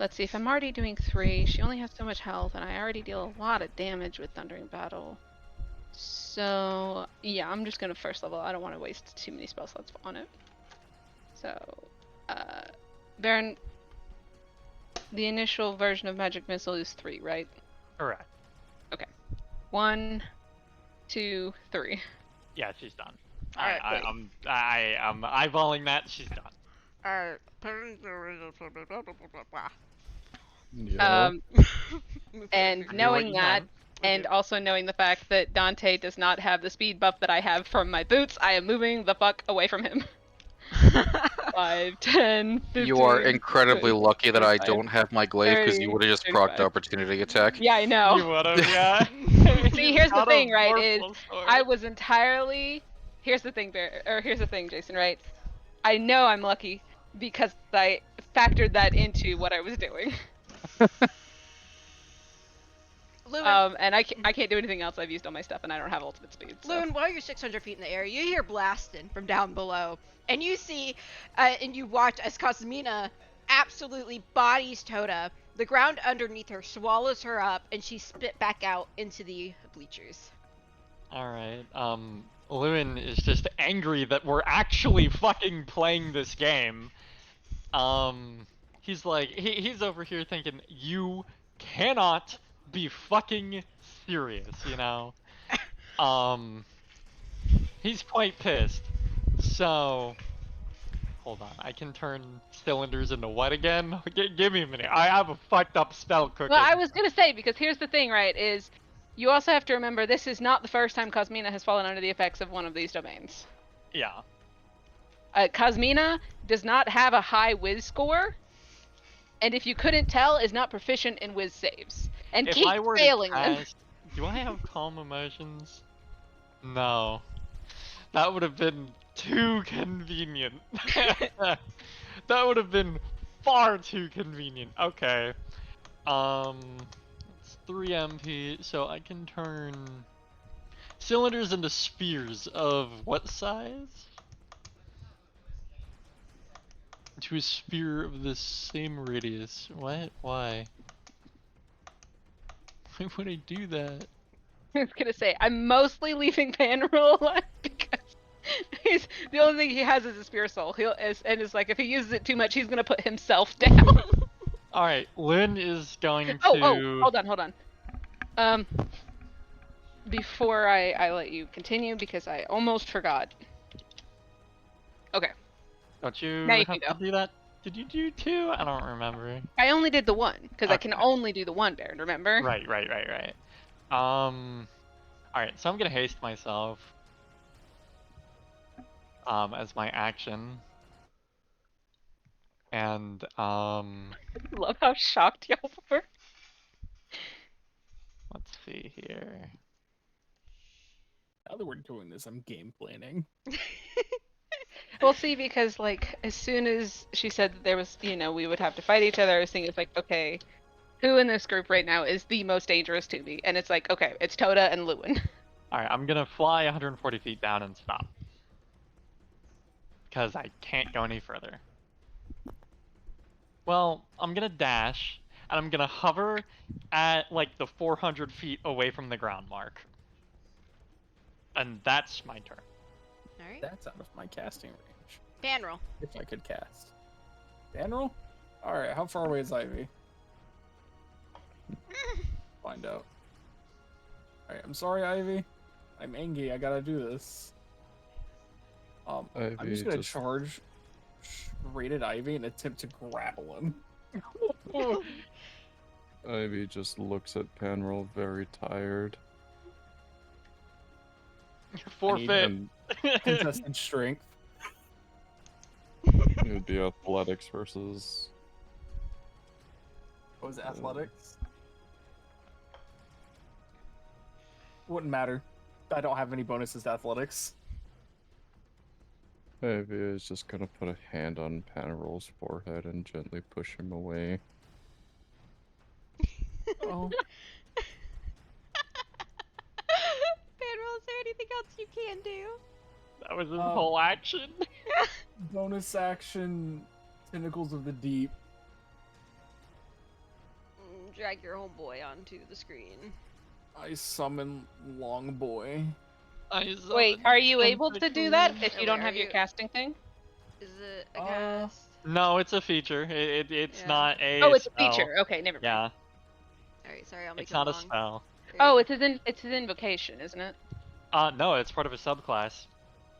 [SPEAKER 1] Let's see, if I'm already doing 3, she only has so much health, and I already deal a lot of damage with Thundering Battle. So, yeah, I'm just gonna first level. I don't want to waste too many spell slots on it. So, Baron, the initial version of Magic Missile is 3, right?
[SPEAKER 3] Correct.
[SPEAKER 1] 1, 2, 3.
[SPEAKER 3] Yeah, she's done.
[SPEAKER 1] Alright,
[SPEAKER 3] I'm eyeballing that. She's done.
[SPEAKER 2] Alright.
[SPEAKER 4] Yeah.
[SPEAKER 1] And
[SPEAKER 3] Do
[SPEAKER 1] knowing
[SPEAKER 3] what you
[SPEAKER 1] that,
[SPEAKER 3] want.
[SPEAKER 1] and also knowing the fact that Dante does not have the speed buff that I have from my boots, I am moving the fuck away from him. 5, 10, 15.
[SPEAKER 5] You are incredibly
[SPEAKER 1] 20,
[SPEAKER 5] lucky that I
[SPEAKER 1] 25,
[SPEAKER 5] don't have my glaive because you
[SPEAKER 1] 30,
[SPEAKER 5] would have just procced
[SPEAKER 1] 35.
[SPEAKER 5] opportunity attack.
[SPEAKER 1] Yeah, I know.
[SPEAKER 3] You would've, yeah.
[SPEAKER 1] See, here's the
[SPEAKER 3] Got a
[SPEAKER 1] thing, right? Is
[SPEAKER 3] Vorpal sword.
[SPEAKER 1] I was entirely. Here's the thing, here's the thing, Jason. Right? I know I'm lucky because I factored that into what I was doing.
[SPEAKER 2] Lewin,
[SPEAKER 1] And I can't do anything else. I've used all my stuff, and I don't have ultimate speed. So.
[SPEAKER 2] Lewin, while you're 600 feet in the air, you hear blasting from down below, and you see, and you watch as Cosmina absolutely bodies Toda. The ground underneath her swallows her up, and she's spit back out into the bleachers.
[SPEAKER 3] Alright, Lewin is just angry that we're actually fucking playing this game. He's like, he's over here thinking, you cannot be fucking serious, you know? He's quite pissed. So, hold on, I can turn cylinders into what again? Give me a minute, I have a fucked up spell cooking.
[SPEAKER 1] Well, I was gonna say, because here's the thing, right? Is you also have to remember this is not the first time Cosmina has fallen under the effects of one of these domains.
[SPEAKER 3] Yeah.
[SPEAKER 1] Cosmina does not have a high Wiz score, and if you couldn't tell, is not proficient in Wiz saves, and
[SPEAKER 3] If
[SPEAKER 1] keeps
[SPEAKER 3] I were
[SPEAKER 1] failing
[SPEAKER 3] to
[SPEAKER 1] them.
[SPEAKER 3] cast, do I have calm emotions? No. That would have been too convenient. That would have been far too convenient. Okay. It's 3 MP, so I can turn cylinders into spears of what size? To a spear of the same radius. What? Why? Why would I do that?
[SPEAKER 1] I was gonna say, I'm mostly leaving Panrule alive because he's the only thing he has is a spear soul. And it's like if he uses it too much, he's gonna put himself down.
[SPEAKER 3] Alright, Lynn is going to...
[SPEAKER 1] Oh, hold on. Before I let you continue, because I almost forgot. Okay.
[SPEAKER 3] Don't you
[SPEAKER 1] Now you
[SPEAKER 3] have
[SPEAKER 1] can
[SPEAKER 3] to do that? Did you do 2? I don't remember.
[SPEAKER 1] I only did the 1, because I can
[SPEAKER 3] Okay.
[SPEAKER 1] only do the 1, Baron, remember?
[SPEAKER 3] Right. Alright, so I'm gonna haste myself. As my action. And,
[SPEAKER 1] Love how shocked y'all were.
[SPEAKER 3] let's see here.
[SPEAKER 6] Now that we're doing this, I'm game planning.
[SPEAKER 1] Well, see, because, like, as soon as she said that there was, we would have to fight each other, I was thinking, it's like, okay, who in this group right now is the most dangerous to me? And it's like, okay, it's Toda and Lewin.
[SPEAKER 3] Alright, I'm gonna fly 140 feet down and stop. Because I can't go any further. Well, I'm gonna dash, and I'm gonna hover at, like, the 400 feet away from the ground mark. And that's my turn.
[SPEAKER 2] Alright.
[SPEAKER 6] That's out of my casting range.
[SPEAKER 2] Panroll.
[SPEAKER 6] If I could cast. Banroll? Alright, how far away is Ivy? find out. Alright, I'm sorry, Ivy. I'm angry. I gotta do this. I'm
[SPEAKER 4] Ivy
[SPEAKER 6] just gonna
[SPEAKER 4] just-
[SPEAKER 6] charge straight at Ivy and attempt to grapple him.
[SPEAKER 4] Ivy just looks at Panroll very tired.
[SPEAKER 3] Forfeit.
[SPEAKER 4] And
[SPEAKER 6] Contested strength.
[SPEAKER 4] it would be athletics versus.
[SPEAKER 6] What was it, athletics? Wouldn't matter. I don't have any bonuses to athletics.
[SPEAKER 4] Ivy is just gonna put a hand on Panroll's forehead and gently push him away.
[SPEAKER 6] Oh.
[SPEAKER 2] Panroll, is there anything else you can do?
[SPEAKER 3] That was his
[SPEAKER 6] Um,
[SPEAKER 3] whole action.
[SPEAKER 6] Bonus action, Tentacles of the Deep.
[SPEAKER 2] Drag your homeboy onto the screen.
[SPEAKER 6] I summon Long Boy.
[SPEAKER 1] Wait, are you able to do that if you
[SPEAKER 2] Oh,
[SPEAKER 1] don't
[SPEAKER 2] wait,
[SPEAKER 1] have
[SPEAKER 2] are
[SPEAKER 1] your
[SPEAKER 2] you-
[SPEAKER 1] casting thing?
[SPEAKER 2] Is it a
[SPEAKER 6] Uh,
[SPEAKER 2] cast?
[SPEAKER 3] No, it's a feature. It's
[SPEAKER 2] Yeah.
[SPEAKER 3] not a.
[SPEAKER 1] Oh, it's a
[SPEAKER 3] spell.
[SPEAKER 1] feature. Okay, never mind.
[SPEAKER 3] Yeah,
[SPEAKER 2] Alright, sorry, I'll make
[SPEAKER 3] it's
[SPEAKER 2] it
[SPEAKER 3] not a
[SPEAKER 2] long.
[SPEAKER 3] spell.
[SPEAKER 1] Oh, it's his invocation, isn't it?
[SPEAKER 3] No, it's part of a subclass.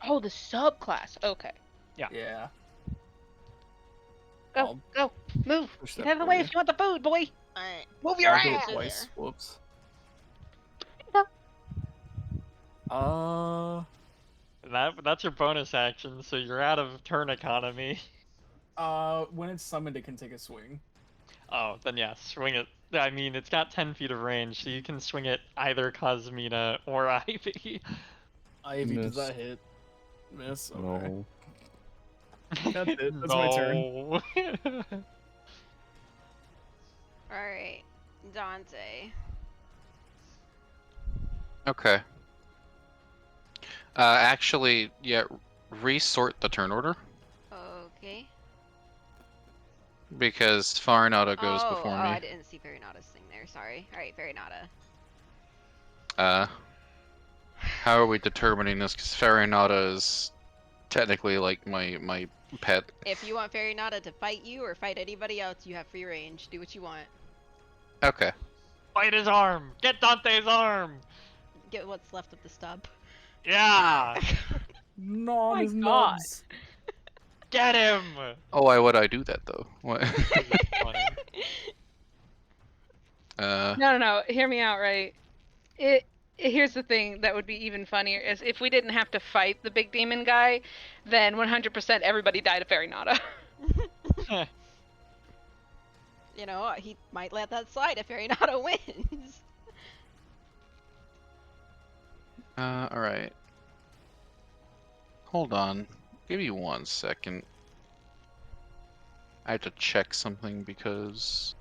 [SPEAKER 1] Oh, the subclass. Okay.
[SPEAKER 6] Yeah.
[SPEAKER 1] Go,
[SPEAKER 6] I'll
[SPEAKER 1] go, move.
[SPEAKER 6] push
[SPEAKER 1] Get
[SPEAKER 6] that
[SPEAKER 1] out of the
[SPEAKER 6] for
[SPEAKER 1] way
[SPEAKER 6] you.
[SPEAKER 1] if you want the food, boy.
[SPEAKER 2] Alright.
[SPEAKER 1] Move your
[SPEAKER 6] I'll do it
[SPEAKER 1] ass.
[SPEAKER 6] twice. Whoops.
[SPEAKER 1] No.
[SPEAKER 3] That's your bonus action, so you're out of turn economy.
[SPEAKER 6] When it's summoned, it can take a swing.
[SPEAKER 3] Oh, then yeah, swing it. I mean, it's got 10 feet of range, so you can swing it either Cosmina or Ivy.
[SPEAKER 6] Ivy, does
[SPEAKER 4] Miss.
[SPEAKER 6] that hit? Miss? Okay.
[SPEAKER 4] No.
[SPEAKER 6] That's it. That's my turn.
[SPEAKER 3] No.
[SPEAKER 2] Alright. Dante.
[SPEAKER 5] Okay. Actually, yeah, resort the turn order
[SPEAKER 2] Okay.
[SPEAKER 5] because Farinata goes
[SPEAKER 2] oh,
[SPEAKER 5] before
[SPEAKER 2] I
[SPEAKER 5] me.
[SPEAKER 2] didn't see Farinata's thing there. Sorry. Alright, Farinata.
[SPEAKER 5] How are we determining this? Because Farinata is technically like my pet.
[SPEAKER 2] If you want Farinata to fight you or fight anybody else, you have free range. Do what you want.
[SPEAKER 5] Okay.
[SPEAKER 3] Fight his arm! Get Dante's arm!
[SPEAKER 2] Get what's left of the stub.
[SPEAKER 3] Yeah!
[SPEAKER 6] No,
[SPEAKER 1] my
[SPEAKER 6] his
[SPEAKER 1] God.
[SPEAKER 6] nubs.
[SPEAKER 3] Get him!
[SPEAKER 5] Oh, why would I do that though? What?
[SPEAKER 3] It's funny.
[SPEAKER 1] No. Hear me out, right? Here's the thing that would be even funnier is if we didn't have to fight the big demon guy, then 100% everybody died of Farinata.
[SPEAKER 2] You know, he might let that slide if Farinata wins.
[SPEAKER 5] Alright. Hold on. Give me 1 second. I have to check something because...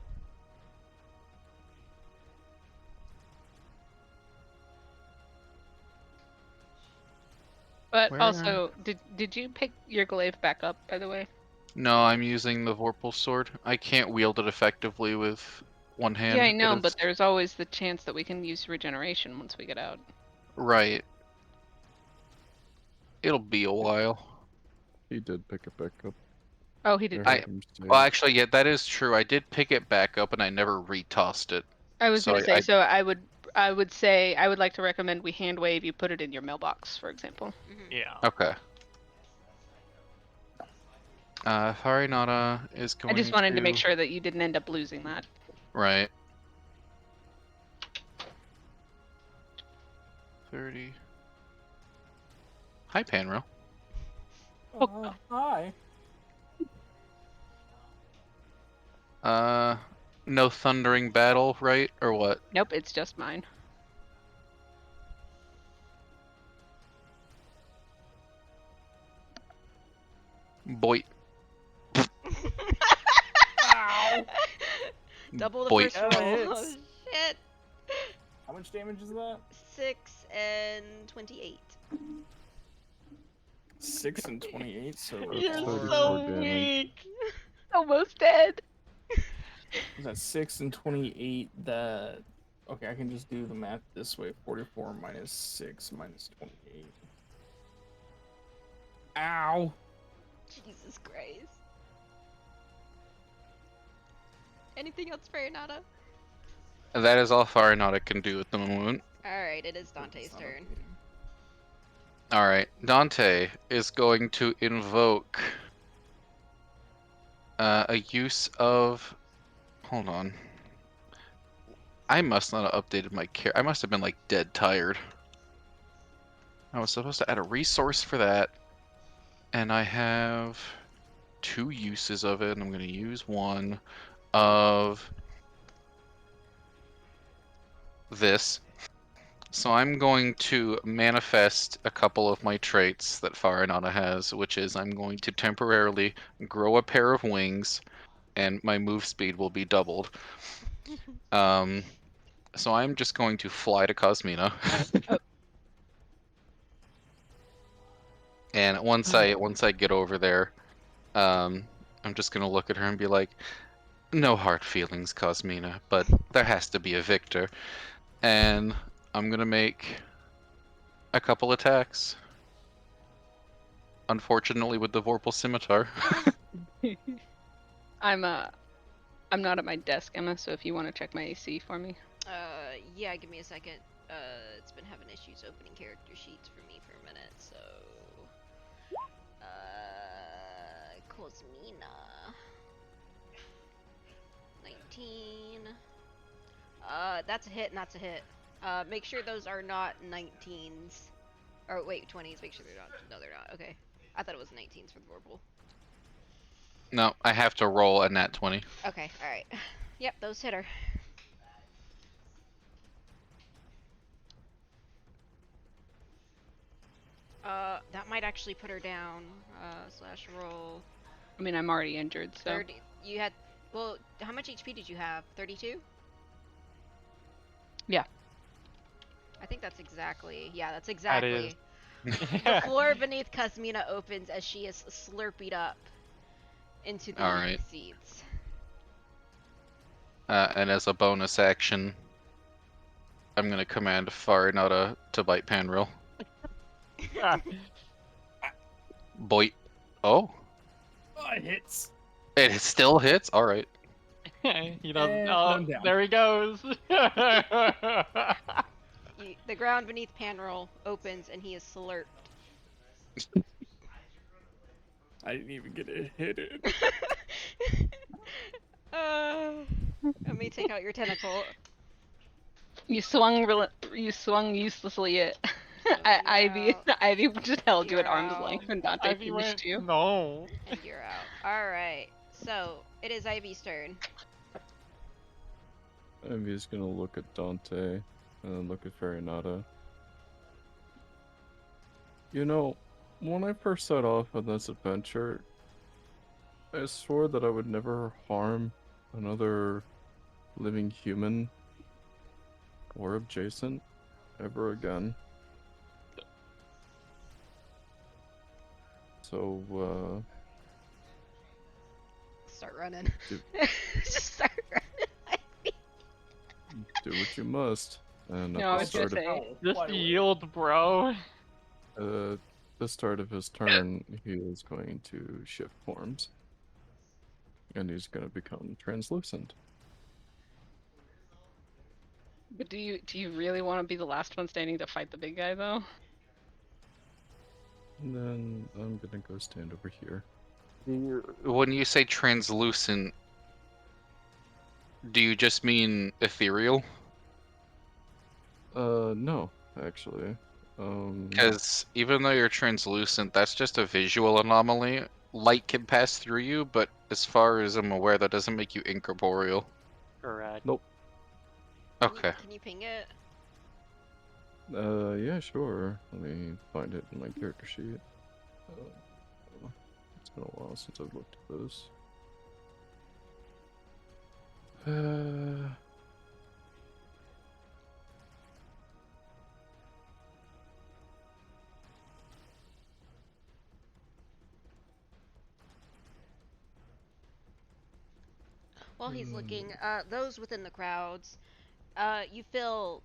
[SPEAKER 1] But
[SPEAKER 5] Where-
[SPEAKER 1] also, did you pick your glaive back up, by the way?
[SPEAKER 5] No, I'm using the Vorpal Sword. I can't wield it effectively with one hand.
[SPEAKER 1] Yeah, I know, but
[SPEAKER 5] it's-
[SPEAKER 1] there's always the chance that we can use regeneration once we get out.
[SPEAKER 5] Right. It'll be a while.
[SPEAKER 4] He did pick it back up.
[SPEAKER 1] Oh, he did.
[SPEAKER 4] I
[SPEAKER 5] I-
[SPEAKER 4] heard him say
[SPEAKER 5] Well,
[SPEAKER 4] it.
[SPEAKER 5] actually, yeah, that is true. I did pick it back up and I never retossed it.
[SPEAKER 1] I was
[SPEAKER 5] so
[SPEAKER 1] gonna say,
[SPEAKER 5] I-
[SPEAKER 1] so I would say I would like to recommend we hand wave. You put it in your mailbox, for example.
[SPEAKER 3] Yeah.
[SPEAKER 5] Okay. Farinata is going
[SPEAKER 1] I just wanted to make sure that you didn't end up losing that.
[SPEAKER 5] Right. 30. Hi, Panro.
[SPEAKER 6] Hi.
[SPEAKER 5] No thundering battle, right? Or what?
[SPEAKER 1] Nope, it's just mine.
[SPEAKER 5] Boy.
[SPEAKER 6] Ow.
[SPEAKER 2] Double the
[SPEAKER 5] Boy.
[SPEAKER 2] first
[SPEAKER 6] Yeah,
[SPEAKER 2] roll.
[SPEAKER 6] that
[SPEAKER 2] Oh,
[SPEAKER 6] hits.
[SPEAKER 2] shit.
[SPEAKER 6] How much damage is that?
[SPEAKER 2] 6 and 28.
[SPEAKER 6] 6 and 28, so
[SPEAKER 1] You're
[SPEAKER 4] so
[SPEAKER 1] so
[SPEAKER 4] damage.
[SPEAKER 1] weak. Almost dead.
[SPEAKER 6] is that 6 and 28 that... Okay, I can just do the math this way. 44 minus 6 minus 28. Ow!
[SPEAKER 2] Jesus Christ. Anything else, Farinata?
[SPEAKER 5] That is all Farinata can do at the moment.
[SPEAKER 2] Alright, it is Dante's turn.
[SPEAKER 5] Alright, Dante is going to invoke a use of... Hold on. I must not have updated my care. I must have been like dead tired. I was supposed to add a resource for that. And I have 2 uses of it, and I'm going to use one of this. So I'm going to manifest a couple of my traits that Farinata has, which is I'm going to temporarily grow a pair of wings, and my move speed will be doubled. So I'm just going to fly to Cosmina. And once I get over there, I'm just gonna look at her and be like, "No hard feelings, Cosmina, but there has to be a victor." And I'm gonna make a couple attacks. Unfortunately, with the Vorpal Scimitar.
[SPEAKER 1] I'm not at my desk, Emma. So if you want to check my AC for me.
[SPEAKER 2] Yeah, give me a second. It's been having issues opening character sheets for me for a minute, so... Cosmina. 19. That's a hit and that's a hit. Make sure those are not 19s. Or wait, 20s, make sure they're not. No, they're not. Okay. I thought it was 19s for the Vorpal.
[SPEAKER 5] No, I have to roll a nat 20.
[SPEAKER 2] Okay, alright. Yep, those hit her. That might actually put her down. Slash roll.
[SPEAKER 1] I mean, I'm already injured, so.
[SPEAKER 2] 30. You had. Well, how much HP did you have? 32?
[SPEAKER 1] Yeah.
[SPEAKER 2] I think that's exactly. Yeah, that's exactly.
[SPEAKER 3] is.
[SPEAKER 2] The floor beneath Cosmina opens as she is slurped up into the
[SPEAKER 5] Alright.
[SPEAKER 2] seeds.
[SPEAKER 5] And as a bonus action, I'm gonna command Farinata to bite Panril. Boy. Oh.
[SPEAKER 6] Oh, it hits.
[SPEAKER 5] It still hits? Alright.
[SPEAKER 3] He doesn't.
[SPEAKER 6] And
[SPEAKER 3] Oh,
[SPEAKER 6] one down.
[SPEAKER 3] there he goes.
[SPEAKER 2] The ground beneath Panroll opens and he is slurped.
[SPEAKER 6] I didn't even get to hit it.
[SPEAKER 2] Let me take out your tentacle.
[SPEAKER 1] You swung uselessly at Ivy.
[SPEAKER 2] out.
[SPEAKER 1] Ivy just held you at
[SPEAKER 2] You're
[SPEAKER 1] arm's
[SPEAKER 2] out.
[SPEAKER 1] length, and Dante
[SPEAKER 3] Ivy
[SPEAKER 1] finished
[SPEAKER 3] went,
[SPEAKER 1] you.
[SPEAKER 3] no.
[SPEAKER 2] And you're out. Alright, so it is Ivy's turn.
[SPEAKER 4] Ivy's gonna look at Dante and then look at Farinata. You know, when I first set off on this adventure, I swore that I would never harm another living human or adjacent ever again. So,
[SPEAKER 2] Start running.
[SPEAKER 4] Dude.
[SPEAKER 2] Just start running.
[SPEAKER 4] do what you must. And
[SPEAKER 1] No,
[SPEAKER 4] at
[SPEAKER 1] I
[SPEAKER 4] the
[SPEAKER 1] was gonna
[SPEAKER 4] start
[SPEAKER 1] say.
[SPEAKER 3] Just yield, bro.
[SPEAKER 4] of the start of his turn, he is going to shift forms, and he's going to become translucent.
[SPEAKER 1] But do you really want to be the last one standing to fight the big guy though?
[SPEAKER 4] And then I'm gonna go stand over here.
[SPEAKER 5] When you say translucent, do you just mean ethereal?
[SPEAKER 4] No, actually.
[SPEAKER 5] Because even though you're translucent, that's just a visual anomaly. Light can pass through you, but as far as I'm aware, that doesn't make you incorporeal.
[SPEAKER 3] Correct.
[SPEAKER 4] Nope.
[SPEAKER 5] Okay.
[SPEAKER 2] Can you ping it?
[SPEAKER 4] Yeah, sure. Let me find it in my character sheet. It's been a while since I've looked at this.
[SPEAKER 2] While he's looking, those within the crowds, you feel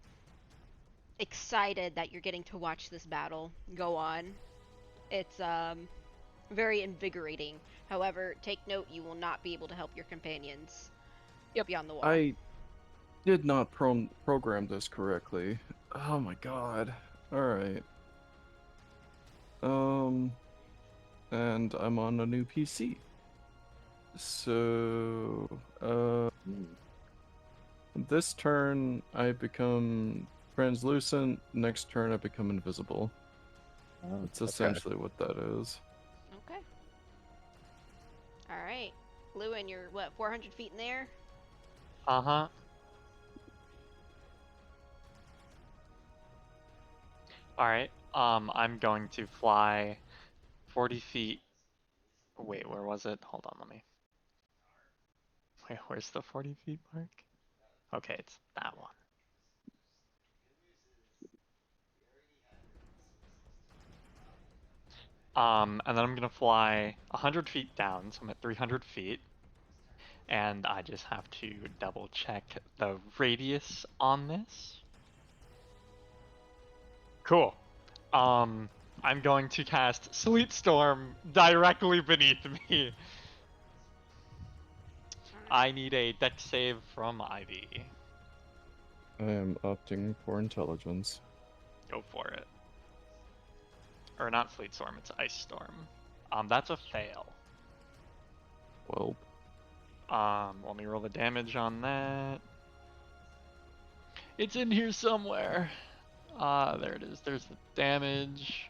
[SPEAKER 2] excited that you're getting to watch this battle go on. It's very invigorating. However, take note, you will not be able to help your companions beyond the wall.
[SPEAKER 4] did not program this correctly. Oh my god. Alright. And I'm on a new PC. So, this turn I become translucent, next turn I become invisible. That's essentially what that is.
[SPEAKER 2] Okay. All right. Lewin, you're what, 400 feet in the air?
[SPEAKER 3] Uh-huh. Alright, I'm going to fly 40 feet. Wait, where was it? Hold on, let me. Wait, where's the 40 feet mark? Okay, it's that one. And then I'm gonna fly 100 feet down, so I'm at 300 feet. And I just have to double check the radius on this. Cool. I'm going to cast Sleet Storm directly beneath me. I need a dex save from Ivy.
[SPEAKER 4] I am opting for intelligence.
[SPEAKER 3] Go for it. Or not Sleet Storm, it's Ice Storm. That's a fail.
[SPEAKER 4] Well,
[SPEAKER 3] Let me roll the damage on that. It's in here somewhere. There it is. There's the damage.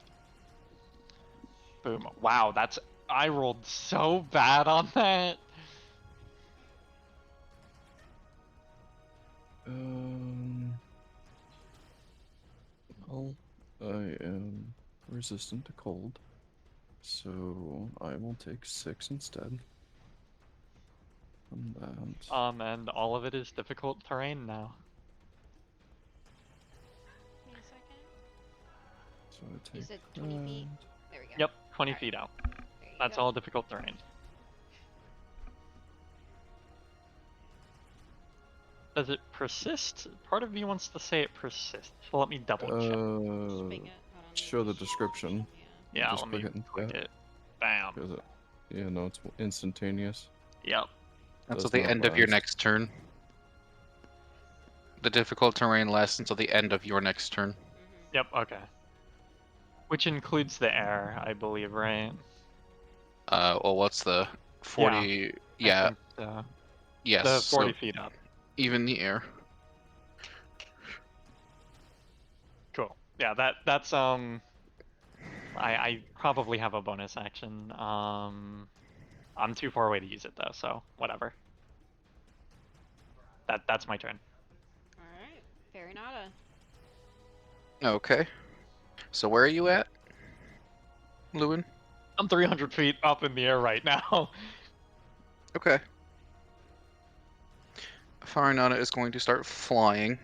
[SPEAKER 3] Boom. Wow, I rolled so bad on that.
[SPEAKER 4] Well, I am resistant to cold, so I will take 6 instead. And that.
[SPEAKER 3] And all of it is difficult terrain now.
[SPEAKER 2] Give me a second.
[SPEAKER 4] So I take
[SPEAKER 2] You said 20 feet?
[SPEAKER 4] that.
[SPEAKER 2] There we go.
[SPEAKER 3] Yep, 20
[SPEAKER 2] Alright.
[SPEAKER 3] feet out.
[SPEAKER 2] There you
[SPEAKER 3] That's
[SPEAKER 2] go.
[SPEAKER 3] all difficult terrain. Does it persist? Part of me wants to say it persists. So let me double check.
[SPEAKER 2] Just make it. Hold on,
[SPEAKER 4] Show the description.
[SPEAKER 2] Yeah.
[SPEAKER 3] Yeah,
[SPEAKER 4] just
[SPEAKER 3] let me
[SPEAKER 4] click it and
[SPEAKER 3] click
[SPEAKER 4] chat.
[SPEAKER 3] it. Bam.
[SPEAKER 4] Is it? Yeah, no, it's instantaneous.
[SPEAKER 3] Yep.
[SPEAKER 5] That's
[SPEAKER 4] Does
[SPEAKER 5] till the
[SPEAKER 4] not
[SPEAKER 5] end of your
[SPEAKER 4] last.
[SPEAKER 5] next turn. The difficult terrain lasts until the end of your next turn.
[SPEAKER 3] Yep, okay. Which includes the air, I believe, right?
[SPEAKER 5] Well, what's the 40? Yeah,
[SPEAKER 3] I think so.
[SPEAKER 5] yes.
[SPEAKER 3] The 40
[SPEAKER 5] So
[SPEAKER 3] feet up.
[SPEAKER 5] even the air.
[SPEAKER 3] Cool. Yeah, that's I probably have a bonus action. I'm too far away to use it though, so whatever. That's my turn.
[SPEAKER 2] Alright. Farinata.
[SPEAKER 5] Okay. So where are you at, Lewin?
[SPEAKER 3] I'm 300 feet up in the air right now.
[SPEAKER 5] Okay. Farinata is going to start flying.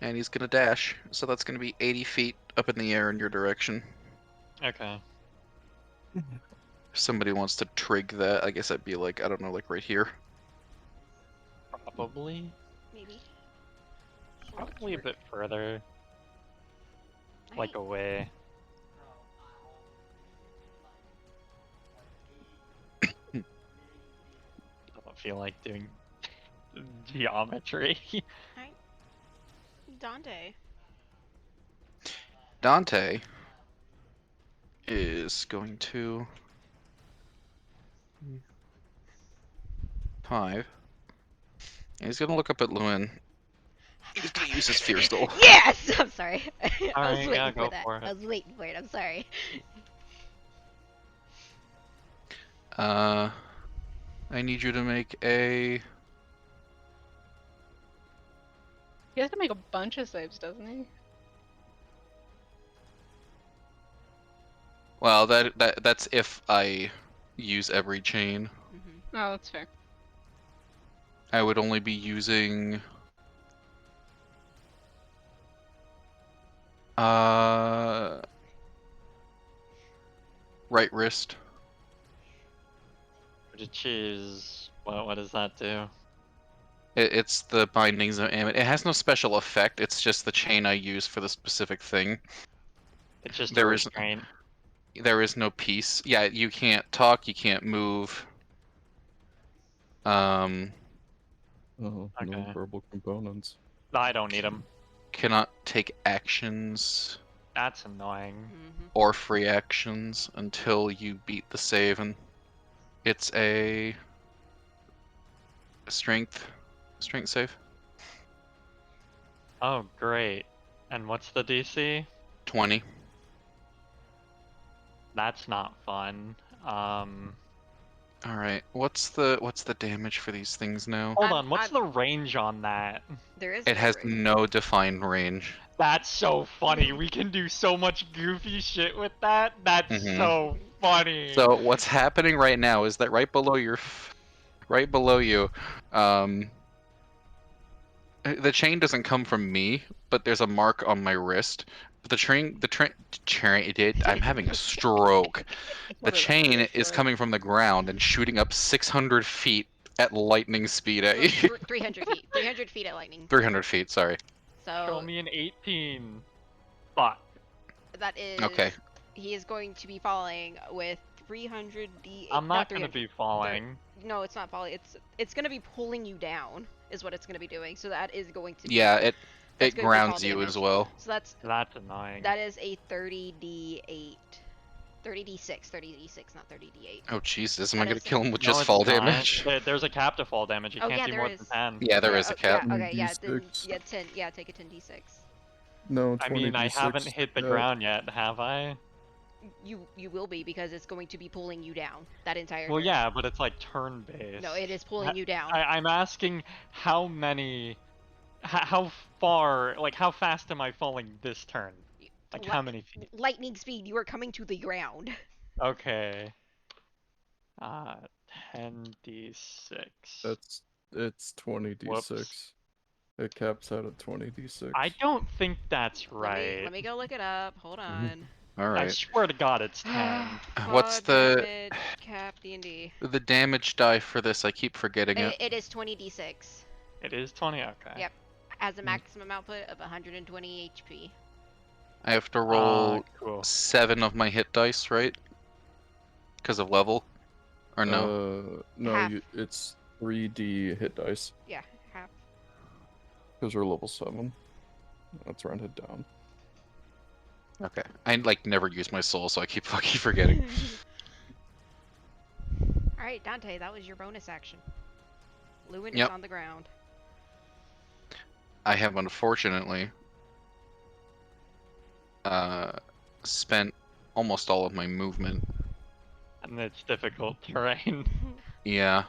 [SPEAKER 5] And he's going to dash. So that's going to be 80 feet up in the air in your direction.
[SPEAKER 3] Okay.
[SPEAKER 5] If somebody wants to trig that, I guess that'd be like, I don't know, like right here.
[SPEAKER 3] Probably.
[SPEAKER 2] Maybe.
[SPEAKER 3] Probably a bit further. Like
[SPEAKER 2] Alright.
[SPEAKER 3] away. Doesn't feel like doing geometry.
[SPEAKER 2] Alright. Dante.
[SPEAKER 5] Dante is going to 5. And he's gonna look up at Lewin. He's gonna use his Fear Stole.
[SPEAKER 2] Yes! I'm sorry. I was
[SPEAKER 3] Alright,
[SPEAKER 2] waiting
[SPEAKER 3] yeah,
[SPEAKER 2] for
[SPEAKER 3] go
[SPEAKER 2] that.
[SPEAKER 3] for it.
[SPEAKER 2] I was waiting for it. I'm sorry.
[SPEAKER 5] I need you to make a.
[SPEAKER 1] He has to make a bunch of saves, doesn't he?
[SPEAKER 5] Well, that's if I use every chain.
[SPEAKER 2] Mm-hmm.
[SPEAKER 1] Oh, that's fair.
[SPEAKER 5] I would only be using. Right wrist.
[SPEAKER 3] Which is what does that do?
[SPEAKER 5] It's the bindings of Amit. It has no special effect. It's just the chain I use for the specific thing.
[SPEAKER 3] It's just a
[SPEAKER 5] There is
[SPEAKER 3] restraint.
[SPEAKER 5] there is no peace. Yeah, you can't talk. You can't move.
[SPEAKER 4] Oh, no
[SPEAKER 3] Okay.
[SPEAKER 4] verbal components.
[SPEAKER 3] I don't need them.
[SPEAKER 5] Cannot take actions
[SPEAKER 3] That's annoying.
[SPEAKER 2] Mm-hmm.
[SPEAKER 5] or free actions until you beat the save, and it's a strength save.
[SPEAKER 3] Oh, great. And what's the DC?
[SPEAKER 5] 20.
[SPEAKER 3] That's not fun.
[SPEAKER 5] All right. What's the damage for these things now?
[SPEAKER 3] Hold
[SPEAKER 2] I'm-
[SPEAKER 3] on. What's
[SPEAKER 2] I'm-
[SPEAKER 3] the range on that?
[SPEAKER 2] There is
[SPEAKER 5] It
[SPEAKER 2] no
[SPEAKER 5] has
[SPEAKER 2] range.
[SPEAKER 5] no defined range.
[SPEAKER 3] That's so funny. We can do so much goofy shit with that. That's
[SPEAKER 5] Mhm.
[SPEAKER 3] so funny.
[SPEAKER 5] So what's happening right now is that right below you, the chain doesn't come from me, but there's a mark on my wrist. But I'm having a stroke. The
[SPEAKER 1] What did I
[SPEAKER 5] chain
[SPEAKER 1] wish
[SPEAKER 5] is
[SPEAKER 1] for?
[SPEAKER 5] coming from the ground and shooting up 600 feet at lightning speed at you.
[SPEAKER 2] 300 feet. 300 feet at lightning.
[SPEAKER 5] 300 feet, sorry.
[SPEAKER 3] Show
[SPEAKER 2] So
[SPEAKER 3] me an 18. Fuck.
[SPEAKER 2] that is.
[SPEAKER 5] Okay.
[SPEAKER 2] He is going to be falling with 300 d.
[SPEAKER 3] I'm not gonna
[SPEAKER 2] 300.
[SPEAKER 3] be falling.
[SPEAKER 2] No, it's not falling. It's gonna be pulling you down. Is what it's gonna be doing. So that is going to.
[SPEAKER 5] Yeah,
[SPEAKER 2] be,
[SPEAKER 5] it
[SPEAKER 2] that's
[SPEAKER 5] it
[SPEAKER 2] going to be fall
[SPEAKER 5] grounds you
[SPEAKER 2] damage.
[SPEAKER 5] as well.
[SPEAKER 2] So that's
[SPEAKER 3] That's annoying.
[SPEAKER 2] that is a 30d8. 30d6, not 30d8.
[SPEAKER 5] Oh Jesus, am
[SPEAKER 2] That
[SPEAKER 5] I gonna
[SPEAKER 2] is-
[SPEAKER 5] kill him with
[SPEAKER 3] No,
[SPEAKER 5] just
[SPEAKER 3] it's
[SPEAKER 5] fall
[SPEAKER 3] not.
[SPEAKER 5] damage?
[SPEAKER 3] There's a cap to fall damage. You
[SPEAKER 2] Oh,
[SPEAKER 3] can't
[SPEAKER 2] yeah,
[SPEAKER 3] do
[SPEAKER 2] there
[SPEAKER 3] more
[SPEAKER 2] is.
[SPEAKER 3] than 10.
[SPEAKER 5] Yeah, there is a cap.
[SPEAKER 2] Yeah, okay, yeah, then
[SPEAKER 4] 10d6.
[SPEAKER 2] yeah, 10. Yeah, take a 10d6.
[SPEAKER 4] No, 20d6.
[SPEAKER 3] I mean, I haven't hit the
[SPEAKER 4] yeah.
[SPEAKER 3] ground yet, have I?
[SPEAKER 2] You will be because it's going to be pulling you down that entire.
[SPEAKER 3] Well,
[SPEAKER 2] turn.
[SPEAKER 3] yeah, but it's like turn-based.
[SPEAKER 2] No, it is pulling you down.
[SPEAKER 3] I'm asking how many, how far, like how fast am I falling this turn? Like how many feet?
[SPEAKER 2] Lightning speed. You are coming to the ground.
[SPEAKER 3] Okay. 10d6.
[SPEAKER 4] It's 20d6.
[SPEAKER 3] Whoops.
[SPEAKER 4] It caps out at 20d6.
[SPEAKER 3] I don't think that's
[SPEAKER 2] Let
[SPEAKER 3] right.
[SPEAKER 2] me go look it up. Hold on.
[SPEAKER 5] All
[SPEAKER 3] I
[SPEAKER 5] right.
[SPEAKER 3] swear to God, it's 10.
[SPEAKER 5] What's
[SPEAKER 2] Quad
[SPEAKER 5] the
[SPEAKER 2] damage, cap D&D.
[SPEAKER 5] the damage die for this? I keep forgetting it.
[SPEAKER 2] It is 20d6.
[SPEAKER 3] It is 20. Okay.
[SPEAKER 2] Yep. Has a maximum output of 120 HP.
[SPEAKER 5] I have to roll
[SPEAKER 3] Cool.
[SPEAKER 5] 7 of my hit dice, right? Because of level, or no?
[SPEAKER 4] No,
[SPEAKER 2] Half.
[SPEAKER 4] it's 3d hit dice.
[SPEAKER 2] Yeah, half.
[SPEAKER 4] Because we're level 7. That's rounded down.
[SPEAKER 5] Okay. I like never use my soul, so I keep fucking forgetting.
[SPEAKER 2] Alright, Dante, that was your bonus action. Lewin
[SPEAKER 5] Yep.
[SPEAKER 2] is on the ground.
[SPEAKER 5] I have unfortunately spent almost all of my movement.
[SPEAKER 3] And it's difficult terrain.
[SPEAKER 5] Yeah.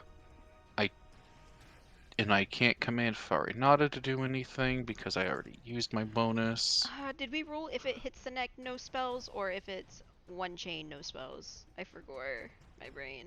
[SPEAKER 5] I can't command Farinata to do anything because I already used my bonus.
[SPEAKER 2] Did we rule if it hits the neck, no spells, or if it's one chain, no spells? I forgot my brain.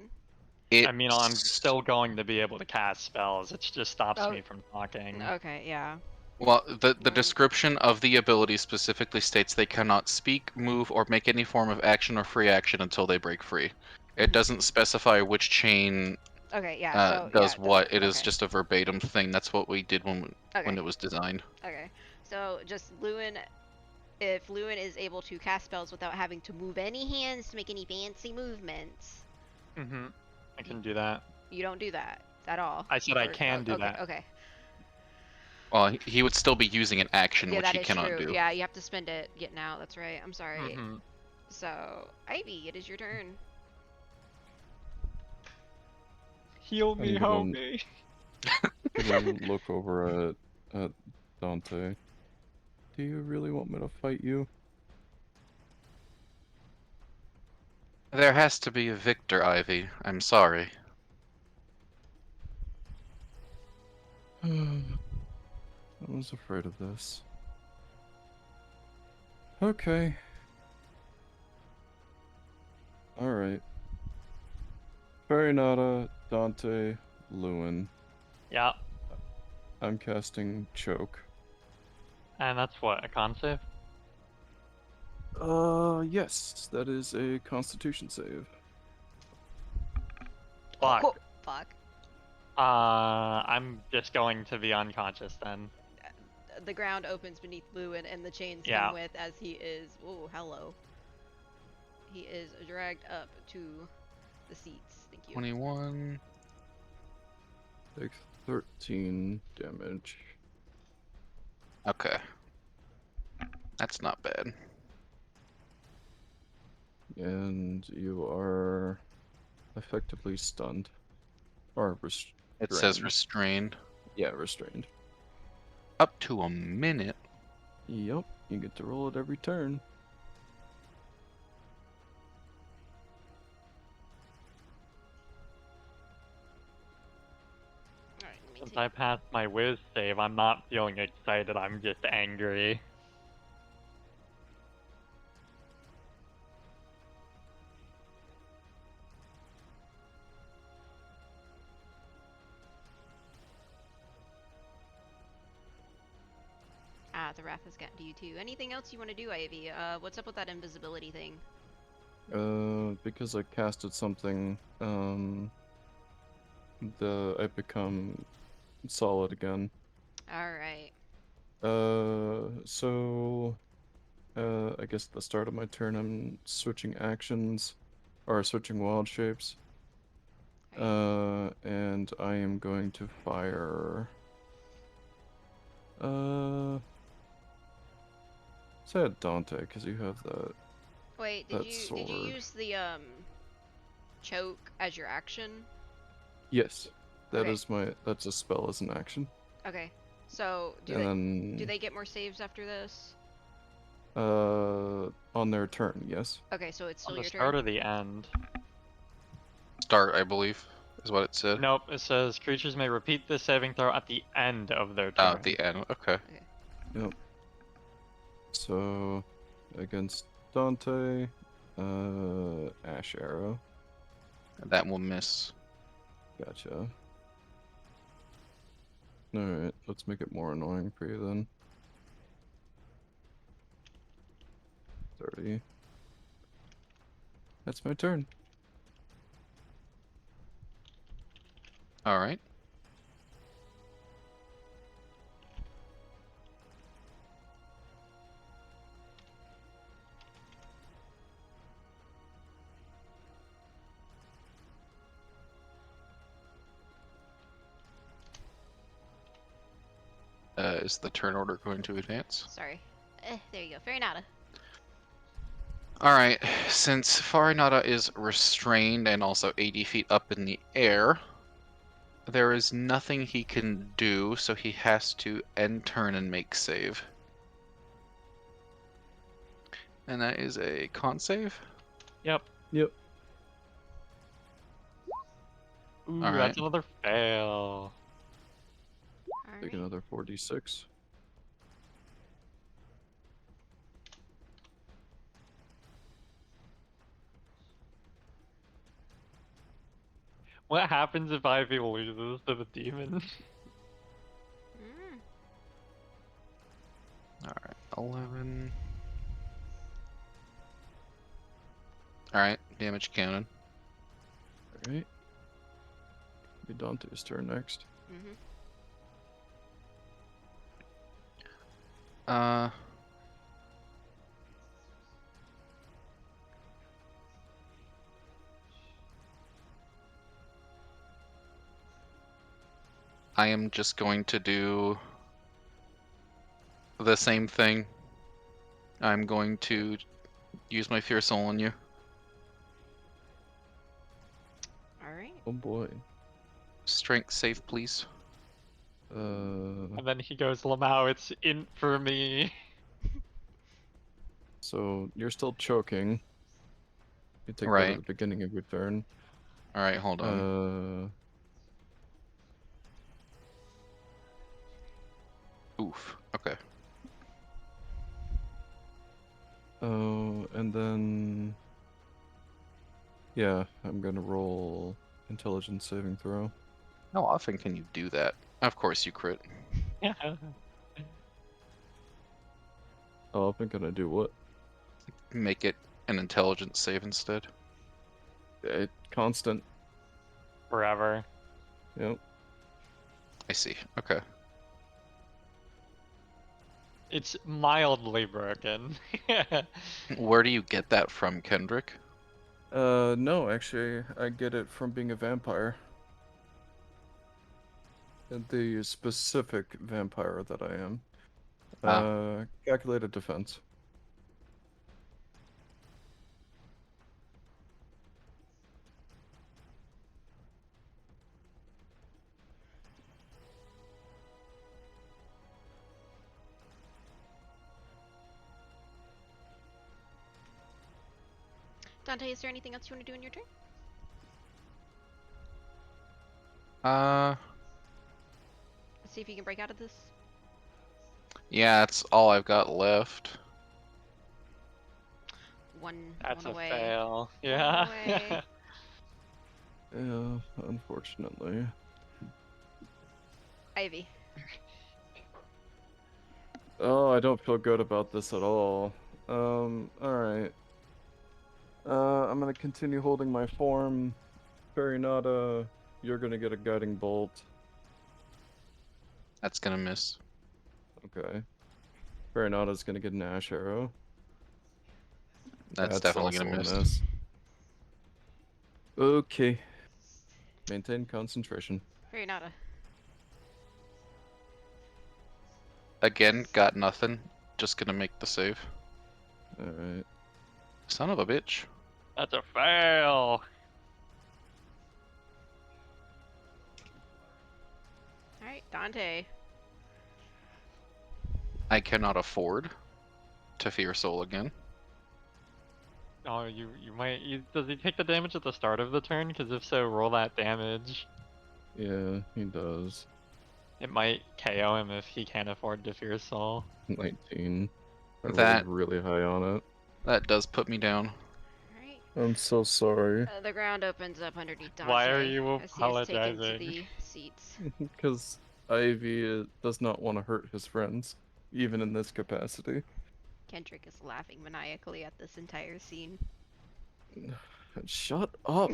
[SPEAKER 5] It
[SPEAKER 3] I mean, I'm still going to be able to cast spells. It just stops
[SPEAKER 2] Oh.
[SPEAKER 3] me from talking.
[SPEAKER 2] Okay, yeah.
[SPEAKER 5] Well, the description of the ability specifically states they cannot speak, move, or make any form of action or free action until they break free. It doesn't specify which chain
[SPEAKER 2] Okay, yeah. So,
[SPEAKER 5] does
[SPEAKER 2] yeah,
[SPEAKER 5] what. It is
[SPEAKER 2] okay.
[SPEAKER 5] just a verbatim thing. That's what we did when
[SPEAKER 2] Okay.
[SPEAKER 5] it was designed.
[SPEAKER 2] Okay. So just Lewin, if Lewin is able to cast spells without having to move any hands to make any fancy movements,
[SPEAKER 3] Mm-hmm. I can do that.
[SPEAKER 2] you don't do that at all.
[SPEAKER 3] I said I
[SPEAKER 2] Or-
[SPEAKER 3] can do
[SPEAKER 2] okay,
[SPEAKER 3] that.
[SPEAKER 2] Okay.
[SPEAKER 5] Well, he would still be using an action,
[SPEAKER 2] Yeah,
[SPEAKER 5] which
[SPEAKER 2] that
[SPEAKER 5] he
[SPEAKER 2] is
[SPEAKER 5] cannot
[SPEAKER 2] true.
[SPEAKER 5] do.
[SPEAKER 2] Yeah, you have to spend it getting out. That's right. I'm sorry.
[SPEAKER 3] Mm-hmm.
[SPEAKER 2] So, Ivy, it is your turn.
[SPEAKER 3] Heal me,
[SPEAKER 4] I'm gonna-
[SPEAKER 3] homie.
[SPEAKER 4] I'm gonna look over at Dante. Do you really want me to fight you?
[SPEAKER 5] There has to be a victor, Ivy. I'm sorry.
[SPEAKER 4] I was afraid of this. Okay. Alright. Farinata, Dante, Lewin.
[SPEAKER 3] Yeah.
[SPEAKER 4] I'm casting Choke.
[SPEAKER 3] And that's what, a con save?
[SPEAKER 4] Yes, that is a Constitution save.
[SPEAKER 3] Fuck.
[SPEAKER 2] Oh, fuck.
[SPEAKER 3] I'm just going to be unconscious then.
[SPEAKER 2] The ground opens beneath Lewin and the chains
[SPEAKER 3] Yeah.
[SPEAKER 2] come with as he is. Oh, hello. He is dragged up to the seats. Thank you.
[SPEAKER 5] 21.
[SPEAKER 4] 13 damage.
[SPEAKER 5] Okay. That's not bad.
[SPEAKER 4] And you are effectively stunned. Or restrained.
[SPEAKER 5] It says restrained.
[SPEAKER 4] Yeah, restrained.
[SPEAKER 5] Up to a minute.
[SPEAKER 4] Yep, you get to roll it every turn.
[SPEAKER 2] Alright, let me
[SPEAKER 3] Since
[SPEAKER 2] take...
[SPEAKER 3] I passed my whiz save, I'm not feeling excited, I'm just angry.
[SPEAKER 2] Ah, the wrath has gotten to you too. Anything else you want to do, Ivy? What's up with that invisibility thing?
[SPEAKER 4] Because I casted something, I become solid again.
[SPEAKER 2] Alright.
[SPEAKER 4] I guess at the start of my turn, I'm switching actions, or switching wild shapes. And I am going to fire. Say at Dante, because you have that.
[SPEAKER 2] Wait,
[SPEAKER 4] that
[SPEAKER 2] did you
[SPEAKER 4] sword.
[SPEAKER 2] use the choke as your action?
[SPEAKER 4] Yes,
[SPEAKER 2] Okay.
[SPEAKER 4] that's a spell as an action.
[SPEAKER 2] Okay. So do
[SPEAKER 4] And
[SPEAKER 2] they get more saves after this?
[SPEAKER 4] on their turn, yes.
[SPEAKER 2] Okay, so it's
[SPEAKER 3] On
[SPEAKER 2] still
[SPEAKER 3] the
[SPEAKER 2] your
[SPEAKER 3] start
[SPEAKER 2] turn.
[SPEAKER 3] or the end?
[SPEAKER 5] Start, I believe, is what it said.
[SPEAKER 3] Nope, it says creatures may repeat the saving throw at the end of their
[SPEAKER 5] Oh,
[SPEAKER 3] turn.
[SPEAKER 5] at the end. Okay.
[SPEAKER 4] Yep. So against Dante, Ash Arrow.
[SPEAKER 5] That will miss.
[SPEAKER 4] Gotcha. Alright, let's make it more annoying for you then. 30. That's my turn.
[SPEAKER 5] Alright. Is the turn order going to advance?
[SPEAKER 2] Sorry. There you go. Farinata.
[SPEAKER 5] Alright, since Farinata is restrained and also 80 feet up in the air, there is nothing he can do, so he has to end turn and make save. And that is a con save?
[SPEAKER 3] Yep.
[SPEAKER 4] Yep.
[SPEAKER 3] Ooh,
[SPEAKER 5] Alright.
[SPEAKER 3] that's another fail.
[SPEAKER 4] Take
[SPEAKER 2] Alright.
[SPEAKER 4] another 4d6.
[SPEAKER 3] What happens if Ivy loses to the demon?
[SPEAKER 2] Mm.
[SPEAKER 5] Alright, 11. Alright, damage cannon.
[SPEAKER 4] Alright. Be Dante's turn next.
[SPEAKER 2] Mm-hmm.
[SPEAKER 5] I am just going to do the same thing. I'm going to use my Fear Soul on you.
[SPEAKER 2] Alright.
[SPEAKER 4] Oh boy.
[SPEAKER 5] Strength save, please.
[SPEAKER 3] And then he goes, Lamau, it's in for me.
[SPEAKER 4] So you're still choking. You take that
[SPEAKER 5] Right.
[SPEAKER 4] at the beginning of your turn.
[SPEAKER 5] Alright, hold on. Oof. Okay.
[SPEAKER 4] Oh, and then yeah, I'm gonna roll intelligence saving throw.
[SPEAKER 5] How often can you do that? Of course you crit.
[SPEAKER 3] Yeah.
[SPEAKER 4] Oh, I'm gonna do what?
[SPEAKER 5] Make it an intelligence save instead.
[SPEAKER 4] Constant.
[SPEAKER 3] Forever.
[SPEAKER 4] Yep.
[SPEAKER 5] I see. Okay.
[SPEAKER 3] It's mildly broken.
[SPEAKER 5] Where do you get that from, Kendrick?
[SPEAKER 4] No, actually, I get it from being a vampire. The specific vampire that I am.
[SPEAKER 5] Ah.
[SPEAKER 4] Calculated defense.
[SPEAKER 2] Dante, is there anything else you want to do in your turn? Let's see if you can break out of this.
[SPEAKER 5] Yeah, that's all I've got left.
[SPEAKER 2] One
[SPEAKER 3] That's a
[SPEAKER 2] away.
[SPEAKER 3] fail.
[SPEAKER 2] One
[SPEAKER 3] Yeah.
[SPEAKER 2] away.
[SPEAKER 4] Yeah, unfortunately.
[SPEAKER 2] Ivy.
[SPEAKER 4] Oh, I don't feel good about this at all. Alright. I'm gonna continue holding my form. Fairy Nada, you're gonna get a guiding bolt.
[SPEAKER 5] That's gonna miss.
[SPEAKER 4] Okay. Fairy Nada's gonna get an ash arrow.
[SPEAKER 5] That's definitely
[SPEAKER 4] also
[SPEAKER 5] gonna
[SPEAKER 4] a
[SPEAKER 5] miss.
[SPEAKER 4] miss. Okay. Maintain concentration.
[SPEAKER 2] Very nada.
[SPEAKER 5] Again, got nothing. Just gonna make the save.
[SPEAKER 4] Alright.
[SPEAKER 5] Son of a bitch.
[SPEAKER 3] That's a fail.
[SPEAKER 2] Alright, Dante.
[SPEAKER 5] I cannot afford to fear soul again.
[SPEAKER 3] Oh, you might. Does he take the damage at the start of the turn? Because if so, roll that damage.
[SPEAKER 4] Yeah, he does.
[SPEAKER 3] It might KO him if he can't afford to fear soul.
[SPEAKER 4] 19. I
[SPEAKER 5] That-
[SPEAKER 4] rolled really high on it.
[SPEAKER 5] That does put me down.
[SPEAKER 2] Alright.
[SPEAKER 4] I'm so sorry.
[SPEAKER 2] The ground opens up underneath Dante.
[SPEAKER 3] Why are you
[SPEAKER 2] as he is taken to
[SPEAKER 3] apologizing?
[SPEAKER 2] the seats.
[SPEAKER 4] Because Ivy does not want to hurt his friends, even in this capacity.
[SPEAKER 2] Kendrick is laughing maniacally at this entire scene.
[SPEAKER 4] Shut up!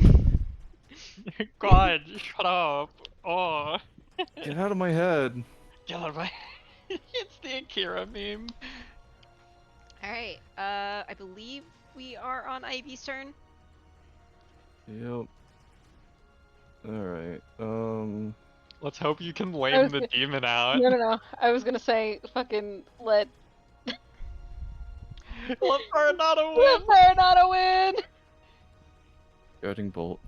[SPEAKER 3] God, shut up. Oh.
[SPEAKER 4] Get out of my head.
[SPEAKER 3] Get out of my. It's the Akira meme.
[SPEAKER 2] Alright, I believe we are on Ivy's turn.
[SPEAKER 4] Yep. Alright,
[SPEAKER 3] Let's hope you can
[SPEAKER 1] I
[SPEAKER 3] lame
[SPEAKER 1] was
[SPEAKER 3] the
[SPEAKER 1] gonna-
[SPEAKER 3] demon out.
[SPEAKER 1] No. I was gonna say, fucking let
[SPEAKER 3] Farinata
[SPEAKER 1] let
[SPEAKER 3] win!
[SPEAKER 1] Farinata win!
[SPEAKER 4] guiding bolt.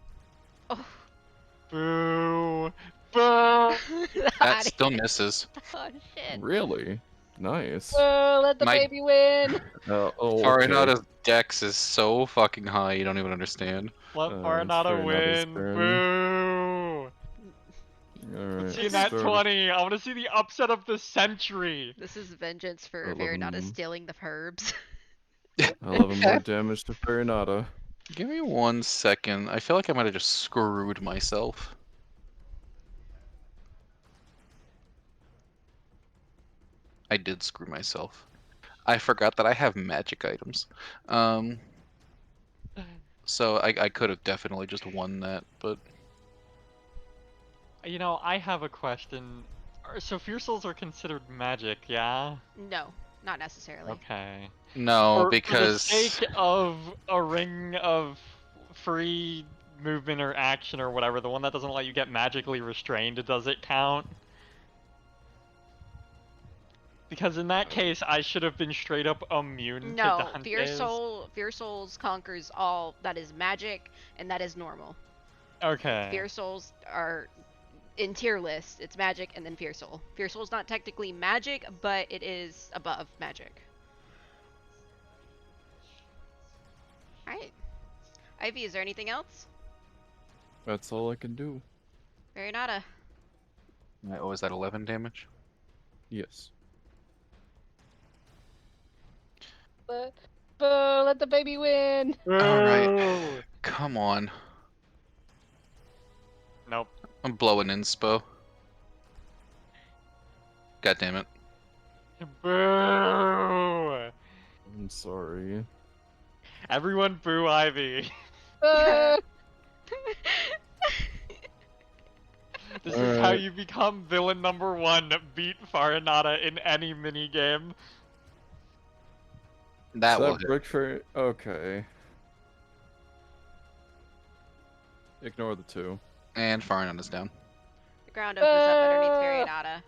[SPEAKER 2] Oh.
[SPEAKER 3] Boo! Boo!
[SPEAKER 5] That still misses.
[SPEAKER 2] Oh shit.
[SPEAKER 4] Really? Nice.
[SPEAKER 1] Let the
[SPEAKER 5] My-
[SPEAKER 1] baby win!
[SPEAKER 4] Oh, okay.
[SPEAKER 5] Farinata's dex is so fucking high, you don't even understand.
[SPEAKER 3] Let
[SPEAKER 4] it's
[SPEAKER 3] Farinata
[SPEAKER 4] Farinata's
[SPEAKER 3] win!
[SPEAKER 4] turn.
[SPEAKER 3] Boo!
[SPEAKER 4] Alright.
[SPEAKER 3] See that
[SPEAKER 4] start.
[SPEAKER 3] 20! I want to see the upset of the century!
[SPEAKER 2] This is vengeance for
[SPEAKER 4] 11.
[SPEAKER 2] Farinata stealing the herbs.
[SPEAKER 4] 11 more damage to Farinata.
[SPEAKER 5] Give me 1 second. I feel like I might have just screwed myself. I did screw myself. I forgot that I have magic items. So I could have definitely just won that, but
[SPEAKER 3] You know, I have a question. So Fear Souls are considered magic, yeah?
[SPEAKER 2] No, not necessarily.
[SPEAKER 3] Okay.
[SPEAKER 5] no,
[SPEAKER 3] For the
[SPEAKER 5] because
[SPEAKER 3] sake of a ring of free movement or action or whatever, the one that doesn't let you get magically restrained, does it count? Because in that case, I should have been straight up immune
[SPEAKER 2] No,
[SPEAKER 3] to
[SPEAKER 2] Fear
[SPEAKER 3] Dante's.
[SPEAKER 2] Fear Souls conquers all that is magic and that is normal.
[SPEAKER 3] Okay.
[SPEAKER 2] Fear Souls are in tier list. It's magic and then Fear Soul. Fear Soul's not technically magic, but it is above magic. Alright. Ivy, is there anything else?
[SPEAKER 4] That's all I can do.
[SPEAKER 2] Very nada.
[SPEAKER 5] what was that 11 damage?
[SPEAKER 4] Yes.
[SPEAKER 1] Let the baby win!
[SPEAKER 5] Alright. Come on.
[SPEAKER 3] Nope.
[SPEAKER 5] I'm blowing inspo. God damn it.
[SPEAKER 3] Boo!
[SPEAKER 4] I'm sorry.
[SPEAKER 3] Everyone boo Ivy.
[SPEAKER 1] Uh,
[SPEAKER 3] This is how
[SPEAKER 4] Alright.
[SPEAKER 3] you become villain number 1, beat Farinata in any minigame.
[SPEAKER 5] That
[SPEAKER 4] Is
[SPEAKER 5] will
[SPEAKER 4] that
[SPEAKER 5] hit.
[SPEAKER 4] brick for... Okay. Ignore the 2.
[SPEAKER 5] And Farinata's down.
[SPEAKER 2] Ground opens up underneath Farionata.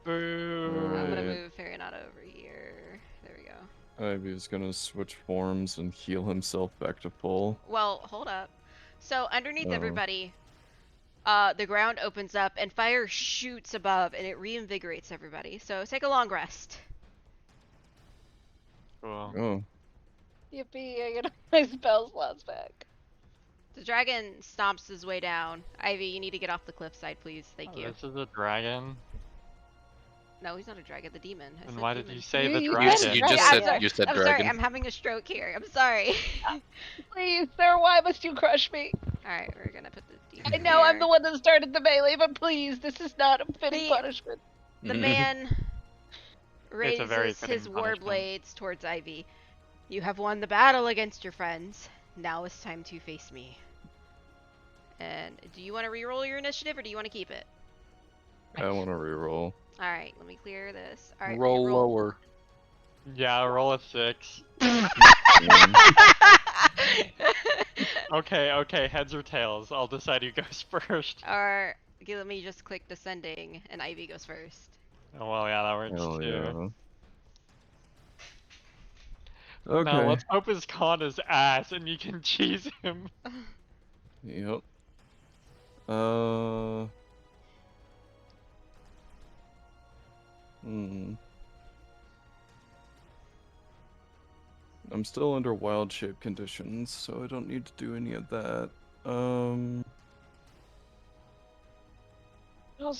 [SPEAKER 3] Boo.
[SPEAKER 2] I'm gonna
[SPEAKER 4] Right.
[SPEAKER 2] move Farionata over here. There we go.
[SPEAKER 4] Ivy's gonna switch forms and heal himself back to full.
[SPEAKER 2] Well, hold up. So underneath
[SPEAKER 4] Oh.
[SPEAKER 2] everybody, the ground opens up and fire shoots above, and it reinvigorates everybody. So take a long rest.
[SPEAKER 3] Cool.
[SPEAKER 4] Oh.
[SPEAKER 1] Yippee! I get my spell slots back.
[SPEAKER 2] The dragon stomps his way down. Ivy, you need to get off the cliffside, please. Thank you.
[SPEAKER 3] This is a dragon.
[SPEAKER 2] No, he's not a dragon. The demon. I
[SPEAKER 3] Then
[SPEAKER 2] said
[SPEAKER 3] why did
[SPEAKER 2] demon.
[SPEAKER 3] you say the
[SPEAKER 1] You
[SPEAKER 3] dragon?
[SPEAKER 1] said
[SPEAKER 5] You
[SPEAKER 1] dragon.
[SPEAKER 5] just
[SPEAKER 1] I'm
[SPEAKER 5] said
[SPEAKER 1] sorry.
[SPEAKER 5] you said
[SPEAKER 2] I'm
[SPEAKER 5] dragon.
[SPEAKER 2] sorry. I'm having a stroke here. I'm sorry.
[SPEAKER 1] Please, sir, why must you crush me?
[SPEAKER 2] All right, we're gonna put the demon.
[SPEAKER 1] I know I'm
[SPEAKER 2] there.
[SPEAKER 1] the one that started the melee, but please, this is not a fitting
[SPEAKER 2] The-
[SPEAKER 1] punishment.
[SPEAKER 2] The man
[SPEAKER 3] It's a very
[SPEAKER 2] raises his
[SPEAKER 3] fitting
[SPEAKER 2] war
[SPEAKER 3] punishment.
[SPEAKER 2] blades towards Ivy. You have won the battle against your friends. Now it's time to face me. And do you want to reroll your initiative or do you want to keep it?
[SPEAKER 4] I want to reroll.
[SPEAKER 2] All right, let me clear this. All right,
[SPEAKER 5] Roll
[SPEAKER 2] reroll.
[SPEAKER 5] lower.
[SPEAKER 3] Yeah, roll a 6. Okay, heads or tails. I'll decide who goes first.
[SPEAKER 2] Or okay, let me just click descending and Ivy goes first.
[SPEAKER 3] Oh, well, yeah, that works
[SPEAKER 4] Hell
[SPEAKER 3] too.
[SPEAKER 4] yeah. Okay.
[SPEAKER 3] Now let's hope his con is ass and you can cheese him.
[SPEAKER 4] Yep. I'm still under wild shape conditions, so I don't need to do any of that.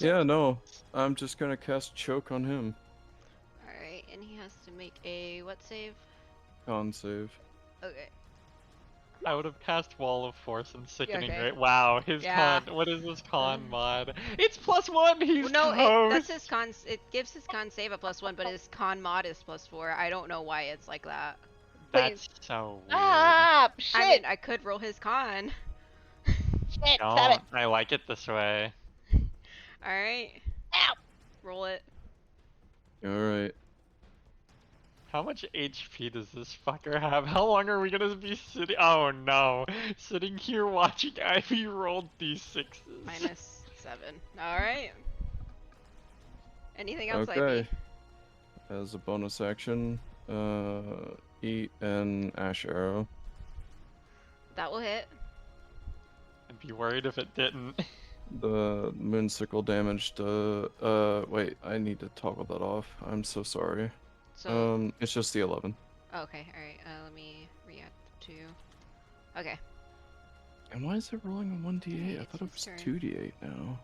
[SPEAKER 4] Yeah, no. I'm just gonna cast choke on him.
[SPEAKER 2] All right, and he has to make a what save?
[SPEAKER 4] Con save.
[SPEAKER 2] Okay.
[SPEAKER 3] I would have cast Wall of Force and Sickening
[SPEAKER 2] okay.
[SPEAKER 3] Ray. Wow, his
[SPEAKER 2] Yeah.
[SPEAKER 3] con. What is this con mod? It's +1. He's
[SPEAKER 2] Well, no,
[SPEAKER 3] toast.
[SPEAKER 2] that's his con. It gives his con save a +1, but his con mod is +4. I don't know why it's like that.
[SPEAKER 3] That's so weird.
[SPEAKER 1] Ah, shit!
[SPEAKER 2] I mean, I could roll his con.
[SPEAKER 1] Shit!
[SPEAKER 3] No,
[SPEAKER 1] Stop it!
[SPEAKER 3] I like it this way.
[SPEAKER 2] All right,
[SPEAKER 1] Ow!
[SPEAKER 2] roll it.
[SPEAKER 4] Alright.
[SPEAKER 3] How much HP does this fucker have? How long are we gonna be sitting? Oh no, sitting here watching Ivy roll d6s.
[SPEAKER 2] -7. All right. Anything else,
[SPEAKER 4] Okay.
[SPEAKER 2] Ivy?
[SPEAKER 4] As a bonus action, eat an ash arrow.
[SPEAKER 2] That will hit.
[SPEAKER 3] I'd be worried if it didn't.
[SPEAKER 4] The moonsicle damage to wait, I need to toggle that off. I'm so sorry.
[SPEAKER 2] So.
[SPEAKER 4] It's just the 11.
[SPEAKER 2] Okay. All right. Let me react to. Okay.
[SPEAKER 4] And why is it rolling a 1d8? I
[SPEAKER 2] It's
[SPEAKER 4] thought it
[SPEAKER 2] his
[SPEAKER 4] was
[SPEAKER 2] turn.
[SPEAKER 4] 2d8 now.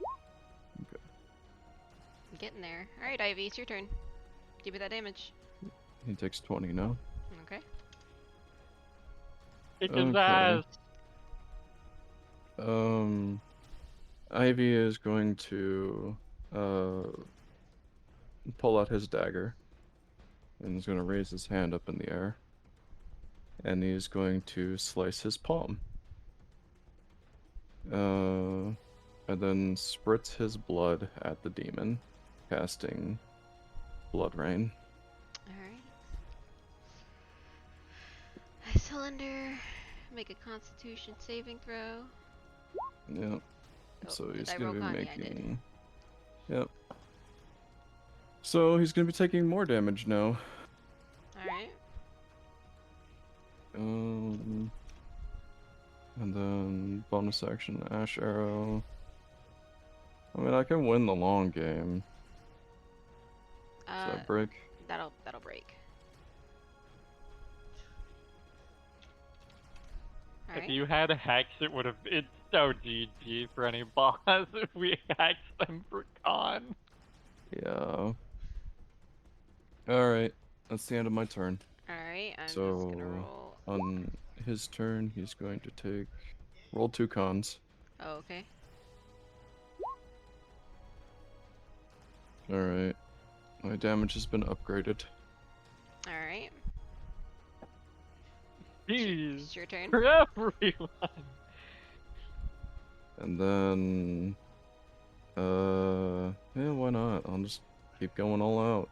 [SPEAKER 2] I'm getting there. All right, Ivy, it's your turn. Give me that damage.
[SPEAKER 4] He takes 20 now.
[SPEAKER 2] Okay.
[SPEAKER 3] Kick his
[SPEAKER 4] Okay.
[SPEAKER 3] ass.
[SPEAKER 4] Ivy is going to pull out his dagger and is going to raise his hand up in the air, and he's going to slice his palm, and then spritz his blood at the demon, casting Blood Rain.
[SPEAKER 2] Alright. I cylinder. Make a constitution saving throw.
[SPEAKER 4] Yep.
[SPEAKER 2] Oh,
[SPEAKER 4] So
[SPEAKER 2] did
[SPEAKER 4] he's
[SPEAKER 2] I
[SPEAKER 4] gonna
[SPEAKER 2] roll
[SPEAKER 4] be
[SPEAKER 2] con? Yeah, I did.
[SPEAKER 4] making. Yep. So he's gonna be taking more damage now.
[SPEAKER 2] Alright.
[SPEAKER 4] And then bonus action Ash Arrow. I mean, I can win the long game. Does that break?
[SPEAKER 2] That'll break.
[SPEAKER 3] If
[SPEAKER 2] Alright.
[SPEAKER 3] you had Hex, it would have. It's so GG for any boss if we Hex them for con.
[SPEAKER 4] Yeah. Alright, that's the end of my turn.
[SPEAKER 2] Alright, I'm just
[SPEAKER 4] So,
[SPEAKER 2] gonna roll.
[SPEAKER 4] on his turn, he's going to take. Roll 2 cons.
[SPEAKER 2] Oh, okay.
[SPEAKER 4] Alright. My damage has been upgraded.
[SPEAKER 2] Alright.
[SPEAKER 3] Jeez.
[SPEAKER 2] It's your turn.
[SPEAKER 3] For everyone.
[SPEAKER 4] And then. Yeah, why not? I'll just keep going all out.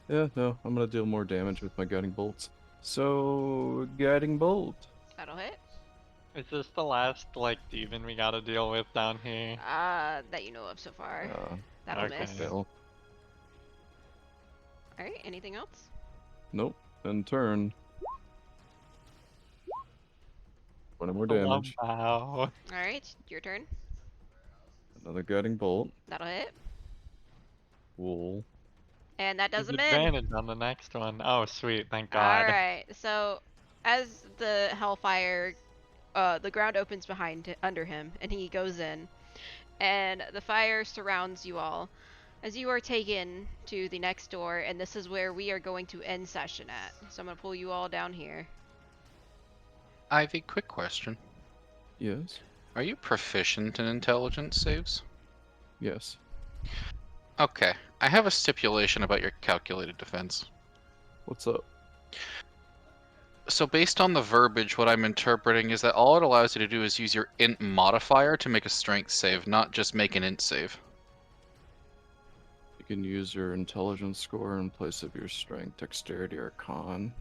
[SPEAKER 4] Yeah, no, I'm gonna deal more damage with my guiding bolts. So, guiding bolt.
[SPEAKER 2] That'll hit.
[SPEAKER 3] Is this the last, like, demon we gotta deal with down here?
[SPEAKER 2] That you know of so far.
[SPEAKER 4] Uh,
[SPEAKER 2] That'll
[SPEAKER 3] okay.
[SPEAKER 2] miss.
[SPEAKER 4] fail.
[SPEAKER 2] Alright, anything else?
[SPEAKER 4] Nope. End turn. 20 more
[SPEAKER 3] The
[SPEAKER 4] damage.
[SPEAKER 3] Wow.
[SPEAKER 2] Alright, your turn.
[SPEAKER 4] Another guiding bolt.
[SPEAKER 2] That'll hit.
[SPEAKER 4] Cool.
[SPEAKER 2] And that does
[SPEAKER 3] There's
[SPEAKER 2] him in.
[SPEAKER 3] advantage on the next one. Oh, sweet. Thank God.
[SPEAKER 2] Alright, so as the hellfire, the ground opens under him, and he goes in, and the fire surrounds you all as you are taken to the next door, and this is where we are going to end session at. So I'm going to pull you all down here.
[SPEAKER 5] Ivy, quick question.
[SPEAKER 4] Yes.
[SPEAKER 5] Are you proficient in intelligence saves?
[SPEAKER 4] Yes.
[SPEAKER 5] Okay. I have a stipulation about your calculated defense.
[SPEAKER 4] What's up?
[SPEAKER 5] So based on the verbiage, what I'm interpreting is that all it allows you to do is use your int modifier to make a strength save, not just make an int save.
[SPEAKER 4] You can use your intelligence score in place of your strength, dexterity, or con.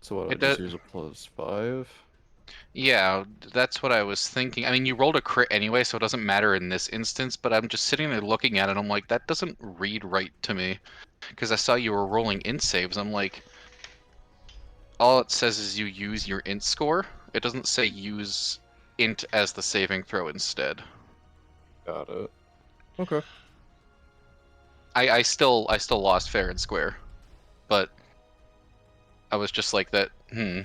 [SPEAKER 4] So what? I
[SPEAKER 5] It
[SPEAKER 4] just
[SPEAKER 5] does-
[SPEAKER 4] use a +5.
[SPEAKER 5] Yeah, that's what I was thinking. I mean, you rolled a crit anyway, so it doesn't matter in this instance, but I'm just sitting there looking at it, and I'm like, that doesn't read right to me. Because I saw you were rolling int saves. I'm like, all it says is you use your int score. It doesn't say use int as the saving throw instead.
[SPEAKER 4] Got it. Okay.
[SPEAKER 5] I still lost fair and square, but I was just like that.
[SPEAKER 1] Hmm.